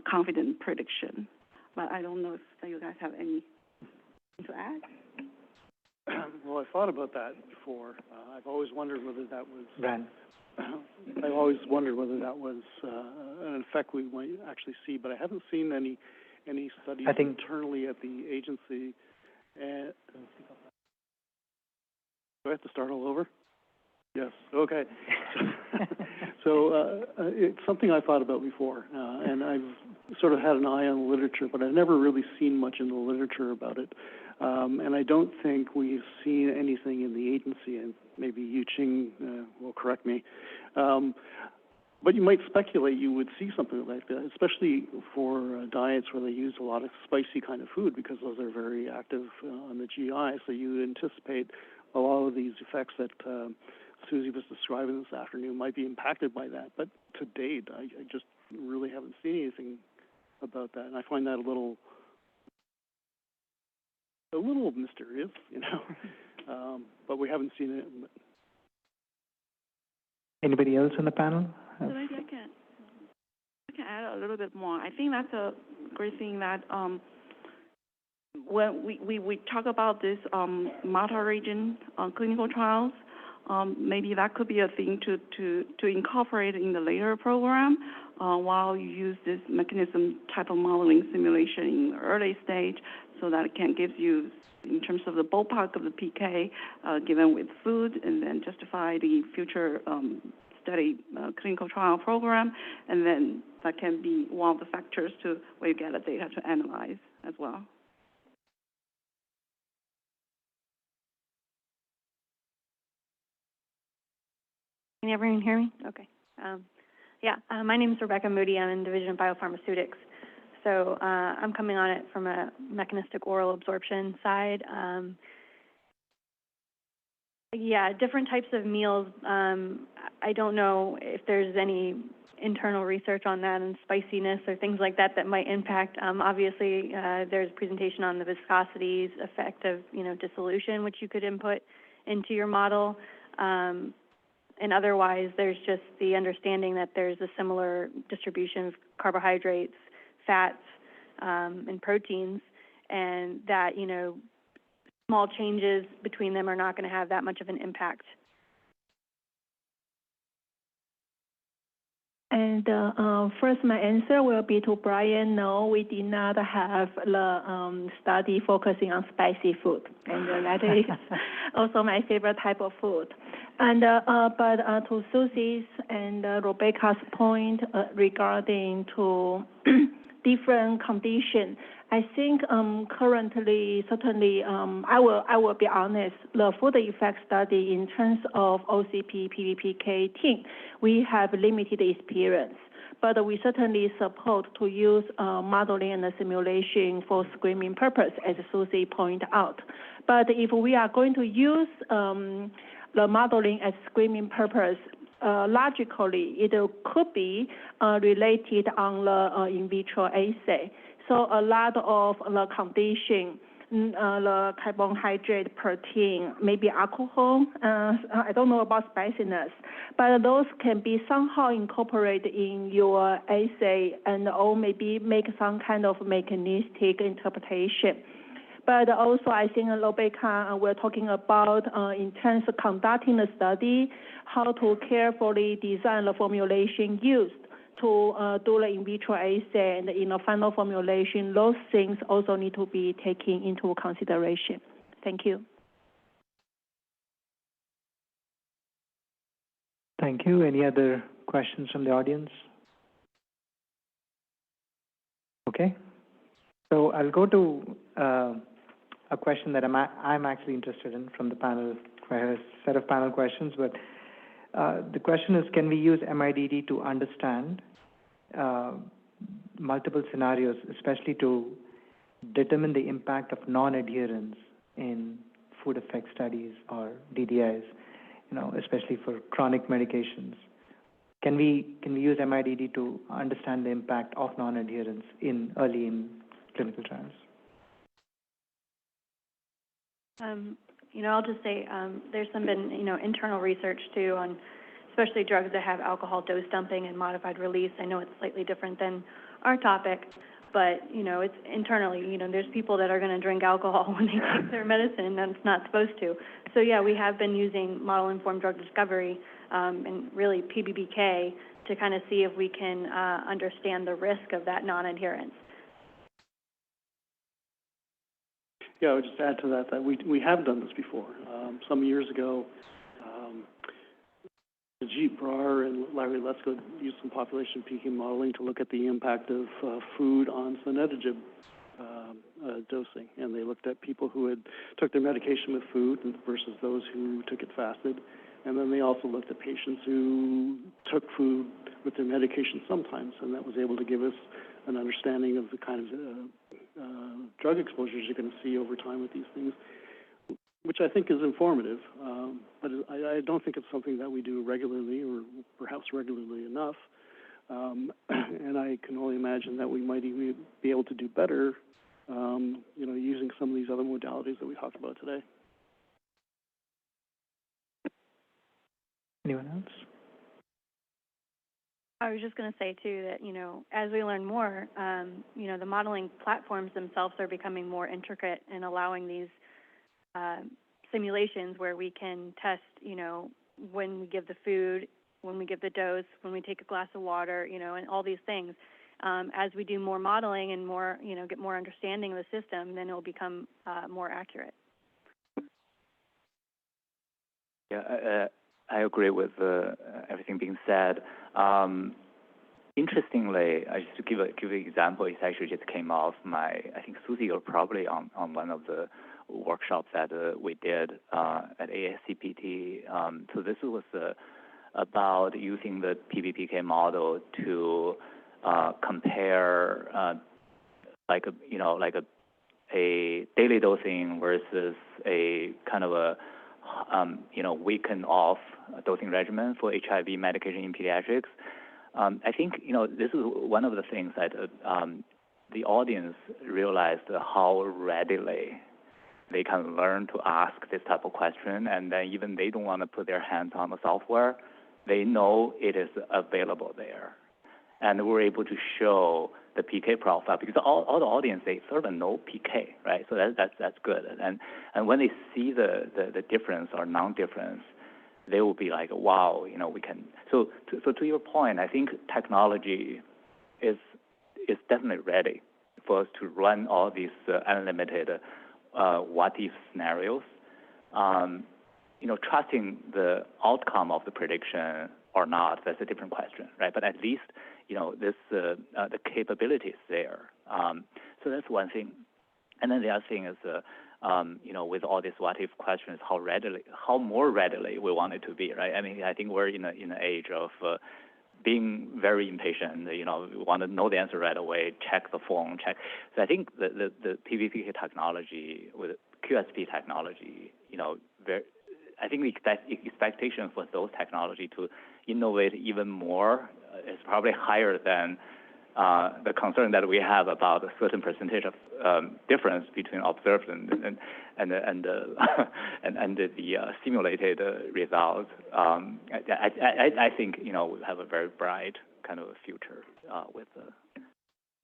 confident prediction. But I don't know if you guys have anything to add. Well, I thought about that before. I've always wondered whether that was Ran. I've always wondered whether that was an effect we might actually see, but I haven't seen any studies internally at the agency. Do I have to start all over? Yes. Okay. So it's something I thought about before, and I've sort of had an eye on the literature, but I've never really seen much in the literature about it. And I don't think we've seen anything in the agency, and maybe Yu-Ching will correct me. But you might speculate you would see something like that, especially for diets where they use a lot of spicy kind of food, because those are very active on the GI. So you anticipate a lot of these effects that Susie was describing this afternoon might be impacted by that. But to date, I just really haven't seen anything about that, and I find that a little mysterious, you know. But we haven't seen it. Anybody else on the panel? So maybe I can add a little bit more. I think that's a great thing that when we talk about this multi-region clinical trials, maybe that could be a thing to incorporate in the later program while you use this mechanism type of modeling simulation in the early stage, so that it can give you, in terms of the ballpark of the PK given with food, and then justify the future study clinical trial program, and then that can be one of the factors to where you get the data to analyze as well. Can everyone hear me? Okay. My name is Rebecca Moody. I'm in Division of Biopharmaceutics. So I'm coming on it from a mechanistic oral absorption side. Different types of meals. I don't know if there's any internal research on that and spiciness or things like that that might impact. Obviously, there's a presentation on the viscosities effect of dissolution, which you could input into your model. And otherwise, there's just the understanding that there's a similar distribution of carbohydrates, fats, and proteins, and that, small changes between them are not going to have that much of an impact. And first, my answer will be to Brian. No, we did not have the study focusing on spicy food, and that is also my favorite type of food. And but to Susie's and Rebecca's point regarding to different conditions, I think currently, certainly, I will be honest, the food effect study in terms of OCP, PBPK team, we have limited experience. But we certainly support to use modeling and simulation for screening purpose, as Susie pointed out. But if we are going to use the modeling as screening purpose, logically, it could be related on the in vitro assay. So a lot of the condition, the carbohydrate, protein, maybe alcohol, I don't know about spiciness, but those can be somehow incorporated in your assay or maybe make some kind of mechanistic interpretation. But also, I think Rebecca, we're talking about in terms of conducting the study, how to carefully design the formulation used to do the in vitro assay, and in the final formulation, those things also need to be taken into consideration. Thank you. Thank you. Any other questions from the audience? Okay. So I'll go to a question that I'm actually interested in from the panel, a set of panel questions, but the question is, can we use MIDD to understand multiple scenarios, especially to determine the impact of non-adherence in food effect studies or DDIs, especially for chronic medications? Can we use MIDD to understand the impact of non-adherence early in clinical trials? I'll just say there's been internal research too on especially drugs that have alcohol dose dumping and modified release. I know it's slightly different than our topic, but it's internally. There's people that are going to drink alcohol when they take their medicine, and it's not supposed to. So yeah, we have been using model-informed drug discovery and really PBPK to kind of see if we can understand the risk of that non-adherence. Yeah, I would just add to that we have done this before. Some years ago, Ajit Brar and Larry Lesko used some population PK modeling to look at the impact of food on sonetagib dosing, and they looked at people who had took their medication with food versus those who took it fasted, and then they also looked at patients who took food with their medication sometimes, and that was able to give us an understanding of the kind of drug exposures you're going to see over time with these things, which I think is informative, but I don't think it's something that we do regularly or perhaps regularly enough. And I can only imagine that we might even be able to do better, using some of these other modalities that we talked about today. Anyone else? I was just going to say, too, that, as we learn more, the modeling platforms themselves are becoming more intricate and allowing these simulations where we can test, when we give the food, when we give the dose, when we take a glass of water, and all these things. As we do more modeling and more, get more understanding of the system, then it will become more accurate. Yeah, I agree with everything being said. Interestingly, just to give an example, it actually just came off I think Susie was probably on one of the workshops that we did at ASCPT. So this was about using the PBPK model to compare a daily dosing versus a kind of a weekend off dosing regimen for HIV medication in pediatrics. I think this is one of the things that the audience realized how readily they can learn to ask this type of question, and then even they don't want to put their hands on the software, they know it is available there. And we're able to show the PK profile because all the audience, they sort of know PK, right? So that's good. And when they see the difference or non-difference, they will be like, wow, we can. So to your point, I think technology is definitely ready for us to run all these unlimited what-if scenarios. Trusting the outcome of the prediction or not, that's a different question, right? But at least, this the capability is there. So that's one thing. And then the other thing is, with all these what-if questions, how more readily we want it to be, right? I mean, I think we're in an age of being very impatient. We want to know the answer right away, check the phone, check. So I think the PBPK technology with QSP technology, I think the expectation for those technology to innovate even more is probably higher than the concern that we have about a certain percentage of difference between observed and the simulated results. I think we have a very bright kind of a future with the.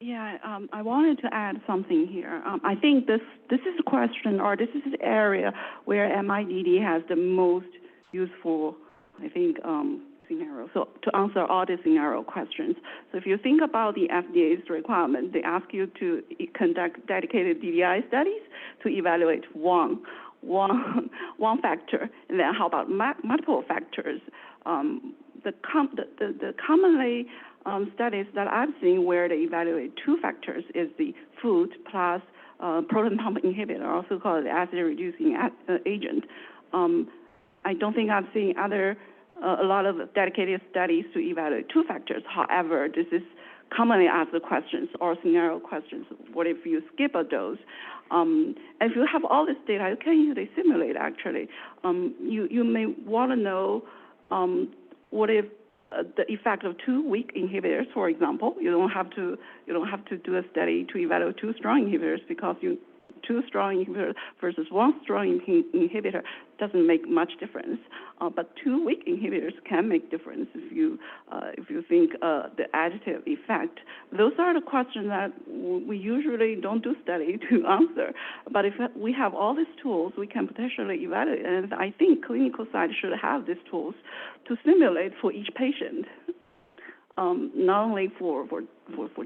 Yeah, I wanted to add something here. I think this is a question, or this is the area where MIDD has the most useful, I think, scenario. So to answer all the scenario questions. So if you think about the FDA's requirement, they ask you to conduct dedicated DDI studies to evaluate one factor, and then how about multiple factors? The commonly studies that I've seen where they evaluate two factors is the food plus proton pump inhibitor, also called the acid-reducing agent. I don't think I've seen a lot of dedicated studies to evaluate two factors. However, this is commonly asked questions or scenario questions. What if you skip a dose? If you have all this data, you can easily simulate, actually. You may want to know what if the effect of 2 weak inhibitors, for example. You don't have to do a study to evaluate 2 strong inhibitors, because 2 strong inhibitors versus 1 strong inhibitor doesn't make much difference. But 2 weak inhibitors can make difference if you think the additive effect. Those are the questions that we usually don't do study to answer. But if we have all these tools, we can potentially evaluate. And I think clinical sites should have these tools to simulate for each patient, not only for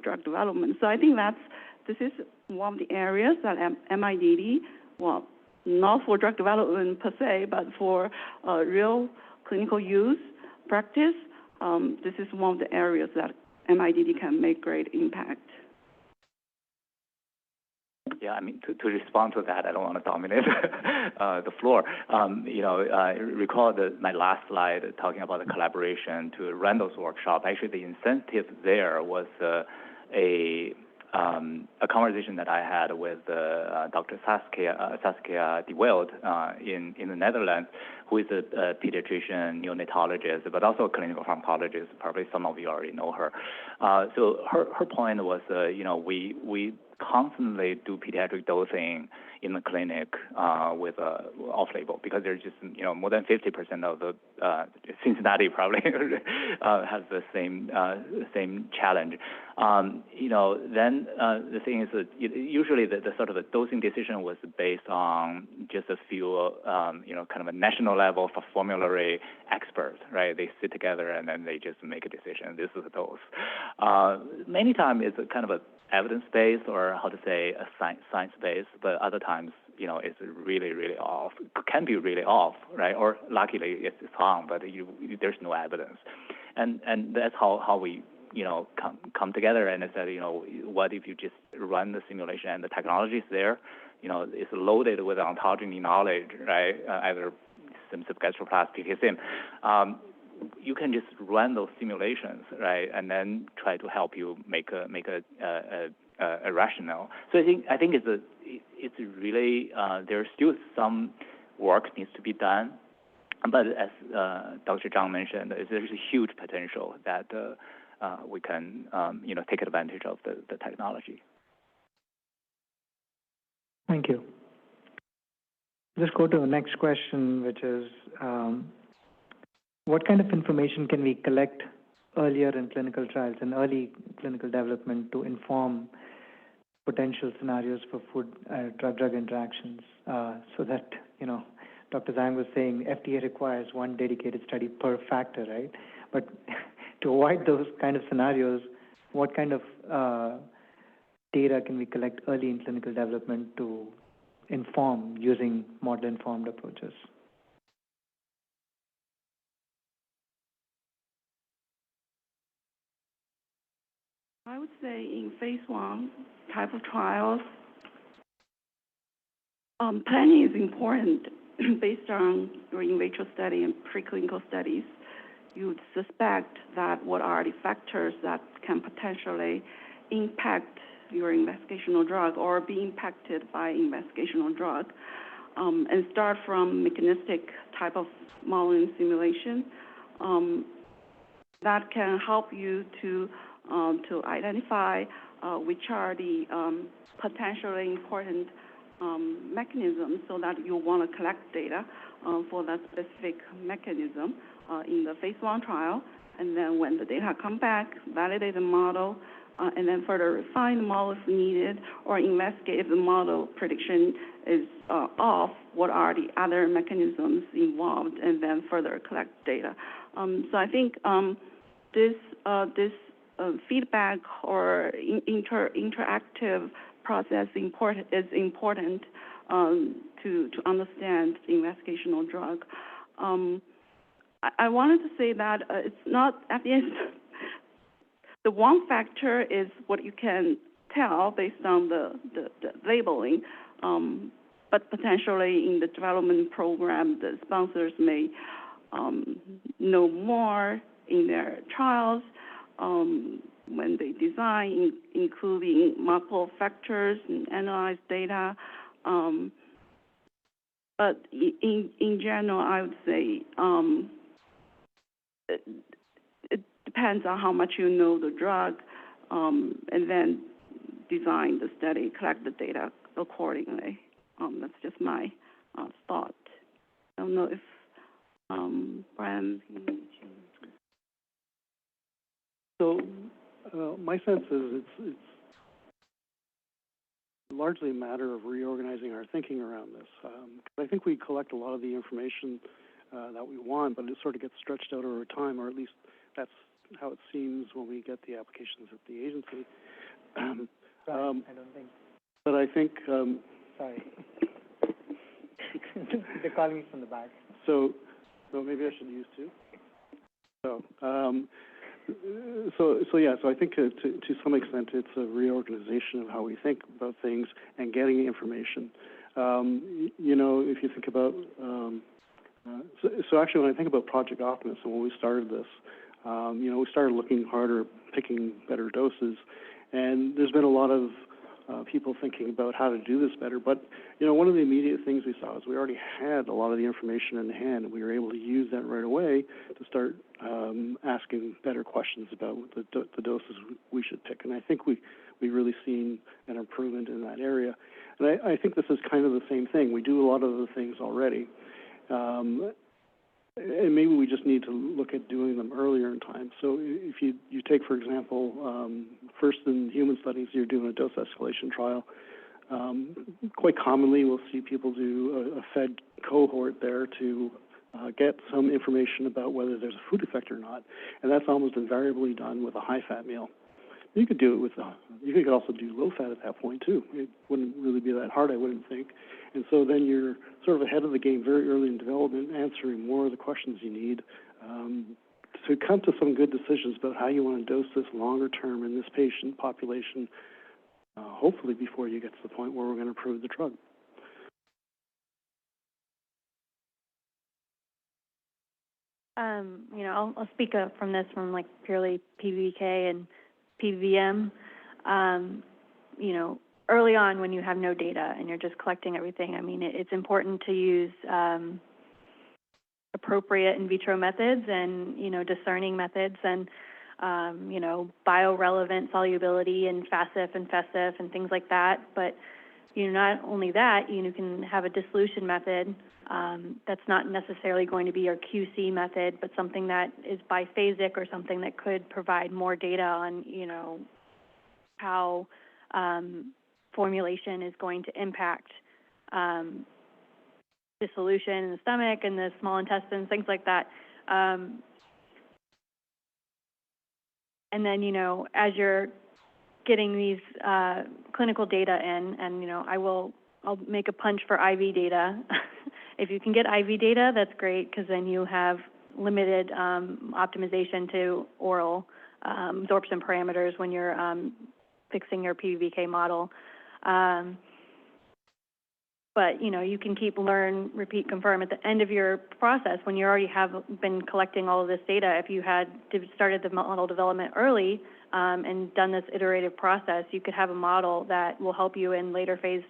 drug development. So I think this is one of the areas that MIDD, well, not for drug development per se, but for real clinical use practice, this is one of the areas that MIDD can make great impact. Yeah, I mean, to respond to that, I don't want to dominate the floor. I recall my last slide talking about the collaboration to run those workshops. Actually, the incentive there was a conversation that I had with Dr. Saskia de Wild in the Netherlands, who is a pediatrician, neonatologist, but also a clinical pharmacologist. Probably some of you already know her. So her point was, we constantly do pediatric dosing in the clinic with off-label, because there's just more than 50% of the Cincinnati probably has the same challenge. Then the thing is that usually the sort of the dosing decision was based on just a few kind of a national level for formulary experts, right? They sit together and then they just make a decision. This is the dose. Many times it's a kind of a evidence-based, or how to say, a science-based, but other times, it's really, really off. It can be really off, right? Or luckily it's wrong, but there's no evidence. And that's how we, come together and said, what if you just run the simulation and the technology is there, it's loaded with ontology knowledge, right? Either SimSip, GastroPlus, PKSim. You can just run those simulations, right, and then try to help you make a rationale. So I think it's really there's still some work needs to be done, but as Dr. Zhang mentioned, there's a huge potential that we can take advantage of the technology. Thank you. Let's go to the next question, which is, what kind of information can we collect earlier in clinical trials and early clinical development to inform potential scenarios for food drug interactions, so that, Dr. Zhang was saying FDA requires one dedicated study per factor, right? But to avoid those kind of scenarios, what kind of data can we collect early in clinical development to inform using model-informed approaches? I would say in phase 1 type of trials, planning is important based on your in vitro study and preclinical studies. You would suspect that what are the factors that can potentially impact your investigational drug or be impacted by investigational drug, and start from mechanistic type of modeling simulation. That can help you to identify which are the potentially important mechanisms, so that you want to collect data for that specific mechanism in the phase 1 trial. And then when the data come back, validate the model, and then further refine the model if needed, or investigate if the model prediction is off, what are the other mechanisms involved, and then further collect data. So I think this feedback or interactive process is important to understand the investigational drug. I wanted to say that it's not FDA. The one factor is what you can tell based on the labeling, but potentially in the development program, the sponsors may know more in their trials when they design, including multiple factors and analyze data. But in general, I would say depends on how much you know the drug, and then design the study, collect the data accordingly. That's just my thought. I don't know if Brian. So my sense is it's largely a matter of reorganizing our thinking around this. I think we collect a lot of the information that we want, but it sort of gets stretched out over time, or at least that's how it seems when we get the applications at the agency. I don't think. But I think. Sorry. They're calling me from the back. So maybe I should use two. So I think to some extent it's a reorganization of how we think about things and getting information. If you think about, so actually when I think about Project Optimus and when we started this, we started looking harder, picking better doses, and there's been a lot of people thinking about how to do this better. But, one of the immediate things we saw is we already had a lot of the information in hand, and we were able to use that right away to start asking better questions about the doses we should pick. And I think we've really seen an improvement in that area. And I think this is kind of the same thing. We do a lot of the things already. And maybe we just need to look at doing them earlier in time. So if you take, for example, first in human studies, you're doing a dose escalation trial. Quite commonly, we'll see people do a fed cohort there to get some information about whether there's a food effect or not. And that's almost invariably done with a high-fat meal. You could do it with, you could also do low-fat at that point, too. It wouldn't really be that hard, I wouldn't think. And so then you're sort of ahead of the game very early in development, answering more of the questions you need to come to some good decisions about how you want to dose this longer term in this patient population, hopefully before you get to the point where we're going to approve the drug. I'll speak from this from like purely PBPK and PBM. Early on when you have no data and you're just collecting everything, it's important to use appropriate in vitro methods and, discerning methods and, biorelevant solubility and FASF and FESF and things like that. But, not only that, you can have a dissolution method that's not necessarily going to be your QC method, but something that is biphasic or something that could provide more data on, how formulation is going to impact dissolution in the stomach and the small intestines, things like that. And then, as you're getting these clinical data in, and, I'll make a punch for IV data. If you can get IV data, that's great, because then you have limited optimization to oral absorption parameters when you're fixing your PBPK model. But, you can keep learn, repeat, confirm at the end of your process when you already have been collecting all of this data. If you had started the model development early and done this iterative process, you could have a model that will help you in later phase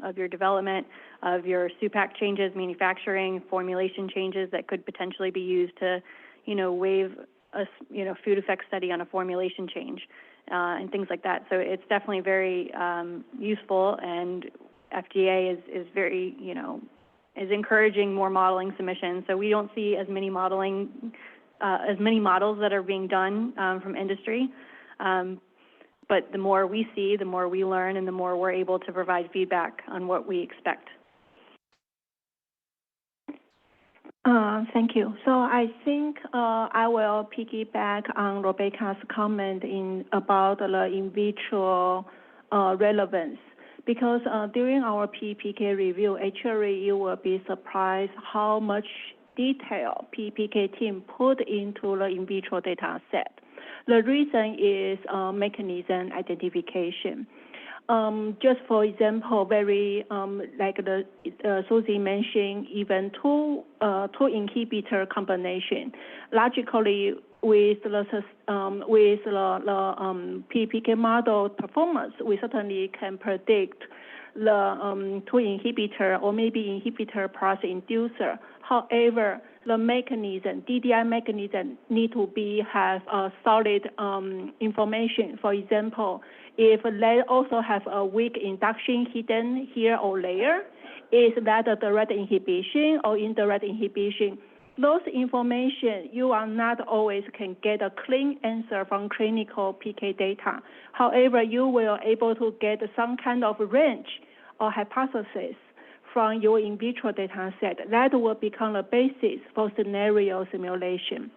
of your development, of your SUPAC changes, manufacturing, formulation changes that could potentially be used to, waive a, food effect study on a formulation change and things like that. So it's definitely very useful, and FDA is very, is encouraging more modeling submissions. So we don't see as many models that are being done from industry. But the more we see, the more we learn, and the more we're able to provide feedback on what we expect. Thank you. So I think I will piggyback on Rebecca's comment about the in vitro relevance, because during our PBPK review, actually you will be surprised how much detail PBPK team put into the in vitro data set. The reason is mechanism identification. Just for example, very like the Susie mentioned, even two inhibitor combination, logically with the PBPK model performance, we certainly can predict the 2 inhibitor or maybe inhibitor plus inducer. However, the mechanism, DDI mechanism, need to have solid information. For example, if they also have a weak induction hidden here or there, is that a direct inhibition or indirect inhibition? Those information, you are not always can get a clean answer from clinical PK data. However, you will able to get some kind of range or hypothesis from your in vitro data set. That will become a basis for scenario simulation.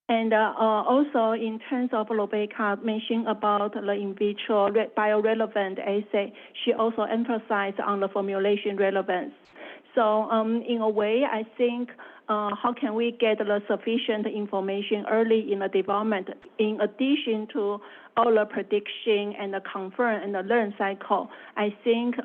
And also in terms of Rebecca mentioned about the in vitro biorelevant assay, she also emphasized on the formulation relevance. So in a way, I think how can we get the sufficient information early in the development in addition to all the prediction and the confirm and the learn cycle? I think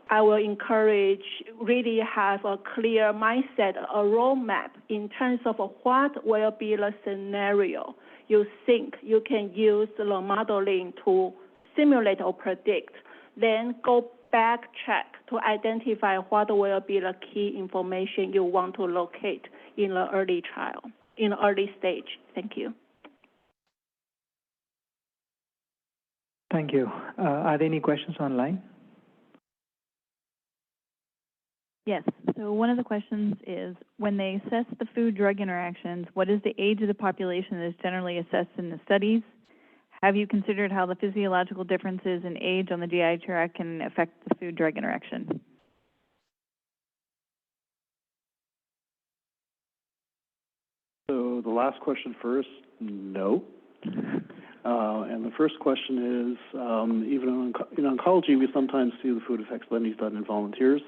I will encourage really have a clear mindset, a roadmap in terms of what will be the scenario you think you can use the modeling to simulate or predict, then go backtrack to identify what will be the key information you want to locate in the early trial, in the early stage. Thank you. Thank you. Are there any questions online? Yes. So one of the questions is, when they assess the food-drug interactions, what is the age of the population that is generally assessed in the studies? Have you considered how the physiological differences in age on the GI tract can affect the food-drug interaction? So the last question first, no. And the first question is, even in oncology, we sometimes see the food effect studies done in volunteers.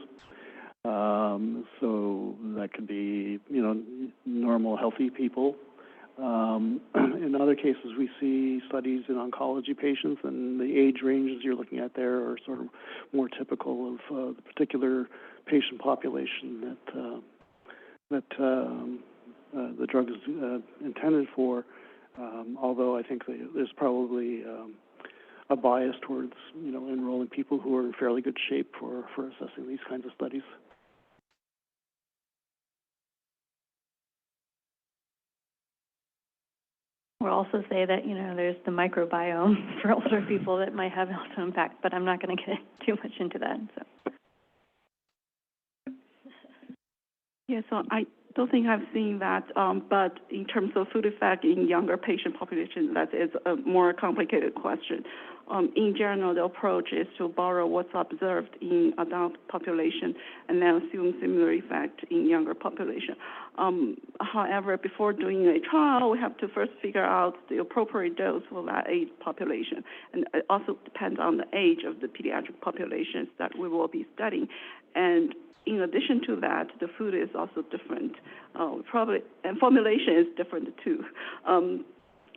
So that could be, normal, healthy people. In other cases, we see studies in oncology patients, and the age ranges you're looking at there are sort of more typical of the particular patient population that the drug is intended for. Although I think there's probably a bias towards, enrolling people who are in fairly good shape for assessing these kinds of studies. We'll also say that, there's the microbiome for older people that might have also impact, but I'm not going to get too much into that. So. Yeah, so I don't think I've seen that, but in terms of food effect in younger patient population, that is a more complicated question. In general, the approach is to borrow what's observed in adult population and then assume similar effect in younger population. However, before doing a trial, we have to first figure out the appropriate dose for that age population. And it also depends on the age of the pediatric populations that we will be studying. And in addition to that, the food is also different. And formulation is different too.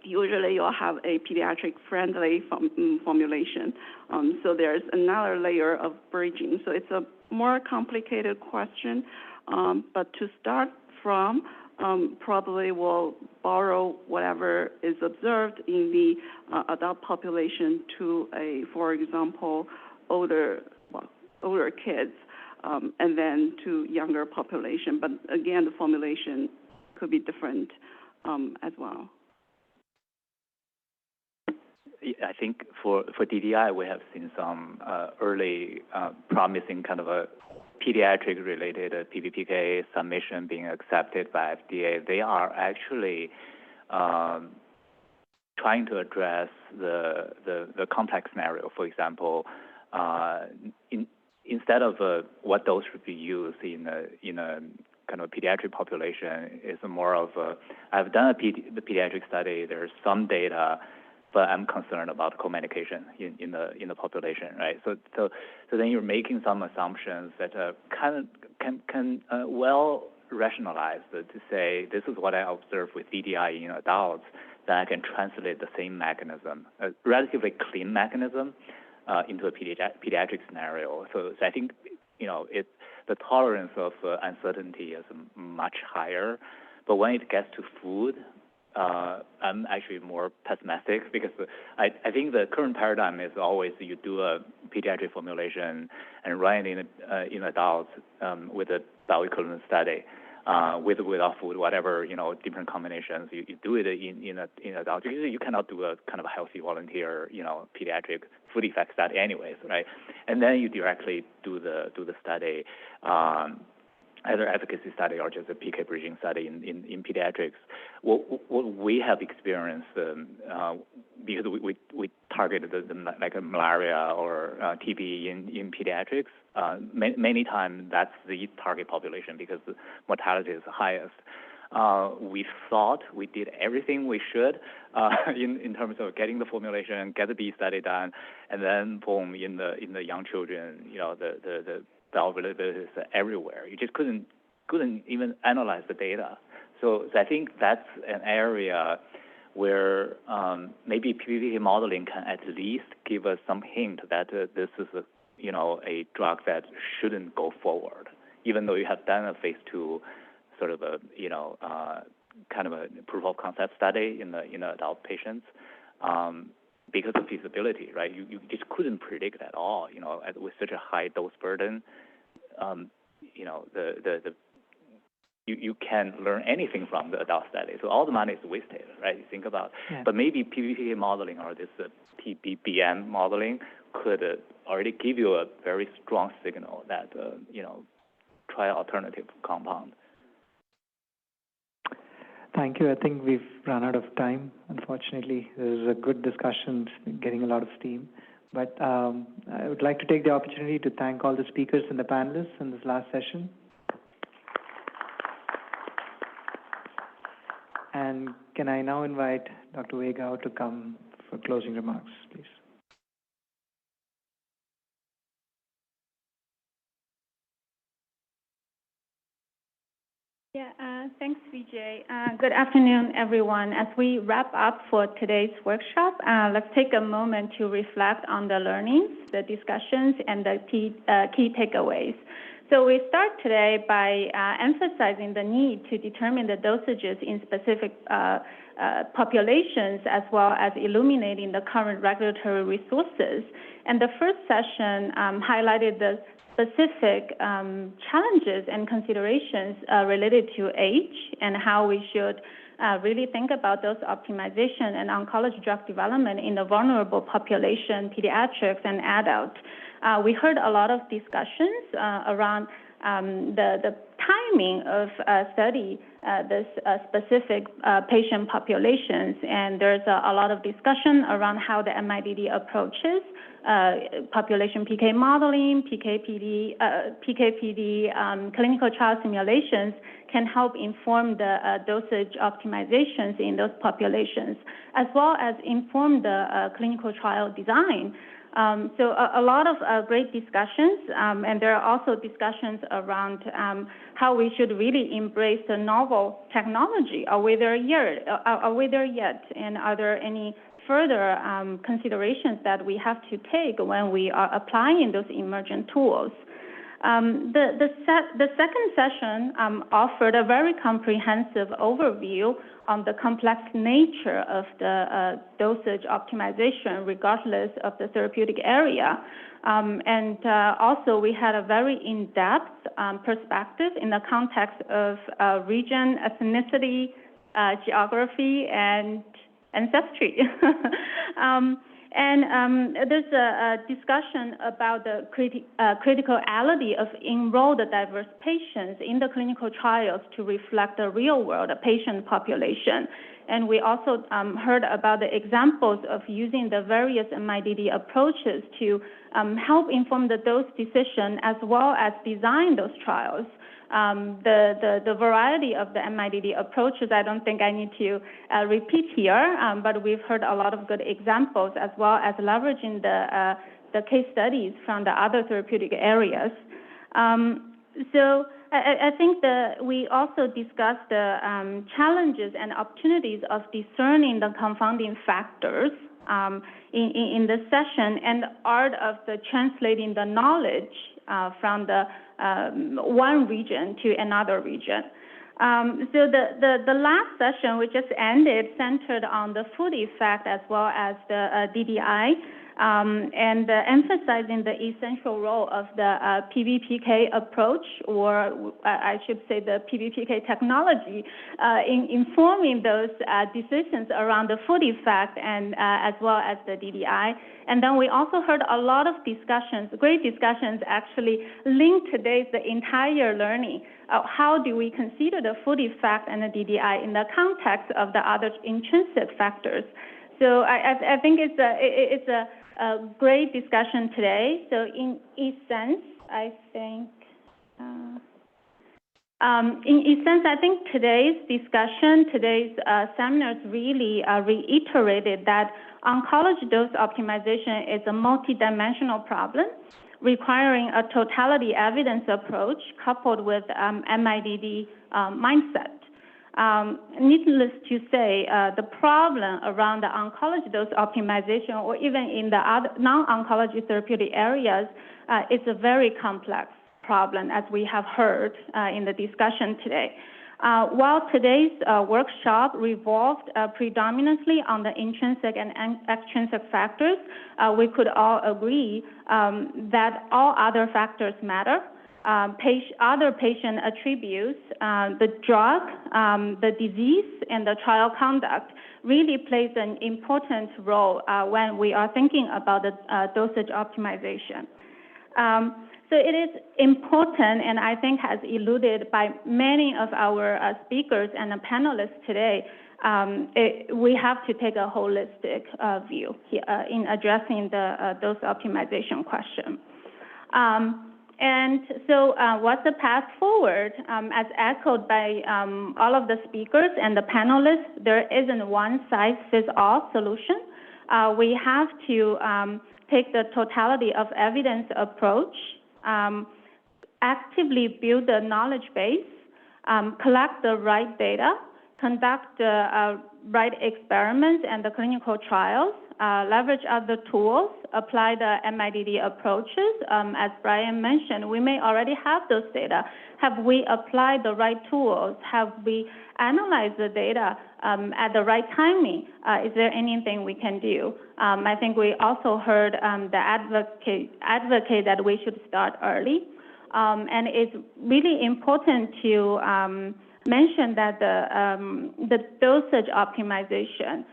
Usually you'll have a pediatric-friendly formulation. So there's another layer of bridging. So it's a more complicated question. But to start from, probably we'll borrow whatever is observed in the adult population to for example, older kids, and then to younger population. But again, the formulation could be different as well. I think for DDI, we have seen some early promising kind of a pediatric-related PBPK submission being accepted by FDA. They are actually trying to address the complex scenario. For example, instead of what dose should be used in a kind of pediatric population, is more of I've done the pediatric study. There's some data, but I'm concerned about co-medication in the population, right? So then you're making some assumptions that can well rationalize to say this is what I observed with DDI in adults, that I can translate the same mechanism, a relatively clean mechanism, into a pediatric scenario. So I think the tolerance of uncertainty is much higher, but when it gets to food, I'm actually more pessimistic because I think the current paradigm is always you do a pediatric formulation and run it in adults with a bioequivalent study. With or without food, whatever, different combinations. You do it in adults. You cannot do a kind of a healthy volunteer, pediatric food effect study anyways, right? And then you directly do the study, either efficacy study or just a PK bridging study in pediatrics. What we have experienced, because we targeted like a malaria or TB in pediatrics, many times that's the target population because the mortality is the highest. We thought we did everything we should in terms of getting the formulation, get the B study done, and then boom, in the young children, the variability is everywhere. You just couldn't even analyze the data. So I think that's an area where maybe PBPK modeling can at least give us some hint that this is a drug that shouldn't go forward, even though you have done a phase 2 sort of a kind of a proof of concept study in adult patients. Because of feasibility, right? You just couldn't predict at all, with such a high dose burden, you can't learn anything from the adult study. So all the money is wasted, right? You think about, but maybe PBPK modeling or this PBBM modeling could already give you a very strong signal that, try alternative compound. Thank you. I think we've run out of time, unfortunately. This is a good discussion, getting a lot of steam. But I would like to take the opportunity to thank all the speakers and the panelists in this last session. And can I now invite Dr. Weigao to come for closing remarks, please? Thanks, Vijay. Good afternoon, everyone. As we wrap up for today's workshop, let's take a moment to reflect on the learnings, the discussions, and the key takeaways. So we start today by emphasizing the need to determine the dosages in specific populations, as well as illuminating the current regulatory resources. And the first session highlighted the specific challenges and considerations related to age and how we should really think about those optimization and oncology drug development in the vulnerable population, pediatrics and adults. We heard a lot of discussions around the timing of study this specific patient populations, and there's a lot of discussion around how the MIDD approaches population PK modeling, PK/PD, clinical trial simulations can help inform the dosage optimizations in those populations, as well as inform the clinical trial design. So a lot of great discussions, and there are also discussions around how we should really embrace the novel technology. Are we there yet? And are there any further considerations that we have to take when we are applying those emergent tools? The second session offered a very comprehensive overview on the complex nature of the dosage optimization, regardless of the therapeutic area. And also, we had a very in-depth perspective in the context of region, ethnicity, geography, and ancestry. And there's a discussion about the criticality of enrolled diverse patients in the clinical trials to reflect the real-world patient population. And we also heard about the examples of using the various MIDD approaches to help inform the dose decision as well as design those trials. The variety of the MIDD approaches, I don't think I need to repeat here, but we've heard a lot of good examples, as well as leveraging the case studies from the other therapeutic areas. So I think that we also discussed the challenges and opportunities of discerning the confounding factors in this session, and the art of translating the knowledge from the one region to another region. So the last session we just ended centered on the food effect as well as the DDI, and emphasizing the essential role of the PBPK approach, or I should say the PBPK technology, in informing those decisions around the food effect and as well as the DDI. And then we also heard a lot of discussions, great discussions actually linked today's the entire learning. How do we consider the food effect and the DDI in the context of the other intrinsic factors? So I think it's a great discussion today. So in essence, I think today's discussion, today's seminars really reiterated that oncology dose optimization is a multidimensional problem requiring a totality evidence approach coupled with MIDD mindset. Needless to say, the problem around the oncology dose optimization or even in the other non-oncology therapeutic areas is a very complex problem, as we have heard in the discussion today. While today's workshop revolved predominantly on the intrinsic and extrinsic factors, we could all agree that all other factors matter. Other patient attributes, the drug, the disease, and the trial conduct really plays an important role when we are thinking about the dosage optimization. So it is important, and I think has eluded by many of our speakers and the panelists today, we have to take a holistic view here, in addressing the dose optimization question. And so what's the path forward? As echoed by all of the speakers and the panelists, there isn't one size fits all solution. We have to take the totality of evidence approach, actively build the knowledge base, collect the right data, conduct the right experiments and the clinical trials, leverage other tools, apply the MIDD approaches. As Brian mentioned, we may already have those data. Have we applied the right tools? Have we analyzed the data at the right timing? Is there anything we can do? I think we also heard the advocate that we should start early. And it's really important to mention that the dosage optimization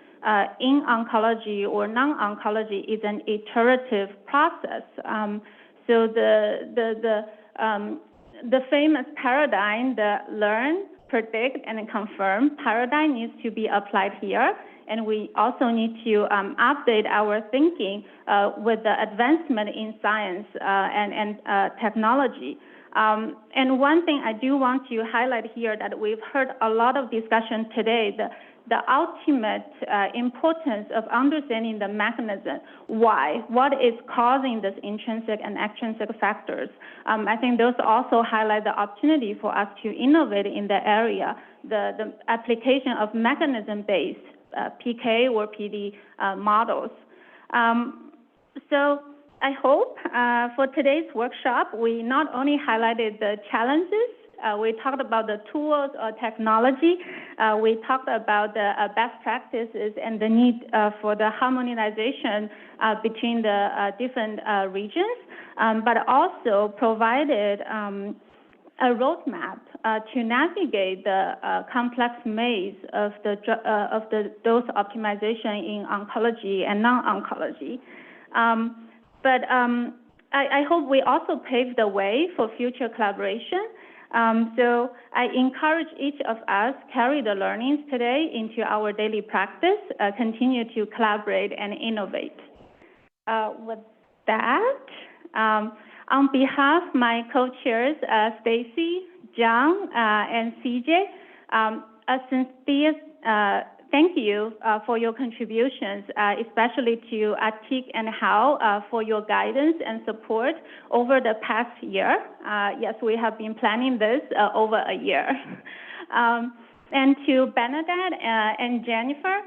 in oncology or non-oncology is an iterative process. So the famous paradigm, the learn, predict, and confirm paradigm needs to be applied here. And we also need to update our thinking with the advancement in science and technology. And one thing I do want to highlight here that we've heard a lot of discussion today, the ultimate importance of understanding the mechanism, why, what is causing this intrinsic and extrinsic factors. I think those also highlight the opportunity for us to innovate in the area, the application of mechanism-based PK or PD models. So I hope for today's workshop, we not only highlighted the challenges, we talked about the tools or technology, we talked about the best practices and the need for the harmonization between the different regions, but also provided a roadmap to navigate the complex maze of the dose optimization in oncology and non-oncology. But I hope we also pave the way for future collaboration. So I encourage each of us carry the learnings today into our daily practice, continue to collaborate and innovate. With that, on behalf of my co-chairs, Stacy, John, and CJ, a sincere thank you for your contributions, especially to Atik and Hal for your guidance and support over the past year. Yes, we have been planning this over a year. And to Bernadette and Jennifer,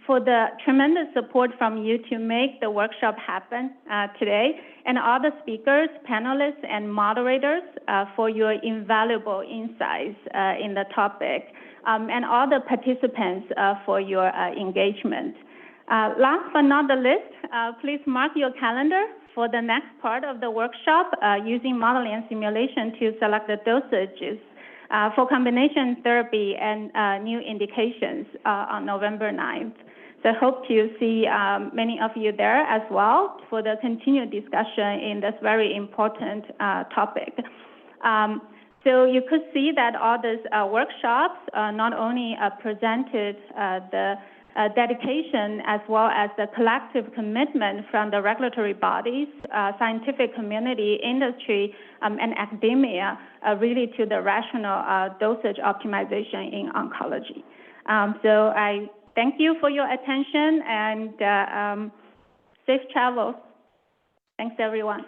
for the tremendous support from you to make the workshop happen today, and all the speakers, panelists, and moderators for your invaluable insights in the topic, and all the participants for your engagement. Last but not the least, please mark your calendar for the next part of the workshop using modeling and simulation to select the dosages for combination therapy and new indications on November 9th. So I hope to see many of you there as well for the continued discussion in this very important topic. So you could see that all these workshops not only presented the dedication as well as the collective commitment from the regulatory bodies, scientific community, industry, and academia really to the rational dosage optimization in oncology. So I thank you for your attention and safe travels. Thanks, everyone.